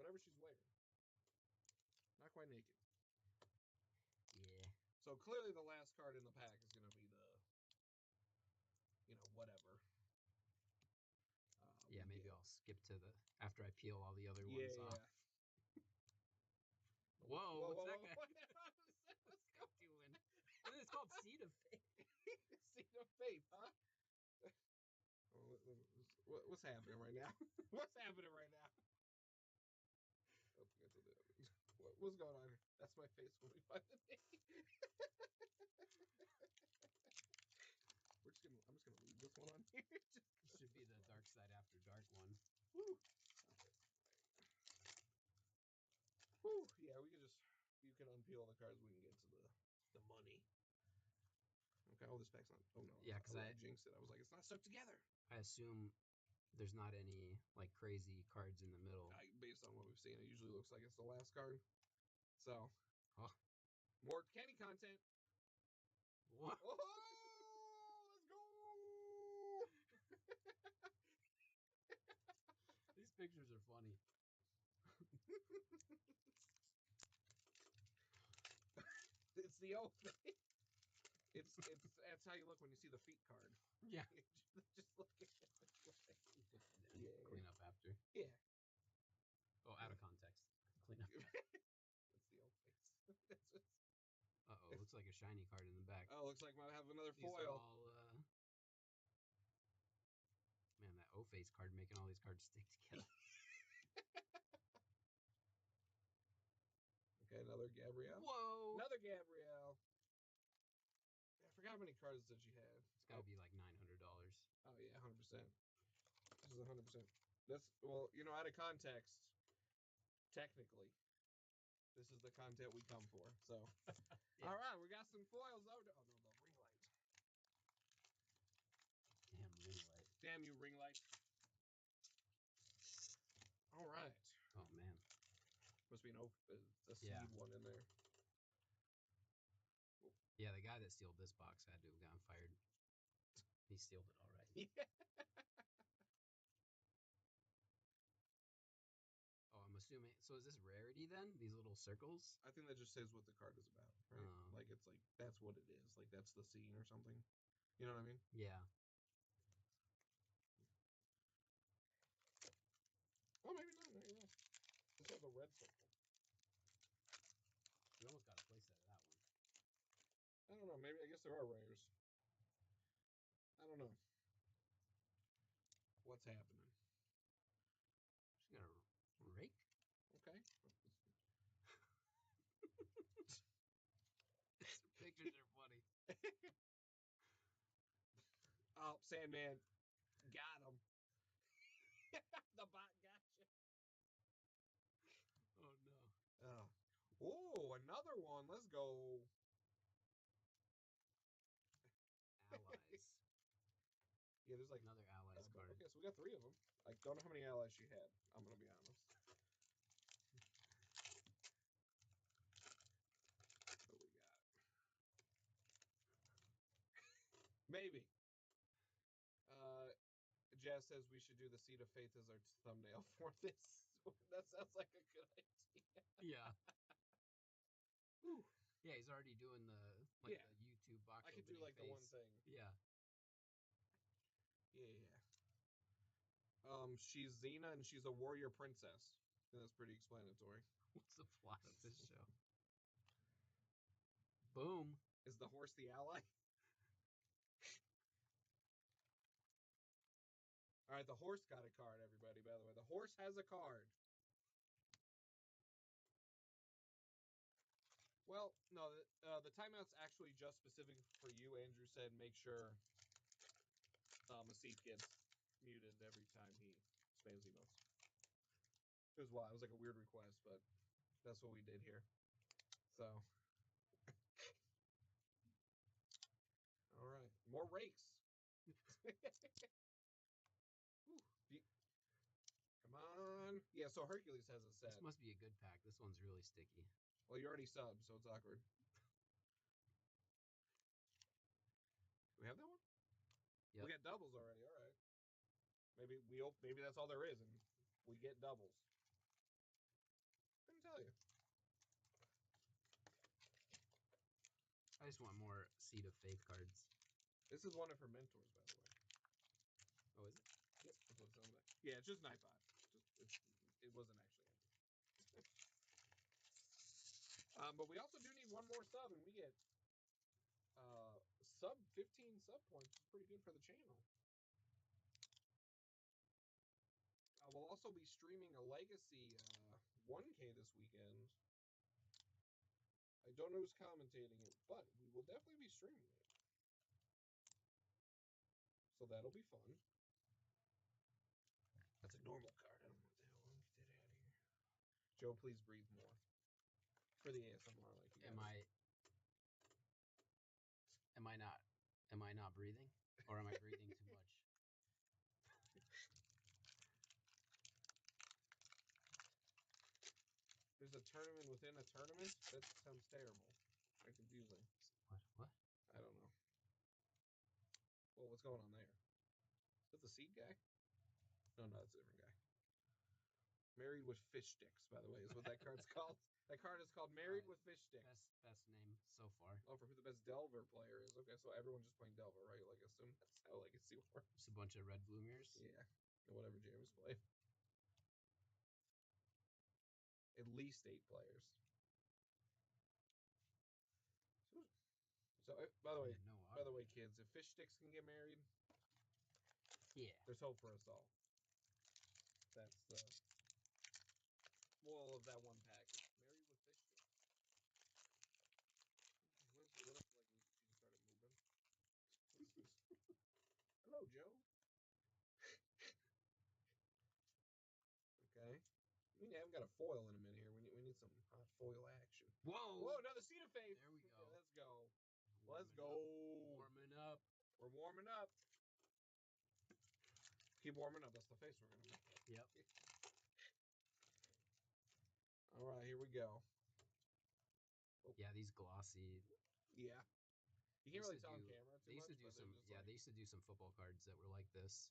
whatever she's wearing, not quite naked. Yeah. So clearly the last card in the pack is going to be the, whatever. Yeah, maybe I'll skip to after I peel all the other ones off. Whoa, what's that guy? What's that doing? It's called Seed of Faith. Seed of Faith, huh? What's happening right now? What's happening right now? Oh, what's going on here? That's my face when we find the name. I'm just gonna leave this one on here. It should be the Darkside After Dark one. Woo. Woo. Yeah, you can unpeel the cards. We can get to the money. Okay. Oh, this pack's not. Oh no. Yeah, because I jinxed it. I was like, it's not stuck together. I assume there's not any like crazy cards in the middle. Based on what we've seen, it usually looks like it's the last card. So, more Kenny content. What? Oh, let's go! These pictures are funny. It's the old thing. It's that's how you look when you see the feet card. Yeah. Just look at it. Yeah. Clean up after. Yeah. Oh, out of context. Clean up. That's the old face. Uh-oh, looks like a shiny card in the back. Oh, looks like I have another These foil. are all, man, that O-Face card making all these cards stick together. Okay, another Gabrielle. Whoa! Another Gabrielle. I forgot how many cards that she had. It's gotta be like $900. Oh, yeah, 100%. This is 100%. That's, well, out of context, technically, this is the content we come for. So, yeah. All right, we got some foils. Oh, no, the ring light. Damn you, ring light. All right. Oh man. Must be a seed Yeah. one in there. Yeah, the guy that stealed this box had to have gotten fired. He stealed it all right. Yeah. Oh, I'm assuming. So is this rarity then? These little circles? I think that just says what the card is about, right? Like it's like that's what it is. Like that's the scene or something. You know what I mean? Yeah. Oh, maybe not. Maybe not. This has a red circle. We almost got a playset of that one. I don't know. Maybe I guess there are rares. I don't know. What's happening? She got a rake? Okay. These pictures are funny. Oh, Sandman. Got him. The bot got you. Oh no. Oh, another one. Let's go. Allies. Yeah, there's like Another allies card. Okay, so we got 3 of them. I don't know how many allies she had. I'm gonna be honest. What we got? Maybe. Jazz says we should do the Seed of Faith as our thumbnail for this. That sounds like a good idea. Yeah. Whew. Yeah, he's already doing the the YouTube box. I could do like the one thing. Yeah. Yeah. She's Xena and she's a warrior princess. I think that's pretty explanatory. What's the plot of this show? Boom. Is the horse the ally? All right, the horse got a card, everybody, by the way. The horse has a card. Well, no, the timeout's actually just specific for you. Andrew said make sure Masif gets muted every time he spams emotes. It was wild. It was like a weird request, but that's what we did here. So, all right, more rakes. Come on. Yeah, so Hercules has a set. This must be a good pack. This one's really sticky. Well, you already subbed, so it's awkward. Do we have that one? Yep. We got doubles already. All right. Maybe that's all there is, and we get doubles. Couldn't tell you. I just want more Seed of Faith cards. This is one of her mentors, by the way. Oh, is it? Yep, that's what it's on there. Yeah, it's just Nightbot. It wasn't actually empty. But we also do need one more sub, and we get 15 sub points. Is pretty good for the channel. We'll also be streaming a Legacy 1K this weekend. I don't know who's commentating it, but we will definitely be streaming it. So that'll be fun. That's a normal card. I don't know what the hell. Let me get that out of here. Joe, please breathe more. For the ASMR, like you Am I not breathing? Or am I breathing too much? There's a tournament within a tournament? That sounds terrible. Very confusing. What? I don't know. Well, what's going on there? Is that the seed guy? No, that's a different guy. Married with Fish Sticks, by the way, is what that card's called. That card is called Married with Fish Sticks. Best name so far. Oh, for who the best Delver player is. Okay, so everyone's just playing Delver, right? Like, I assume that's how Legacy works. Just a bunch of red bloomers. Yeah, and whatever James played. At least 8 players. So by the way, kids, if Fish Sticks can get married, yeah, there's hope for us all. That's the moral of that one package. Married with Fish Sticks. What if like she just started moving? What's this? Hello, Joe. Okay. We haven't got a foil in a minute here. We need some hot foil action. Whoa! Another Seed of Faith. There we go. Okay, let's go. Warming up. We're warming up. Keep warming up. That's the face we're gonna make. Yep. All right, here we go. Yeah, these glossy. Yeah. You can't really tell on camera too much. They used to do some football cards that were like this.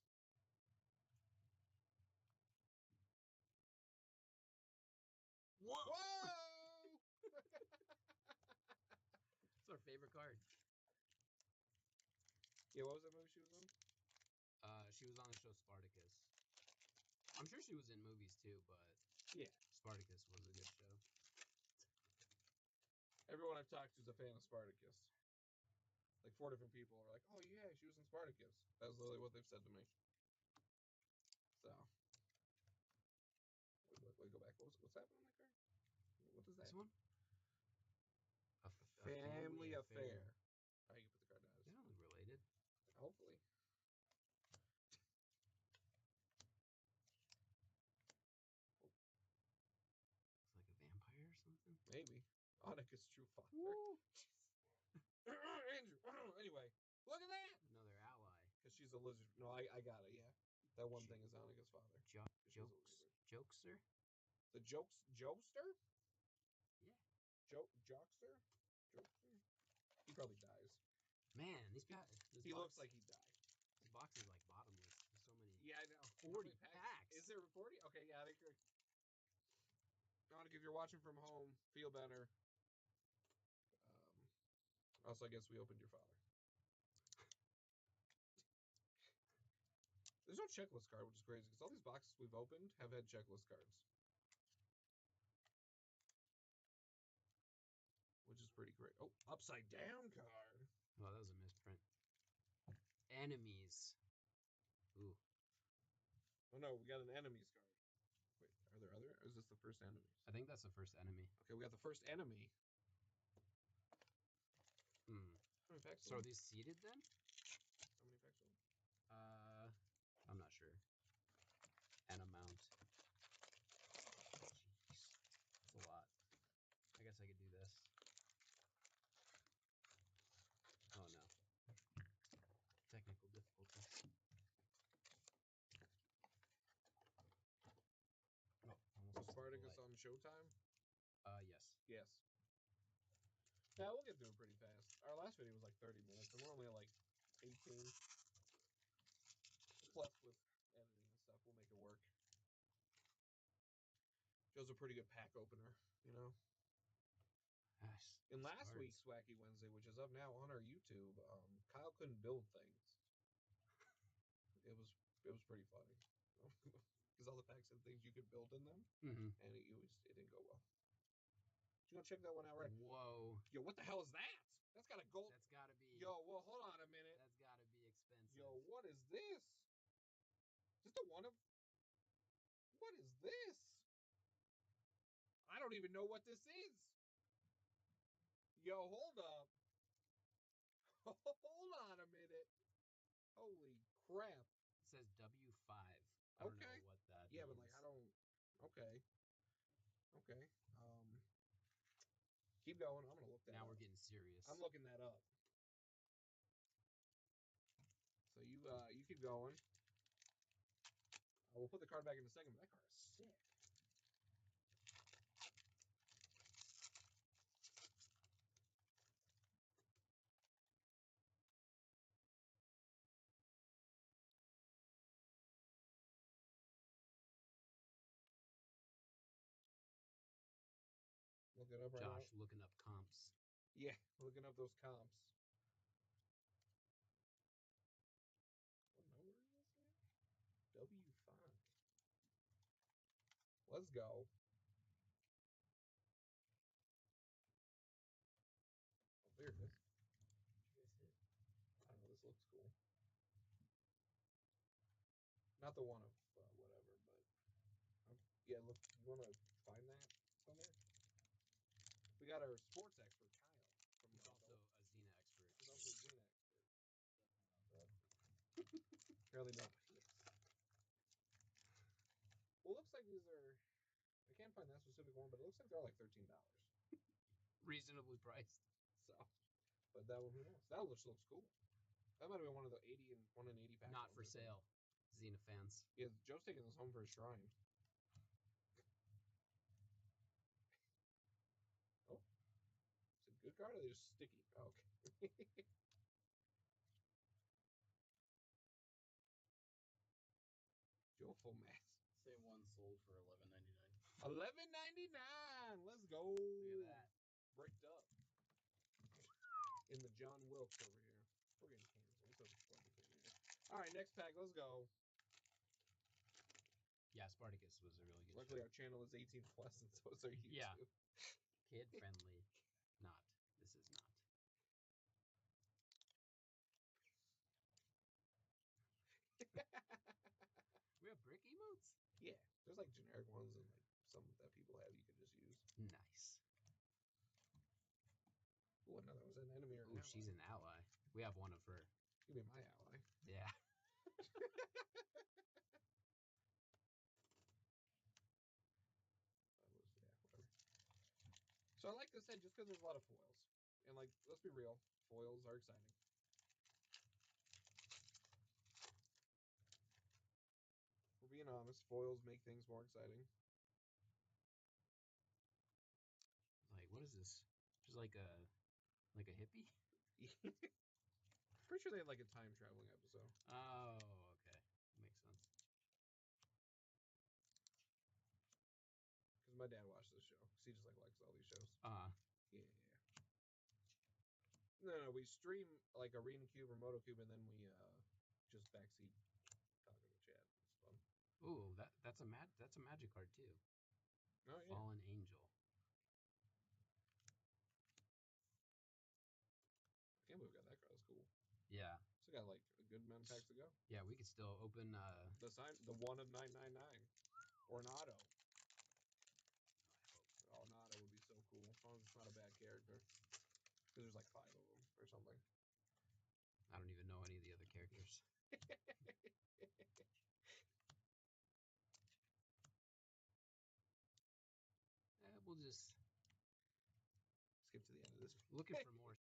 Whoa! It's our favorite card. Yeah, what was that movie she was in? She was on the show Spartacus. I'm sure she was in movies too, but Yeah. Spartacus was a good show. Everyone I've talked to is a fan of Spartacus. Like 4 different people are like, "Oh yeah, she was in Spartacus." That's literally what they've said to me. So, wait, go back. What's happening on that card? What does that? This one? A family affair. All right, you can put the card down. They don't look related. Hopefully. It's like a vampire or something. Maybe. Annika's true father. Andrew. Anyway, look at that. Another ally. Because she's a lizard. No, I got it. Yeah, that one thing is Annika's father. Jokester. The jokester. Yeah. Jokester. He probably dies. Man, this He looks like he died. This box is like bottomless. There's so many. Yeah, I know. 40 packs. Is there 40? Okay, yeah, I think Annika, if you're watching from home, feel better. Also, I guess we opened your father. There's no checklist card, which is crazy, because all these boxes we've opened have had checklist cards. Which is pretty great. Oh, upside down card. Oh, that was a misprint. Enemies. Ooh. Oh no, we got an enemies card. Wait, are there other? Or is this the first enemies? I think that's the first enemy. Okay, we got the first enemy. Hmm. How many packs? So are these seeded then? How many packs? I'm not sure. An amount. Jeez. That's a lot. I guess I could do this. Oh no. Technical difficulties. Oh, almost Was Spartacus on Showtime? Yes. Yes. Yeah, we'll get through it pretty fast. Our last video was like 30 minutes, and we're only at like 18. Plus, with editing and stuff, we'll make it work. Joe's a pretty good pack opener, you know? Gosh, In last cards. week's Wacky Wednesday, which is up now on our YouTube, Kyle couldn't build things. It was pretty funny. Because all the packs had things you could build in them, Mm-hmm. and it didn't go well. You gonna check that one out, right? Whoa. Yo, what the hell is that? That's got a gold. That's gotta be. Yo, well, hold on a minute. That's gotta be expensive. Yo, what is this? Just a one of. What is this? I don't even know what this is. Yo, hold up. Hold on a minute. Holy crap. It says W5. I don't know what that Yeah, means. but like I don't. Okay. Keep going. I'm gonna look that up. Now we're getting serious. I'm looking that up. So you keep going. We'll put the card back in a second, but that card is sick. Look it up right Josh now. looking up comps. Yeah, looking up those comps. What number is this again? W5. Let's go. Oh, there it is. What you guys hit? I don't know. This looks cool. Not the one of whatever, but yeah. Look, you want to find that somewhere? We got our sports expert Kyle from. He's also a Xena expert. He's also a Xena expert. Apparently nobody is. Well, it looks like these are. I can't find that specific one, but it looks like they're like $13. Reasonably priced. So, but that one, who knows? That looks cool. That might have been one of the 80 and 1 in 80 packs. Not for sale. Xenophans. Yeah, Joe's taking this home for his shrine. Oh. Is it a good card or are they just sticky? Oh, okay. Joe full mass. Say one sold for $11.99. $11.99. Let's go. Look at that. Bricked up. In the John Wilkes over here. We're getting canceled. So all right, next pack. Let's go. Yeah, Spartacus was a really good Luckily, show. our channel is 18 plus, and so is our YouTube. Yeah. Kid friendly. Not. This is not. We have brick emotes? Yeah, there's like generic ones and like some that people have you could just use. Nice. Oh, another was an enemy or an Ooh, ally. she's an ally. We have one of her. You be my ally. Yeah. Yeah, whatever. So I like this set just because there's a lot of foils. And like, let's be real, foils are exciting. We're being honest, foils make things more exciting. Like, what is this? Just like a hippie? Pretty sure they had like a time traveling episode. Oh, okay. Makes sense. Because my dad watched this show. Because he just like likes all these shows. Yeah. No, we stream like Arena Cube or Moto Cube, and then we just backseat talking to chat. It's fun. Ooh, that's a magic card too. Oh yeah. Fallen Angel. I can't believe we got that card. That's cool. Yeah. Still got like a good amount of packs to go. Yeah, we could still open The one of 999 or an auto. Oh, an auto would be so cool. As long as it's not a bad character. Because there's like 5 of them or something. I don't even know any of the other characters. We'll just Skip to the end of this. looking for more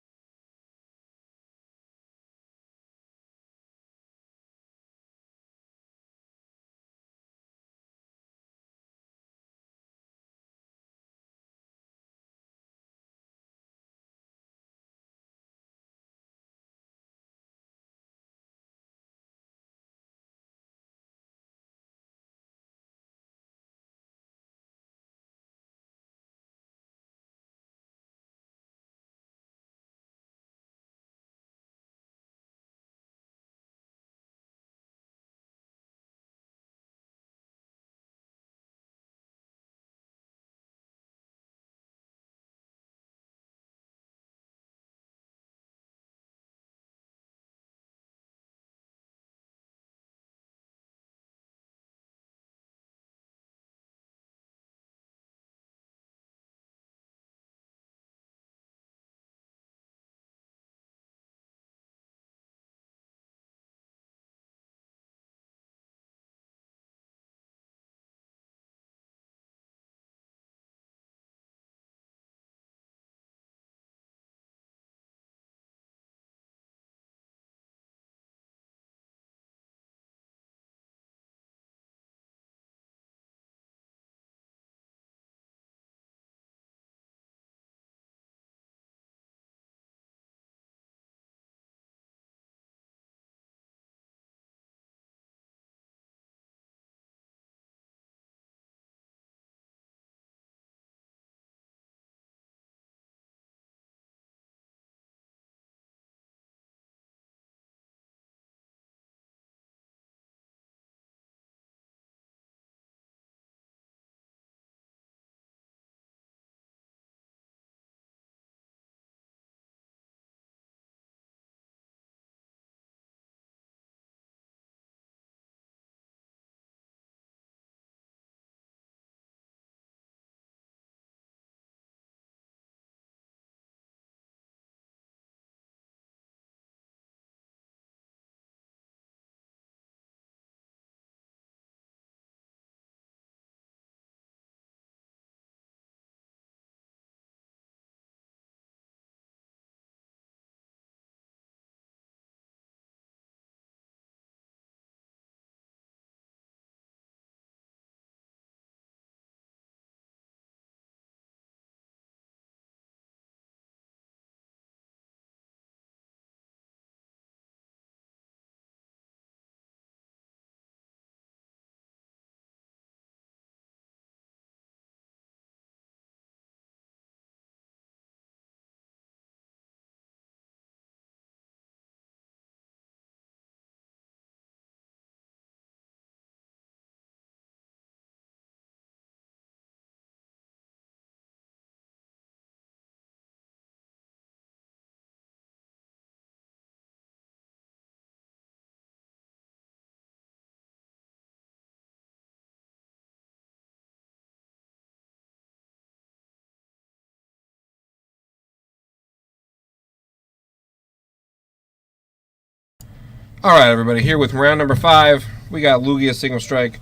All right, everybody. Here with round number 5, we got Lugia Single Strike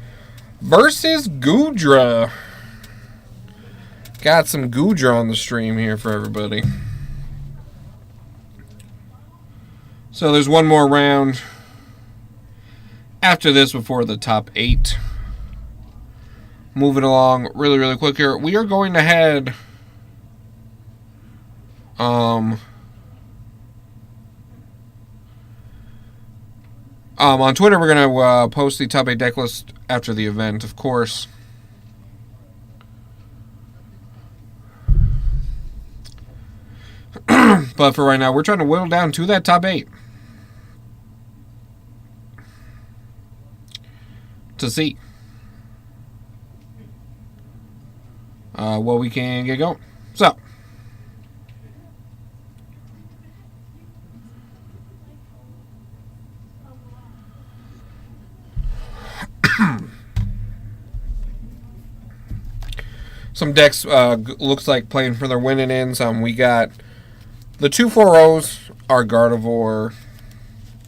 versus Goodra. Got some Goodra on the stream here for everybody. So there's one more round after this before the top 8. Moving along really quick here. We are going to head on Twitter. We're going to post the top 8 deck list after the event, of course. But for right now, we're trying to whittle down to that top 8 to see what we can get going. So, some decks looks like playing for their winning ends. We got the 2-4-0s are Gardevoir,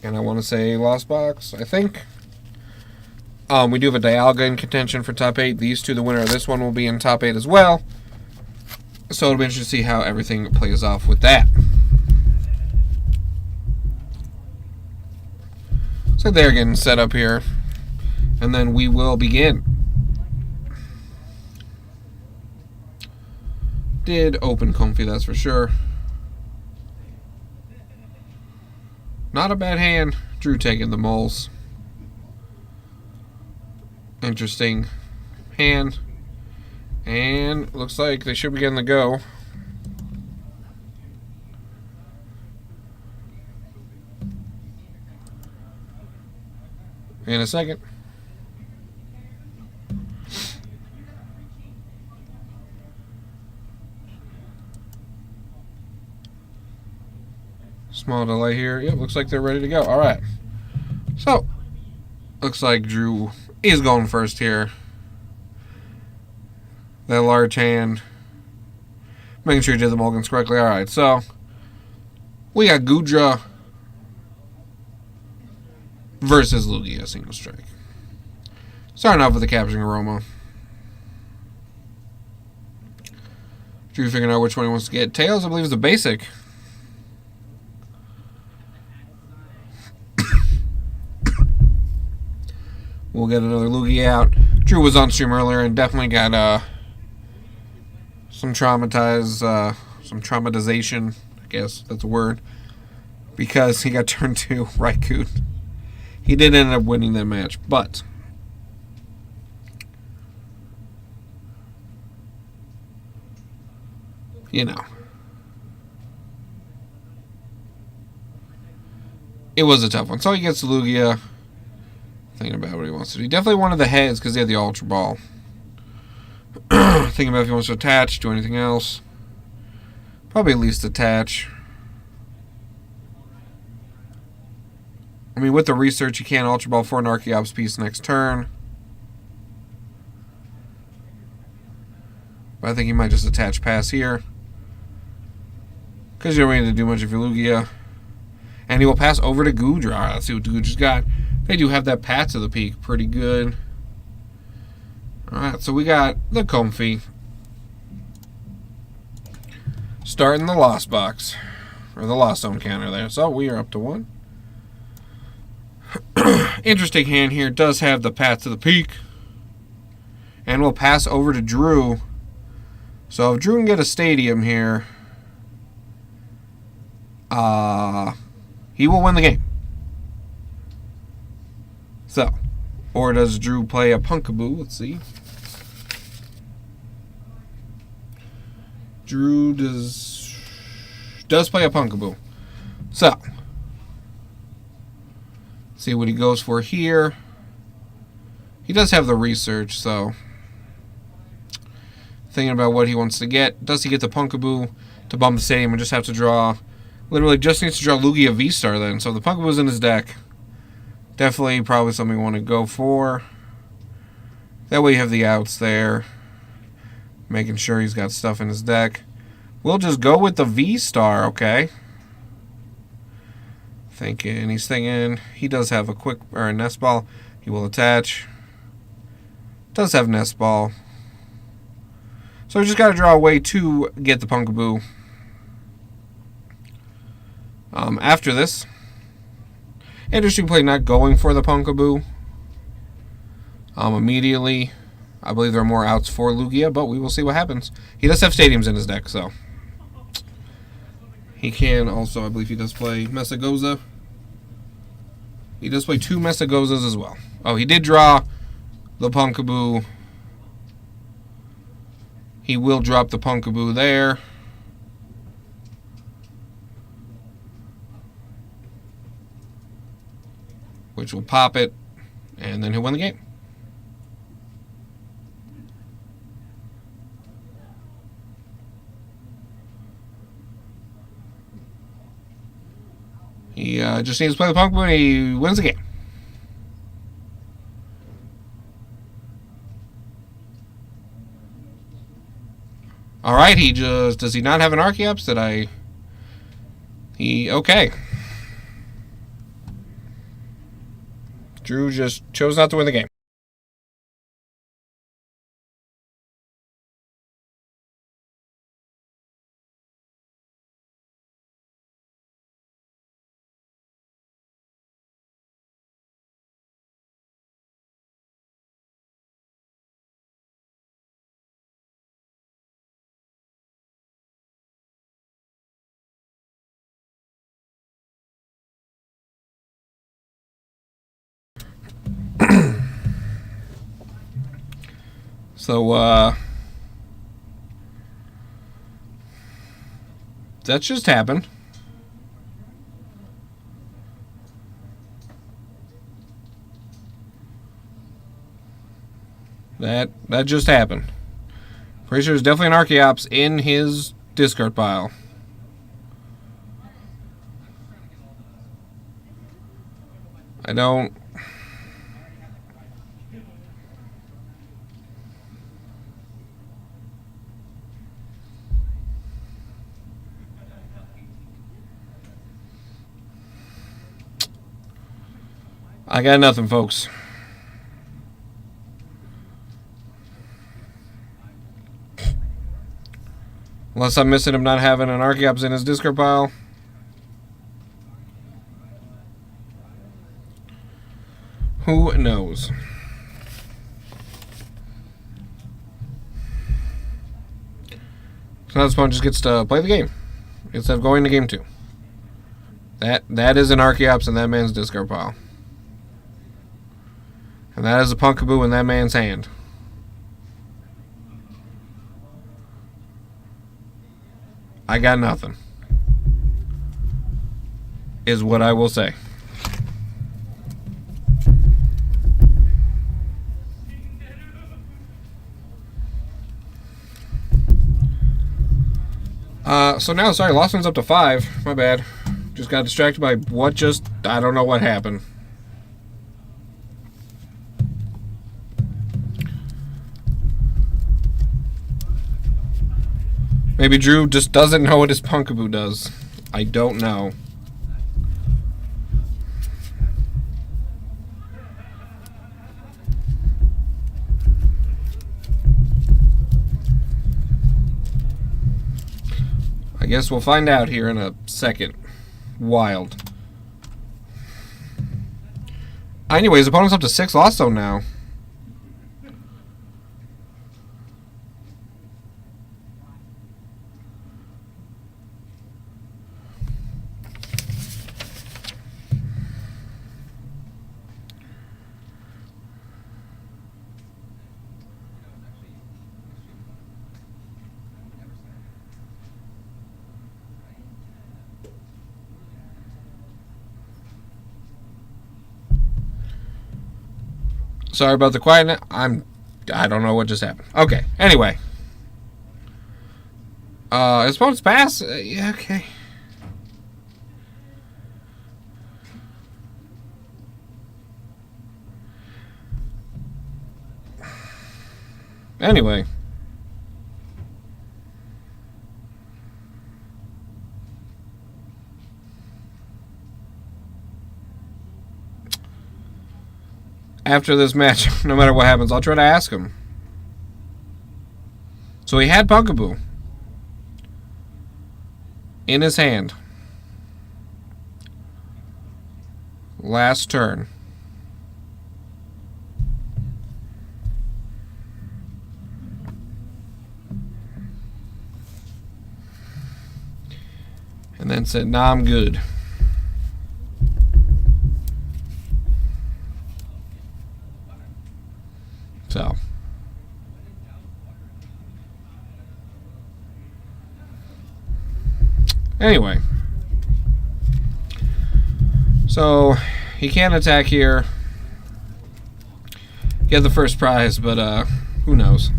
and I want to say Lost Box, I think. We do have a Dialga in contention for top 8. These two, the winner of this one, will be in top 8 as well. So it'll be interesting to see how everything plays off with that. So they're getting set up here. And then we will begin. Did open comfy, that's for sure. Not a bad hand. Drew taking the moles. Interesting hand. And looks like they should be getting the go. In a second. Small delay here. Yep, looks like they're ready to go. All right. So, looks like Drew is going first here. That large hand. Making sure he did the mulligans correctly. All right, so we got Goodra versus Lugia Single Strike. Starting off with the Capturing Aroma. Drew figuring out which one he wants to get. Tails, I believe, is the basic. We'll get another Lugia out. Drew was on stream earlier and definitely got some traumatization, I guess that's a word, because he got turned to Raikou. He did end up winning that match, but you know, it was a tough one. So he gets Lugia. Thinking about what he wants to do. He definitely wanted the heads because he had the Ultra Ball. Thinking about if he wants to attach, do anything else. Probably at least attach. I mean, with the research, you can Ultra Ball for an Archeops piece next turn. But I think he might just attach pass here. Because you don't need to do much of your Lugia. And he will pass over to Goodra. Alright, let's see what Goodra's got. They do have that Pat to the Peak. Pretty good. Alright, so we got the Comfy. Starting the Lost Box. Or the Lost Zone counter there. So we are up to 1. Interesting hand here. Does have the Pat to the Peak. And we'll pass over to Drew. So if Drew can get a Stadium here, he will win the game. So, or does Drew play a Punkaboo? Let's see. Drew does play a Punkaboo. So, see what he goes for here. He does have the research, so thinking about what he wants to get. Does he get the Punkaboo to bomb the stadium and just have to draw? Literally just needs to draw Lugia V-Star then. So the Punkaboo's in his deck. Definitely probably something we want to go for. That way you have the outs there. Making sure he's got stuff in his deck. We'll just go with the V-Star, okay? Thinking, he's thinking. He does have a quick or a nest ball. He will attach. Does have nest ball. So we just got to draw a way to get the Punkaboo. After this, interesting play not going for the Punkaboo. Immediately, I believe there are more outs for Lugia, but we will see what happens. He does have stadiums in his deck, so he can also, I believe he does play Mesagoza. He does play 2 Mesagozas as well. Oh, he did draw the Punkaboo. He will drop the Punkaboo there. Which will pop it, and then he'll win the game. He just needs to play the Punkaboo and he wins the game. Alright, does he not have an Archeops? Okay. Drew just chose not to win the game. So, that just happened. That just happened. Pretty sure there's definitely an Archeops in his discard pile. I don't... I got nothing, folks. Unless I'm missing him not having an Archeops in his discard pile. Who knows? So now this opponent just gets to play the game instead of going to game 2. That is an Archeops in that man's discard pile. And that is a Punkaboo in that man's hand. I got nothing. Is what I will say. So now, sorry, lost one's up to 5. My bad. Just got distracted by I don't know what happened. Maybe Drew just doesn't know what his Punkaboo does. I don't know. I guess we'll find out here in a second. Wild. Anyways, opponent's up to 6 lost zone now. Sorry about the quietness. I don't know what just happened. Okay. Anyway. His opponent's pass? Yeah, okay. Anyway. after this match, no matter what happens, I'll try to ask him. So he had Puckaboo in his hand. Last turn. And then said, nah, I'm good. So. Anyway. So, he can't attack here. Get the first prize, but who knows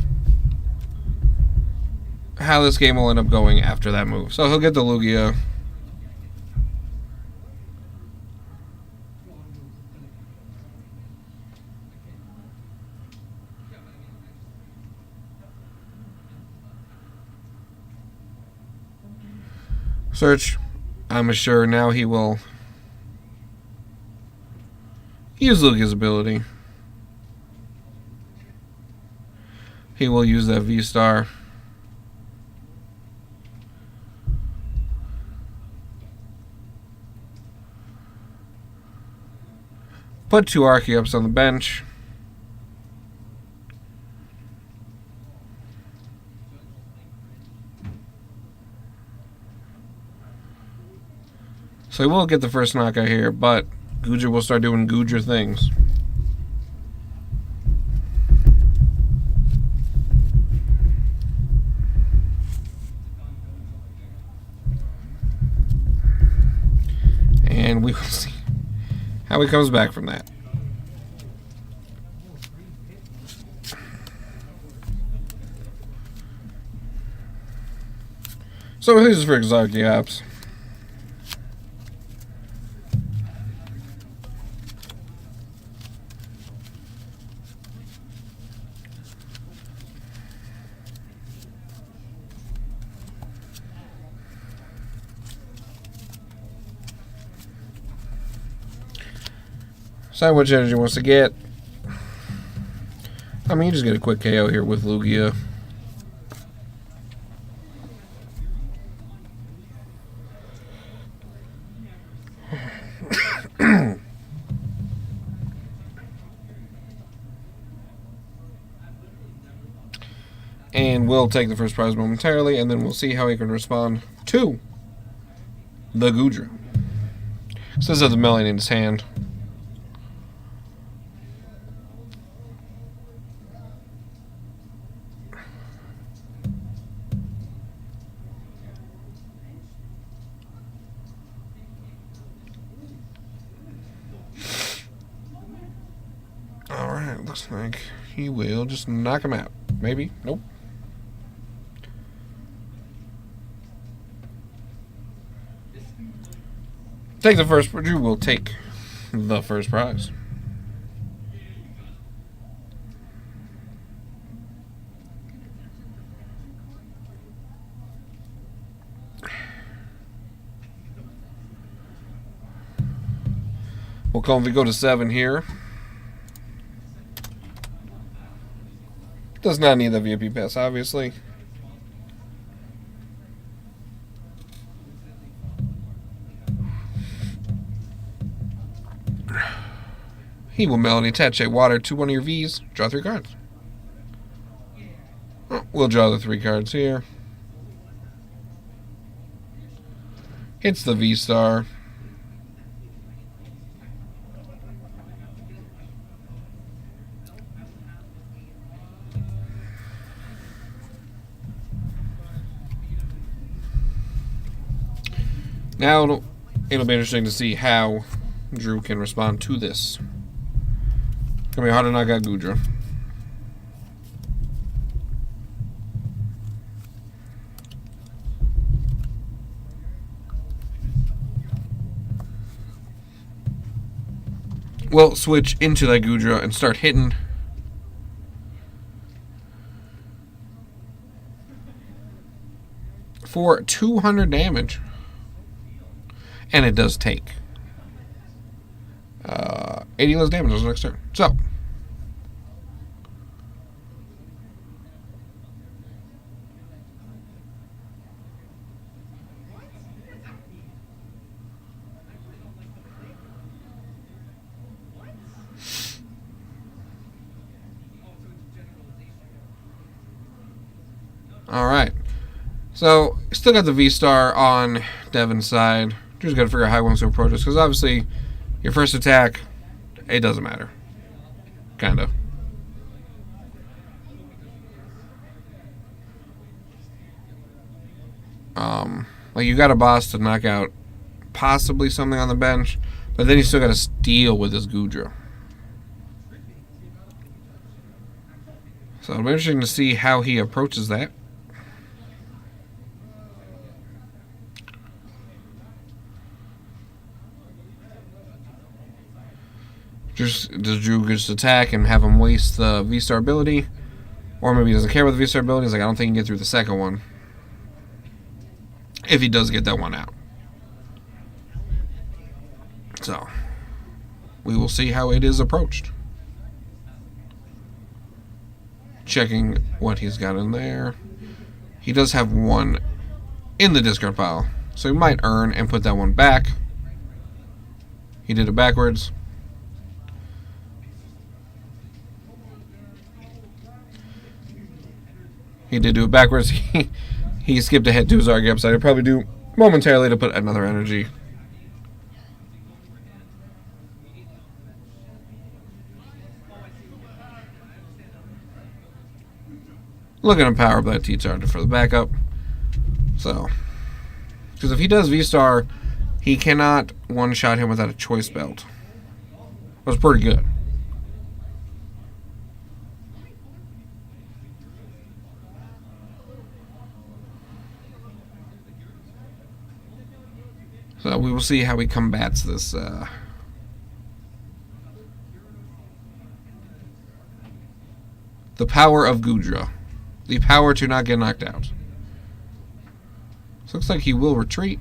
how this game will end up going after that move. So he'll get the Lugia. Search. I'm sure now he will use Lugia's ability. He will use that V-Star. Put 2 Archeops on the bench. So he will get the first knockout here, but Goodra will start doing Goodra things. And we will see how he comes back from that. So this is for Archeops. Decide which energy he wants to get. I mean, you just get a quick KO here with Lugia. And we'll take the first prize momentarily, and then we'll see how he can respond to the Goodra. So this is the melon in his hand. Alright, looks like he will just knock him out. Maybe? Nope. Take the first, you will take the first prize. We'll call him, we go to 7 here. Does not need the VIP pass, obviously. He will Melody attach a water to one of your Vs. Draw 3 cards. We'll draw the 3 cards here. Hits the V-Star. Now it'll be interesting to see how Drew can respond to this. It's gonna be hard to knock out Goodra. We'll switch into that Goodra and start hitting. For 200 damage. And it does take 80 less damage on the next turn. So, Alright. So, still got the V-Star on Devin's side. Just got to figure out how he wants to approach this. Because obviously, your first attack, it doesn't matter. Kind of. Like, you got a boss to knock out possibly something on the bench. But then you still got to steal with this Gudra. So it'll be interesting to see how he approaches that. Does Drew just attack and have him waste the V-Star ability? Or maybe he doesn't care about the V-Star ability. He's like, I don't think he can get through the second one. If he does get that one out. So, we will see how it is approached. Checking what he's got in there. He does have one in the discard pile. So he might earn and put that one back. He did it backwards. He did do it backwards. He skipped ahead to his Argy upside. He'll probably do momentarily to put another energy. Looking to power up that T-Charger for the backup. So, because if he does V-Star, he cannot one-shot him without a choice belt. That was pretty good. So we will see how he combats this. The power of Gudra. The power to not get knocked out. So looks like he will retreat.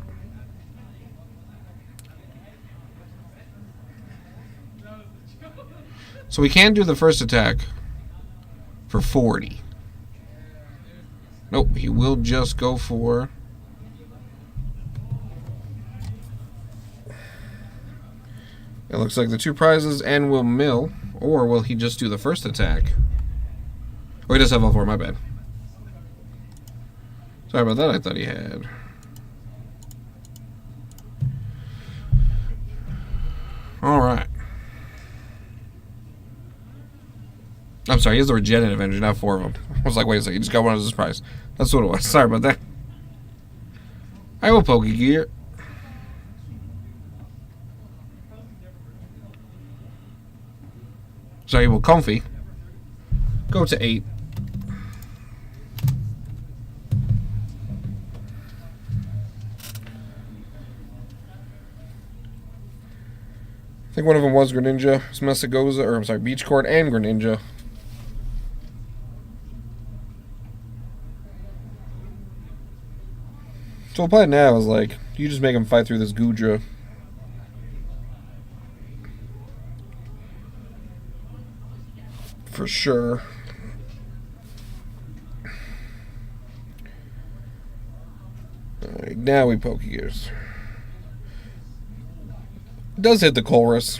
So we can do the first attack for 40. Nope, he will just go for... It looks like the two prizes and will mill. Or will he just do the first attack? Oh, he does have all four, my bad. Sorry about that, I thought he had. Alright. I'm sorry, he has the regenerative energy, not four of them. I was like, wait a second, he just got one as his prize. That's what it was. Sorry about that. I will Poke Gear. Sorry, will Comfy. Go to 8. I think one of them was Greninja. It's Messagoza, or I'm sorry, Beach Court and Greninja. So the plan now is like, you just make him fight through this Gudra. For sure. Alright, now we Poke Gears. It does hit the Chorus.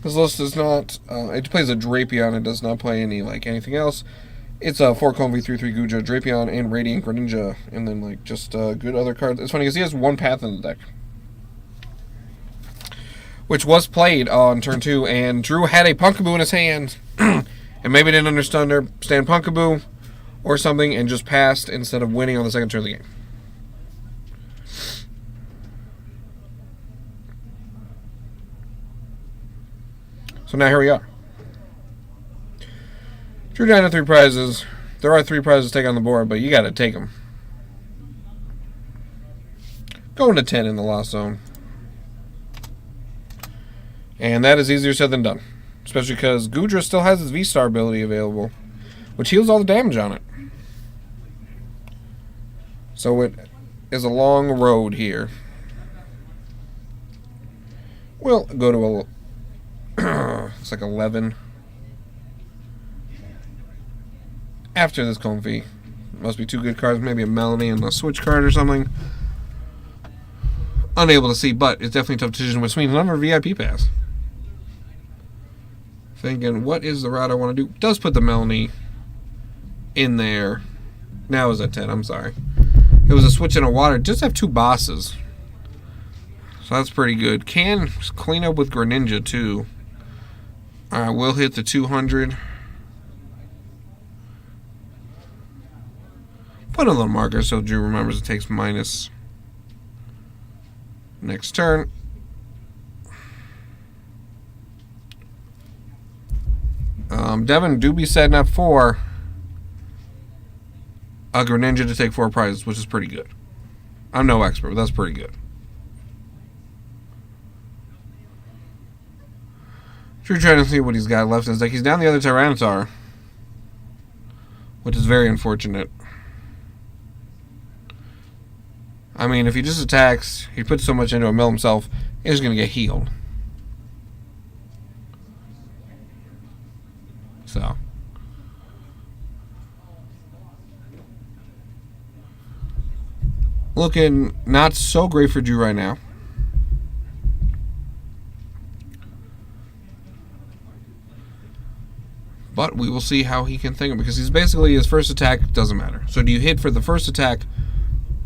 This list does not, it plays a Drapion, it does not play anything else. It's a 4-Comb V3-3 Gudra, Drapion, and Radiant Greninja, and then just good other cards. It's funny because he has one path in the deck, which was played on turn 2, and Drew had a Punkaboo in his hand, and maybe didn't understand Punkaboo or something, and just passed instead of winning on the second turn of the game. So now here we are. Drew down to 3 prizes. There are 3 prizes to take on the board, but you got to take them. Going to 10 in the Lost Zone. And that is easier said than done. Especially because Gudra still has his V-Star ability available, which heals all the damage on it. So it is a long road here. We'll go to it's like 11. After this Comfy. Must be 2 good cards, maybe a Melanie and a Switch card or something. Unable to see, but it's definitely a tough decision, which means another VIP pass. Thinking, what is the route I want to do? Does put the Melanie in there. Now it's at 10, I'm sorry. It was a switch and a water. Just have 2 bosses. So that's pretty good. Can clean up with Greninja too. Alright, we'll hit the 200. Put a little marker so Drew remembers it takes minus. Next turn. Devin do be setting up for a Greninja to take 4 prizes, which is pretty good. I'm no expert, but that's pretty good. Drew trying to see what he's got left in his deck. He's down the other Tyranitar, which is very unfortunate. I mean, if he just attacks, he puts so much into a mill himself, he's going to get healed. So. Looking not so great for Drew right now. But we will see how he can think of it, because he's basically, his first attack doesn't matter. So do you hit for the first attack,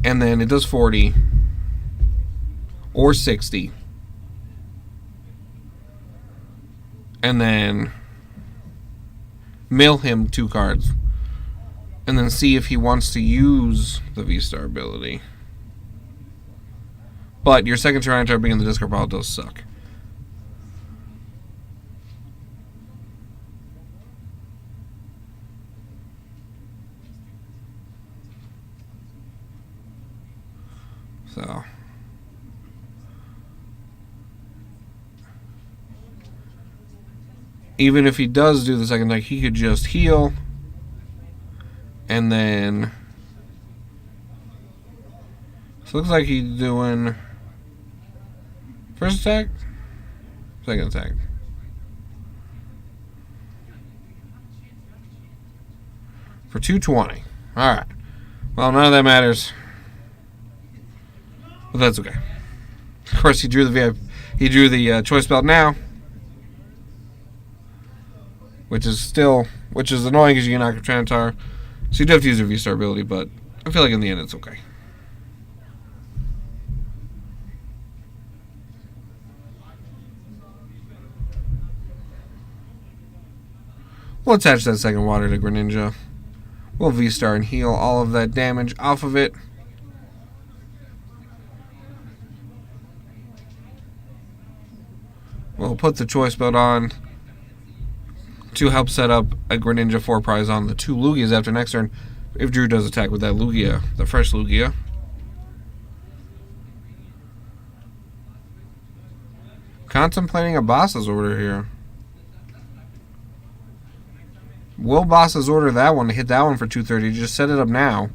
and then it does 40 or 60, and then mail him 2 cards, and then see if he wants to use the V-Star ability. But your second Tyranitar being in the discard pile does suck. So even if he does do the second attack, he could just heal and then, so it looks like he's doing first attack, second attack. For 220. Alright. Well, none of that matters. But that's okay. Of course, he drew the VIP. He drew the choice belt now, which is annoying because you can knock a Tyranitar. So you do have to use your V-Star ability, but I feel like in the end it's okay. We'll attach that second water to Greninja. We'll V-Star and heal all of that damage off of it. We'll put the choice belt on to help set up a Greninja 4 prize on the 2 Lugias after next turn, if Drew does attack with that Lugia, the fresh Lugia. Contemplating a boss's order here. Will boss's order that one to hit that one for 230? Just set it up now.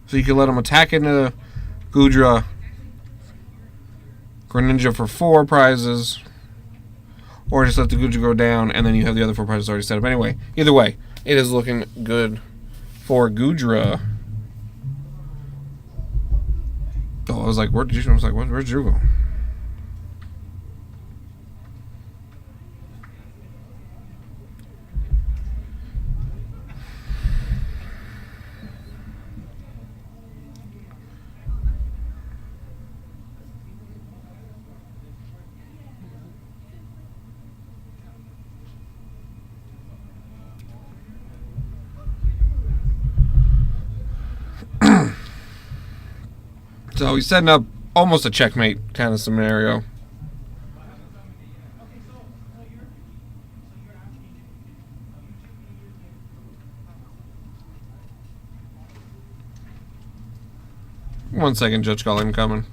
So you can let him attack into Gudra, Greninja for 4 prizes, or just let the Gudra go down, and then you have the other 4 prizes already set up. Anyway, either way, it is looking good for Gudra. Oh, I was like, where'd Drew go? So he's setting up almost a checkmate kind of scenario. One second, Judge Call, I'm coming.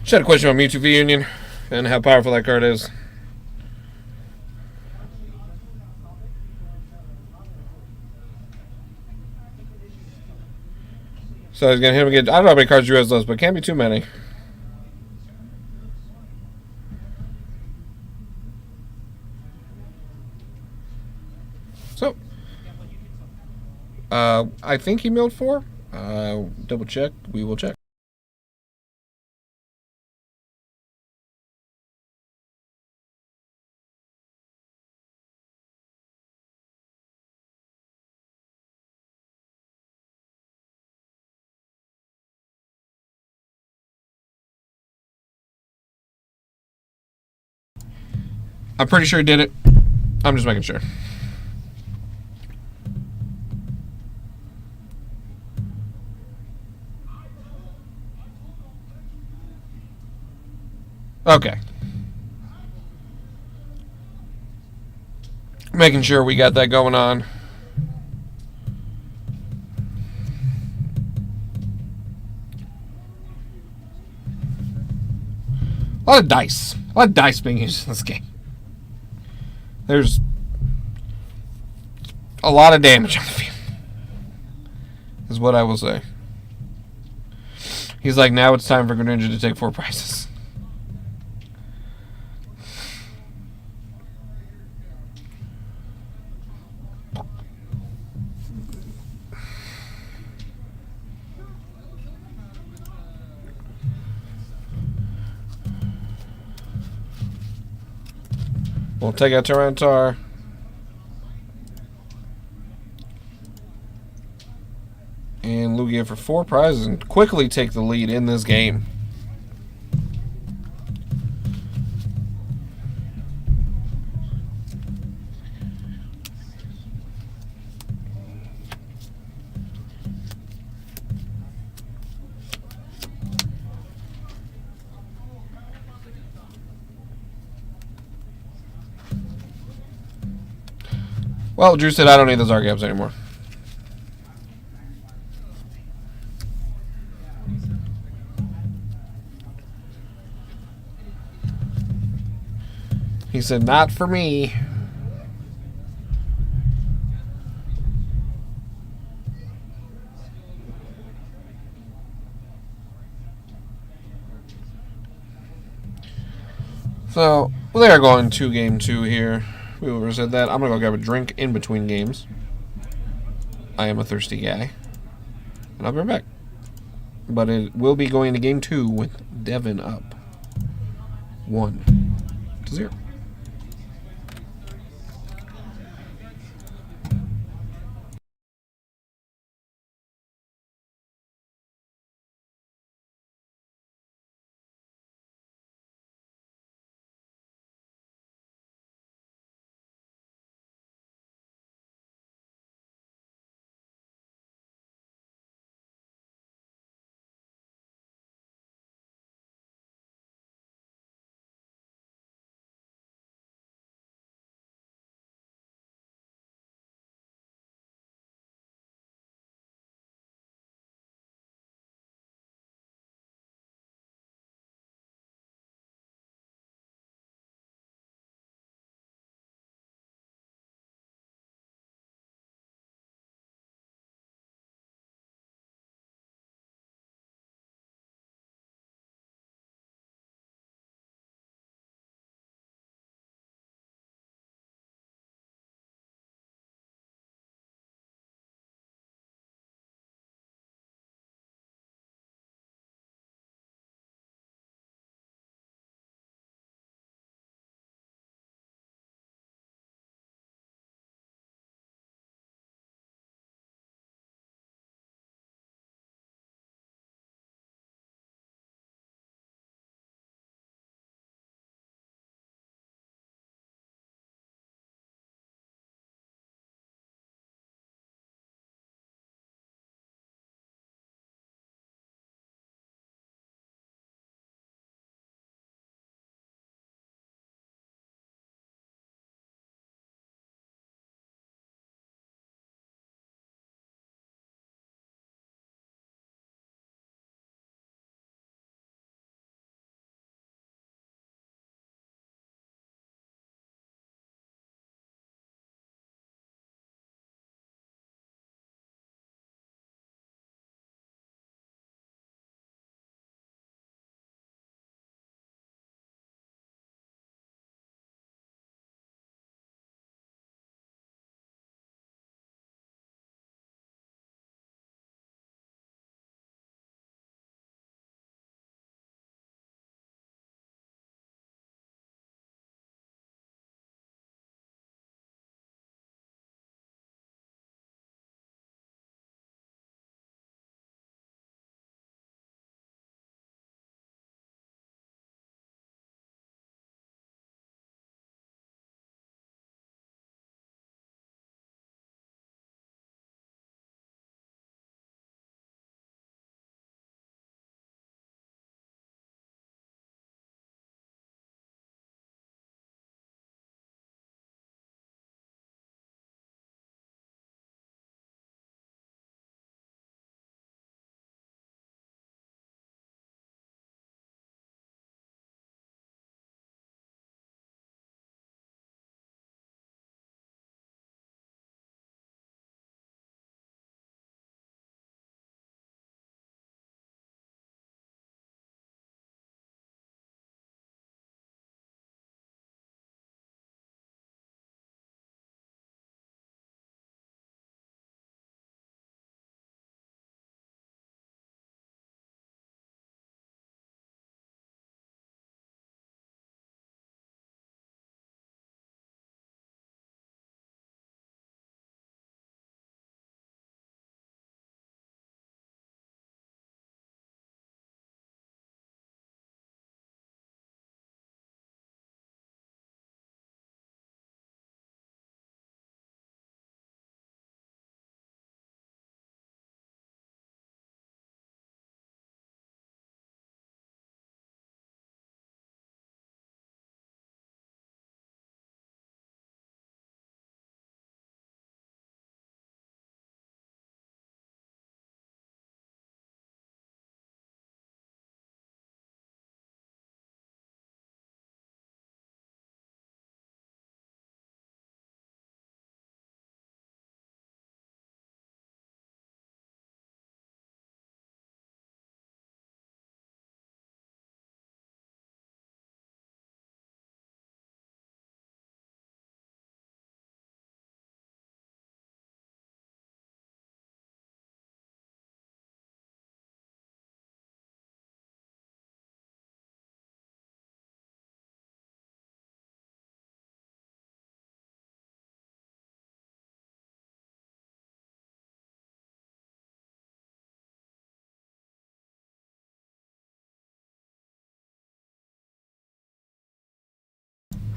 Just had a question about Mewtwo V Union and how powerful that card is. So he's going to hit him again. I don't know how many cards Drew has left, but it can't be too many. So, I think he milled 4. Double check. We will check. I'm pretty sure he did it. I'm just making sure. Okay. Making sure we got that going on. A lot of dice. A lot of dice being used in this game. There's a lot of damage on the field, is what I will say. He's like, now it's time for Greninja to take 4 prizes. We'll take out Tyranitar. And Lugia for 4 prizes and quickly take the lead in this game. Well, Drew said I don't need those Argabs anymore. He said, not for me. So, they are going to game 2 here. We already said that. I'm going to go grab a drink in between games. I am a thirsty guy. And I'll be right back. But it will be going to game 2 with Devin up 1-0.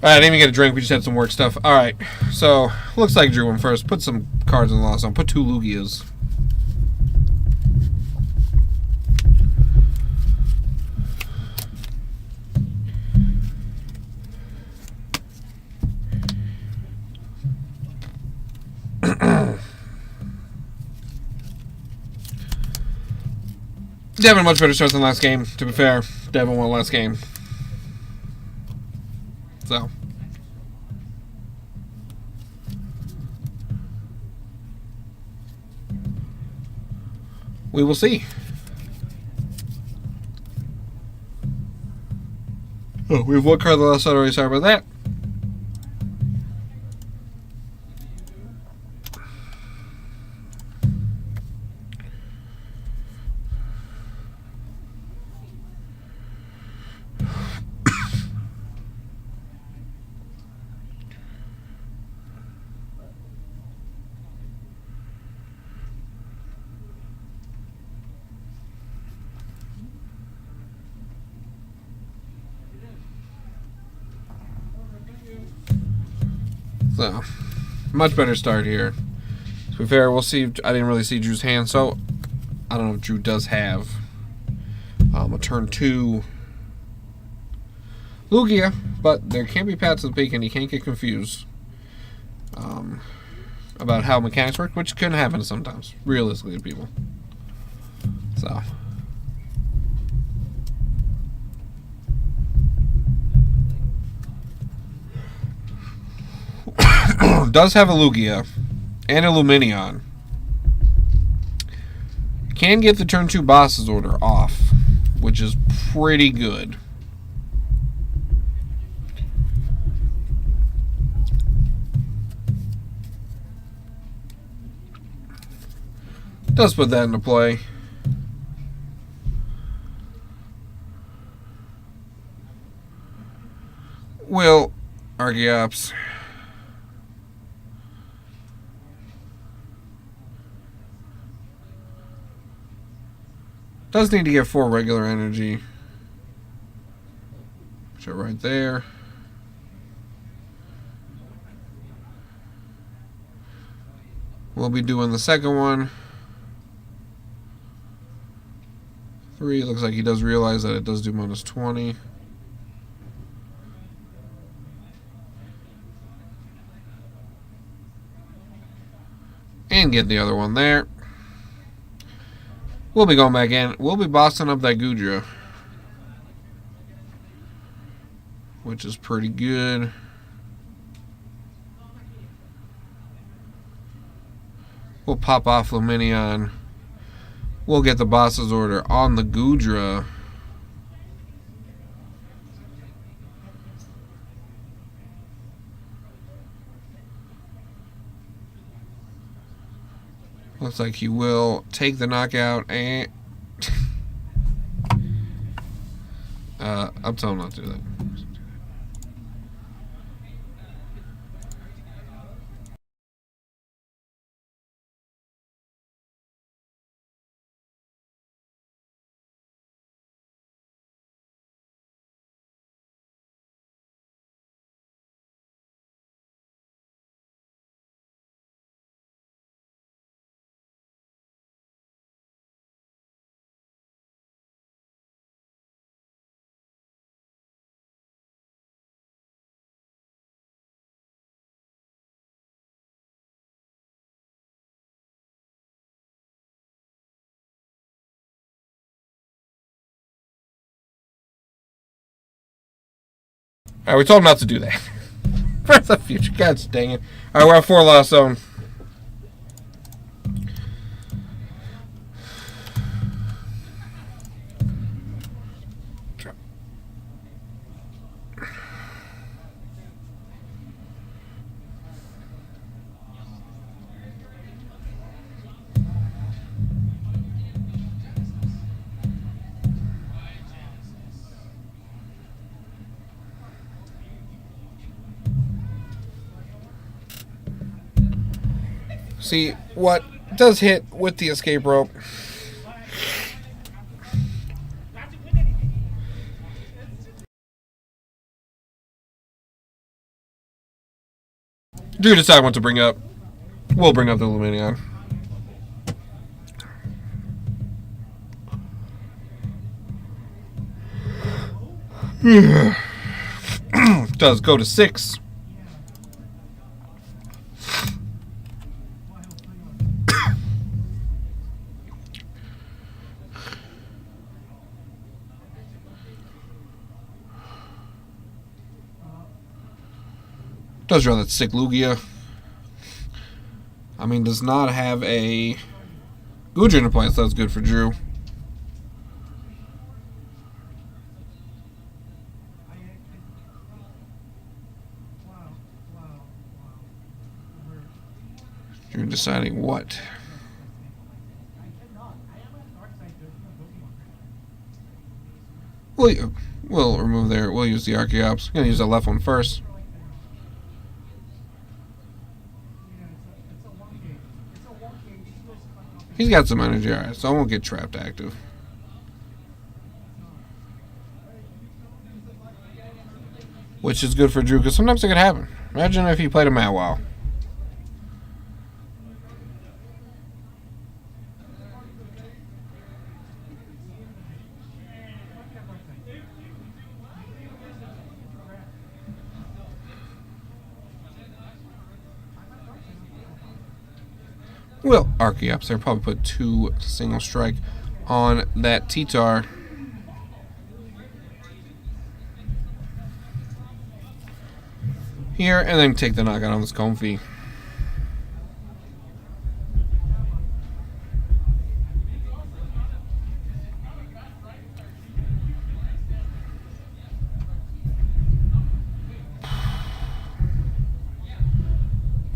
I didn't even get a drink. We just had some work stuff. All right. So, looks like Drew went first. Put some cards in the last one. Put 2 Lugias. Devin, much better start than last game. To be fair, Devin won last game. So. We will see. Oh, we have one card the last side already. Sorry about that. So, much better start here. To be fair, we'll see. I didn't really see Drew's hand, so I don't know if Drew does have a turn 2 Lugia, but there can't be paths to the peak, and he can't get confused about how mechanics work, which can happen sometimes, realistically, to people. So. Does have a Lugia and a Luminion. Can get the turn 2 boss's order off, which is pretty good. Does put that into play. Will Archeops does need to get 4 regular energy. So right there. We'll be doing the second one. 3. Looks like he does realize that it does do minus 20. And get the other one there. We'll be going back in. We'll be bossing up that Gudra, which is pretty good. We'll pop off Luminion. We'll get the boss's order on the Gudra. Looks like he will take the knockout and... I'm telling him not to do that. Alright, we told him not to do that. For the future. God dang it. Alright, we're at 4 lost zone. See, what does hit with the escape rope Drew decide what to bring up. We'll bring up the Luminion. Does go to 6. Does draw that sick Lugia. I mean, does not have a Gudrun to play, so that's good for Drew. Drew deciding what. We'll remove there. We'll use the Archeops. I'm going to use the left one first. He's got some energy, alright, so I won't get trapped active. Which is good for Drew, because sometimes it could happen. Imagine if he played a Mawile. Well, Archeops there. Probably put 2 single strike on that T-Tar. Here, and then take the knockout on this Comfy.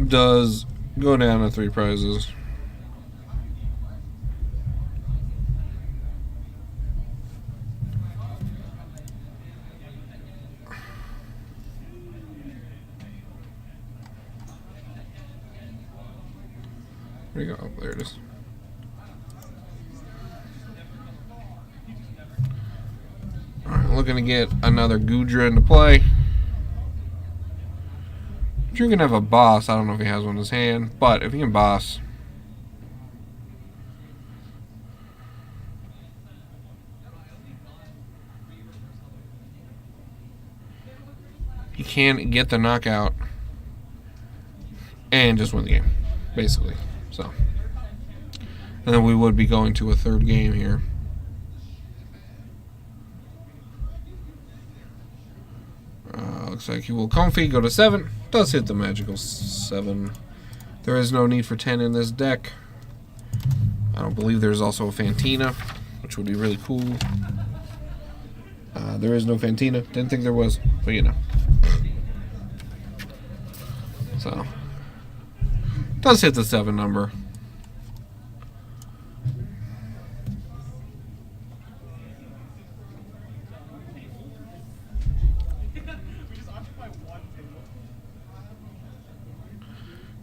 Does go down to 3 prizes. Where'd it go? Oh, there it is. Alright, looking to get another Gudra into play. Drew can have a boss. I don't know if he has one in his hand, but if he can boss. He can get the knockout and just win the game, basically. So, and then we would be going to a 3rd game here. Looks like he will Comfy, go to 7. Does hit the magical 7. There is no need for 10 in this deck. I don't believe there's also a Fantina, which would be really cool. There is no Fantina. Didn't think there was, but you know. So, does hit the 7 number.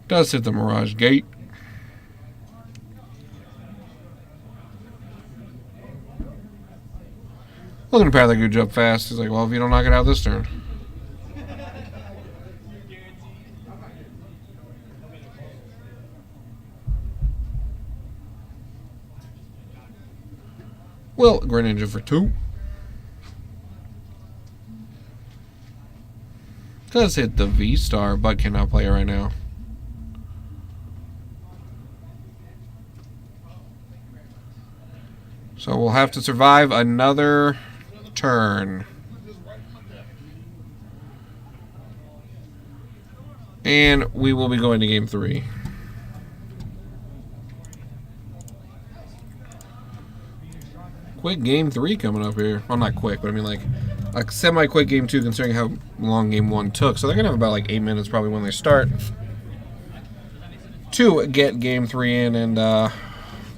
Does hit the Mirage Gate. Looking to pair that good jump fast. He's like, well, if you don't knock it out this turn. Well, Greninja for 2. Does hit the V-Star, but cannot play it right now. So we'll have to survive another turn. And we will be going to game 3. Quick game 3 coming up here. Well, not quick, but I mean like semi-quick game 2 considering how long game 1 took. So they're going to have about like 8 minutes probably when they start to get game 3 in. And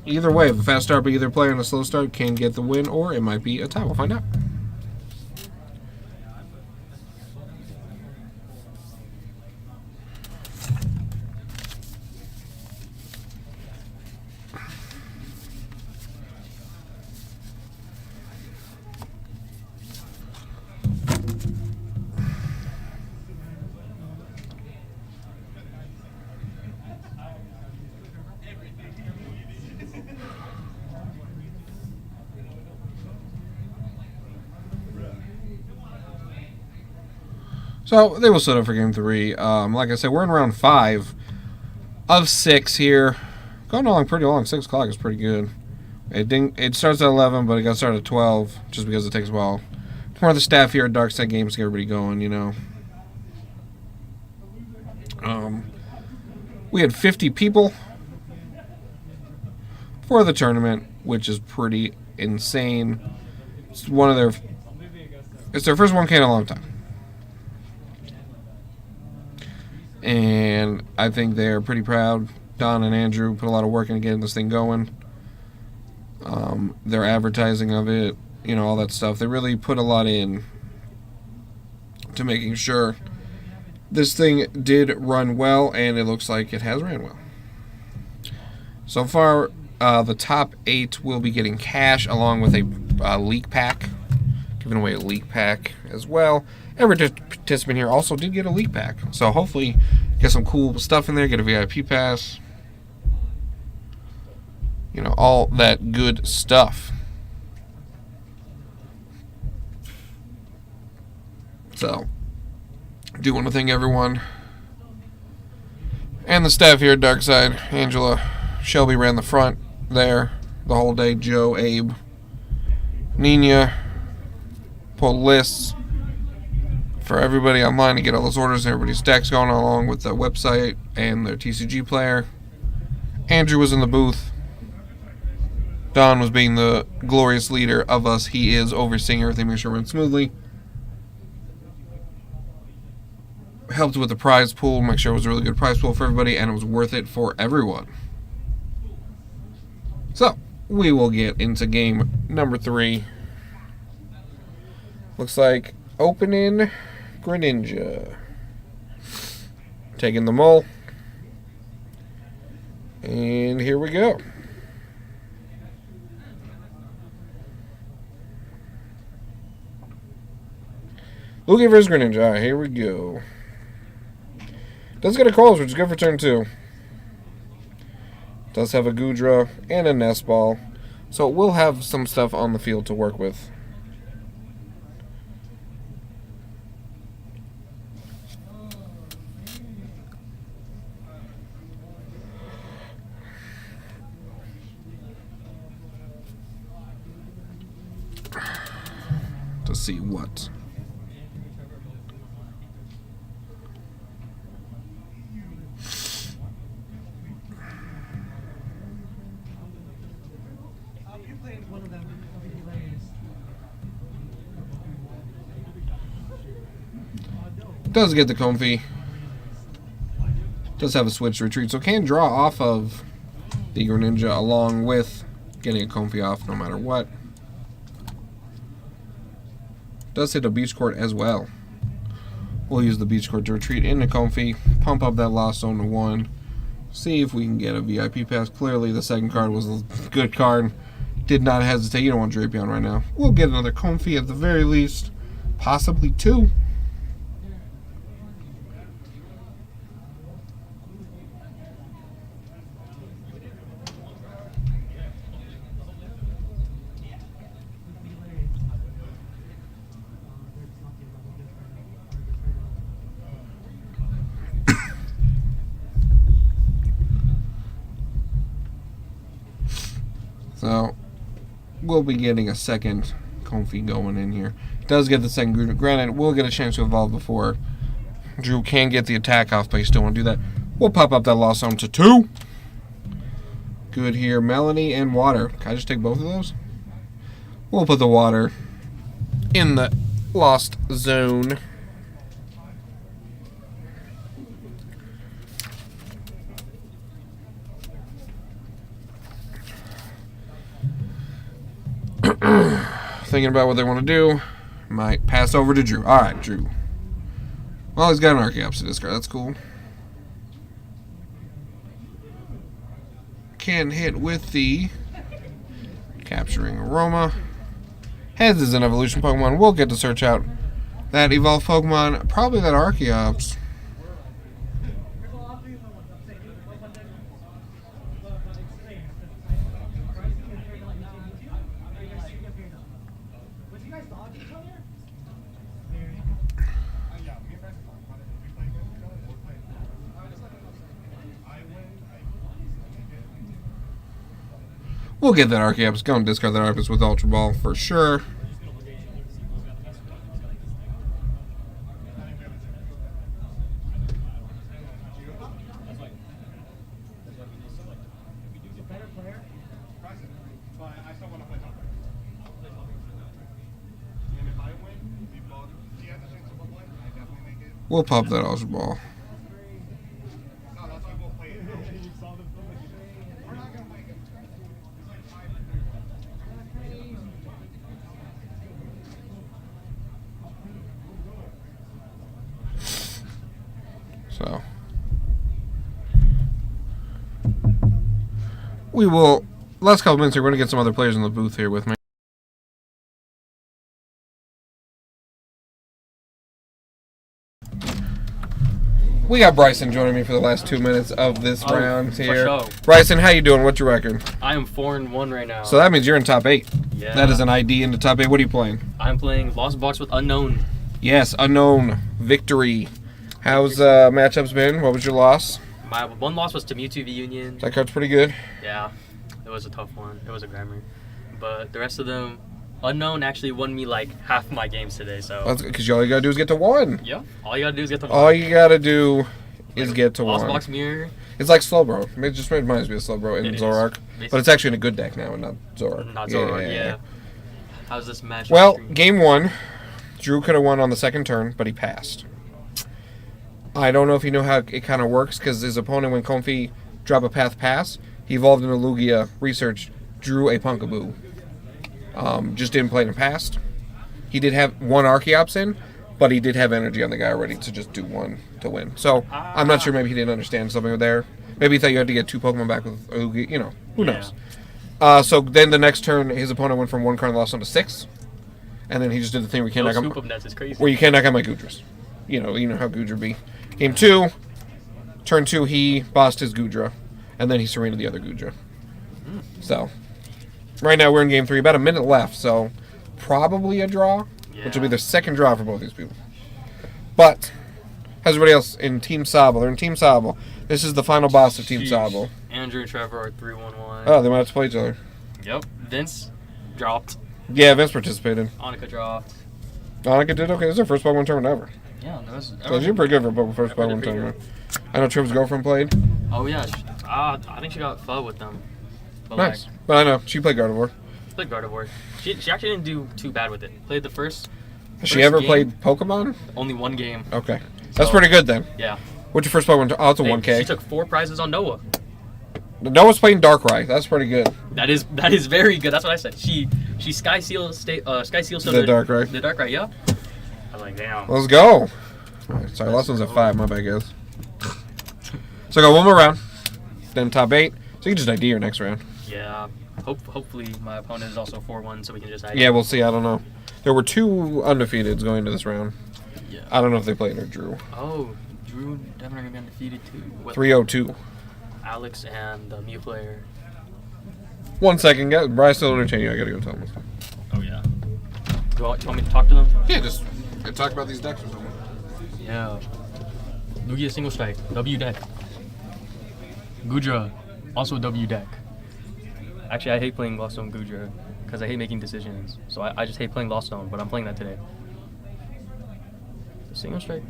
either way, if a fast start by either player and a slow start can get the win, or it might be a tie. We'll find out. So they will sit up for game 3. Like I said, we're in round 5 of 6 here. Going along pretty long. 6 o'clock is pretty good. It starts at 11, but it got started at 12 just because it takes a while. More of the staff here at Darkside Games to get everybody going, you know. We had 50 people for the tournament, which is pretty insane. It's their first 1K in a long time. And I think they're pretty proud. Don and Andrew put a lot of work into getting this thing going. Their advertising of it, you know, all that stuff. They really put a lot in to making sure this thing did run well, and it looks like it has ran well. So far, the top 8 will be getting cash along with a leak pack. Giving away a leak pack as well. Every participant here also did get a leak pack. So hopefully get some cool stuff in there, get a VIP pass. You know, all that good stuff. So, do want to thank everyone and the staff here at Darkside. Angela, Shelby ran the front there the whole day. Joe, Abe, Nina pulled lists for everybody online to get all those orders and everybody's decks going along with the website and their TCG player. Andrew was in the booth. Don was being the glorious leader of us. He is overseeing everything, making sure it runs smoothly. Helped with the prize pool, make sure it was a really good prize pool for everybody, and it was worth it for everyone. So, we will get into game number 3. Looks like opening Greninja. Taking the mull. And here we go. Lugia versus Greninja. Alright, here we go. Does get a calls, which is good for turn 2. Does have a Goodra and a Nest Ball. So we'll have some stuff on the field to work with. To see what does get the Comfy. Does have a switch to retreat, so can draw off of the Greninja along with getting a Comfy off no matter what. Does hit a Beach Court as well. We'll use the Beach Court to retreat into Comfy, pump up that Lost Zone to 1, see if we can get a VIP pass. Clearly the second card was a good card. Did not hesitate. You don't want Drapion right now. We'll get another Comfy at the very least, possibly 2. So, we'll be getting a second Comfy going in here. Does get the second Group. Granted, we'll get a chance to evolve before Drew can get the attack off, but you still want to do that. We'll pop up that Lost Zone to 2. Good here. Melanie and Water. Can I just take both of those? We'll put the Water in the Lost Zone. Thinking about what they want to do. Might pass over to Drew. Alright, Drew. Well, he's got an Archeops to discard. That's cool. Can hit with the Capturing Aroma. Heads is an evolution Pokemon. We'll get to search out that evolved Pokemon. Probably that Archeops. We'll get that Archeops. Go and discard that Archeops with Ultra Ball for sure. We'll pop that Ultra Ball. So we will. Last couple minutes here, we're gonna get some other players in the booth here with me. We got Bryson joining me for the last 2 minutes of this round here. sure. Bryson, how you doing? What's your record? I am 4-1 right now. So that means you're in top 8. Yeah. That is an ID in the top 8. What are you playing? I'm playing Lost Box with Unknown. Yes, Unknown Victory. How's matchups been? What was your loss? My one loss was to Mewtwo v Union. That card's pretty good. Yeah, it was a tough one. It was a grammar. But the rest of them, Unknown actually won me like half my games today. So. Because all you gotta do is get to 1. Yeah. All you gotta do is get to 1. All you gotta do is get to Lost 1. Box Mirror. It's like Slowbro. It just reminds me of Slowbro in It is. Zoroark. But it's actually in a good deck now and not Zoroark. Not Zoroark, yeah. How's this match? Well, game 1, Drew could have won on the second turn, but he passed. I don't know if you know how it kind of works, because his opponent, when Comfy dropped a Path Pass, he evolved into Lugia, researched, drew a Punkaboo. Just didn't play it and passed. He did have 1 Archeops in, but he did have energy on the guy already to just do 1 to win. So, I'm not sure, maybe he didn't understand something there. Maybe he thought you had to get 2 Pokemon back with Lugia, you know, who knows. So then the next turn, his opponent went from 1 card and lost on to 6. And then he just did the thing where you can't knock scoop of nets is crazy. where you can't knock out my Gudras. You know how Gudra be. Game 2, turn 2, he bossed his Gudra, and then he serened the other Gudra. So, right now we're in game 3, about a minute left, so probably a draw, which will be the second draw for both these people. But, how's everybody else in Team Sabo? They're in Team Sabo. This is the final boss of Team Sabo. Andrew and Trevor are 3-1-1. Oh, they might have to play each other. Yep. Vince dropped. Yeah, Vince participated. Annika dropped. Annika did okay. This is her first Pokemon tournament ever. Yeah, that was. So you're pretty good for a first Pokemon pretty tournament. I know Trev's girlfriend played. Oh yeah, I think she got pho with them. But Nice. But I know, she played Gardevoir. Played Gardevoir. She actually didn't do too bad with it. Played the first. Has she first ever game, played Pokemon? Only 1 game. Okay. That's So- pretty good then. Yeah. What's your first Pokemon? Oh, it's a Hey, 1K. She took 4 prizes on Noah. Noah's playing Darkrai. That's pretty good. That is very good. That's what I said. She Sky Seal Sky Seal The Darkrai. The Darkrai, yeah. I'm like, damn. Let's go. Alright, sorry, last one's at 5. My bad, guys. So I got one more round. Then top 8. So you can just ID your next round. Yeah. Hopefully my opponent is also 4-1, so we can just. Yeah, we'll see. I don't know. There were 2 undefeateds going into this round. Yeah. I don't know if they played or Drew. Oh, Drew and Devin are gonna be undefeated too. With 302. Alex and the Mew player. 1 second, guys. Bryce still entertain you. I gotta go tell him this. Oh yeah. Do you want me to talk to them? Yeah, just talk about these decks or something. Yeah. Lugia single strike. W deck. Gudra. Also W deck. Actually, I hate playing Lost Zone Gudra because I hate making decisions. So I just hate playing Lost Zone, but I'm playing that today. The single strike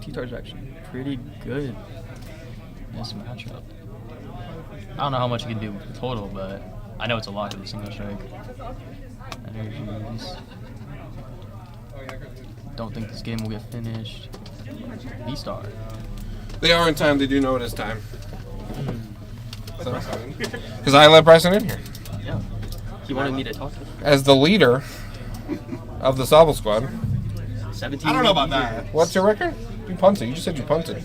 T-Tar is actually pretty good in this matchup. I don't know how much you can do with the total, but I know it's a lot with the single strike. Energies. Don't think this game will get finished. V-Star. They are in time. They do know it is time. Because I let Bryson in here. Yeah. He wanted me to talk to him. As the leader of the Sobble squad. 17. I don't know about that. What's your record? You punted. You just said you punted.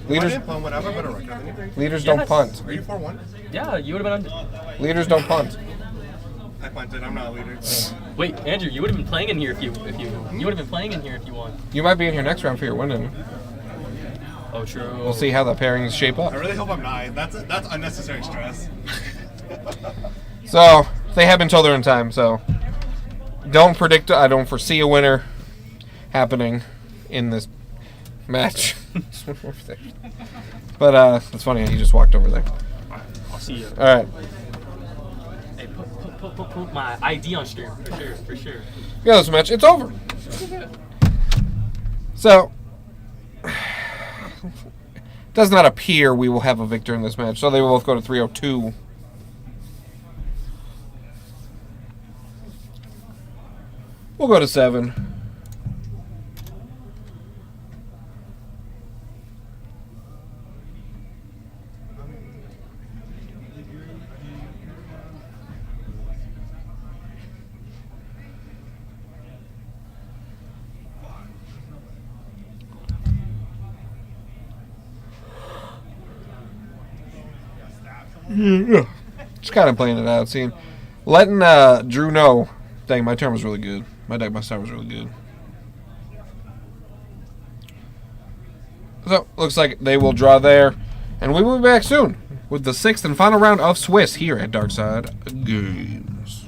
Leaders, Punt would have a better record than you. leaders don't Yes. punt. Are you 4-1? Yeah, you would have been on. Leaders don't punt. I punted. I'm not a leader. Wait, Andrew, you would have been playing in here if you would have been playing in here if you won. You might be in here next round for your winning. Oh, true. We'll see how the pairings shape up. I really hope I'm not. That's unnecessary stress. So they have been told they're in time. So don't predict. I don't foresee a winner happening in this match. But it's funny. He just walked over there. see you. All right. Hey, put my ID on stream for sure. Yeah, this match. It's over. So, does not appear we will have a victor in this match. So they will both go to 302. We'll go to 7. Yeah. Just kind of playing it out, seeing, letting Drew know. Dang, my turn was really good. My start was really good. So, looks like they will draw there. And we will be back soon with the 6th and final round of Swiss here at Darkside Games.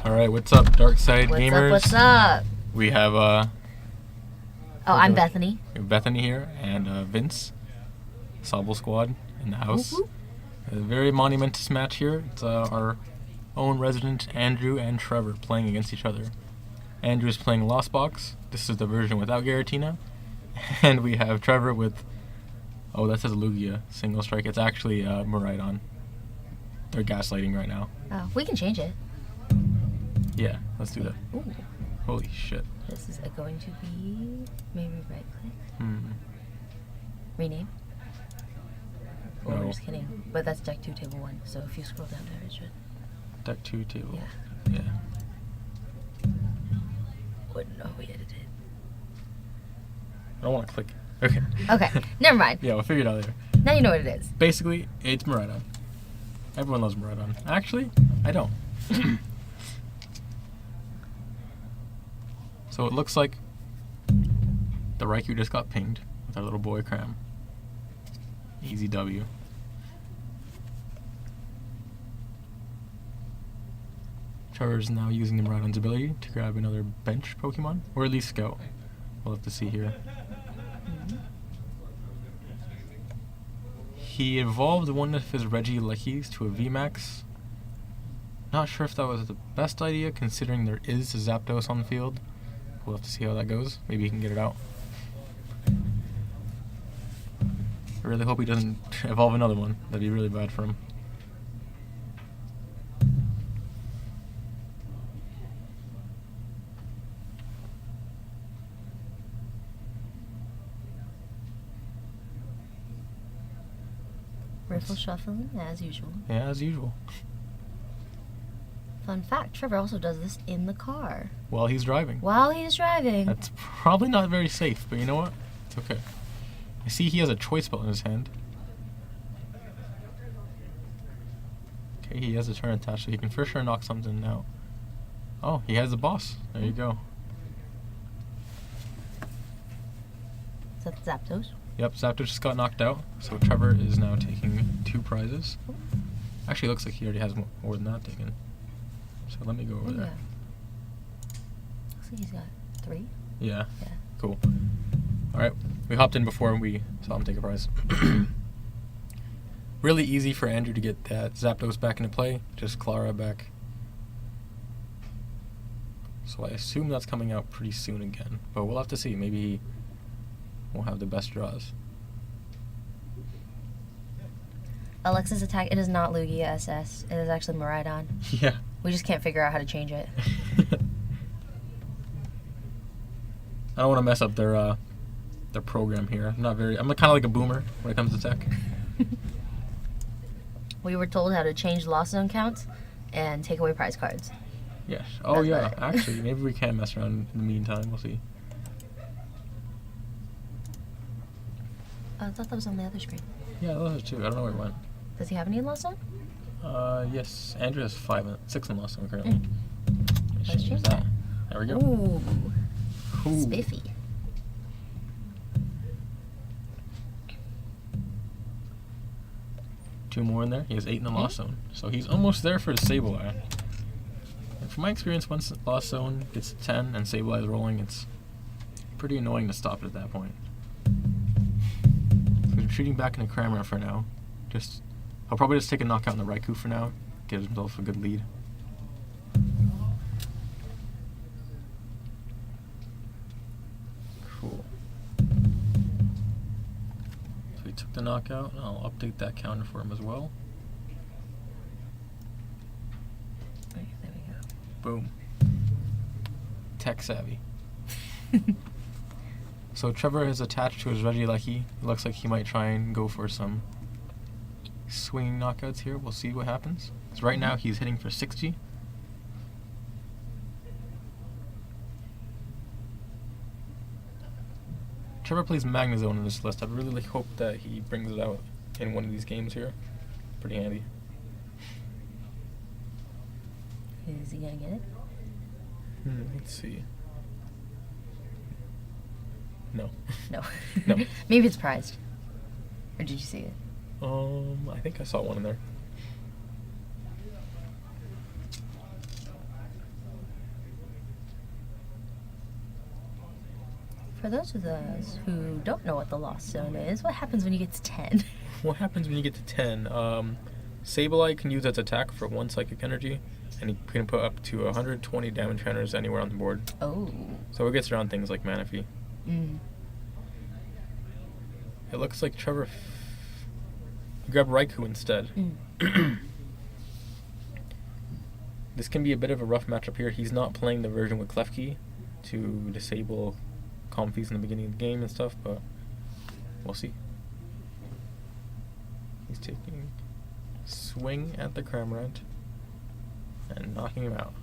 All right, what's up, Darkside What's gamers? up? What's up? We have Oh, I'm Bethany. Bethany here and Vince, Sobble Squad in the house. Whoop, A very monumentous match here. It's our own resident Andrew and Trevor playing against each other. Andrew is playing Lost Box. This is the version without Garatina. And we have Trevor with, oh, that says Lugia, single strike. It's actually Miraidon. They're gaslighting right now. Oh, we can change it. Yeah, let's do that. Ooh. Holy shit. This is going to be maybe right click. Hmm. Rename. Or No. we're just kidding. But that's deck 2, table 1. So if you scroll down there, it should. Deck 2 table. Yeah. Yeah. Wouldn't know we edited. I don't want to click. Okay. Okay, never mind. Yeah, we'll figure it out later. Now you know what it is. Basically, it's Miraidon. Everyone loves Miraidon. Actually, I don't. So it looks like the Raikou just got pinged with our little boy Cram. Easy W. Trevor's now using the Miraidon's ability to grab another bench Pokemon, or at least scout. We'll have to see here. He evolved one of his Regielekis to a VMAX. Not sure if that was the best idea considering there is a Zapdos on the field. We'll have to see how that goes. Maybe he can get it out. I really hope he doesn't evolve another one. That'd be really bad for him. Riffle shuffling as usual. Yeah, as usual. Fun fact, Trevor also does this in the car While he's driving. while he's driving. That's probably not very safe, but you know what? It's okay. I see he has a choice spell in his hand. Okay, he has a turn attached, so he can for sure knock something out. Oh, he has a boss. There you go. Is that Zapdos? Yep, Zapdos just got knocked out, so Trevor is now taking 2 prizes. Actually, it looks like he already has more than that taken. So let me go over Oh, yeah. there. Looks like he's got 3. Yeah. Yeah. Cool. Alright, we hopped in before we saw him take a prize. Really easy for Andrew to get that Zapdos back into play. Just Clara back. So I assume that's coming out pretty soon again. But we'll have to see. Maybe he won't have the best draws. Alexa's attack, it is not Lugia SS. It is actually Miraidon. Yeah. We just can't figure out how to change it. I don't want to mess up their program here. I'm kind of like a boomer when it comes to tech. We were told how to change lost zone counts and take away prize cards. Yes. Oh That's yeah. right. Actually, maybe we can mess around in the meantime. We'll see. I thought that was on the other screen. Yeah, those are 2. I don't know where it went. Does he have any in lost zone? Yes. Andrew has 6 in last one currently. Let's change that. There we go. Ooh, Ooh. spiffy. Two more in there. He has 8 in the lost zone. So he's almost there for the Sableye. And from my experience, once the lost zone gets to 10 and Sableye is rolling, it's pretty annoying to stop it at that point. So he's shooting back into Crammer for now. He'll probably just take a knockout in the Raikou for now. Give himself a good lead. Cool. So he took the knockout, and I'll update that counter for him as well. Okay, there we go. Boom. Tech savvy. So Trevor is attached to his Regieleki. It looks like he might try and go for some swinging knockouts here. We'll see what happens. Because right now he's hitting for 60. Trevor plays Magnezone in this list. I really hope that he brings it out in one of these games here. Pretty handy. Is he gonna get it? Let's see. No. No. No. Maybe it's prized. Or did you see it? I think I saw one in there. For those of us who don't know what the Lost Zone is, what happens when you get to 10? What happens when you get to 10? Sableye can use its attack for 1 psychic energy, and he can put up to 120 damage counters anywhere on the board. Oh. So it gets around things like Manaphy. Mm. It looks like Trevor grab Raikou instead. This can be a bit of a rough matchup here. He's not playing the version with Klefki to disable Comfeys in the beginning of the game and stuff, but we'll see. He's taking a swing at the Cramorant and knocking him out.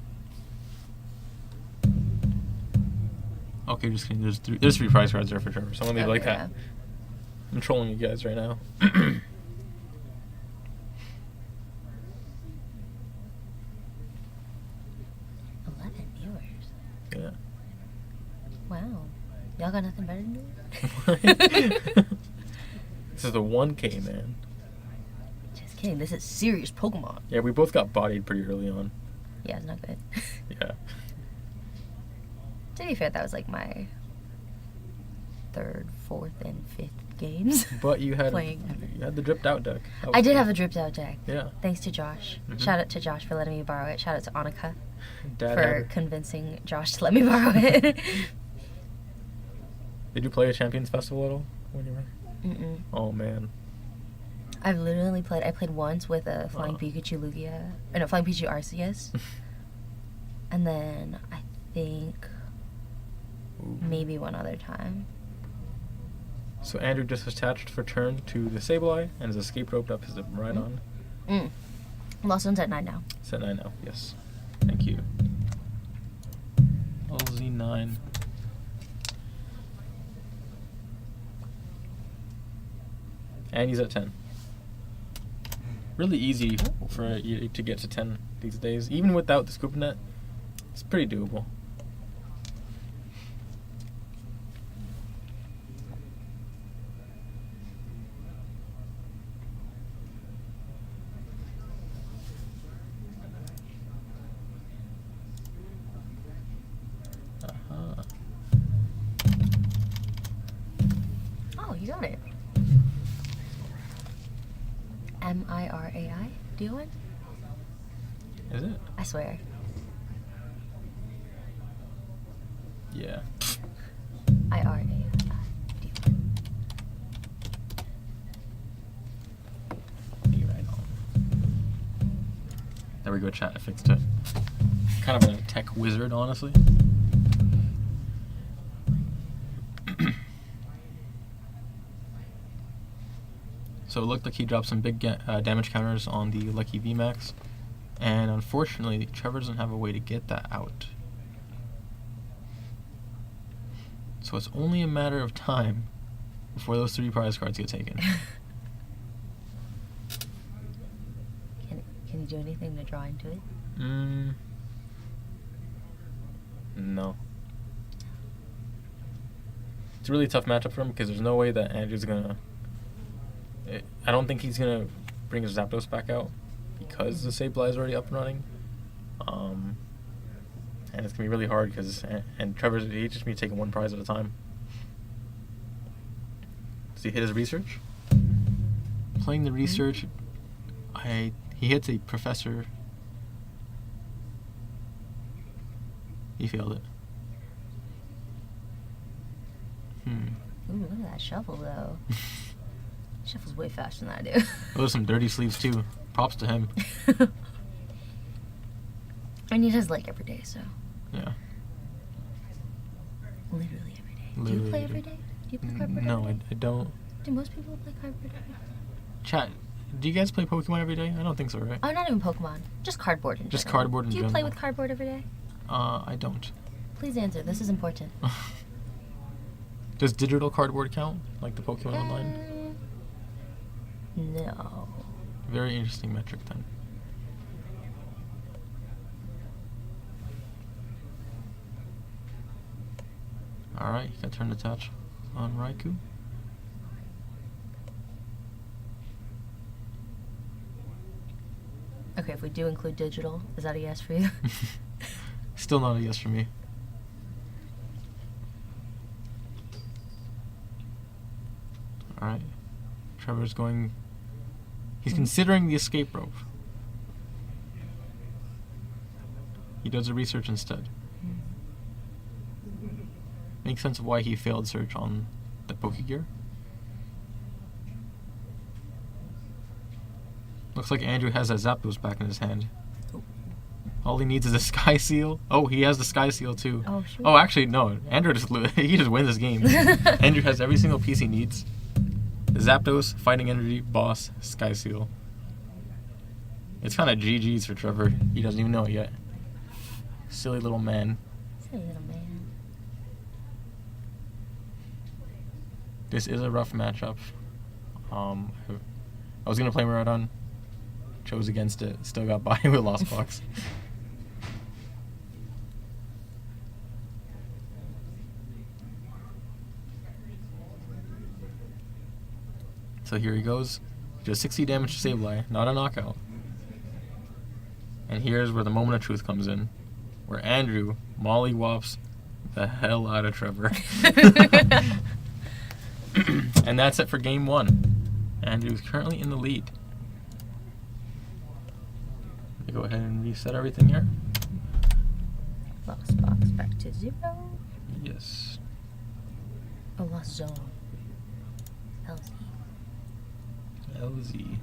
Okay, just kidding. There's 3 prize cards there for Trevor, so I'm gonna leave it like that. I'm trolling you guys right now. 11 viewers. Yeah. Wow. Y'all got nothing better to do? This is the 1K, man. Just kidding. This is serious Pokemon. Yeah, we both got bodied pretty early on. Yeah, it's not good. Yeah. To be fair, that was like my 3rd, 4th, and 5th games. But you had Playing. you had the dripped out deck. I did have a dripped out deck. Yeah. Thanks to Josh. Mhm. Shout out to Josh for letting me borrow it. Shout out to Annika Dad for had- convincing Josh to let me borrow it. Did you play a Champions Festival at all when you were? Mm-mm. Oh man. I've literally played. I played once with a Flying Oh. Pikachu Lugia, or no, Flying Pikachu Arceus, and then I think Ooh. maybe one other time. So Andrew just attached for turn to the Sableye and his escape roped up his Rhydon. Lost Zone's at 9 now. Set 9 now. Yes. Thank you. LZ9. And he's at 10. Really easy for you to get to 10 these days. Even without the scoop net, it's pretty doable. Uh-huh. Oh, you got it. Mirai? Do you win? Is it? I swear. Yeah. IRAI. Be right on. There we go, chat. I fixed it. Kind of a tech wizard, honestly. So it looked like he dropped some big damage counters on the Lucky VMAX. And unfortunately, Trevor doesn't have a way to get that out. So it's only a matter of time before those 3 prize cards get taken. Can you do anything to draw into it? No. It's a really tough matchup for him because there's no way that Andrew's gonna... I don't think he's gonna bring his Zapdos back out because the Sableye is already up and running. And it's gonna be really hard because and Trevor's he just be taking 1 prize at a time. Does he hit his research? Playing the research, he hits a professor. He failed it. Ooh, look at that shuffle though. Shuffles way faster than I do. Those are some dirty sleeves too. Props to him. And he does like every day, so Yeah. literally every day. Do Literally you play every every day? Do you play cardboard No, every I day? don't. Do most people play cardboard every day? Chat, do you guys play Pokemon every day? I don't think so, right? Oh, not even Pokemon. Just cardboard in Just general. cardboard in Do you play general. with cardboard every day? I don't. Please answer. This is important. Does digital cardboard count? Like the Pokemon Online? No. Very interesting metric then. Alright, you got turn to touch on Raikou. Okay, if we do include digital, is that a yes for you? Still not a yes for me. Alright. Trevor's going... He's considering the escape rope. He does the research instead. Makes sense of why he failed search on the Pokegear. Looks like Andrew has that Zapdos back in his hand. All he needs is a Sky Seal. Oh, he has the Sky Seal too. Oh, shoot. Oh, actually, no. Andrew he just wins this game. Andrew has every single piece he needs. Zapdos, Fighting Energy, Boss, Sky Seal. It's kind of GG's for Trevor. He doesn't even know it yet. Silly little man. Silly little man. This is a rough matchup. I was going to play Miraidon. Chose against it. Still got by with Lost Box. So here he goes. Just 60 damage to Sableye, not a knockout. And here's where the moment of truth comes in. Where Andrew mollywops the hell out of Trevor. And that's it for game 1. Andrew's currently in the lead. Let me go ahead and reset everything here. Lost box back to 0. Yes. Oh, lost zone. LZ. LZ.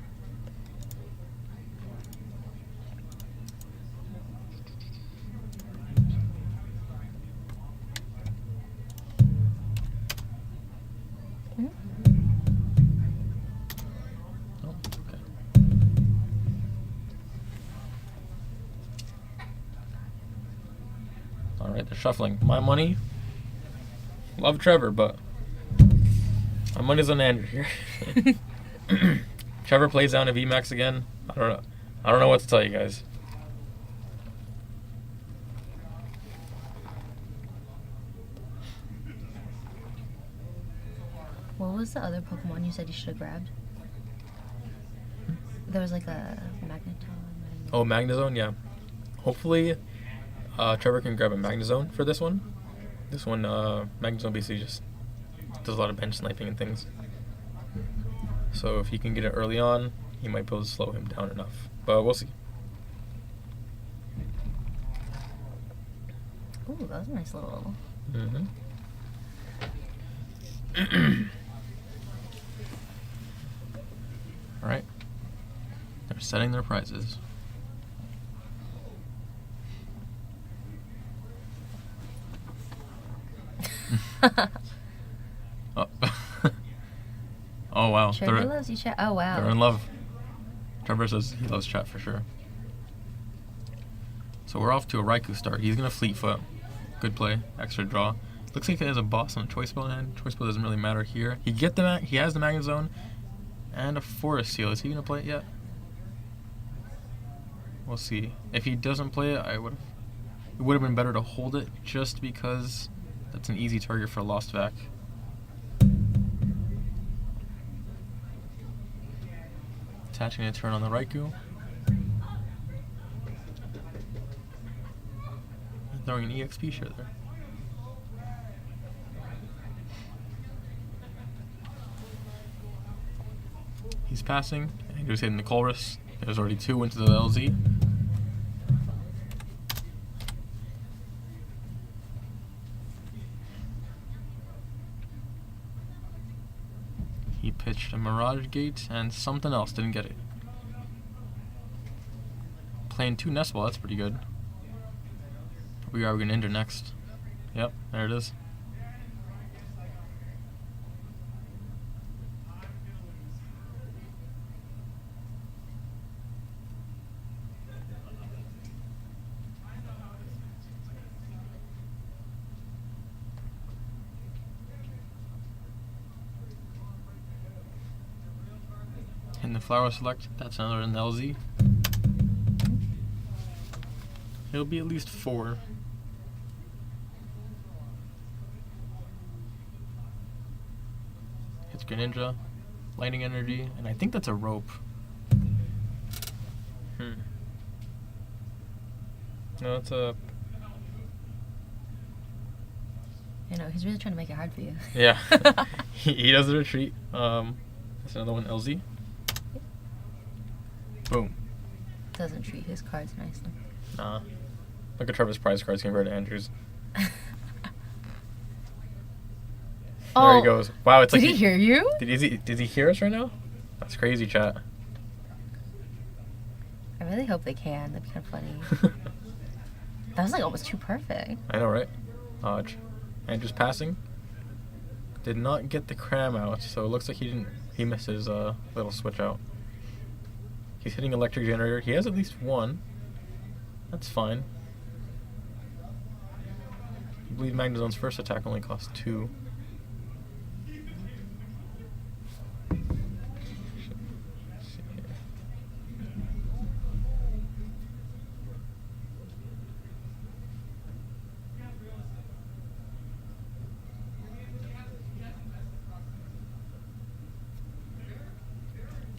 Oh, okay. Alright, they're shuffling. My money. Love Trevor, but my money's on Andrew here. Trevor plays down to VMAX again. I don't know what to tell you guys. What was the other Pokemon you said you should have grabbed? There was like a Magneton. Oh, Magnezone, yeah. Hopefully, Trevor can grab a Magnezone for this one. This one, Magnezone basically just does a lot of bench sniping and things. So if he can get it early on, he might be able to slow him down enough. But we'll see. Ooh, that was a nice little. Mm-hmm. Alright. They're setting their prizes. Oh. Oh wow. Trevor loves you, chat. Oh wow. They're in love. Trevor says he loves chat for sure. So we're off to a Raikou start. He's gonna Fleet Foot. Good play. Extra draw. Looks like he has a boss on a Choice Bell hand. Choice Bell doesn't really matter here. He has the Magnezone and a Forest Seal. Is he gonna play it yet? We'll see. If he doesn't play it, it would have been better to hold it just because that's an easy target for Lost Vac. Attaching a turn on the Raikou. Throwing an EXP share there. He's passing. Andrew's hitting the Colress. There's already 2 into the LZ. He pitched a Mirage Gate and something else, didn't get it. Playing 2 Nest Ball, that's pretty good. We are going to enter next. Yep, there it is. In the Flower Select, that's another in LZ. It'll be at least 4. It's Greninja, Lightning Energy, and I think that's a Rope. No, it's a... You know, he's really trying to make it hard for you. Yeah. he does the retreat. That's another one, LZ. Boom. Doesn't treat his cards nicely. Nah. Look at Trevor's prize cards compared to Andrew's. There he goes. Wow, it's did like he hear you? Did he hear us right now? That's crazy, chat. I really hope they can. That'd be kind of funny. That was like almost too perfect. I know, right? Andrew's passing. Did not get the cram out, so it looks like he missed his little switch out. He's hitting electric generator. He has at least one. That's fine. I believe Magnazone's first attack only costs 2.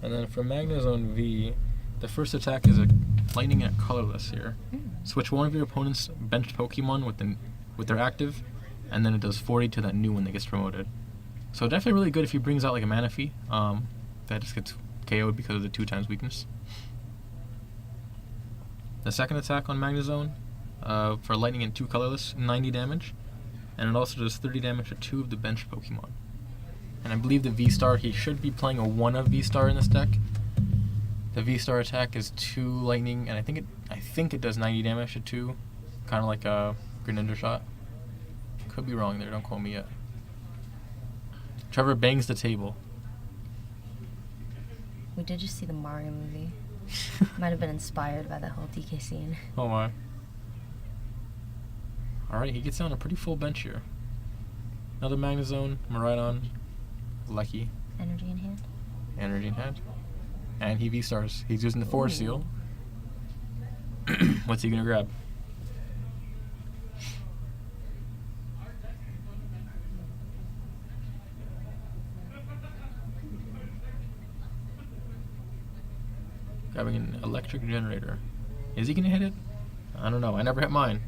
And then for Magnazone V, the first attack is a lightning and a colorless here. Switch one of your opponent's benched Pokemon with their active, and then it does 40 to that new one that gets promoted. So definitely really good if he brings out like a Manaphy that just gets KO'd because of the 2x weakness. The second attack on Magnazone for lightning and 2 colorless, 90 damage, and it also does 30 damage to 2 of the benched Pokemon. And I believe the V-Star, he should be playing a 1 of V-Star in this deck. The V-Star attack is 2 lightning, and I think it does 90 damage to 2, kind of like a Greninja shot. Could be wrong there, don't quote me yet. Trevor bangs the table. We did just see the Mario movie. Might have been inspired by that whole DK scene. Oh my. Alright, he gets down a pretty full bench here. Another Magnazone, Miraidon, Lucky. Energy in hand. Energy in hand. And he V-Stars. He's using the Force Seal. What's he gonna grab? Grabbing an electric generator. Is he gonna hit it? I don't know. I never hit mine.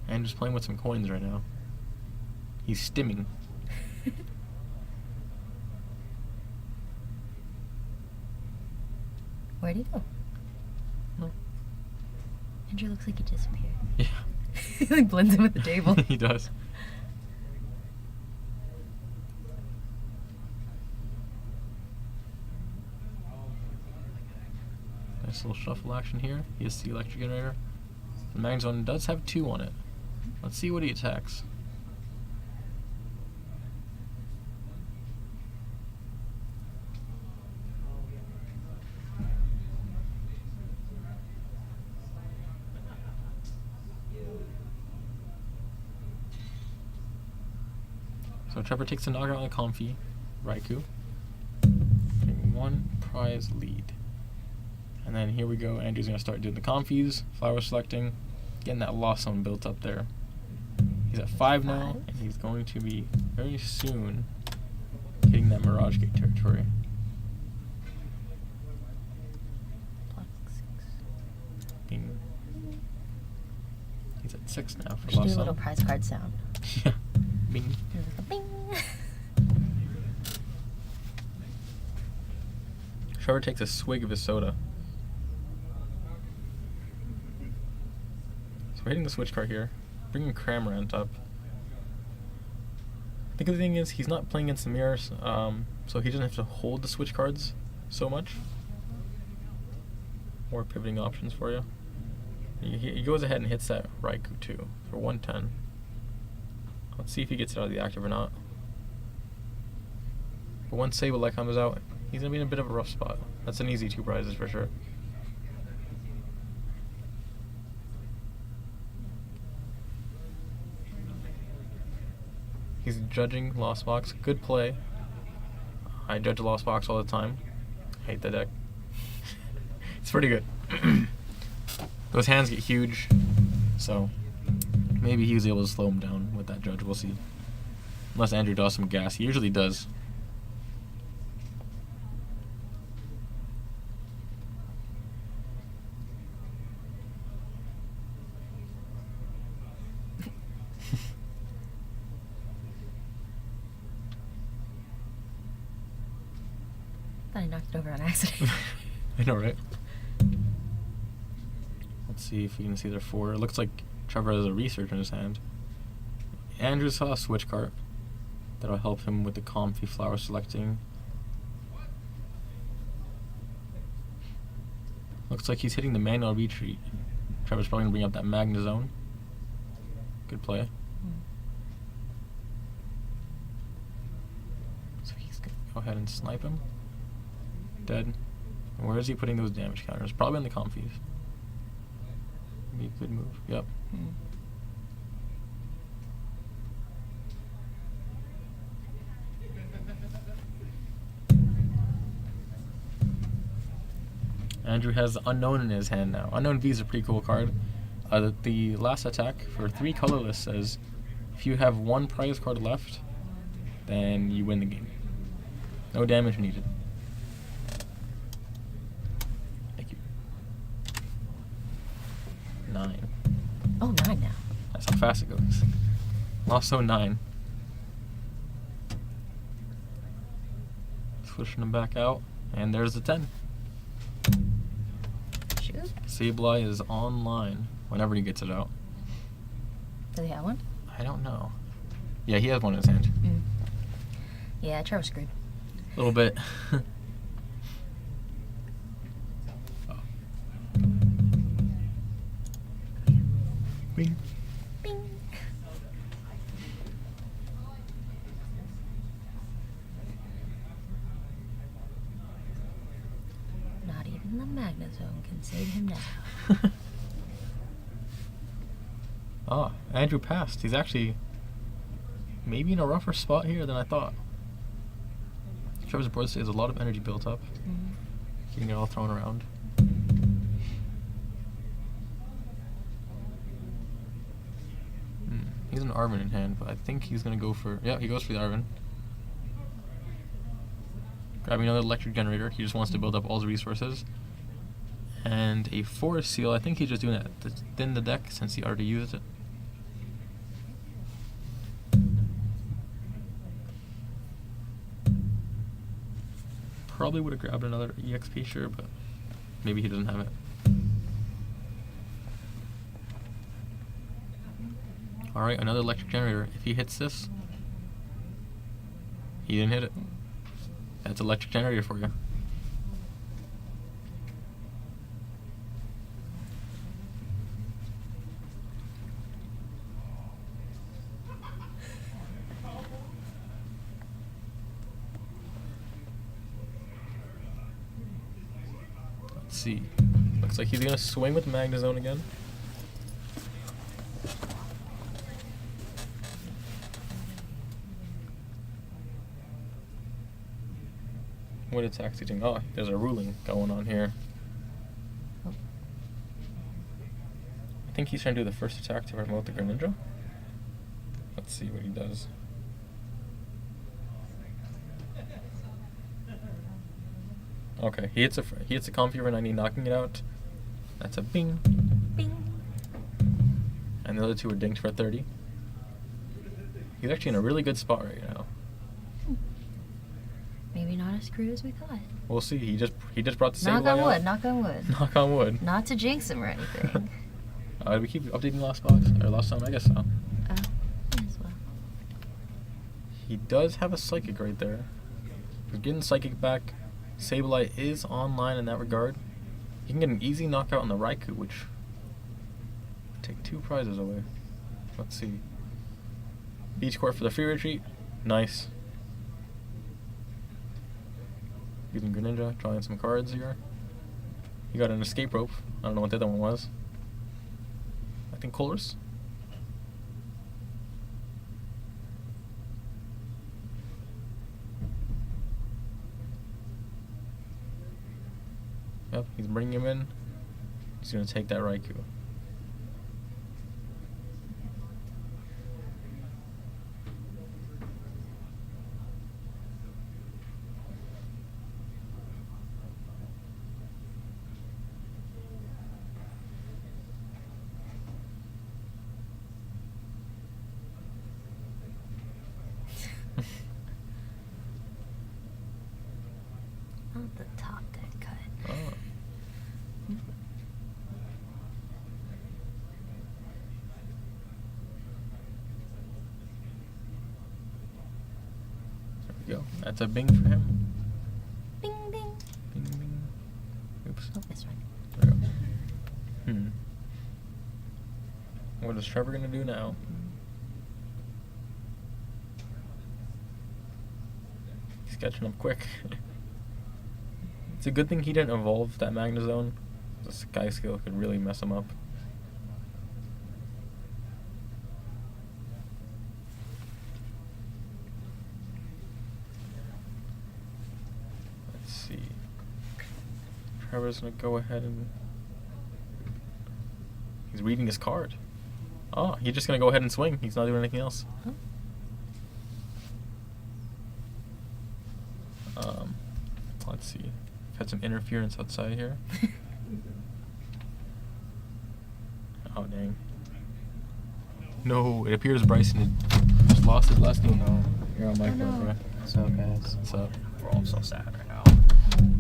And just playing with some coins right now. He's stimming. Where'd he go? No. Andrew looks like he disappeared. Yeah. He like blends in with the table. He does. Nice little shuffle action here. He has the electric generator. The Magnazone does have 2 on it. Let's see what he attacks. So Trevor takes a knockout on the Comfy Raikou. Getting 1 prize lead. And then here we go, Andrew's going to start doing the Comfies, flower selecting, getting that Lost Zone built up there. He's at 5 now, and he's going to be very soon hitting that Mirage Gate territory. Bing. He's at 6 now for We should Lost do a Zone. little prize card sound. Yeah. Bing. There's like a bing. Trevor takes a swig of his soda. So we're hitting the switch card here. Bringing Cramorant up. I think the thing is, he's not playing against the mirrors, so he doesn't have to hold the switch cards so much. More pivoting options for you. He goes ahead and hits that Raikou too for 110. Let's see if he gets it out of the active or not. But once Sableye comes out, he's going to be in a bit of a rough spot. That's an easy 2 prizes for sure. He's judging Lost Box. Good play. I judge Lost Box all the time. Hate the deck. It's pretty good. Those hands get huge, so maybe he was able to slow him down with that judge. We'll see. Unless Andrew does some gas. He usually does. knocked it over on accident. I know, right? Let's see if we can see their 4. It looks like Trevor has a research in his hand. Andrew saw a switch cart that'll help him with the comfy flower selecting. Looks like he's hitting the manual retreat. Trevor's probably going to bring up that Magna Zone. Good play. So he's going to go ahead and snipe him. Dead. And where is he putting those damage counters? Probably in the comfies. Be a good move. Yep. Andrew has Unknown in his hand now. Unknown V is a pretty cool card. The last attack for 3 colorless says if you have 1 prize card left, then you win the game. No damage needed. Thank you. 9. Oh, 9 now. That's how fast it goes. Also 9. Switching them back out, and there's the 10. Shoot. Sableye is online whenever he gets it out. Does he have one? I don't know. Yeah, he has one in his hand. Yeah, Trevor's screwed. A little bit. Oh. Bing. Bing. Not even the Magna Zone can save him now. Ah, Andrew passed. He's actually maybe in a rougher spot here than I thought. Trevor's board state has a lot of energy built up. Getting it all thrown around. He's an Arven in hand, but I think he's going to go for... Yeah, he goes for the Arven. Grabbing another electric generator. He just wants to build up all his resources. And a Forest Seal. I think he's just doing that to thin the deck since he already used it. Probably would have grabbed another EXP, sure, but maybe he doesn't have it. Alright, another electric generator. If he hits this, he didn't hit it. That's electric generator for you. Let's see. Looks like he's gonna swing with Magna Zone again. What attacks he doing? Oh, there's a ruling going on here. I think he's trying to do the first attack to promote the Greninja. Let's see what he does. Okay, he hits a comfy for 90, knocking it out. That's a bing. Bing. And the other 2 are dinged for 30. He's actually in a really good spot right now. Maybe not as screwed as we thought. We'll see. He just brought the Knock Sableye on out. wood, knock on wood. Knock on wood. Not to jinx him or anything. Did we keep updating last box or last time? I guess so. As well. He does have a Psychic right there. He's getting Psychic back. Sableye is online in that regard. You can get an easy knockout on the Raikou, which would take 2 prizes away. Let's see. Beach Court for the free retreat. Nice. Using Greninja, drawing some cards here. You got an escape rope. I don't know what the other one was. I think Colress. Yep, he's bringing him in. He's going to take that Raikou. Oh, That's a bing for him. Bing, bing. Bing, bing. Oops. Oh, this one. There we go. What is Trevor gonna do now? He's catching up quick. It's a good thing he didn't evolve that Magnezone. The Sky Skill could really mess him up. Let's see. Trevor's gonna go ahead and... He's reading his card. Oh, he's just gonna go ahead and swing. He's not doing anything else. Oh. Let's see. I've had some interference outside here. Oh, dang. No, it appears Bryson had just lost his last game. No. You're on mic, no. bro. What's up, guys? What's up? We're all so sad right now.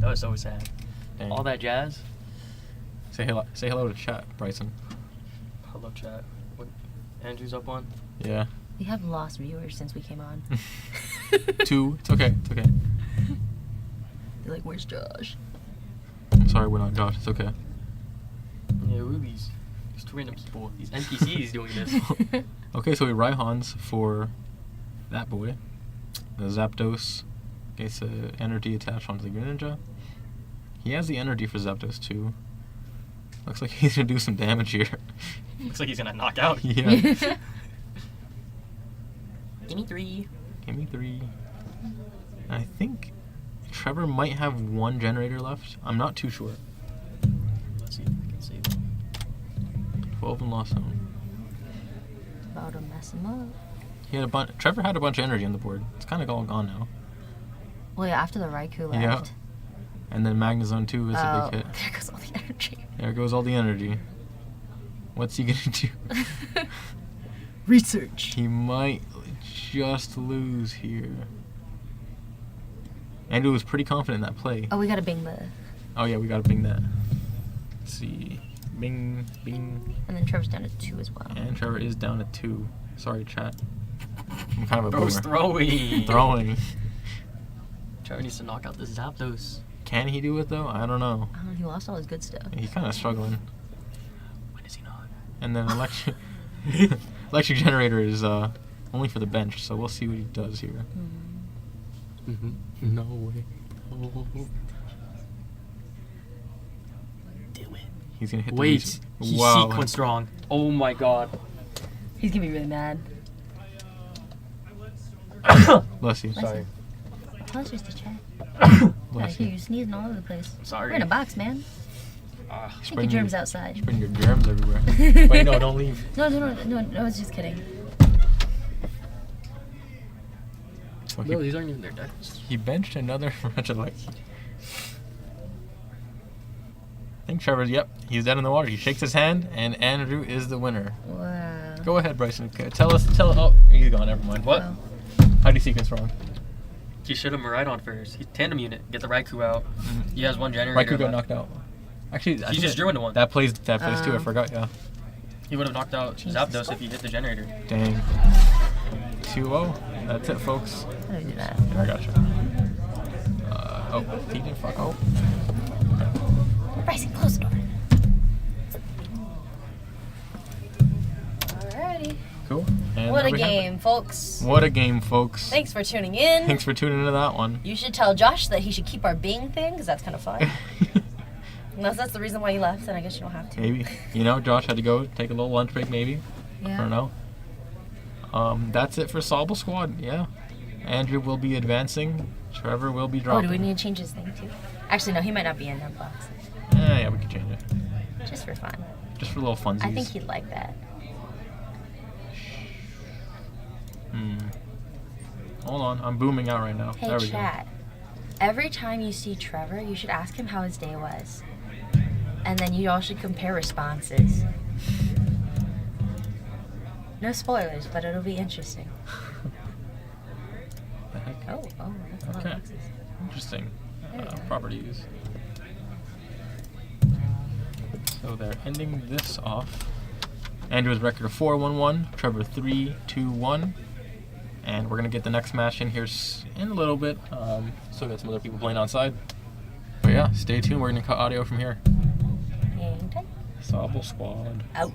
That was so sad. Dang. All that jazz. Say hello to chat, Bryson. Hello, chat. What Andrew's up on? Yeah. We have lost viewers since we came on. 2. It's okay. It's okay. They're like, where's Josh? I'm sorry, we're not Josh. It's okay. Yeah, Ruby's. These two random people. These NPCs doing this. Okay, so we Raihans for that boy. The Zapdos gets energy attached onto the Greninja. He has the energy for Zapdos too. Looks like he's gonna do some damage here. Looks like he's gonna knock out. Yeah. Give me 3. Give me 3. I think Trevor might have 1 generator left. I'm not too sure. Let's see if we can save him. 12 and lost zone. About to mess him up. He had a bunch. Trevor had a bunch of energy on the board. It's kind of all gone now. Well, yeah, after the Raikou left. Yeah. And then Magnezone 2 is a big hit. There goes all the energy. There goes all the energy. What's he gonna do? Research. He might just lose here. Andrew was pretty confident in that play. Oh, we gotta bing the... Oh yeah, we gotta bing that. Let's see. Bing, bing. And then Trevor's down to 2 as well. And Trevor is down to 2. Sorry, chat. I'm kind of a Bro's boomer. throwing. Throwing. Trevor needs to knock out this Zapdos. Can he do it though? I don't know. Oh, he lost all his good stuff. He's kind of struggling. When is he not? And then electric generator is only for the bench, so we'll see what he does here. No way. Oh. Do it. He's gonna hit the Wait. reach. He's Wow. sequenced wrong. Oh my god. He's gonna be really mad. Bless you. Sorry. Apologies to chat. Bless Here, you. you're sneezing all over the place. Sorry. We're in a box, man. Ah. Take your Spreading germs your- outside. Spreading your germs everywhere. Wait, no, don't leave. No, I was just kidding. So No, these aren't even their decks. he benched another Regieleki. I think Trevor's, yep, he's dead in the water. He shakes his hand, and Andrew is the winner. Wow. Go ahead, Bryson. Okay, tell us, oh, he's gone, never mind. What? Wow. How do you sequence wrong? He should have Miraidon first. He's tandem unit. Get the Raikou out. Mhm. He has 1 generator. Raikou got left. knocked out. Actually, I He think just drew into 1. That plays too, I Oh. forgot, yeah. He would have knocked out Jesus. Zapdos if he hit the generator. Dang. 2-0. That's it, folks. How do we do that? I gotcha. Oh, he didn't fuck up. Bryson, close the door. Alrighty. Cool. And What there a we have it. game, folks. What a game, folks. Thanks for tuning in. Thanks for tuning into that one. You should tell Josh that he should keep our Bing thing, because that's kind of fun. Unless that's the reason why you left, then I guess you don't have to. Maybe. You know, Josh had to go take a little lunch break, maybe. Yeah. I don't know. That's it for Solble Squad. Yeah. Andrew will be advancing. Trevor will be Oh, dropping. do we need to change his thing too? Actually, no, he might not be in that box. Yeah, we can change it. Just for fun. Just for little funsies. I think he'd like that. Hold on, I'm booming out right now. Hey, there we chat. Every time you see Trevor, you should ask him how his day was. And then you all should compare responses. No spoilers, but it'll be interesting. go. The heck? Oh, that's a lot Okay. of boxes. Interesting. There we go. Properties. So they're ending this off. Andrew's record of 4-1-1. Trevor 3-2-1. And we're going to get the next match in here in a little bit. Still got some other people playing on side. But yeah, stay tuned. We're going to cut audio from here. Hang tight. Sable Squad. Out.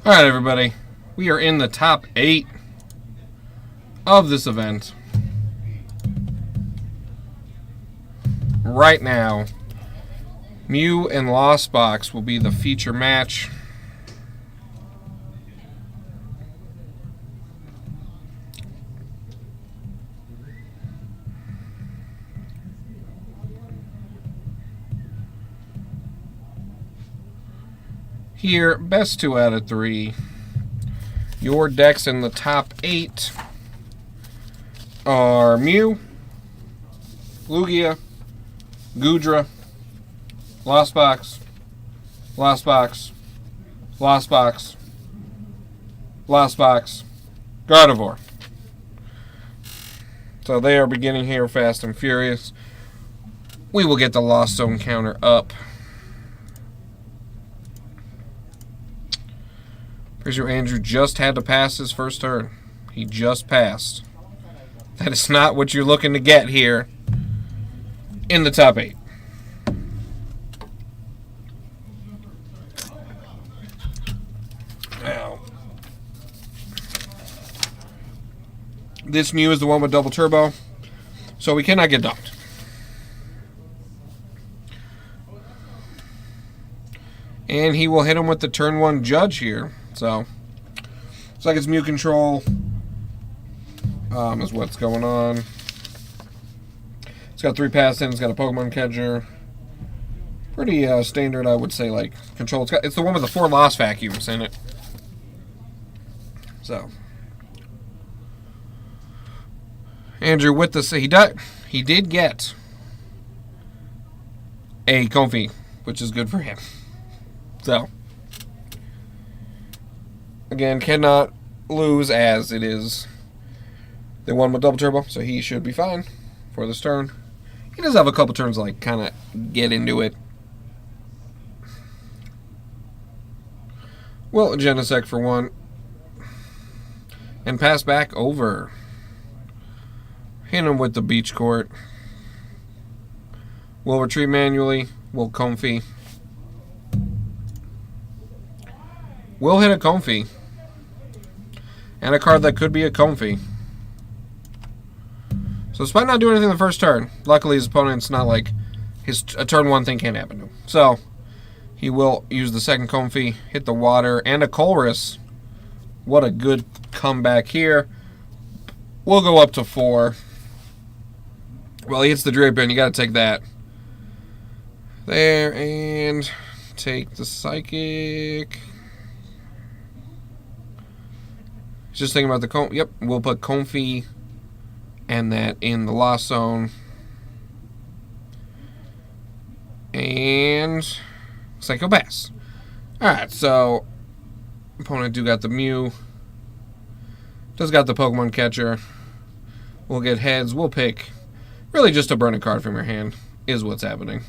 All right, everybody. We are in the top 8 of this event. Right now, Mew and Lost Box will be the feature match. Here, best 2 out of 3. Your decks in the top 8 are Mew, Lugia, Goodra, Lost Box, Lost Box, Lost Box, Lost Box, Gardevoir. So they are beginning here fast and furious. We will get the Lost Zone counter up. Pretty sure Andrew just had to pass his first turn. He just passed. That is not what you're looking to get here in the top 8. Now, this Mew is the one with double turbo, so we cannot get dumped. And he will hit him with the turn 1 Judge here. So, looks like it's Mew control is what's going on. It's got 3 pass in. It's got a Pokemon catcher. Pretty standard, I would say, like control. It's the one with the 4 lost vacuums in it. So, Andrew with the he did get a Comfy, which is good for him. So, again, cannot lose as it is the one with double turbo, so he should be fine for this turn. He does have a couple turns to like kind of get into it. Well, Genesect for 1. And pass back over. Hit him with the Beach Court. We'll retreat manually. We'll Comfy. We'll hit a Comfy. And a card that could be a Comfy. So despite not doing anything the first turn, luckily his opponent's not like a turn 1 thing can't happen to him. So he will use the second Comfy, hit the water, and a Colress. What a good comeback here. We'll go up to 4. Well, he hits the Draper, and you got to take that. There, and take the Psychic. Just thinking about the yep, we'll put Comfy and that in the Lost Zone. And looks like he'll pass. Alright, so opponent do got the Mew. Does got the Pokemon catcher. We'll get heads. We'll pick. Really just to burn a card from your hand is what's happening.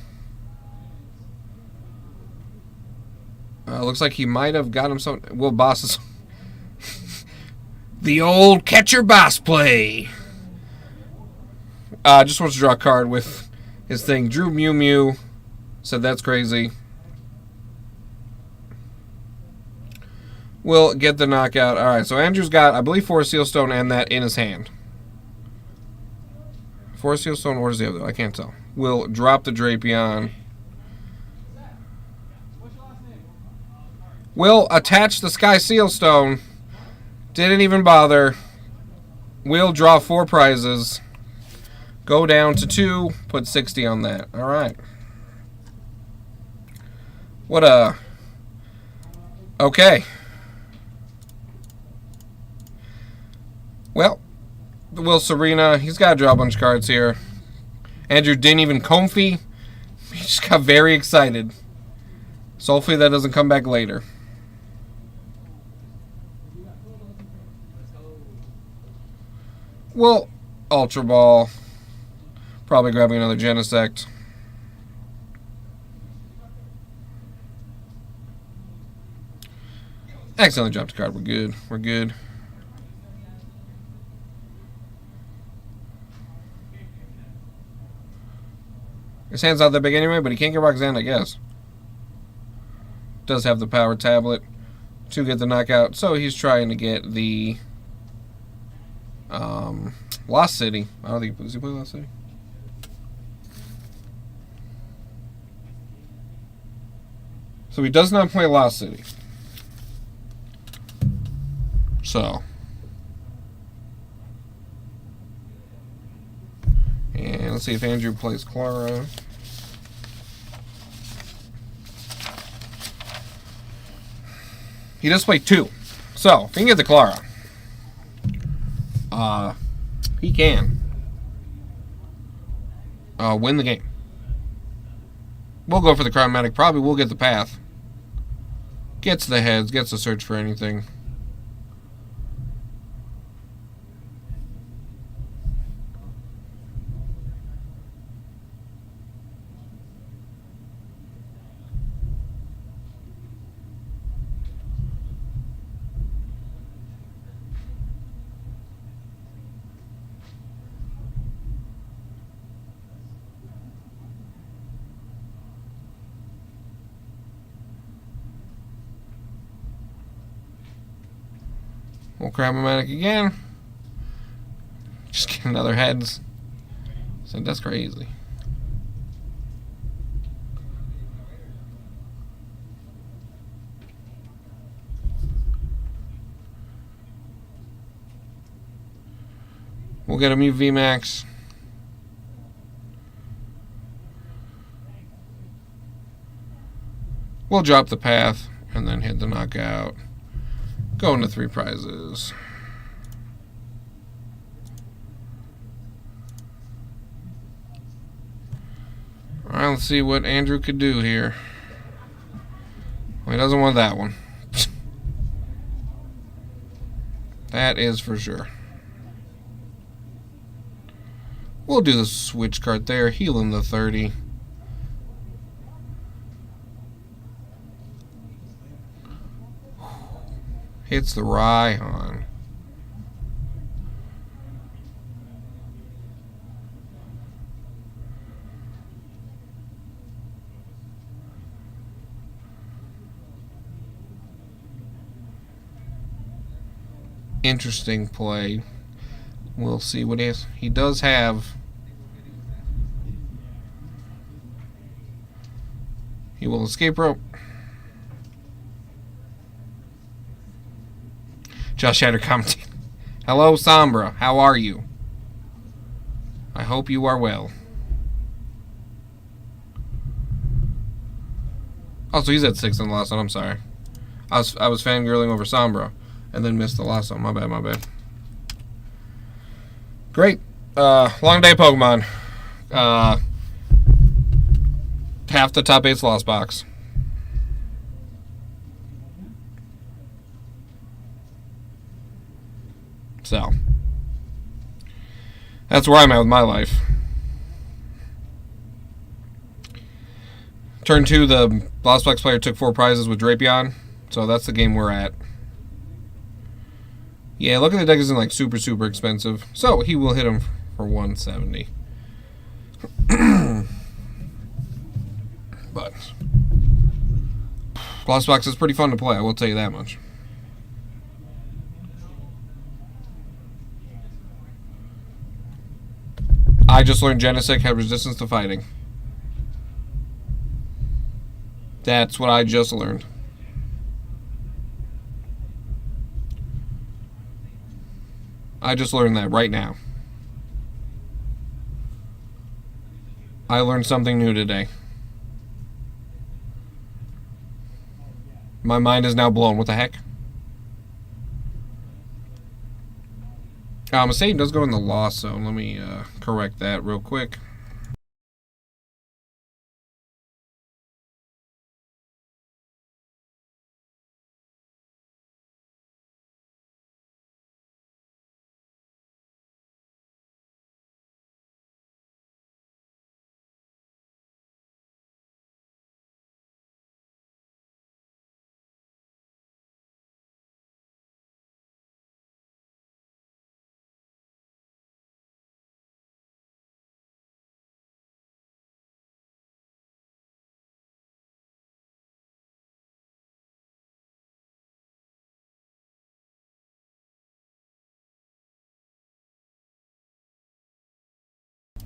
Looks like he might have got him some. Well, bosses. The old catcher boss play. Just wants to draw a card with his thing. Drew Mew Mew. Said that's crazy. We'll get the knockout. Alright, so Andrew's got, I believe, 4 Seal Stone and that in his hand. 4 Seal Stone, or is the other? I can't tell. We'll drop the Drapion. We'll attach the Sky Seal Stone. Didn't even bother. We'll draw 4 prizes. Go down to 2. Put 60 on that. Alright. What a... Okay. Well, Will Serena, he's got to draw a bunch of cards here. Andrew didn't even Comfy. He just got very excited. So hopefully that doesn't come back later. Well, Ultra Ball. Probably grabbing another Genesect. Accidentally dropped a card. We're good. We're good. His hand's not that big anyway, but he can't get Roxanne, I guess. Does have the power tablet. to get the knockout. So he's trying to get the Lost City. I don't think, does he play Lost City? So he does not play Lost City. So. And let's see if Andrew plays Clara. He does play 2. So, if he can get the Clara, he can win the game. We'll go for the Chromatic. Probably we'll get the Path. Gets the heads, gets the search for anything. We'll Chromatic again. Just get another heads. So that's crazy. We'll get a Mute VMAX. We'll drop the Path and then hit the knockout. Go into 3 prizes. Alright, let's see what Andrew could do here. Well, he doesn't want that one. That is for sure. We'll do the switch card there. Heal him the 30. Hits the Raihan. Interesting play. We'll see what he does have. He will escape rope. Josh Hader commenting. Hello, Sombra. How are you? I hope you are well. Oh, so he's at 6 in the last one. I'm sorry. I was fangirling over Sombra and then missed the last one. My bad. Great. Long day, Pokemon. Half the top 8's lost box. So, that's where I'm at with my life. Turn 2, the Lost Box player took 4 prizes with Drapion, so that's the game we're at. Yeah, look at the deck isn't like super expensive, so he will hit him for 170. But Lost Box is pretty fun to play, I will tell you that much. I just learned Genesect had resistance to fighting. That's what I just learned. I just learned that right now. I learned something new today. My mind is now blown. What the heck? Satan does go in the lost zone. Let me correct that real quick.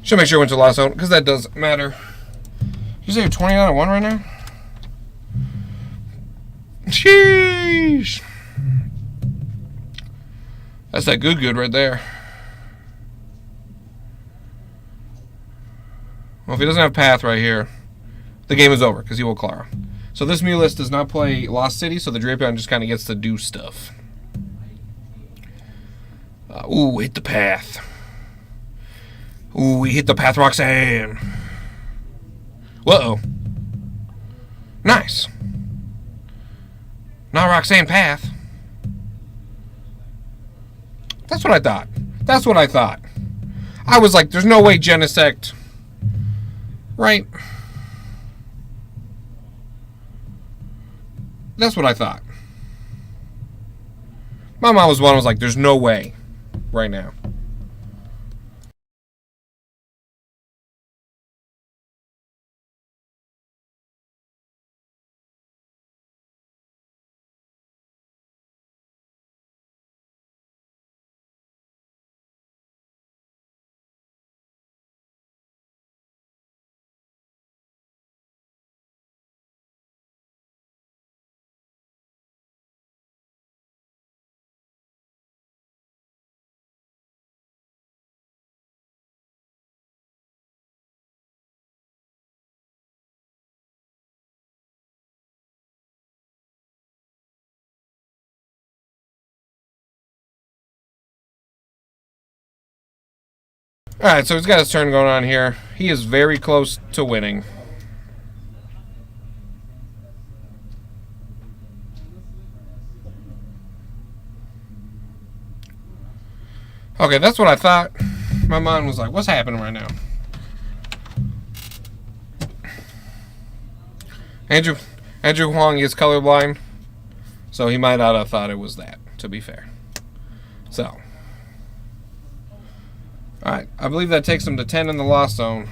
Should make sure it went to lost zone, because that does matter. You say you're 20 out of 1 right now? Sheesh. That's that good right there. Well, if he doesn't have Path right here, the game is over, because he will Clara. So this Mulus does not play Lost City, so the Drapion just kind of gets to do stuff. Ooh, hit the Path. Ooh, we hit the Path Roxanne. Whoa. Nice. Not Roxanne Path. That's what I thought. That's what I thought. I was like, there's no way Genesect. Right? That's what I thought. My mom was one who was like, there's no way. Right now. Alright, so he's got his turn going on here. He is very close to winning. Okay, that's what I thought. My mind was like, what's happening right now? Andrew Huang is colorblind, so he might not have thought it was that, to be fair. So. Alright, I believe that takes him to 10 in the lost zone.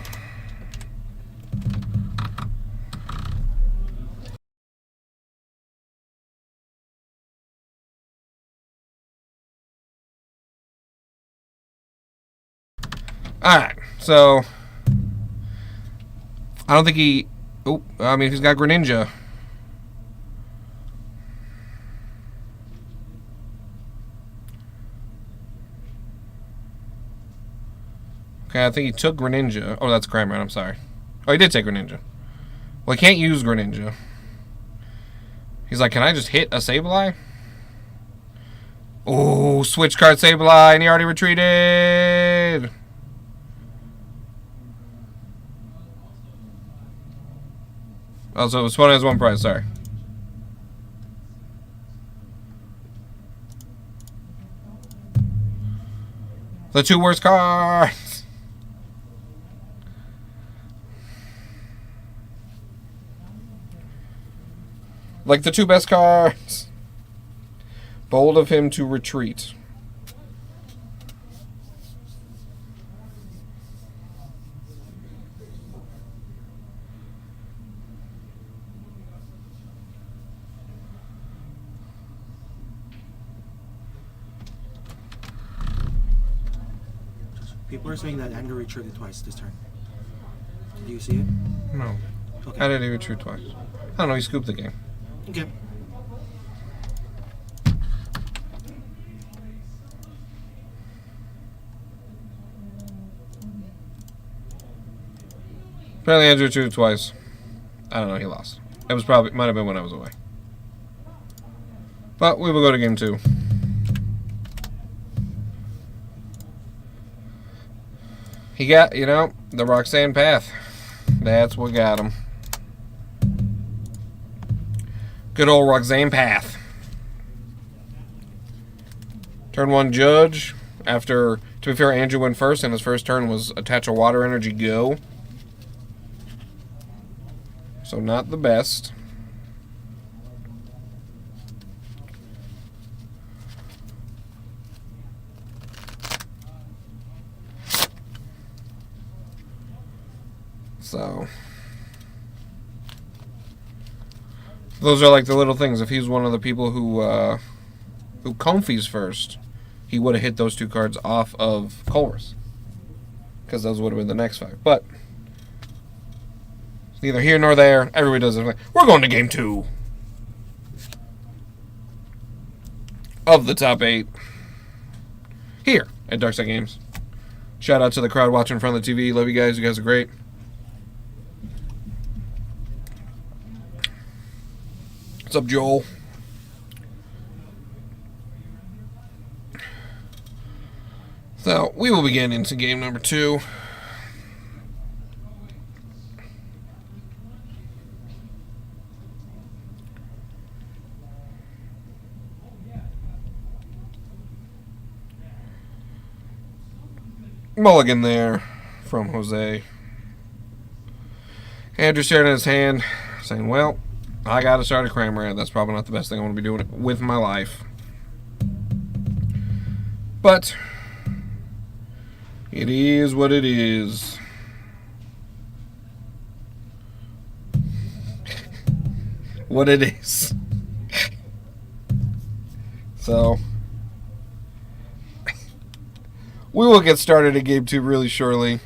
Alright, so I don't think he... Oh, I mean, he's got Greninja. Okay, I think he took Greninja. Oh, that's Cramorant, I'm sorry. Oh, he did take Greninja. Well, he can't use Greninja. He's like, can I just hit a Sableye? Oh, switch card Sableye, and he already retreated. Oh, so this one has one prize, sorry. The two worst cards. Like the two best cards. Bold of him to retreat. People are saying that Andrew retreated twice this turn. Do you see it? No. Okay. How did he retreat twice? I don't know, he scooped the game. Okay. Apparently Andrew retreated twice. I don't know, he lost. It was probably, might have been when I was away. But we will go to game 2. He got, you know, the Roxanne Path. That's what got him. Good old Roxanne Path. Turn 1 Judge. After, to be fair, Andrew went first, and his first turn was attach a water energy go. So not the best. So those are like the little things. If he was one of the people who Comfy's first, he would have hit those two cards off of Colress. because those would have been the next 5. But it's neither here nor there. Everybody does it. We're going to game 2 of the top 8 here at Darkside Games. Shout out to the crowd watching in front of the TV. Love you guys. You guys are great. What's up, Joel? So, we will begin into game number 2. Mulligan there from Jose. Andrew staring at his hand, saying, well, I got to start a Cramorant. That's probably not the best thing I want to be doing with my life. But it is what it is. What it is. So we will get started in game 2 really shortly.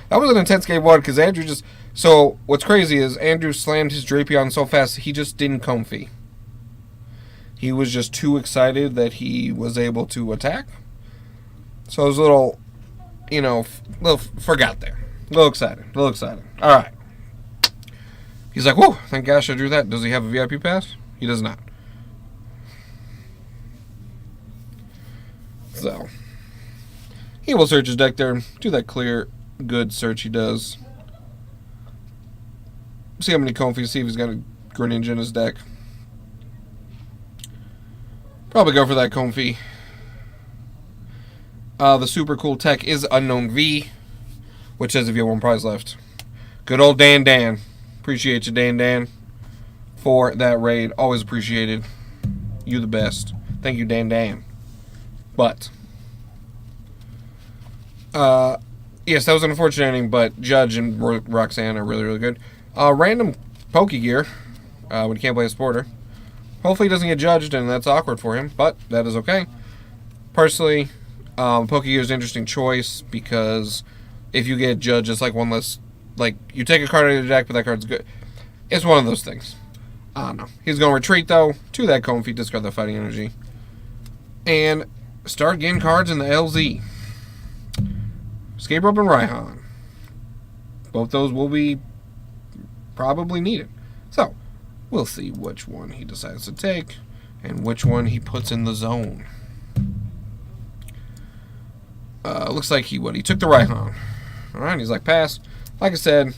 That was an intense game 1 because Andrew just... So, what's crazy is Andrew slammed his Drapion so fast, he just didn't comfy. He was just too excited that he was able to attack. So, it was a little, forgot there. A little excited. Alright. He's like, whoa, thank gosh I drew that. Does he have a VIP pass? He does not. So... he will search his deck there, do that clear, good search he does. See how many Comfy, see if he's got a Greninja in his deck. Probably go for that Comfy. The super cool tech is Unknown V, which says if you have 1 prize left. Good old Dan. Appreciate you, Dan, for that raid. Always appreciated. You the best. Thank you, Dan. But... yes, that was an unfortunate ending, but Judge and Roxanne are really, really good. Random Pokegear, when you can't play a Sporter. Hopefully he doesn't get judged, and that's awkward for him, but that is okay. Personally, Pokegear is an interesting choice, because if you get judged, it's like one less, like, you take a card out of your deck, but that card's good. It's one of those things. I don't know. He's going to retreat, though, to that Comfy, discard the Fighting Energy, and start getting cards in the LZ. Escape Rope and Raihan. Both those will be probably needed. So, we'll see which one he decides to take and which one he puts in the zone. Looks like he took the Raihan. Alright, he's like, pass. Like I said,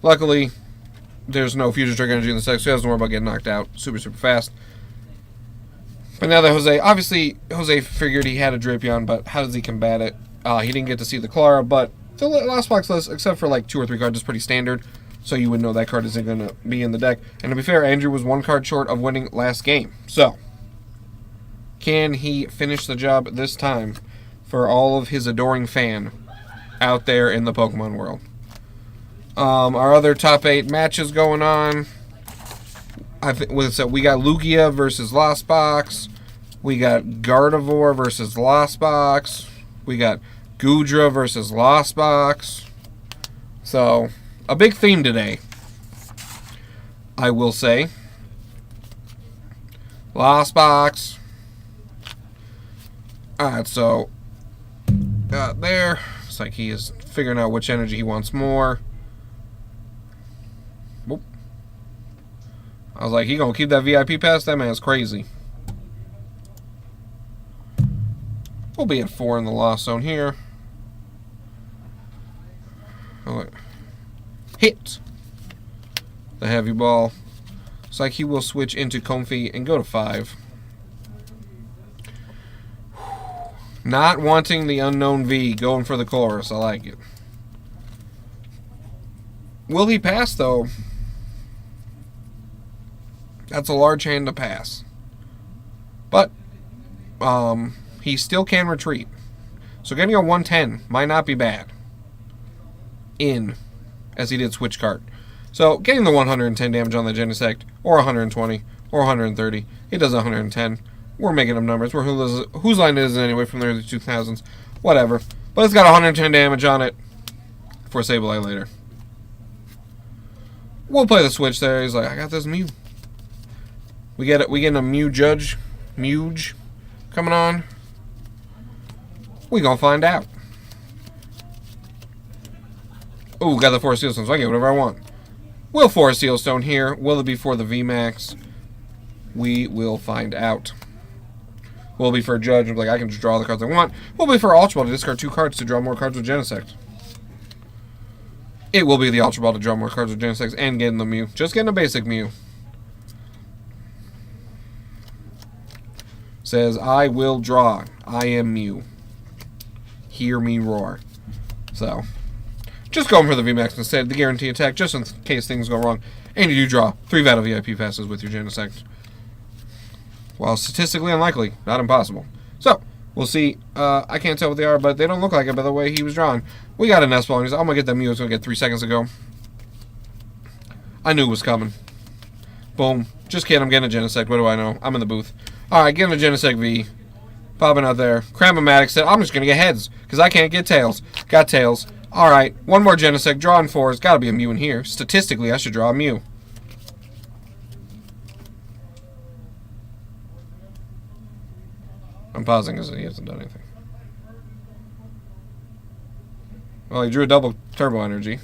luckily, there's no Fusion Trigger Energy in the deck, so he doesn't worry about getting knocked out super, super fast. But now that Jose figured he had a Drapion, but how does he combat it? He didn't get to see the Clara, but the last box list, except for like 2 or 3 cards, is pretty standard, so you would know that card isn't going to be in the deck. And to be fair, Andrew was 1 card short of winning last game. So, can he finish the job this time for all of his adoring fan out there in the Pokemon world? Our other top 8 matches going on. We got Lugia versus Lost Box. We got Gardevoir versus Lost Box. We got Goodra versus Lost Box. So, a big theme today, I will say. Lost Box. Alright, so, there. Looks like he is figuring out which energy he wants more. Whoop. I was like, he gonna keep that VIP pass? That man's crazy. We'll be at 4 in the Lost Zone here. Hit the heavy ball. Looks like he will switch into Comfy and go to 5. Not wanting the Unknown V, going for the chorus. I like it. Will he pass, though? That's a large hand to pass. But, he still can retreat. So getting a 110 might not be bad. As he did switch card. So getting the 110 damage on the Genesect, or 120, or 130. He does 110. We're making up numbers. We're whose line is it anyway from the early 2000s. Whatever. But it's got 110 damage on it for Sableye later. We'll play the switch there. He's like, I got this Mew. We get a Mew Judge. Mewge coming on. We gonna find out. Ooh, got the Forest Seal Stone, so I can get whatever I want. Will Forest Seal Stone here. Will it be for the VMAX? We will find out. Will it be for a Judge? Like, I can just draw the cards I want. Will it be for Ultra Ball to discard 2 cards to draw more cards with Genesect? It will be the Ultra Ball to draw more cards with Genesect and getting the Mew. Just getting a basic Mew. Says, I will draw. I am Mew. Hear me roar. So, just going for the VMAX instead. The guarantee attack, just in case things go wrong. And you do draw 3 Vata VIP passes with your Genesect. While statistically unlikely, not impossible. So, we'll see. I can't tell what they are, but they don't look like it by the way he was drawn. We got a Nest Ball, and he's like, I'm going to get that Mew. I was going to get 3 seconds ago. I knew it was coming. Boom. Just kidding, I'm getting a Genesect. What do I know? I'm in the booth. Alright, getting a Genesect V. Popping out there. Cramomatic said, I'm just going to get heads, because I can't get tails. Got tails. Alright, one more Genesect. Drawing 4. It's got to be a Mew in here. Statistically, I should draw a Mew. I'm pausing because he hasn't done anything. Well, he drew a double Turbo Energy.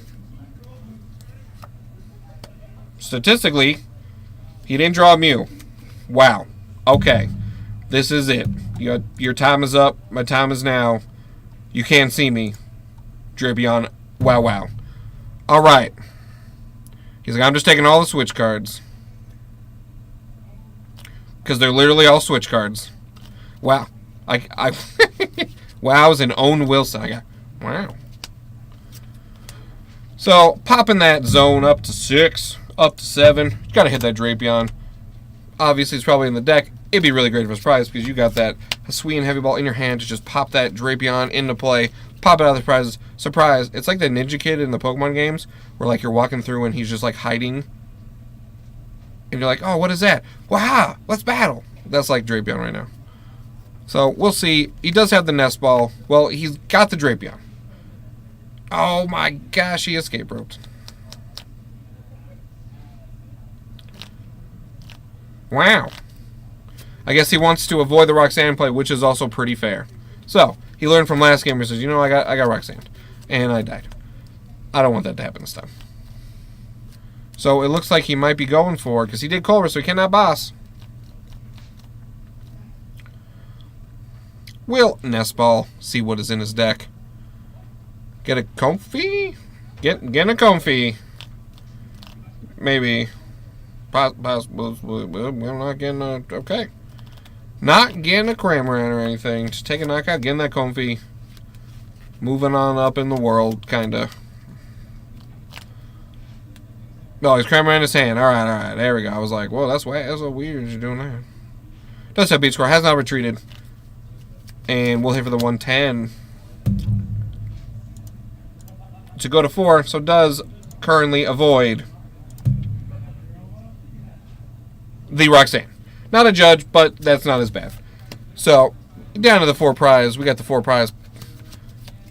Statistically, he didn't draw a Mew. Wow. Okay. This is it. Your time is up. My time is now. You can't see me. Drapion. Wow, wow. Alright. He's like, I'm just taking all the Switch cards. Because they're literally all Switch cards. Wow. Wow is an Owen Wilson. I got, wow. So, popping that zone up to 6, up to 7. Got to hit that Drapion. Obviously, it's probably in the deck. It'd be really great for a surprise because you got that Hisuian Heavy Ball in your hand to just pop that Drapion into play, pop it out of the prizes. Surprise. It's like the Ninja Kid in the Pokemon games where like you're walking through and he's just like hiding. And you're like, oh, what is that? Wow, let's battle. That's like Drapion right now. So, we'll see. He does have the Nest Ball. Well, he's got the Drapion. Oh my gosh, he escape roped. Wow. I guess he wants to avoid the Roxanne play, which is also pretty fair. So, he learned from last game. He says, you know, I got Roxanne. And I died. I don't want that to happen this time. So, it looks like he might be going for, because he did Culver, so he cannot boss. Will Nest Ball see what is in his deck. Get a Comfy? Get a Comfy. Maybe. We're not getting a... Okay. Not getting a Cramorant or anything. Just take a knockout, getting that Comfy. Moving on up in the world, kinda. No, he's Cramorant in his hand. Alright. There we go. I was like, whoa, that's so weird you're doing that. Does have beat score. Has not retreated. And we'll hit for the 110. To go to 4, so does currently avoid the Roxanne. Not a Judge, but that's not as bad. So, down to the 4 prize. We got the 4 prize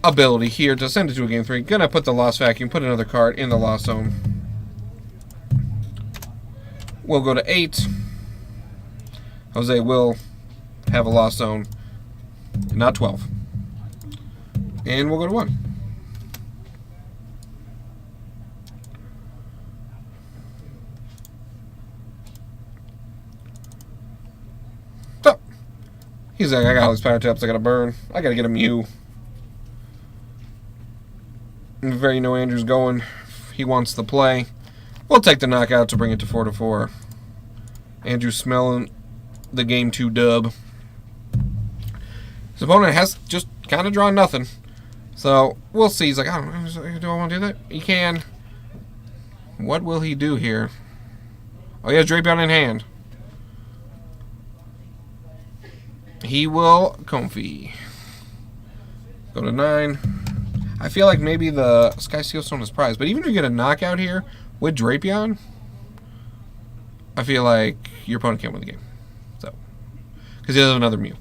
ability here to send it to a game 3. Gonna put the Lost Vacuum, put another card in the Lost Zone. We'll go to 8. Jose will have a Lost Zone. Not 12. And we'll go to 1. So, he's like, I got all these power taps I gotta burn. I gotta get a Mew. And very know Andrew's going. He wants the play. We'll take the knockout to bring it to 4-4. Andrew smelling the game 2 dub. His opponent has just kind of drawn nothing. So, we'll see. He's like, I don't know. Do I want to do that? He can. What will he do here? Oh, he has Drapion in hand. He will Comfy. Go to 9. I feel like maybe the Sky Seal Stone is prized. But even if you get a knockout here with Drapion, I feel like your opponent can't win the game. So, because he has another Mew.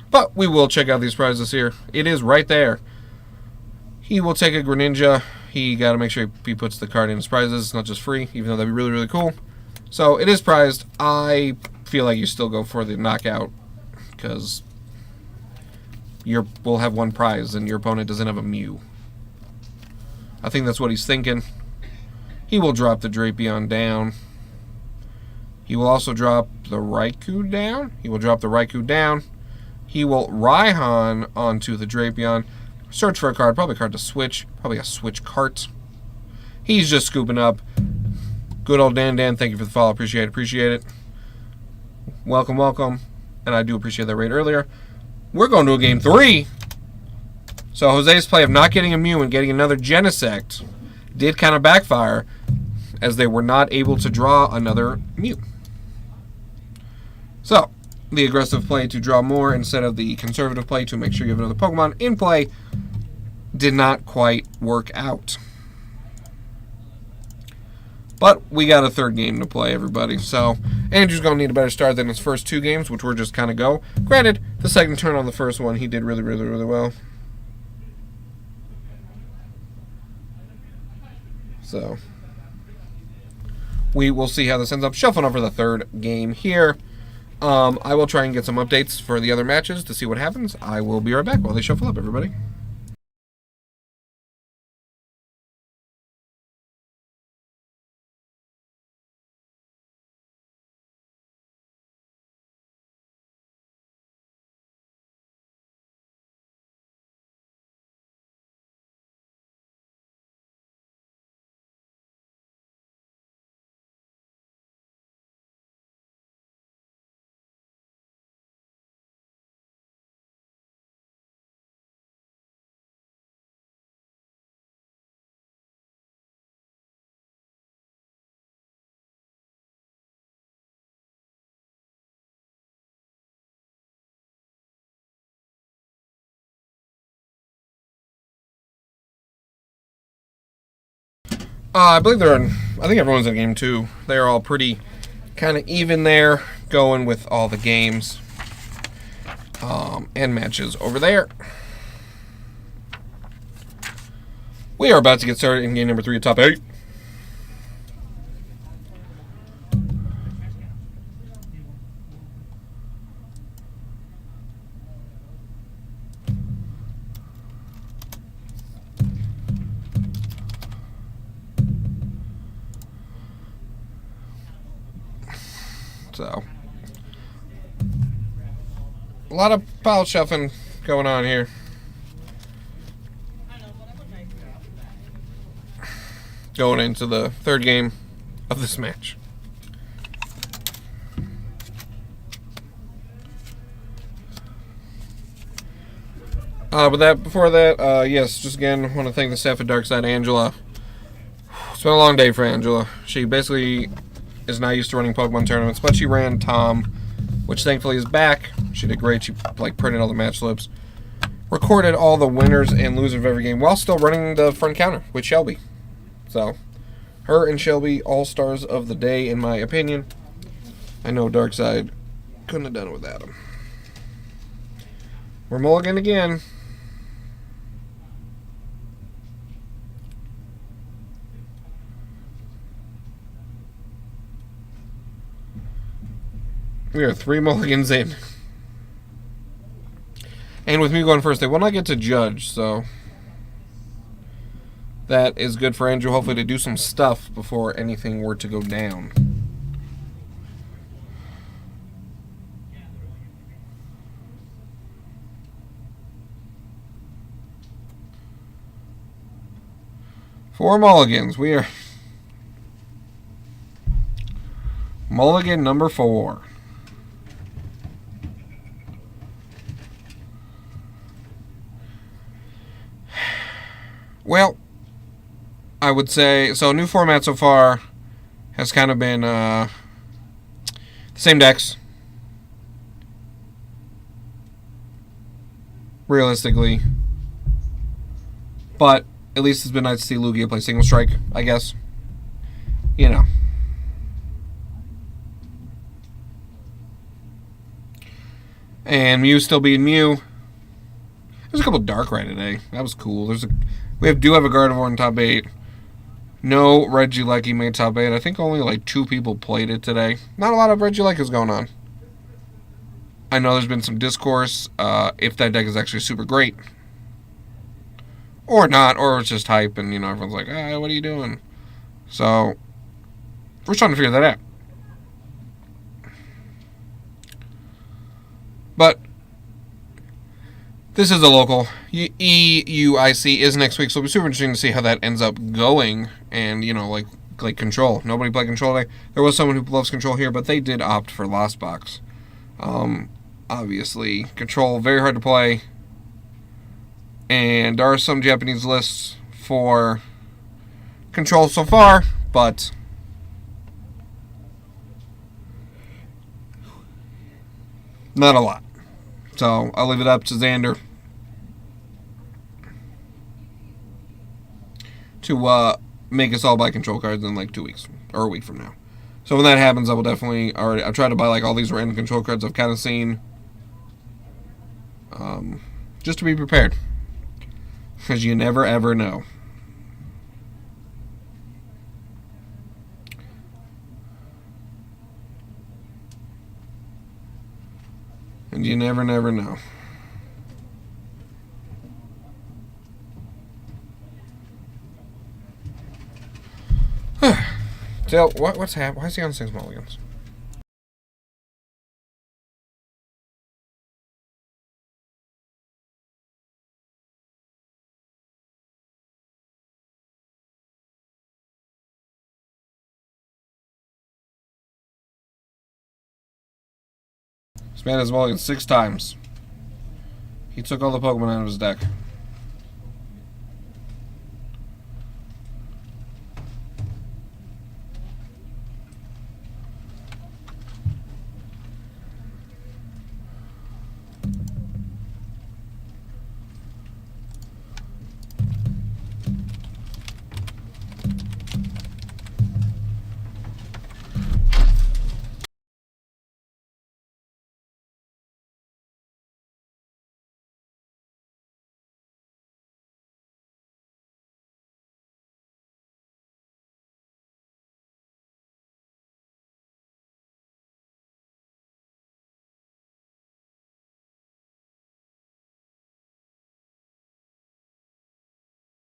But we will check out these prizes here. It is right there. He will take a Greninja. He got to make sure he puts the card in his prizes. It's not just free, even though that'd be really, really cool. So it is prized. I feel like you still go for the knockout because we'll have one prize and your opponent doesn't have a Mew. I think that's what he's thinking. He will drop the Drapion down. He will also drop the Raikou down. He will drop the Raikou down. He will Raihan onto the Drapion. Search for a card. Probably a card to switch. Probably a switch cart. He's just scooping up. Good old Dan. Thank you for the follow. Appreciate it. Welcome. And I do appreciate that raid earlier. We're going to a game 3. So Jose's play of not getting a Mew and getting another Genesect did kind of backfire, as they were not able to draw another Mew. So, the aggressive play to draw more instead of the conservative play to make sure you have another Pokemon in play did not quite work out. But we got a third game to play, everybody. So, Andrew's going to need a better start than his first 2 games, which were just kind of go. Granted, the second turn on the first one, he did really, really, really well. So, we will see how this ends up. Shuffling over the third game here. I will try and get some updates for the other matches to see what happens. I will be right back while they shuffle up, everybody. I believe I think everyone's in game 2. They're all pretty kind of even there, going with all the games and matches over there. We are about to get started in game number 3 of top 8. So, a lot of pile shuffling going on here. Going into the third game of this match. Before that, yes, just again, want to thank the staff at Darkside. Angela. It's been a long day for Angela. She basically is not used to running Pokemon tournaments, but she ran Tom, which thankfully is back. She did great. She printed all the match slips, recorded all the winners and losers of every game while still running the front counter with Shelby. So, her and Shelby, all-stars of the day, in my opinion. I know Darkside couldn't have done it without him. We're mulligan again. We are 3 mulligans in. And with me going first, they will not get to judge, so that is good for Andrew, hopefully, to do some stuff before anything were to go down. Four mulligans. We are mulligan number 4. Well, I would say, so new format so far has kind of been the same decks. Realistically. But at least it's been nice to see Lugia play Single Strike, I guess. You know. And Mew still being Mew. There's a couple Darkrai today. That was cool. There's We do have a Gardevoir in top 8. No Regieleki made top 8. I think only like 2 people played it today. Not a lot of Regielekis going on. I know there's been some discourse if that deck is actually super great. Or not, or it's just hype and, everyone's like, what are you doing? So, we're trying to figure that out. But, this is a local. EUIC is next week, so it'll be super interesting to see how that ends up going. And, like Control. Nobody played Control today. There was someone who loves Control here, but they did opt for Lost Box. Obviously, Control, very hard to play. And there are some Japanese lists for Control so far, but not a lot. So I'll leave it up to Xander to make us all buy Control cards in like 2 weeks or a week from now. So when that happens, I will definitely I've tried to buy like all these random Control cards I've kind of seen, just to be prepared, because you never ever know. And you never know. So, what's happening? Why is he on 6 mulligans? This man has mulliganed 6 times. He took all the Pokemon out of his deck.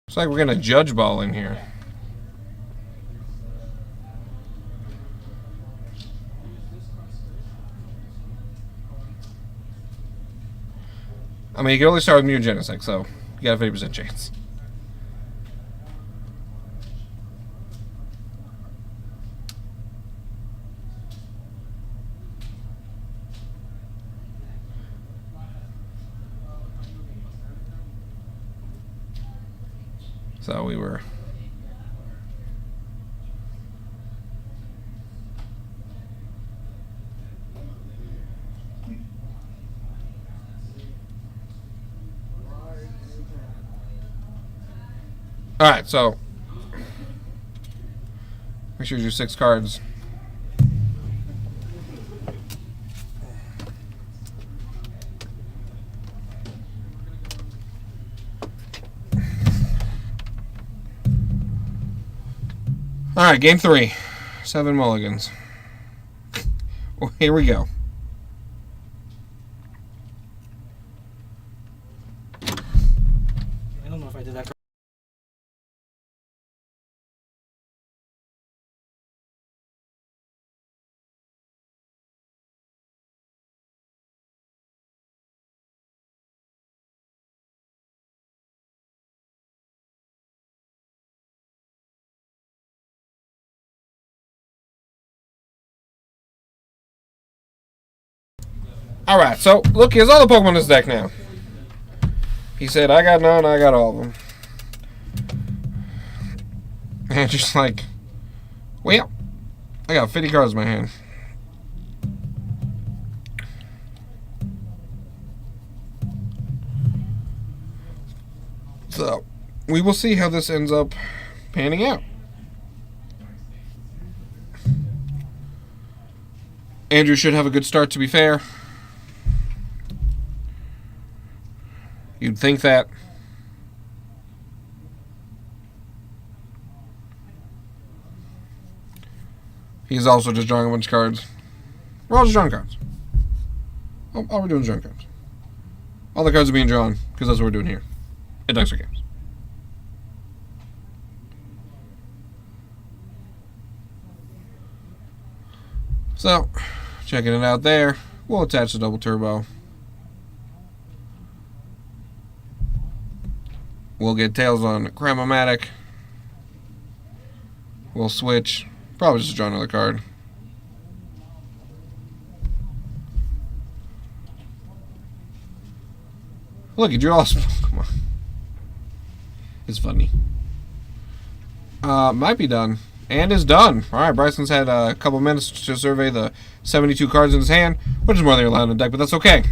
Looks like we're gonna judge ball in here. I mean, you can only start with Mutagenesis, so you got a 50% chance. So we were. All right, so make sure you do 6 cards. All right, game 3, 7 mulligans. Well, here we go. I don't know if I did that. All right, so look, he has all the Pokemon in his deck now. He said, I got none, I got all of them. And just like, well, I got 50 cards in my hand. So, we will see how this ends up panning out. Andrew should have a good start, to be fair. You'd think that. He's also just drawing a bunch of cards. We're all just drawing cards. All we're doing is drawing cards. All the cards are being drawn because that's what we're doing here at Darkside Games. So, checking it out there. We'll attach the double turbo. We'll get tails on Cramomatic. We'll switch. Probably just draw another card. Look, he drew all. Come on. It's funny. Might be done. And is done. Alright, Bryson's had a couple minutes to survey the 72 cards in his hand, which is more than you're allowed in the deck, but that's okay.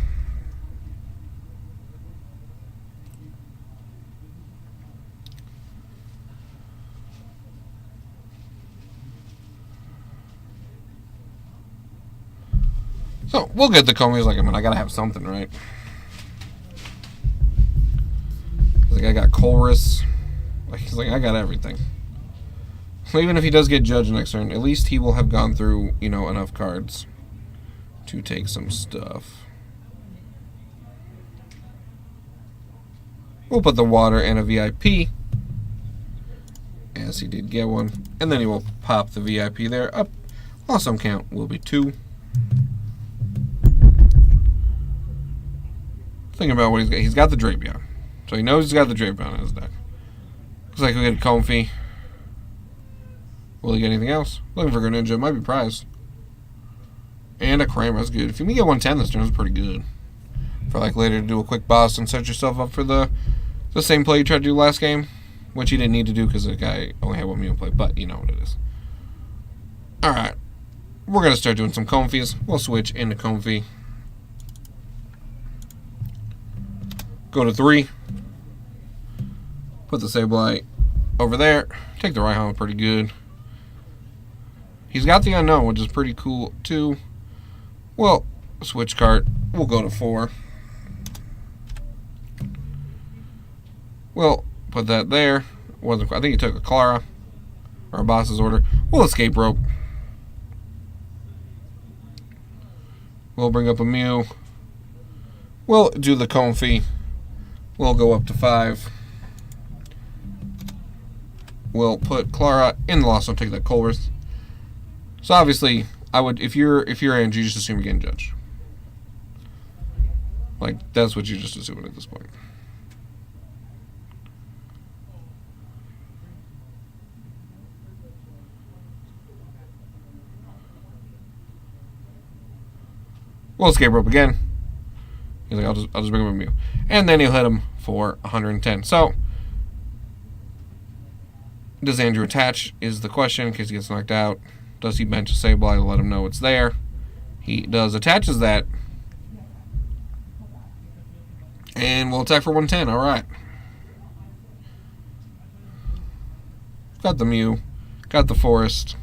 So, we'll get the Comey. He's like, I gotta have something, right? He's like, I got Chorus. He's like, I got everything. So even if he does get judged next turn, at least he will have gone through, enough cards to take some stuff. We'll put the water and a VIP, as he did get one. And then he will pop the VIP there. Up. Awesome count will be 2. Thinking about what he's got. He's got the Drapion. So he knows he's got the Drapion in his deck. Looks like we get Comfy. Will he get anything else? Looking for Greninja. Might be prized. And a Kramer. That's good. If you can get 110 this turn, that's pretty good. For later to do a quick boss and set yourself up for the same play you tried to do last game. Which you didn't need to do because the guy only had 1 Mew play. But you know what it is. Alright. We're going to start doing some Comfies. We'll switch into Comfy. Go to 3. Put the Sableye over there. Take the Raihan, pretty good. He's got the Unknown, which is pretty cool, too. Well, switch card. We'll go to 4. We'll put that there. I think he took a Clara. Or a boss's order. We'll escape rope. We'll bring up a Mew. We'll do the Comfy. We'll go up to 5. We'll put Clara in the loss. Don't take that Colress. So obviously, I would if you're Andrew, you just assume you're getting judged. That's what you're just assuming at this point. We'll escape rope again. He's like, I'll just bring him a Mew. And then he'll hit him for 110. So, does Andrew attach is the question in case he gets knocked out. Does he bench a Sableye to let him know it's there? He does. Attaches that. And we'll attack for 110. Alright. Got the Mew. Got the Forest.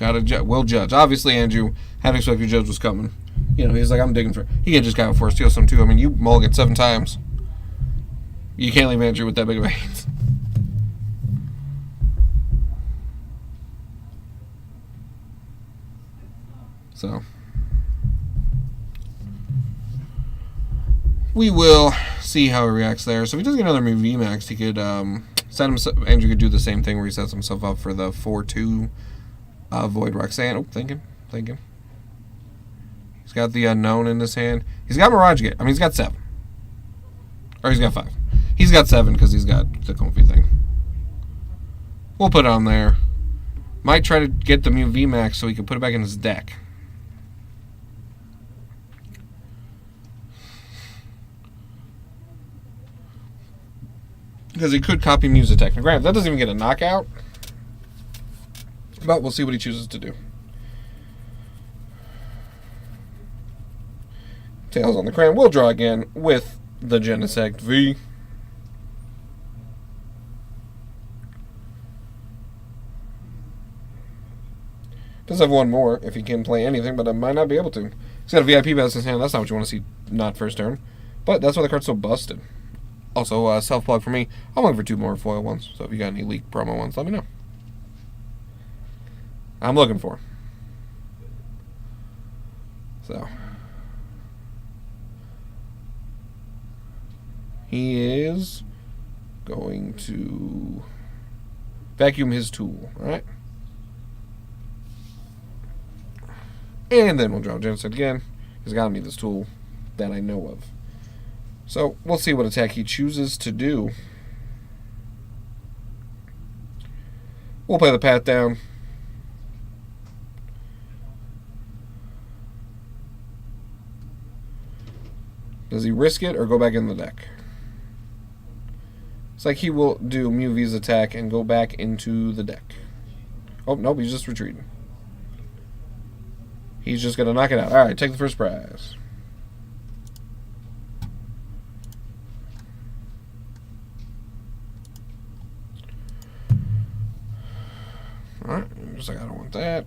Will judge. Obviously, Andrew had expected judge was coming. He's like, I'm digging for. He could just got Forest Steal some too. You mulligan 7 times. You can't leave Andrew with that big of a hand. So we will see how he reacts there. So if he does get another VMAX, he could Andrew could do the same thing where he sets himself up for the 4-2 Void Roxanne. Oh, thinking. He's got the Unknown in his hand. He's got Mirage Gate. He's got 7. Or he's got 5. He's got 7 because he's got the Comfy thing. We'll put it on there. Might try to get the Mew VMAX so he can put it back in his deck. Because he could copy Mew's attack. Now, granted, that doesn't even get a knockout. But we'll see what he chooses to do. Tails on the Cram. We'll draw again with the Genesect V. Does have 1 more if he can play anything, but I might not be able to. He's got a VIP best in his hand. That's not what you want to see not first turn. But that's why the card's so busted. Also, self-plug for me. I'm looking for 2 more foil ones. So if you got any leaked promo ones, let me know. I'm looking for 'em. So. He is going to vacuum his tool. Alright. And then we'll draw Genocide again. He's got me this tool that I know of. So, we'll see what attack he chooses to do. We'll play the pat down. Does he risk it or go back in the deck? It's like he will do Mew V's attack and go back into the deck. Oh, nope, he's just retreating. He's just going to knock it out. Alright, take the first prize. Alright, just like I don't want that.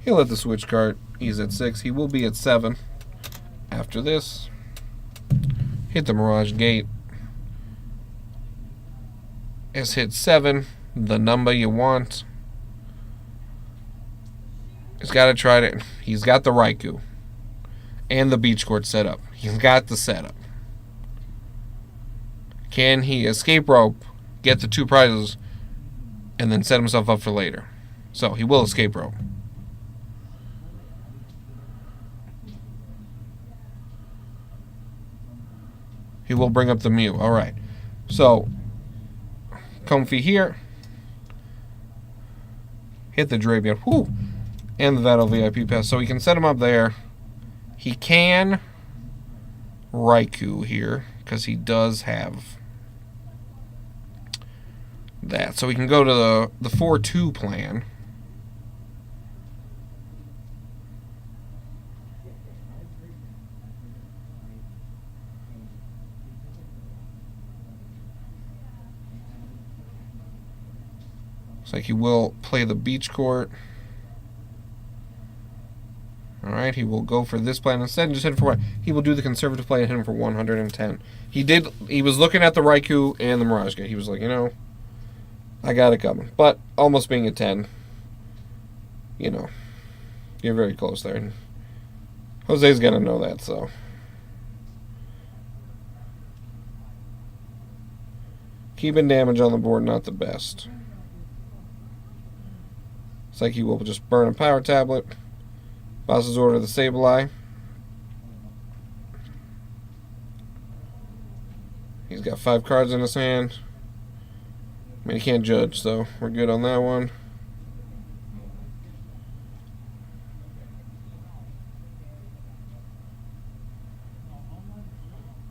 He'll hit the switch card. He's at 6. He will be at 7 after this. Hit the Mirage Gate. Has hit 7, the number you want. He's got to try to... He's got the Raikou. And the beach court set up. He's got the setup. Can he escape rope, get the 2 prizes, and then set himself up for later? So, he will escape rope. He will bring up the Mew. Alright. So, Comfy here. Hit the Drapion. Whew. And the Battle VIP pass. So he can set him up there. He can Raikou here, because he does have that. So we can go to the 4-2 plan. Looks like he will play the beach court. Alright, he will go for this plan instead and just hit him for what? He will do the conservative play and hit him for 110. He was looking at the Raikou and the Mirage Gate. He was like, you know, I got it coming. But almost being a 10, you know, you're very close there. And Jose's going to know that, so. Keeping damage on the board, not the best. It's like he will just burn a power tablet. Boss's order the Sableye. He's got 5 cards in his hand. I mean, he can't judge, so we're good on that one.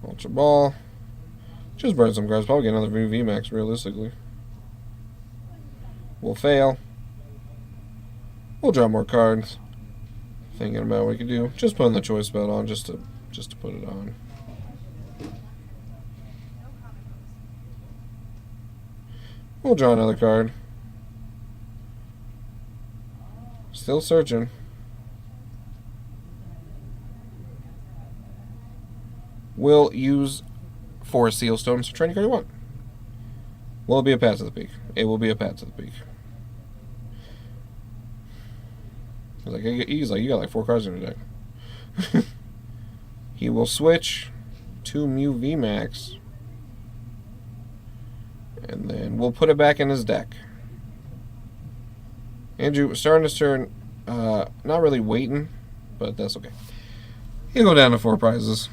Ultra Ball. Just burn some cards. Probably get another VMAX, realistically. We'll fail. We'll draw more cards. Thinking about what we could do. Just putting the choice belt on just to put it on. We'll draw another card. Still searching. We'll use 4 Seal Stones for training card 1. Will it be a Path to the Peak? It will be a Path to the Peak. He's like, you got like 4 cards in your deck. He will switch to Mew VMAX. And then we'll put it back in his deck. Andrew, starting his turn, not really waiting, but that's okay. He'll go down to 4 prizes.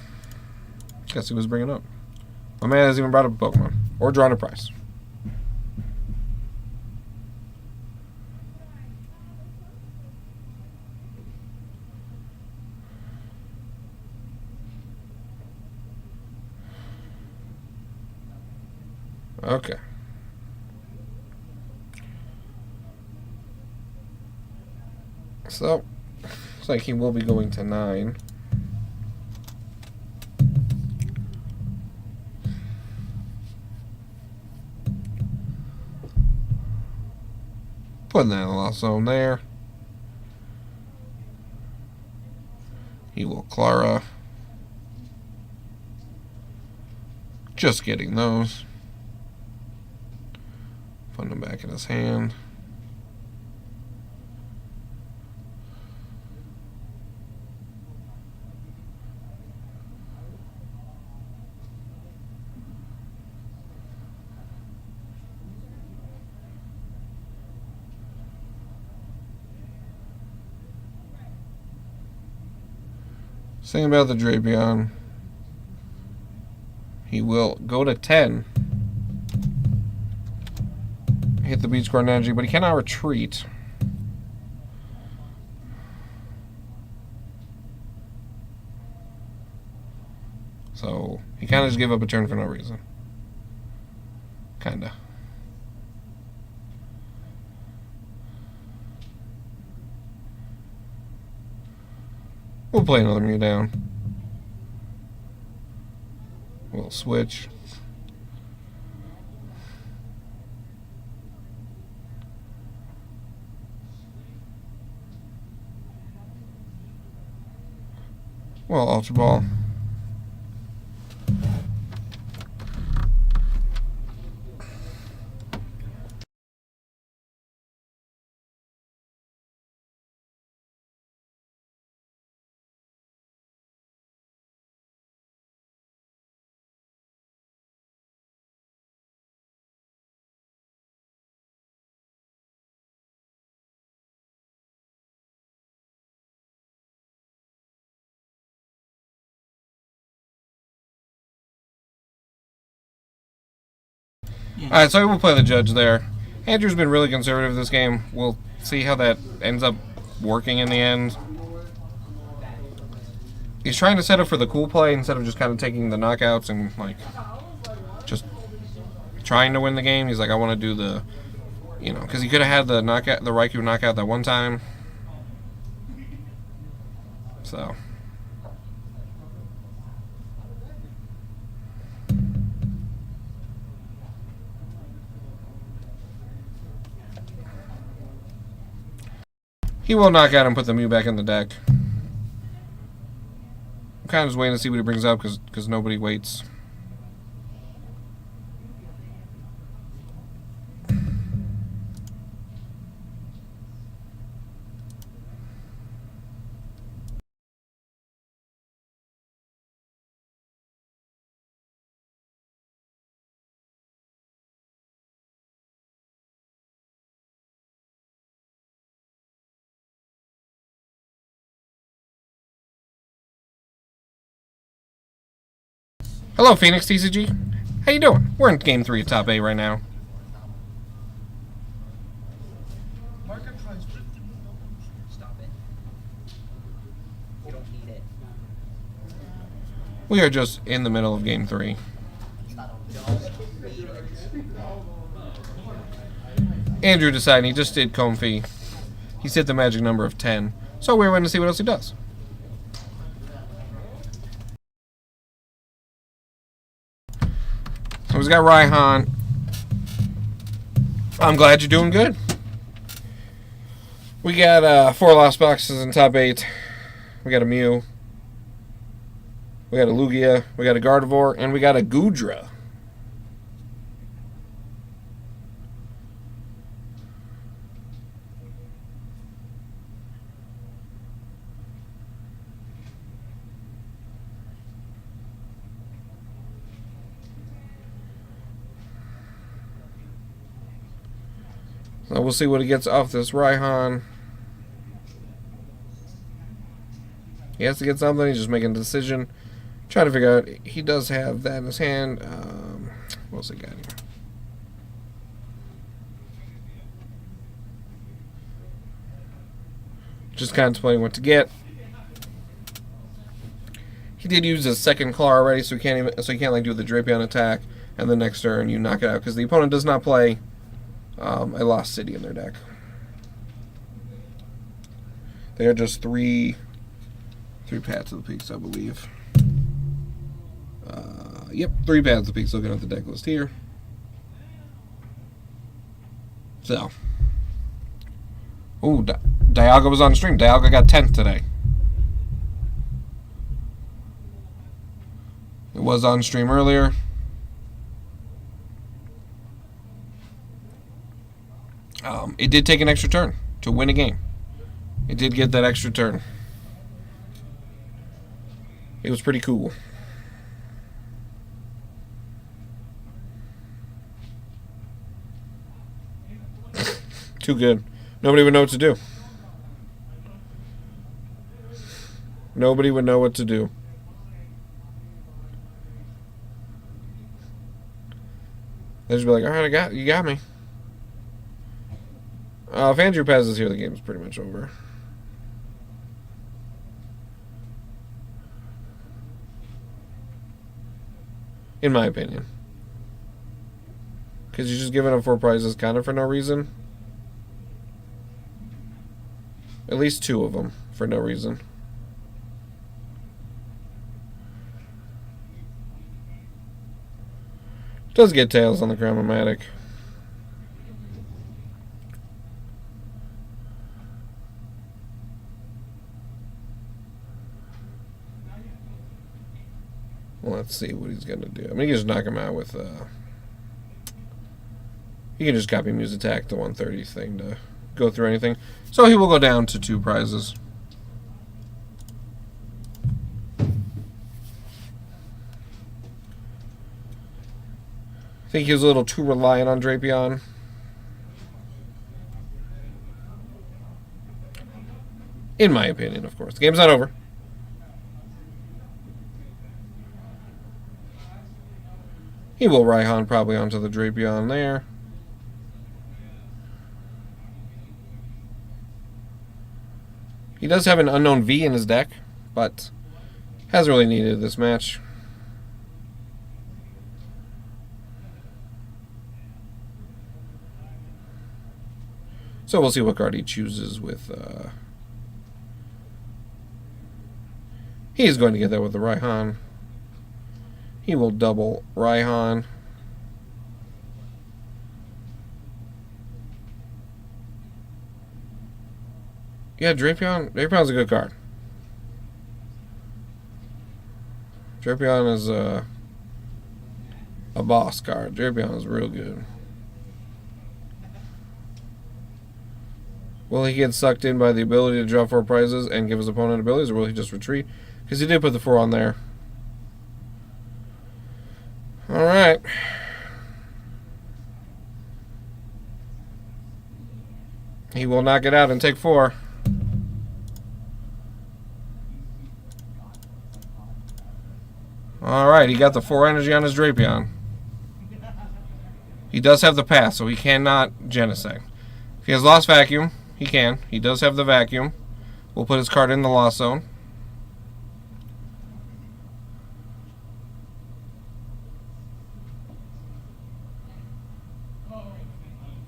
Guess who was bringing up? My man hasn't even brought up a Pokemon. Or drawn a prize. Okay. So, looks like he will be going to 9. Putting that in the lost zone there. He will Clara. Just getting those. Putting them back in his hand. Same about the Drapion. He will go to 10. Hit the Beach Garden Energy, but he cannot retreat. So he kind of just gave up a turn for no reason. Kinda. We'll play another Mew down. We'll switch. Well, Ultra Ball. Alright, so we'll play the judge there. Andrew's been really conservative this game. We'll see how that ends up working in the end. He's trying to set up for the cool play instead of just kind of taking the knockouts and, like, just trying to win the game. He's like, I want to do the, you know, because he could have had the knockout, the Raikou knockout that one time. So... he will knock out and put the Mew back in the deck. I'm kind of just waiting to see what he brings up because nobody waits. Hello, Phoenix TCG. How you doing? We're in Game 3 of Top 8 right now. Stop it. You don't need it. We are just in the middle of Game 3. Andrew decided he just did Comfy. He's hit the magic number of 10. So we're going to see what else he does. So he's got Raihan. I'm glad you're doing good. We got 4 lost boxes in top 8. We got a Mew. We got a Lugia. We got a Gardevoir. And we got a Goodra. So we'll see what he gets off this Raihan. He has to get something. He's just making a decision. Trying to figure out. He does have that in his hand. What else he got here? Just contemplating what to get. He did use his second claw already, so he can't like do the Drapion attack, and the next turn you knock it out because the opponent does not play a Lost City in their deck. They are just three paths of the peaks, I believe. Yep, 3 paths of the peaks. Looking at the deck list here. So, ooh, Dialga was on stream. Dialga got 10th today. It was on stream earlier. It did take an extra turn to win a game. It did get that extra turn. It was pretty cool. Too good. Nobody would know what to do. Nobody would know what to do. They'd just be like, alright, you got me. If Andrew passes here, the game's pretty much over. In my opinion. Because you're just giving up 4 prizes kind of for no reason. At least 2 of them for no reason. Does get tails on the Chromomatic. Well, let's see what he's going to do. I mean, he can just knock him out with... he can just copy Muse Attack, the 130 thing, to go through anything. So he will go down to 2 prizes. I think he was a little too reliant on Drapion. In my opinion, of course. The game's not over. He will Raihan probably onto the Drapion there. He does have an Unknown V in his deck, but hasn't really needed this match. So we'll see what card he chooses with... He's going to get that with the Raihan. He will double Raihan. Yeah, Drapion's a good card. Drapion is a boss card. Drapion is real good. Will he get sucked in by the ability to draw 4 prizes and give his opponent abilities, or will he just retreat? Because he did put the 4 on there. Alright. He will knock it out and take 4. Alright, he got the 4 energy on his Drapion. He does have the pass, so he cannot Genesect. If he has Lost Vacuum, he can. He does have the Vacuum. We'll put his card in the Lost Zone.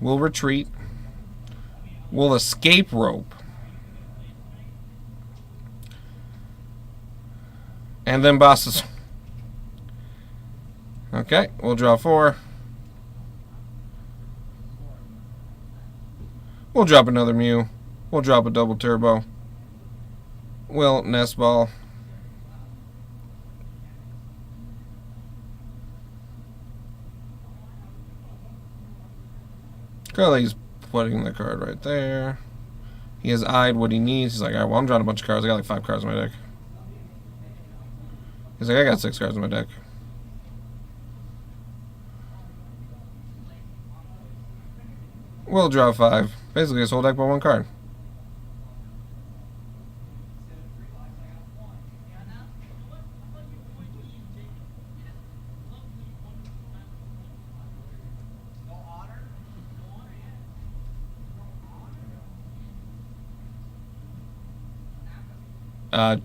We'll retreat. We'll Escape Rope. And then bosses. Okay, we'll draw 4. We'll drop another Mew. We'll drop a double Turbo. We'll Nest Ball. Curly's putting the card right there. He has eyed what he needs. He's like, alright, well, I'm drawing a bunch of cards. I got like 5 cards in my deck. He's like, I got 6 cards in my deck. We'll draw 5. Basically, his whole deck by 1 card.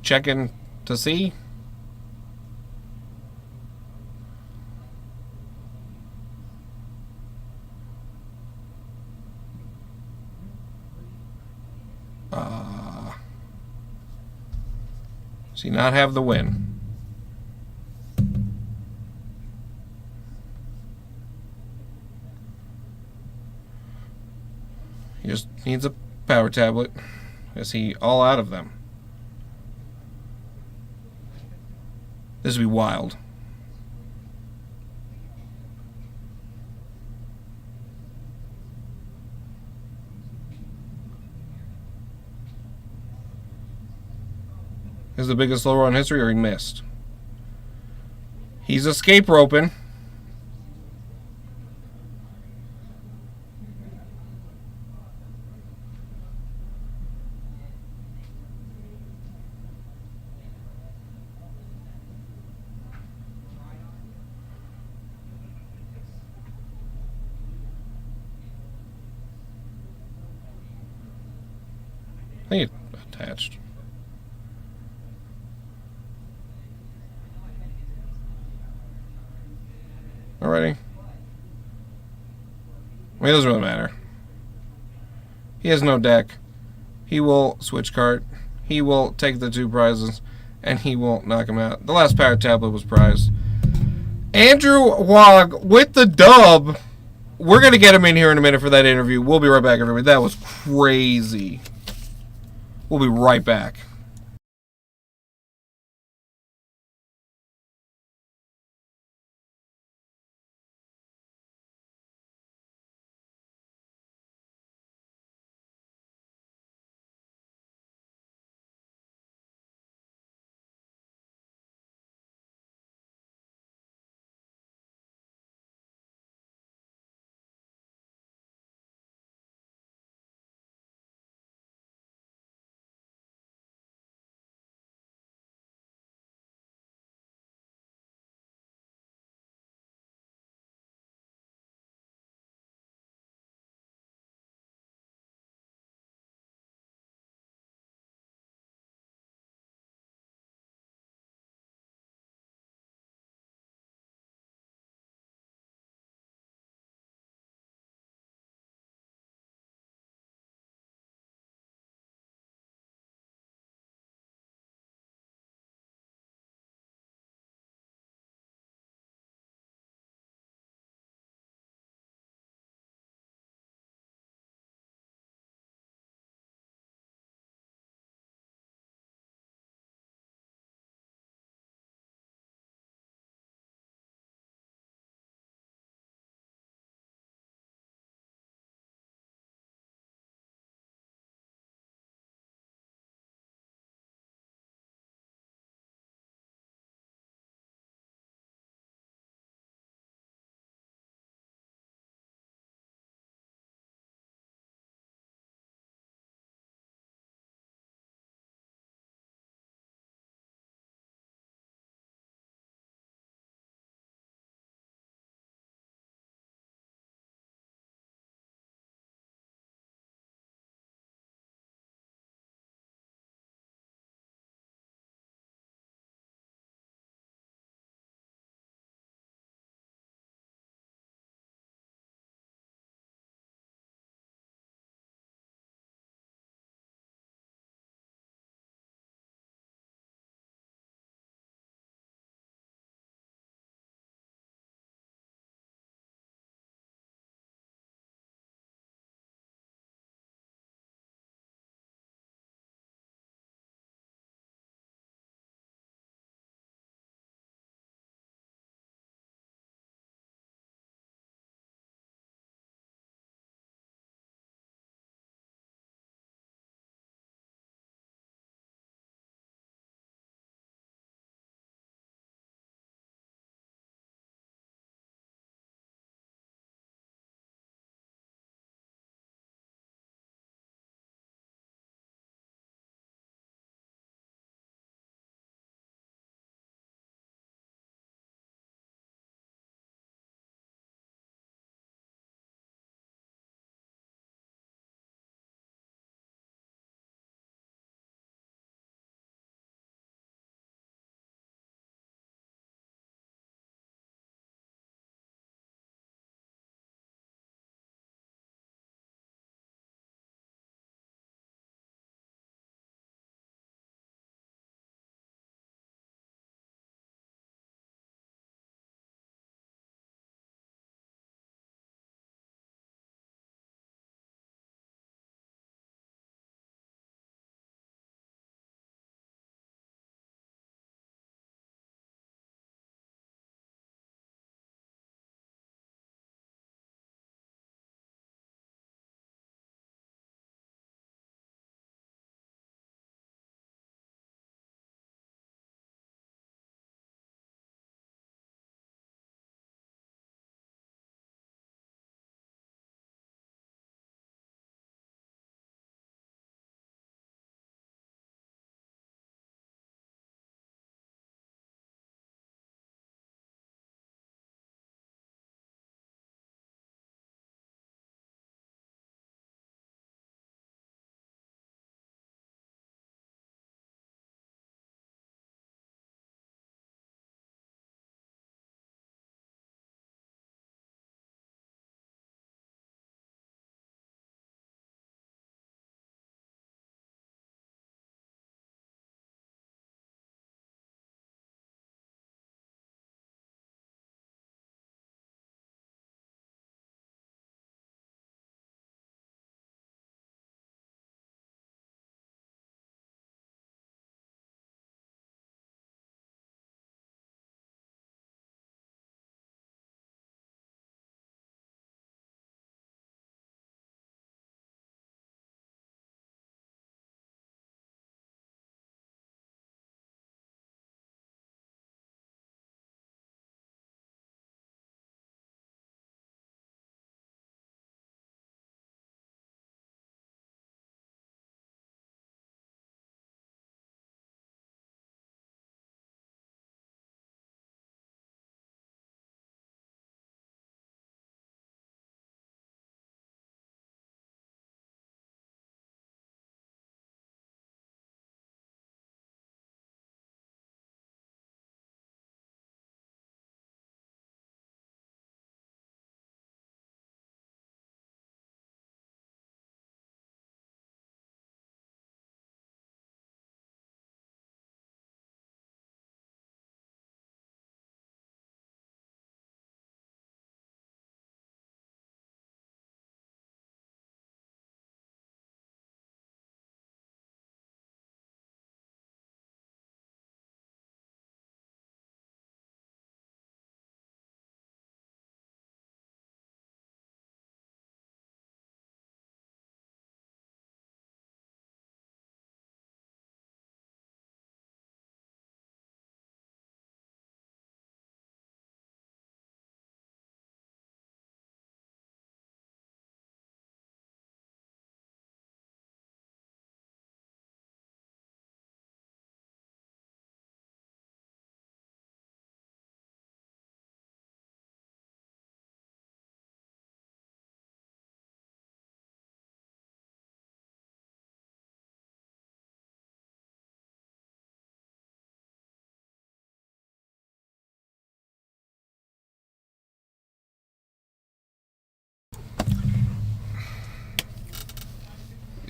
Checking to see. Does he not have the win? He just needs a power tablet. Is he all out of them? This would be wild. is the biggest slow roll in history, or he missed. He's escape roping. I think it attached. Alrighty. I mean, it doesn't really matter. He has no deck. He will switch card. He will take the 2 prizes, and he will knock him out. The last power tablet was prized. Andrew Wog with the dub. We're going to get him in here in a minute for that interview. We'll be right back, everybody. That was crazy. We'll be right back.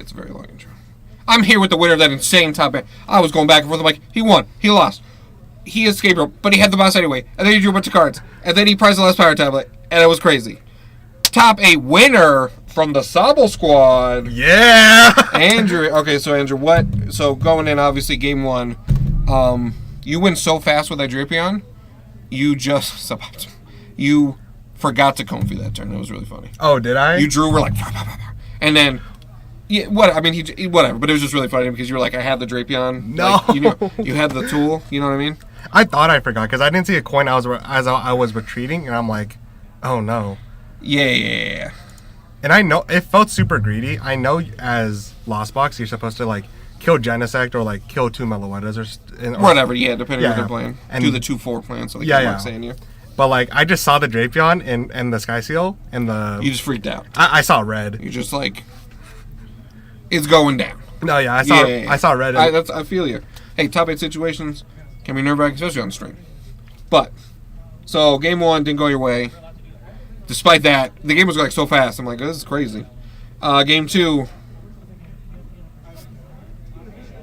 It's a very long intro. I'm here with the winner of that insane top 8. I was going back and forth. I'm like, he won. He lost. He escaped, but he had the boss anyway. And then he drew a bunch of cards. And then he prized the last power tablet. And it was crazy. Top 8 winner from the Sable Squad. Yeah! Andrew. Okay, so Andrew, what? So going in, obviously, game 1. You went so fast with Adripion. You forgot to comfy that turn. It was really funny. Oh, did I? You drew, we're like, and then, yeah, what? I mean, whatever. But it was just really funny because you were like, I have the Drapion. No. Like, you had the tool. You know what I mean? I thought I forgot because I didn't see a coin as I was retreating, and I'm like, oh no. Yeah. And I know it felt super greedy. I know as Lost Box, you're supposed to like kill Genesect or like kill 2 Meloetas or whatever. Yeah, depending on what Yeah. they're playing. And- Do the 2/4 plan so they Yeah, can yeah. mark saying you. But like I just saw the Drapion and the Sky Seal and the You just freaked out. I saw red. You're just like, it's going down. No, yeah, Yeah. I saw red. I feel you. Hey, top 8 situations can be nerve-wracking, especially on stream. But, so game 1 didn't go your way. Despite that, the game was like so fast. I'm like, this is crazy. Game 2,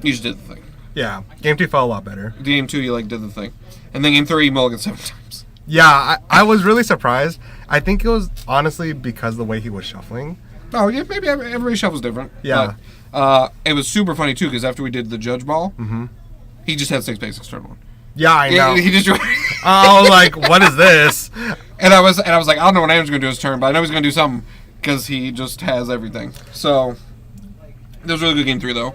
you just did the thing. Yeah, game 2 felt a lot better. Game 2, you like did the thing, and then game 3, you mulliganed 7 times. Yeah, I was really surprised. I think it was honestly because the way he was shuffling. Oh yeah, maybe everybody shuffles different. Yeah. But, it was super funny too because after we did the judge ball, he just had 6 basics turn 1. Yeah, I know. He just. I was like, what is this? And I was like, I don't know what Andrew's gonna do his turn, but I know he's gonna do something because he just has everything. So it was a really good game 3 though.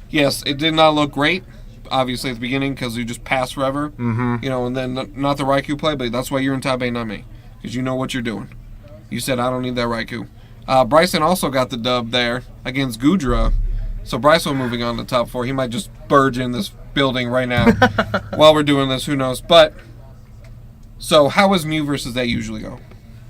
Yes, it did not look great, obviously at the beginning because you just passed forever. Mm-hmm. You know, and then not the Raikou play, but that's why you're in top 8, not me, because you know what you're doing. You said I don't need that Raikou. Bryson also got the dub there against Gudra. So Bryson moving on to top 4. He might just burge in this building right now while we're doing this. Who knows? But so how is Mew versus that usually go?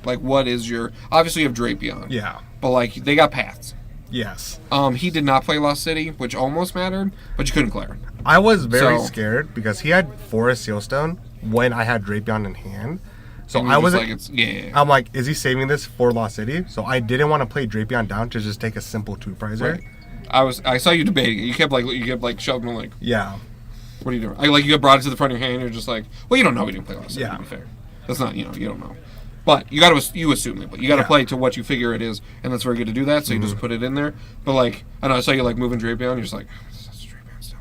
Like, what is your? Obviously, you have Drapion. Yeah. But like, they got paths. Yes. He did not play Lost City, which almost mattered, but you couldn't clear it. I was very So- scared because he had Forest Sealstone when I had Drapion in hand. So And I you're was just like, it's yeah. I'm like, is he saving this for Lost City? So I didn't want to play Drapion down to just take a simple 2-prizer. Right. I saw you debating it. You kept like shoving like, Yeah. what are you doing? Like you got brought it to the front of your hand. You're just like, well, you don't know we didn't play Lost City. Yeah. To be fair, that's not you don't know. But you assume it. But you got to play to what you figure it is, and that's very good to do that. So you just put it in there. But like, I know I saw you like moving Drapion. You're just like, that's a Drapion still.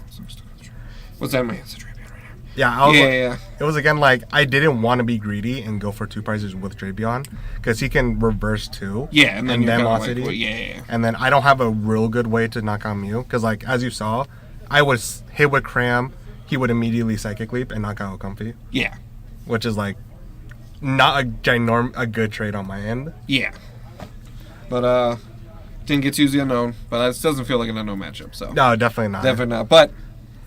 What's that in my hand? It's a Drapion right now. Yeah, I was Yeah. like, it was again like I didn't want to be greedy and go for 2-prizers with Drapion because he can reverse 2. Yeah, and then you're kinda Lost like, City. well, yeah. And then I don't have a real good way to knock on Mew because like as you saw, I was hit with Cram. He would immediately Psychic Leap and knock out Comfy, Yeah. which is like not a good trade on my end. Yeah. But didn't get to use the unknown, but it doesn't feel like an unknown matchup. So No, definitely not. definitely not. But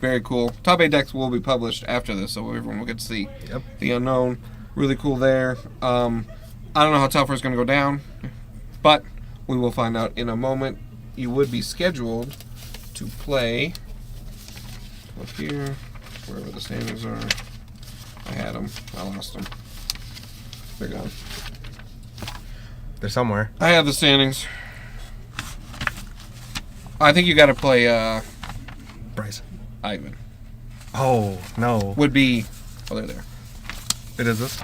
very cool. Top 8 decks will be published after this, so everyone will get to see Yep. the unknown. Really cool there. I don't know how top 4 is going to go down, but we will find out in a moment. You would be scheduled to play up here, wherever the standings are. I had them. I lost them. They're gone. They're somewhere. I have the standings. I think you got to play Bryce. Ivan. Oh no. Would be. Oh, they're there. It is this.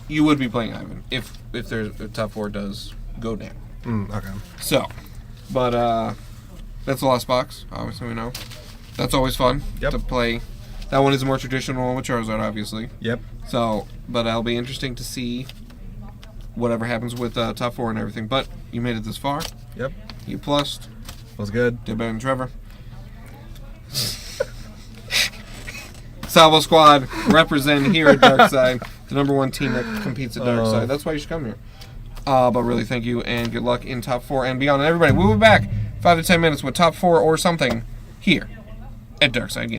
You would be playing Ivan if the top 4 does go down. Okay. So, but that's the Lost Box. Obviously, we know that's always fun Yep. to play. That one is a more traditional one with Charizard, obviously. Yep. So, but it'll be interesting to see whatever happens with top 4 and everything. But you made it this far. Yep. You plussed. Was good. Did better than Trevor. Salvo Squad represent here at Darkside, the #1 team that competes at Darkside. That's why you should come here. But really, thank you and good luck in top 4 and beyond. And everybody, we'll be back 5 to 10 minutes with top 4 or something here at Darkside Games.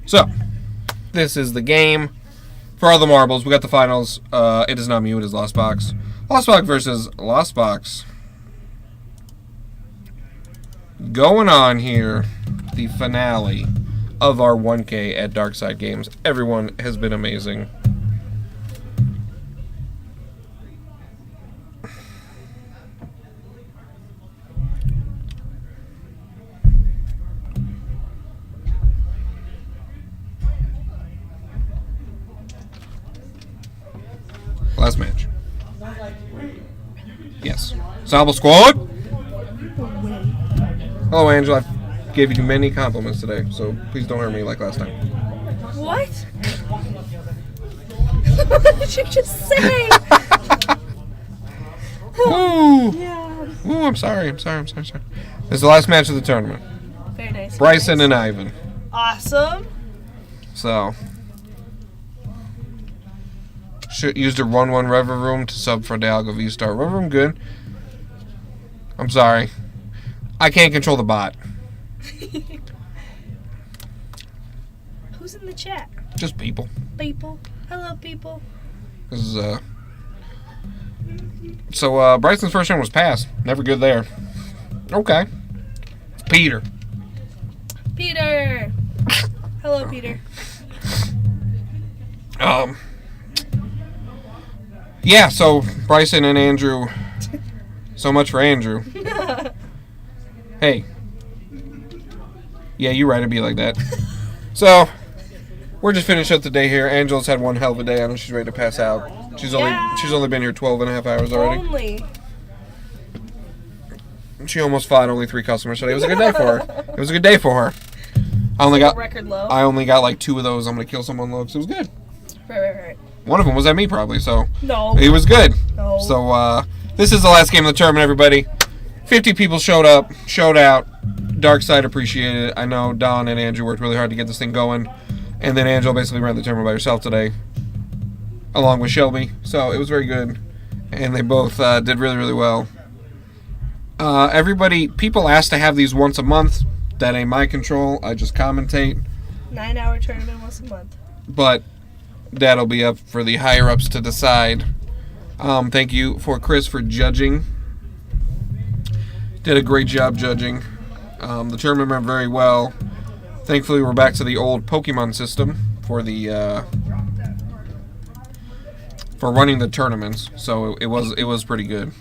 So, this is the game. For all the marbles, we got the finals. It is not Mew, it is Lost Box. Lost Box versus Lost Box. Going on here, the finale of our 1K at Darkside Games. Everyone has been amazing. Last match. Yes. Ensemble Squad. Hello, Angela. I gave you many compliments today, so please don't hurt me like last time. What? What did you just say? Ooh. Yeah. Ooh, I'm sorry. This is the last match of the tournament. Very nice. Bryson and Ivan. Awesome. So, used a run 1 Rever Room to sub for Dialga V-Star. Rever Room good. I'm sorry. I can't control the bot. Who's in the chat? Just people. People. Hello, people. This is, So, Bryson's first turn was pass. Never good there. Okay. It's Peter. Peter. Hello, Peter. Yeah, so Bryson and Andrew. So much for Andrew. Hey. Yeah, you're right. It'd be like that. So, we're just finished up the day here. Angela's had one hell of a day. I know she's ready to pass out. She's only been here 12 and a half hours already. Only. She almost fought only 3 customers today. It was a good day for her. It was a good day for her. I only got record low. I only got like 2 of those. I'm gonna kill someone low. So it was good. Right. One of them was at me probably. So No. it was good. No. So this is the last game of the tournament, everybody. 50 people showed up, showed out. Darkside appreciated it. I know Don and Andrew worked really hard to get this thing going. And then Angela basically ran the tournament by herself today, along with Shelby. So it was very good. And they both did really, really well. People ask to have these once a month. That ain't my control. I just commentate. 9-hour tournament once a month. But that'll be up for the higher-ups to decide. Thank you for Chris for judging. Did a great job judging. The tournament went very well. Thankfully, we're back to the old Pokemon system for the for running the tournaments. So it was pretty good.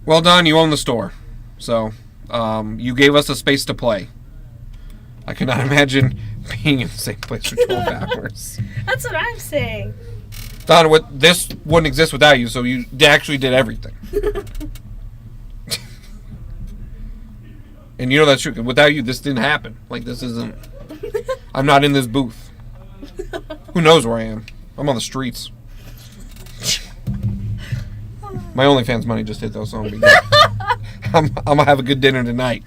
Well done. You own the store. So you gave us a space to play. I cannot imagine being in the same place for 12 hours. That's what I'm saying. Don, this wouldn't exist without you, so you actually did everything. And you know that's true. Without you, this didn't happen. Like, this isn't... I'm not in this booth. Who knows where I am? I'm on the streets. My OnlyFans money just hit, though, so I'm gonna have a good dinner tonight.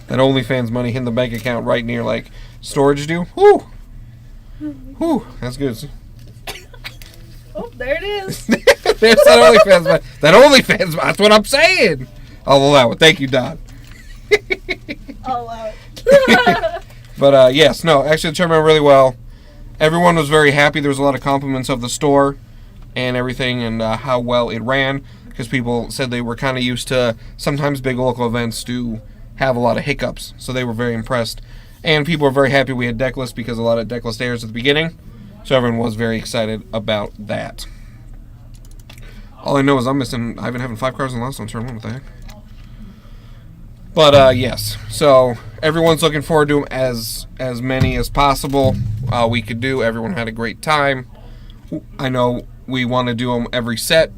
That OnlyFans money hit the bank account right near, like, storage due. Whew. Whew. That's good. Oh, there it is. There's that OnlyFans money. That OnlyFans money. That's what I'm saying. I'll allow it. Thank you, Don. I'll allow it. But, yes. No, actually, the tournament went really well. Everyone was very happy. There was a lot of compliments of the store and everything and how well it ran. Because people said they were kind of used to sometimes big local events do have a lot of hiccups. So they were very impressed. And people were very happy we had decklist because a lot of decklist airs at the beginning. So everyone was very excited about that. All I know is I've been having 5 cards in the last one turn 1. What the heck? But, yes. So everyone's looking forward to them as many as possible we could do. Everyone had a great time. I know we want to do them every set.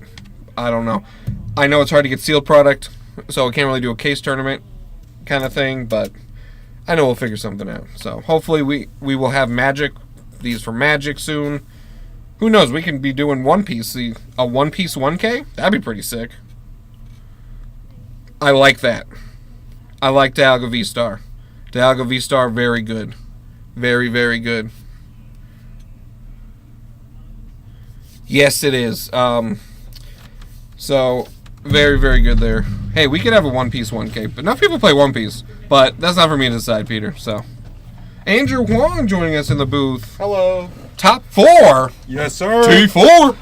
I don't know. I know it's hard to get sealed product, so we can't really do a case tournament kind of thing, but I know we'll figure something out. So hopefully we will have Magic, these for Magic soon. Who knows, we can be doing One Piece, a One Piece 1K? That'd be pretty sick. I like that. I like Dialga V-Star. Dialga V-Star, very good. Very, very good. Yes, it is. So, very, very good there. Hey, we could have a One Piece 1K, but enough people play One Piece. But that's not for me to decide, Peter, so. Andrew Huang joining us in the booth. Hello. Top 4. Yes, sir. T4.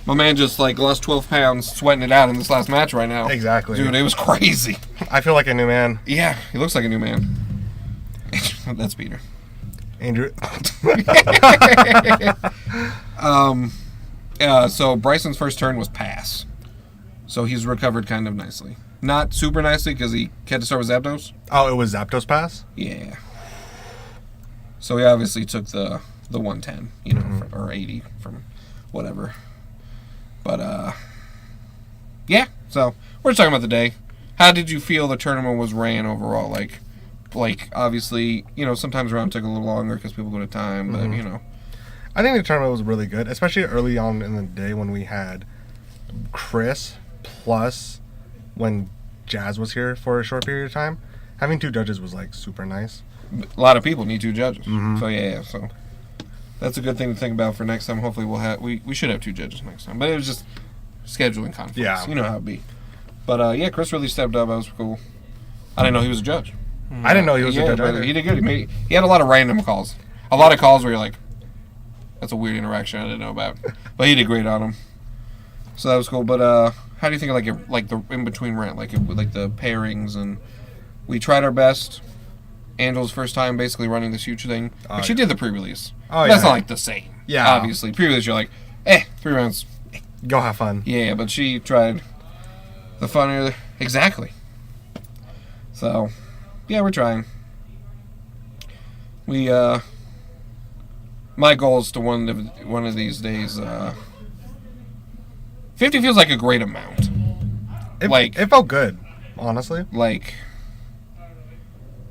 My man just like lost 12 pounds sweating it out in this last match right now. Exactly. Dude, it was crazy. I feel like a new man. Yeah, he looks like a new man. That's Peter. Andrew. So Bryson's first turn was pass. So he's recovered kind of nicely. Not super nicely because he had to start with Zapdos. Oh, it was Zapdos pass? Yeah. So he obviously took the 110, you know, or 80 from whatever. But, yeah. So we're just talking about the day. How did you feel the tournament was ran overall? Like obviously, you know, sometimes round took a little longer because people go to time, but, you know. I think the tournament was really good, especially early on in the day when we had Chris plus when Jazz was here for a short period of time. Having 2 judges was like super nice. A lot of people need 2 judges. So yeah, so that's a good thing to think about for next time. Hopefully we'll have we should have 2 judges next time. But it was just scheduling conflicts. Yeah. You know how it be. But yeah, Chris really stepped up. That was cool. I didn't know he was a judge. I didn't know he was a judge but either. he did good. He had a lot of random calls. A lot of calls where you're like, that's a weird interaction I didn't know about. But he did great on them. So that was cool. But how do you think of like the in between rant, like the pairings, and we tried our best. Angel's first time basically running this huge thing. Like she did the pre-release. Oh, That's yeah. not like the same. Yeah. Obviously. Pre-release you're like, 3 rounds. Go have fun. Yeah, but she tried the funnier exactly. So yeah, we're trying. We my goal is to one of these days 50 feels like a great amount. It felt good, honestly. Like,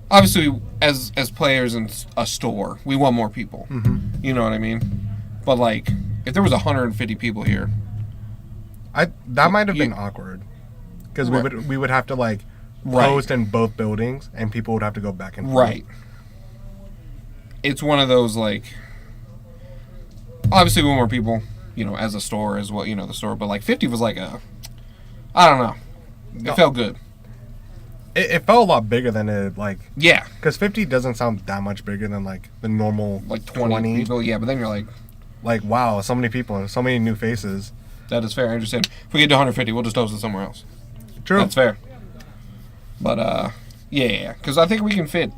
obviously, as players in a store, we want more people. You know what I mean? But like, if there was 150 people here, that might have been awkward because we would have to like post in both buildings and people would have to go back and forth. Right. It's one of those like, obviously, we want more people. You know, as a store as well. You know, the store, but like 50 was like I don't know. It felt good. It felt a lot bigger than it like. Yeah. Because 50 doesn't sound that much bigger than like the normal like 20 people. Yeah, but then you're like, wow, so many people, so many new faces. That is fair. I understand. If we get to 150, we'll just host it somewhere else. True. That's fair. But yeah, because I think we can fit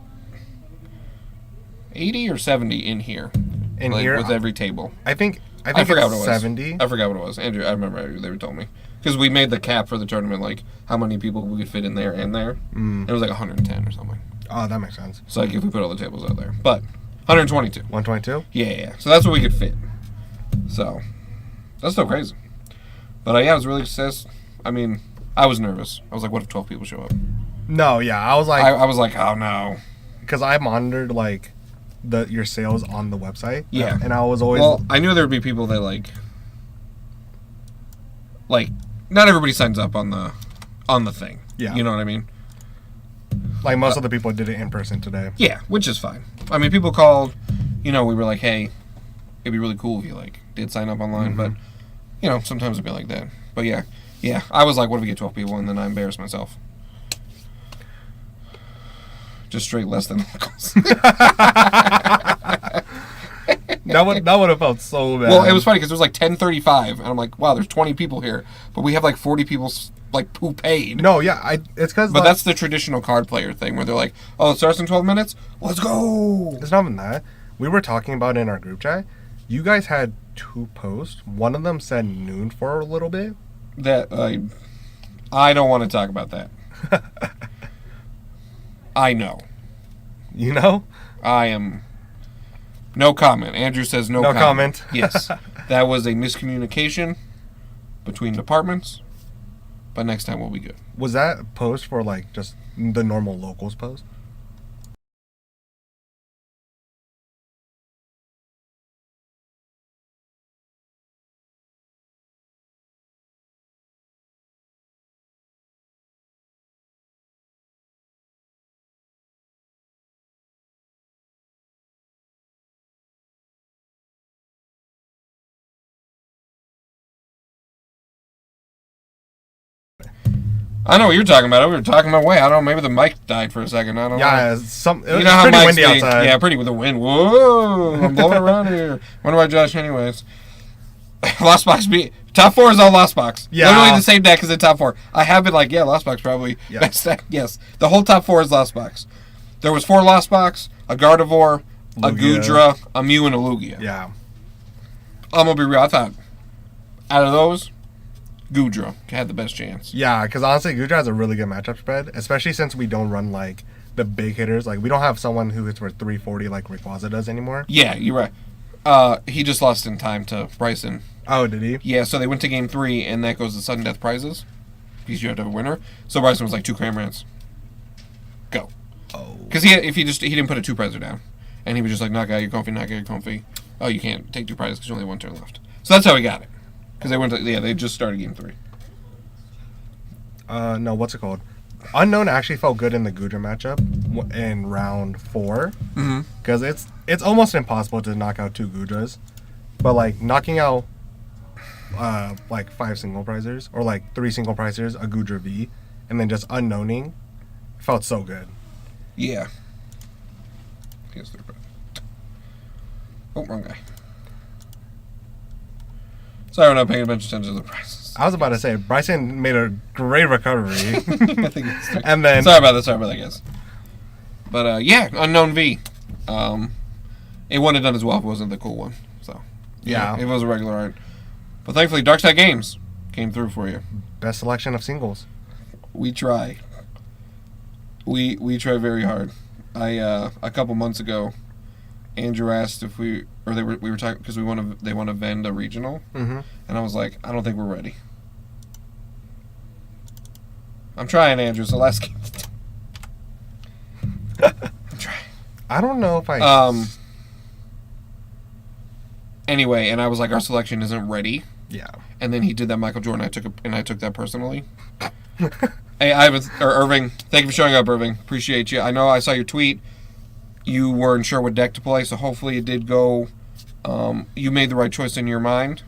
80 or 70 in here. In like, here with every table. I think I forgot it's what it was. 70. I forgot what it was. Andrew, I remember they told me. Because we made the cap for the tournament, like how many people we could fit in there and there. It was like 110 or something. Oh, that makes sense. So like if we put all the tables out there. But 122. 122? Yeah. So that's what we could fit. So that's still crazy. But yeah, I was really success. I mean, I was nervous. I was like, what if 12 people show up? No, yeah. I was like... I was like, oh no. Because I monitored like your sales on the website. Yeah. And I was always... Well, I knew there would be people that like not everybody signs up on the thing. Yeah. You know what I mean? Like most of the people did it in person today. Yeah, which is fine. I mean, people called, you know, we were like, hey, it'd be really cool if you like did sign up online, but you know, sometimes it'd be like that. But yeah, I was like, what if we get 12 people, and then I embarrassed myself. Just straight less than locals. That would have felt so bad. Well, it was funny because it was like 10:35, and I'm like, wow, there's 20 people here, but we have like 40 people like who paid. No, yeah, it's because. But that's the traditional card player thing where they're like, oh, it starts in 12 minutes. Let's go. It's not even that. We were talking about it in our group chat. You guys had 2 posts. One of them said noon for a little bit. That I don't want to talk about that. I know. You know? I am. No comment. Andrew says no comment. Yes. That was a miscommunication between departments, but next time we'll be good. Was that post for like just the normal locals post? I know what you're talking about. We were talking about way. I don't know. Maybe the mic died for a second. I don't know. Yeah, it was You know how pretty mics windy be. outside. Yeah, pretty with the wind. Whoa, I'm blowing around here. Wonder why Josh, anyways. Lost Box beat. Top 4 is all Lost Box. Yeah. Literally the same deck as the top 4. I have been like, yeah, Lost Box probably. Yeah. Best deck. Yes. The whole top 4 is Lost Box. There was 4 Lost Box, a Gardevoir, a Lugia. Gudra, a Mew, and a Lugia. Yeah. I'm going to be real. I thought, out of those, Gudra had the best chance. Yeah, because honestly, Gudra has a really good matchup spread, especially since we don't run like the big hitters. Like we don't have someone who hits for 340 like Rayquaza does anymore. Yeah, you're right. He just lost in time to Bryson. Oh, did he? Yeah, so they went to game 3, and that goes to sudden death prizes because you have to have a winner. So Bryson was like 2 Cramorants. Go. Oh. Because he didn't put a 2-prizer down, and he was just like, knock out your comfy, knock out your comfy. Oh, you can't take 2 prizes because you only have 1 turn left. So that's how he got it. Because they just started game 3. No, what's it called? Unknown actually felt good in the Gudra matchup in round 4. Because it's almost impossible to knock out 2 Gudras. But like knocking out like 5 single prizers or like 3 single prizers, a Gudra V, and then just unknowning felt so good. Yeah. He has 3 prizes. Oh, wrong guy. Sorry, we're not paying attention to the prizes. I was about to say Bryson made a great recovery. I think it's 3. And then Sorry about that, guys. But yeah, Unknown V. It wouldn't have done as well if it wasn't the cool one. So Yeah. it was a regular art. But thankfully, Darkside Games came through for you. best selection of singles. We try. We try very hard. A couple months ago, Andrew asked if we were talking because they want to vend a regional, Mm-hmm. and I was like, I don't think we're ready. I'm trying, Andrew. It's the last game. I'm trying. I don't know if I. Anyway, and I was like, our selection isn't ready. Yeah. And then he did that Michael Jordan. I took that personally. Hey, Irving, thank you for showing up, Irving. Appreciate you. I know I saw your tweet. You weren't sure what deck to play, so hopefully it did go. You made the right choice in your mind.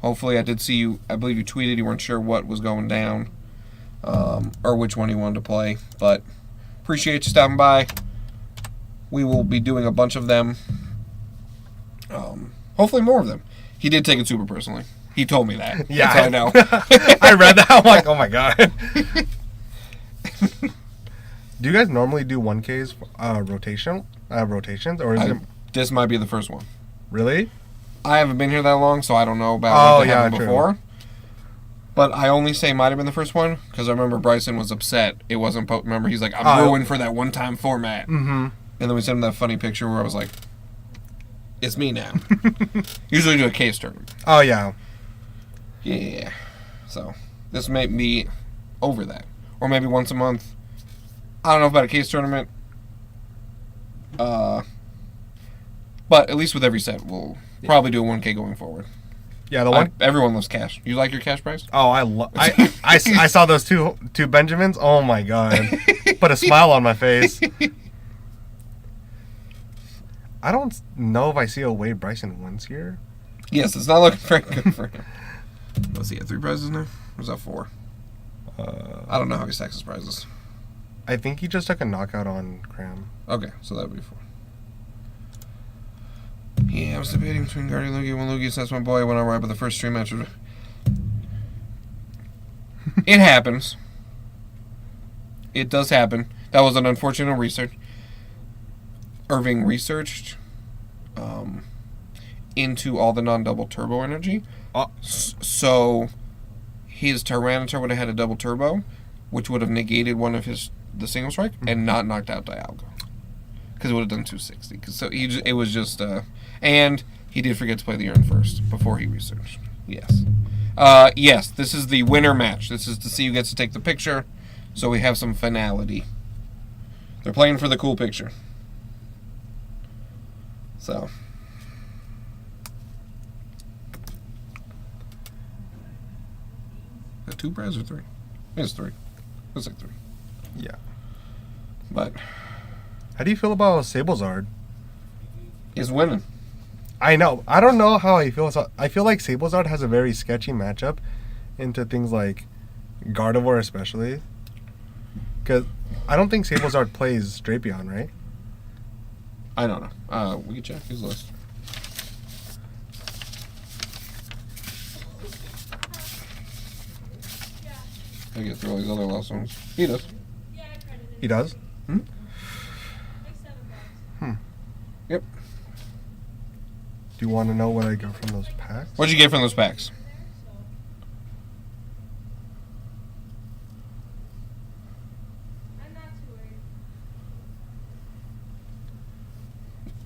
Hopefully, I did see you. I believe you tweeted you weren't sure what was going down, or which one you wanted to play. But appreciate you stopping by. We will be doing a bunch of them. Hopefully, more of them. He did take it super personally. He told me that. Yeah, That's how I know. I read that. I'm like, oh my god. Do you guys normally do 1Ks rotations, or is it This might be the first one. really? I haven't been here that long, so I don't know about what happened true. before. But I only say might have been the first one because I remember Bryson was upset. It wasn't. Remember, he's like, I'm ruined for that one-time format. Mm-hmm. And then we sent him that funny picture where I was like, it's me now. Usually do a case tournament. Oh yeah. Yeah. So this may be over that, or maybe once a month. I don't know about a case tournament. But at least with every set, we'll probably do a 1K going forward. Yeah, the one. Everyone loves cash. You like your cash price? Oh, I saw those two Benjamins. Oh my god, put a smile on my face. I don't know if I see a way Bryson wins here. Yes, it's not looking very good for him. Let's see, 3 prizes now? Or is that 4? I don't know how he stacks his prizes. I think he just took a knockout on Cram. Okay, so that would be 4. Yeah, I was debating between Guardian Lugia and Lugia since my boy went alright, but the first stream match was... It happens. It does happen. That was an unfortunate research. Irving researched into all the non-double turbo energy. So his Tyranitar would have had a double turbo, which would have negated one of the single strike and not knocked out Dialga. Because it would have done 260. So it was just... and he did forget to play the urn first before he researched. Yes. Yes, this is the winner match. This is to see who gets to take the picture. So we have some finality. They're playing for the cool picture. So... Is that 2 prizes or 3? I think it's 3. It's like 3. Yeah. But... How do you feel about Sablezard? He's winning. I know. I don't know how I feel. So I feel like Sablezard has a very sketchy matchup into things like Gardevoir especially. Because I don't think Sablezard plays Drapion, right? I don't know. We can check his list. I get through all these other lost ones. He does. He does? Yep. Do you want to know what I got from those packs? What'd you get from those packs?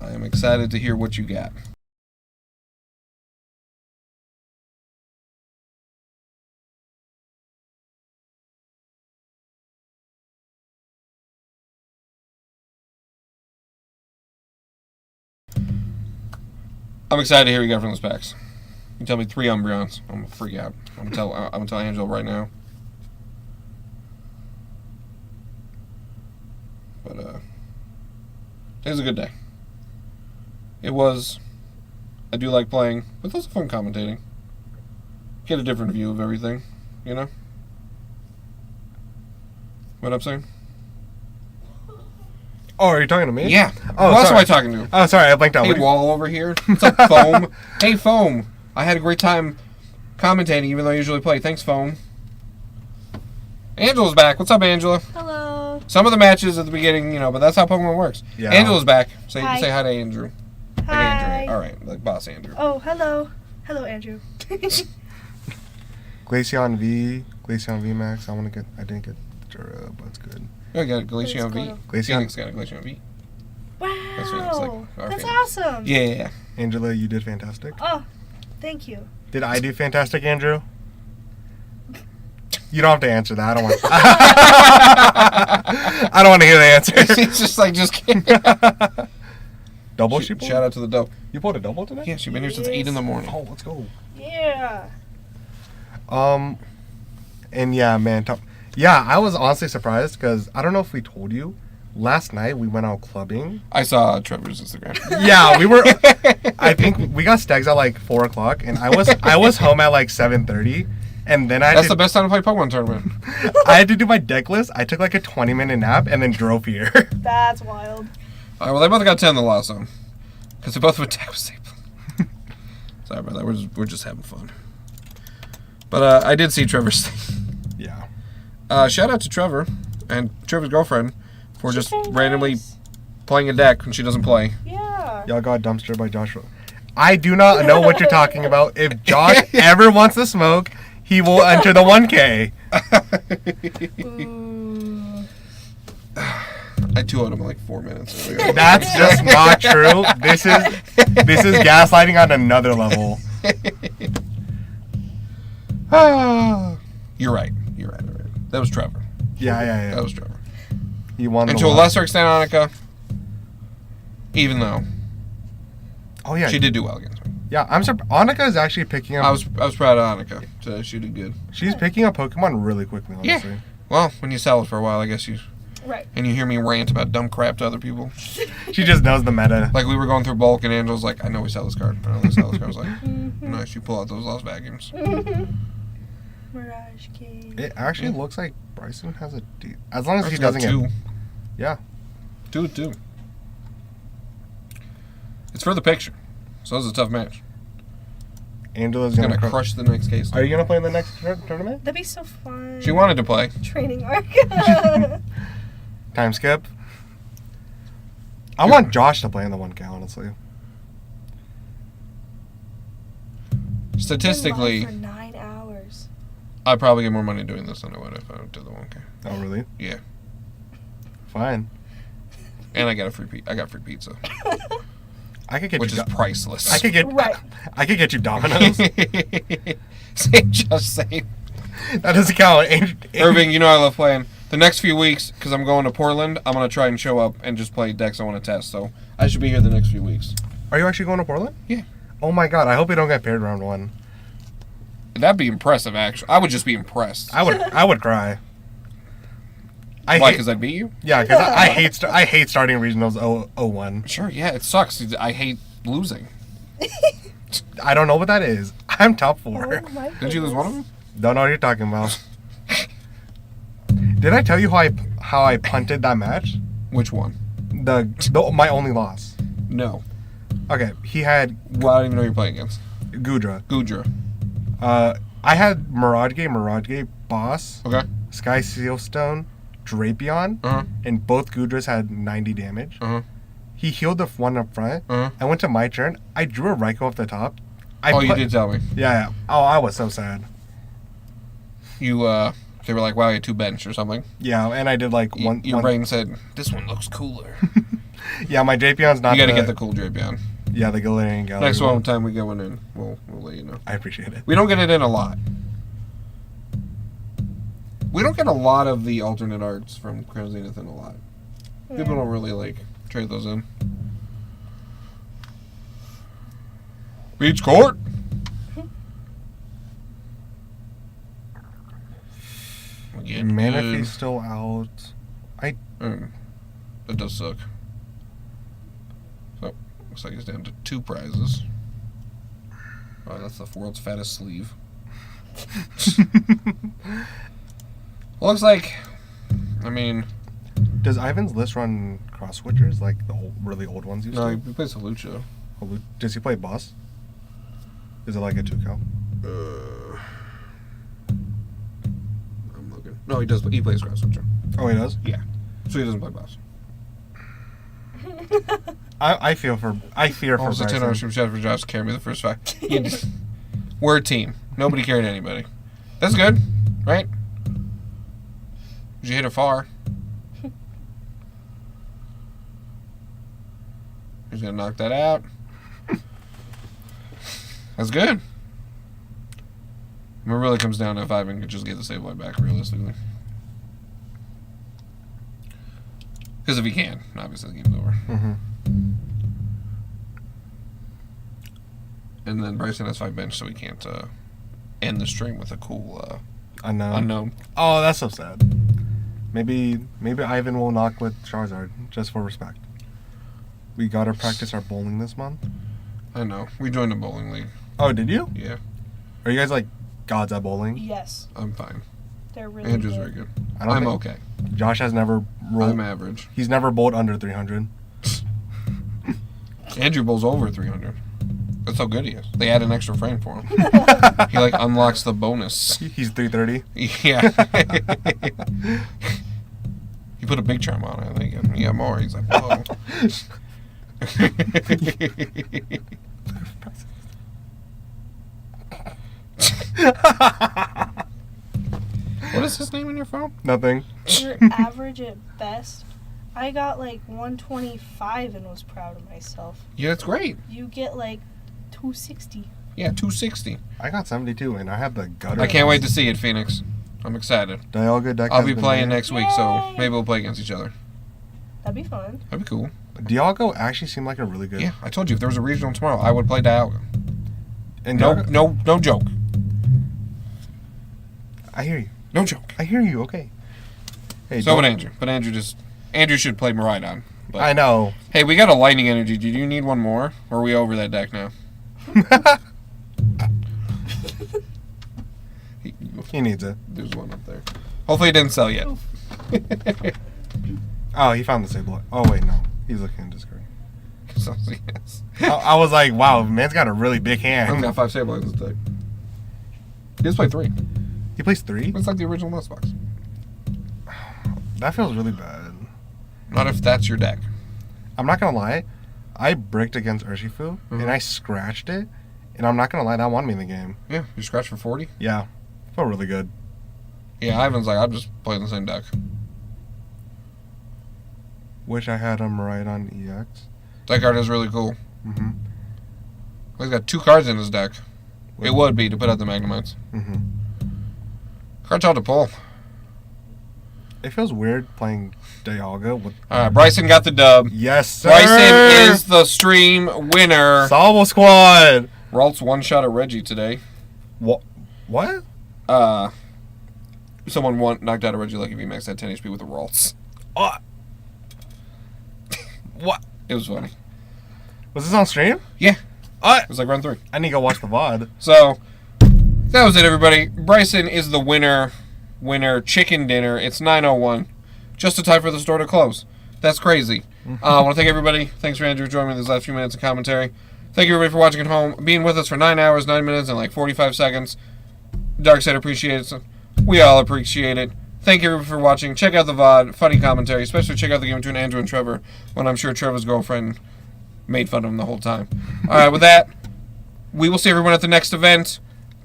I am excited to hear what you got. I'm excited to hear what you got from those packs. You tell me 3 Umbreons. I'm gonna freak out. I'm gonna tell Angela right now. But today's a good day. It was. I do like playing, but it's also fun commentating. Get a different view of everything, you know? What I'm saying? Oh, are you talking to me? Yeah. Oh, Who else am sorry. I talking to? Oh, sorry, I blanked out. Hey, What do you- Wall over here. What's up, Foam? Hey, Foam. I had a great time commentating, even though I usually play. Thanks, Foam. Angela's back. What's up, Angela? Hello. Some of the matches at the beginning, you know, but that's how Pokemon works. Yeah. Angela's back. So you Hi. can say hi to Andrew. Like Hi. Andrew. All right, like Boss Andrew. Oh, hello. Hello, Andrew. Glaceon V Max. I didn't get Jura, but it's good. I got a Glaceon V. Glaceon. Phoenix got a Glaceon V. That's Phoenix, like Wow. our That's Phoenix. awesome. Yeah. Angela, you did fantastic. Oh, thank you. Did I do fantastic, Andrew? You don't have to answer that. I don't want. I don't want to hear the answer. It's just like, just kidding. Double she pulled? Shout out to the dope. You pulled a double today? Yeah, she's been here since 8 in the morning. Oh, let's go. Yeah. And yeah, man. Yeah, I was honestly surprised because I don't know if we told you. Last night we went out clubbing. I saw Trevor's Instagram. Yeah, we were. I think we got stags at like 4 o'clock, and I was home at like 7:30, and then That's the best time to play Pokemon tournament. I had to do my deck list. I took like a 20-minute nap and then drove here. That's wild. All right, well, they both got 10 in the last zone. Because they both went tag with Staple. Sorry about that. We're just having fun. But I did see Trevor's thing. Yeah. Shout out to Trevor and Trevor's girlfriend for She's just very randomly nice. playing a deck when she doesn't play. Yeah. Y'all got dumpstered by Joshua. I do not know what you're talking about. If Josh ever wants to smoke, he will enter the 1K. Ooh. I 2-0'd him in like 4 minutes earlier. That's just not true. This is gaslighting on another level. You're right. You're right. That was Trevor. Yeah. That was Trevor. He won. And the to a lot. lesser extent, Annika. Even though Oh yeah. she did do well against me. Yeah, I'm surprised. Annika is actually picking up. I was proud of Annika. So she did good. She's picking up Pokemon really quickly, honestly. Yeah. Well, when you sell it for a while, I guess you. Right. And you hear me rant about dumb crap to other people. She just knows the meta. Like we were going through bulk, and Angel's like, "I know we sell this card. I know we sell this card." I was like, "Nice, you pull out those lost vacuums." Mirage King. It actually looks like Bryson has a as long as he Bryson got doesn't get. 2. Yeah. 2. It's for the picture, so this is a tough match. Angela's He's gonna gonna crush the next case. Are you gonna play in the next tournament? That'd be so fun. She wanted to play. Training arc. Time skip. I want Josh to play in the 1K, honestly. Statistically, For 9 hours. I'd probably get more money doing this than I would if I did the 1K. Oh really? Yeah, Fine. and I got free pizza, I could get which you. is priceless. I could get. Right. I could get you Domino's. Same, just same. That doesn't count. Irving, you know I love playing. The next few weeks, because I'm going to Portland, I'm going to try and show up and just play decks I want to test. So I should be here the next few weeks. Are you actually going to Portland? Yeah. Oh my god! I hope we don't get paired round 1. That'd be impressive, actually. I would just be impressed. I would cry. Why? Because I beat you? Yeah, because I hate starting regionals 0-1. Sure, yeah, it sucks. I hate losing. I don't know what that is. I'm top 4. Oh my Did you lose one of them? Don't know what you're talking about. Did I tell you how I punted that match? Which one? My only loss. No. Okay, he had. Well, I don't even know who you're playing against. Gudra. Gudra. I had Mirage Gate, Boss. Okay. Sky Sealstone, Drapion, and both Gudras had 90 damage. He healed the one up front. I went to my turn. I drew a Raikou off the top. You did tell me. Yeah. Oh, I was so sad. You, they were like, wow, you had 2 bench or something. Yeah, and I did like one. Your brain said, this one looks cooler. Yeah, my Drapion's not. You gotta get the cool Drapion. Yeah, the Galarian Gallery. Next one time we get one in, we'll let you know. I appreciate it. We don't get it in a lot. We don't get a lot of the alternate arts from Crown Zenith in a lot. People don't really like trade those in. Beach court. Manaphy's still out. That does suck. So looks like it's down to 2 prizes. Oh, that's the world's fattest sleeve. Looks like, I mean, does Ivan's list run cross switchers like the really old ones used to? No, he plays Halucha. Does he play boss? Is it like a 2-cal? I'm looking. No, he does. He plays cross switcher. Oh, he does? Yeah. So he doesn't play boss. I fear for Almost a 10 hours from Chad for Josh to carry me the first 5. We're a team. Nobody carried anybody. That's good, right? Did you hit it far? He's gonna knock that out. That's good. It really comes down to if Ivan could just get the Sableye back realistically. Because if he can, obviously the game's over. And then Bryson has 5 bench, so he can't end the stream with a cool unknown. Oh, that's so sad. Maybe Ivan will knock with Charizard just for respect. We gotta practice our bowling this month. I know. We joined a bowling league. Oh, did you? Yeah. Are you guys like gods at bowling? Yes. I'm fine. They're really Andrew's good. very good. I'm okay. Josh has never rolled. I'm average. He's never bowled under 300. Andrew bowls over 300. That's how good he is. They add an extra frame for him. He like unlocks the bonus. He's 330. Yeah. He put a big charm on it. I think he got more. He's like, whoa. What is his name in your phone? Nothing. You're average at best. I got like 125 and was proud of myself. Yeah, that's great. You get like 260. Yeah, 260. I got 72 and I have the gutter. I can't wait to see it, Phoenix. I'm excited. Dialga deck I'll has be been playing made. next week, so maybe we'll play against each other. That'd be fun. That'd be cool. Dialga actually seemed like a really good. Yeah, I told you if there was a regional tomorrow, I would play Dialga. And No, Dialga, no joke. I hear you. No joke. I hear you. Okay. Hey, So would Andrew, but Andrew should play Miraidon. But, I know. Hey, we got a lightning energy. Do you need one more, or are we over that deck now? He needs it. There's one up there. Hopefully it didn't sell yet. Oh, he found the Sableye. Oh wait, no, he's looking in Discord. So, yes. I was like, wow, man's got a really big I've hand. got 5 Sableyes in this deck. He does play 3. He plays 3. It's like the original Nest Box. That feels really bad. Not if that's your deck. I'm not gonna lie, I bricked against Urshifu and I scratched it, and I'm not gonna lie, that won me the game. Yeah, you scratch for 40? Yeah, felt really good. Yeah, Ivan's like, I'm just playing the same deck. Wish I had a Miraidon EX. That card is really cool. Mm-hmm. He's got 2 cards in his deck. It would be to put out the Magnemites. Mm-hmm. Card's hard to pull. It feels weird playing Dialga with. Alright, Bryson got the dub. Yes, sir. Bryson is the stream winner. Salvo Squad. Ralt's one-shot at Reggie today. What? What? Someone knocked out a Reggie like if he maxed at 10 HP with the Ralts. What? It was funny. Was this on stream? Yeah. It was like round 3. I need to go watch the VOD. So, that was it, everybody. Bryson is the winner. winner chicken dinner. It's 9:01, just a time for the store to close. That's crazy. I want to thank everybody. Thanks for Andrew joining me these last few minutes of commentary. Thank you everybody for watching at home, being with us for 9 hours, 9 minutes, and like 45 seconds. Darkside appreciates it. We all appreciate it. Thank you everybody for watching. Check out the VOD, funny commentary, especially check out the game between Andrew and Trevor, when I'm sure Trevor's girlfriend made fun of him the whole time. All right, with that, we will see everyone at the next event.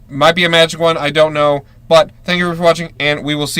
Might be a magic one, I don't know. But thank you for watching, and we will see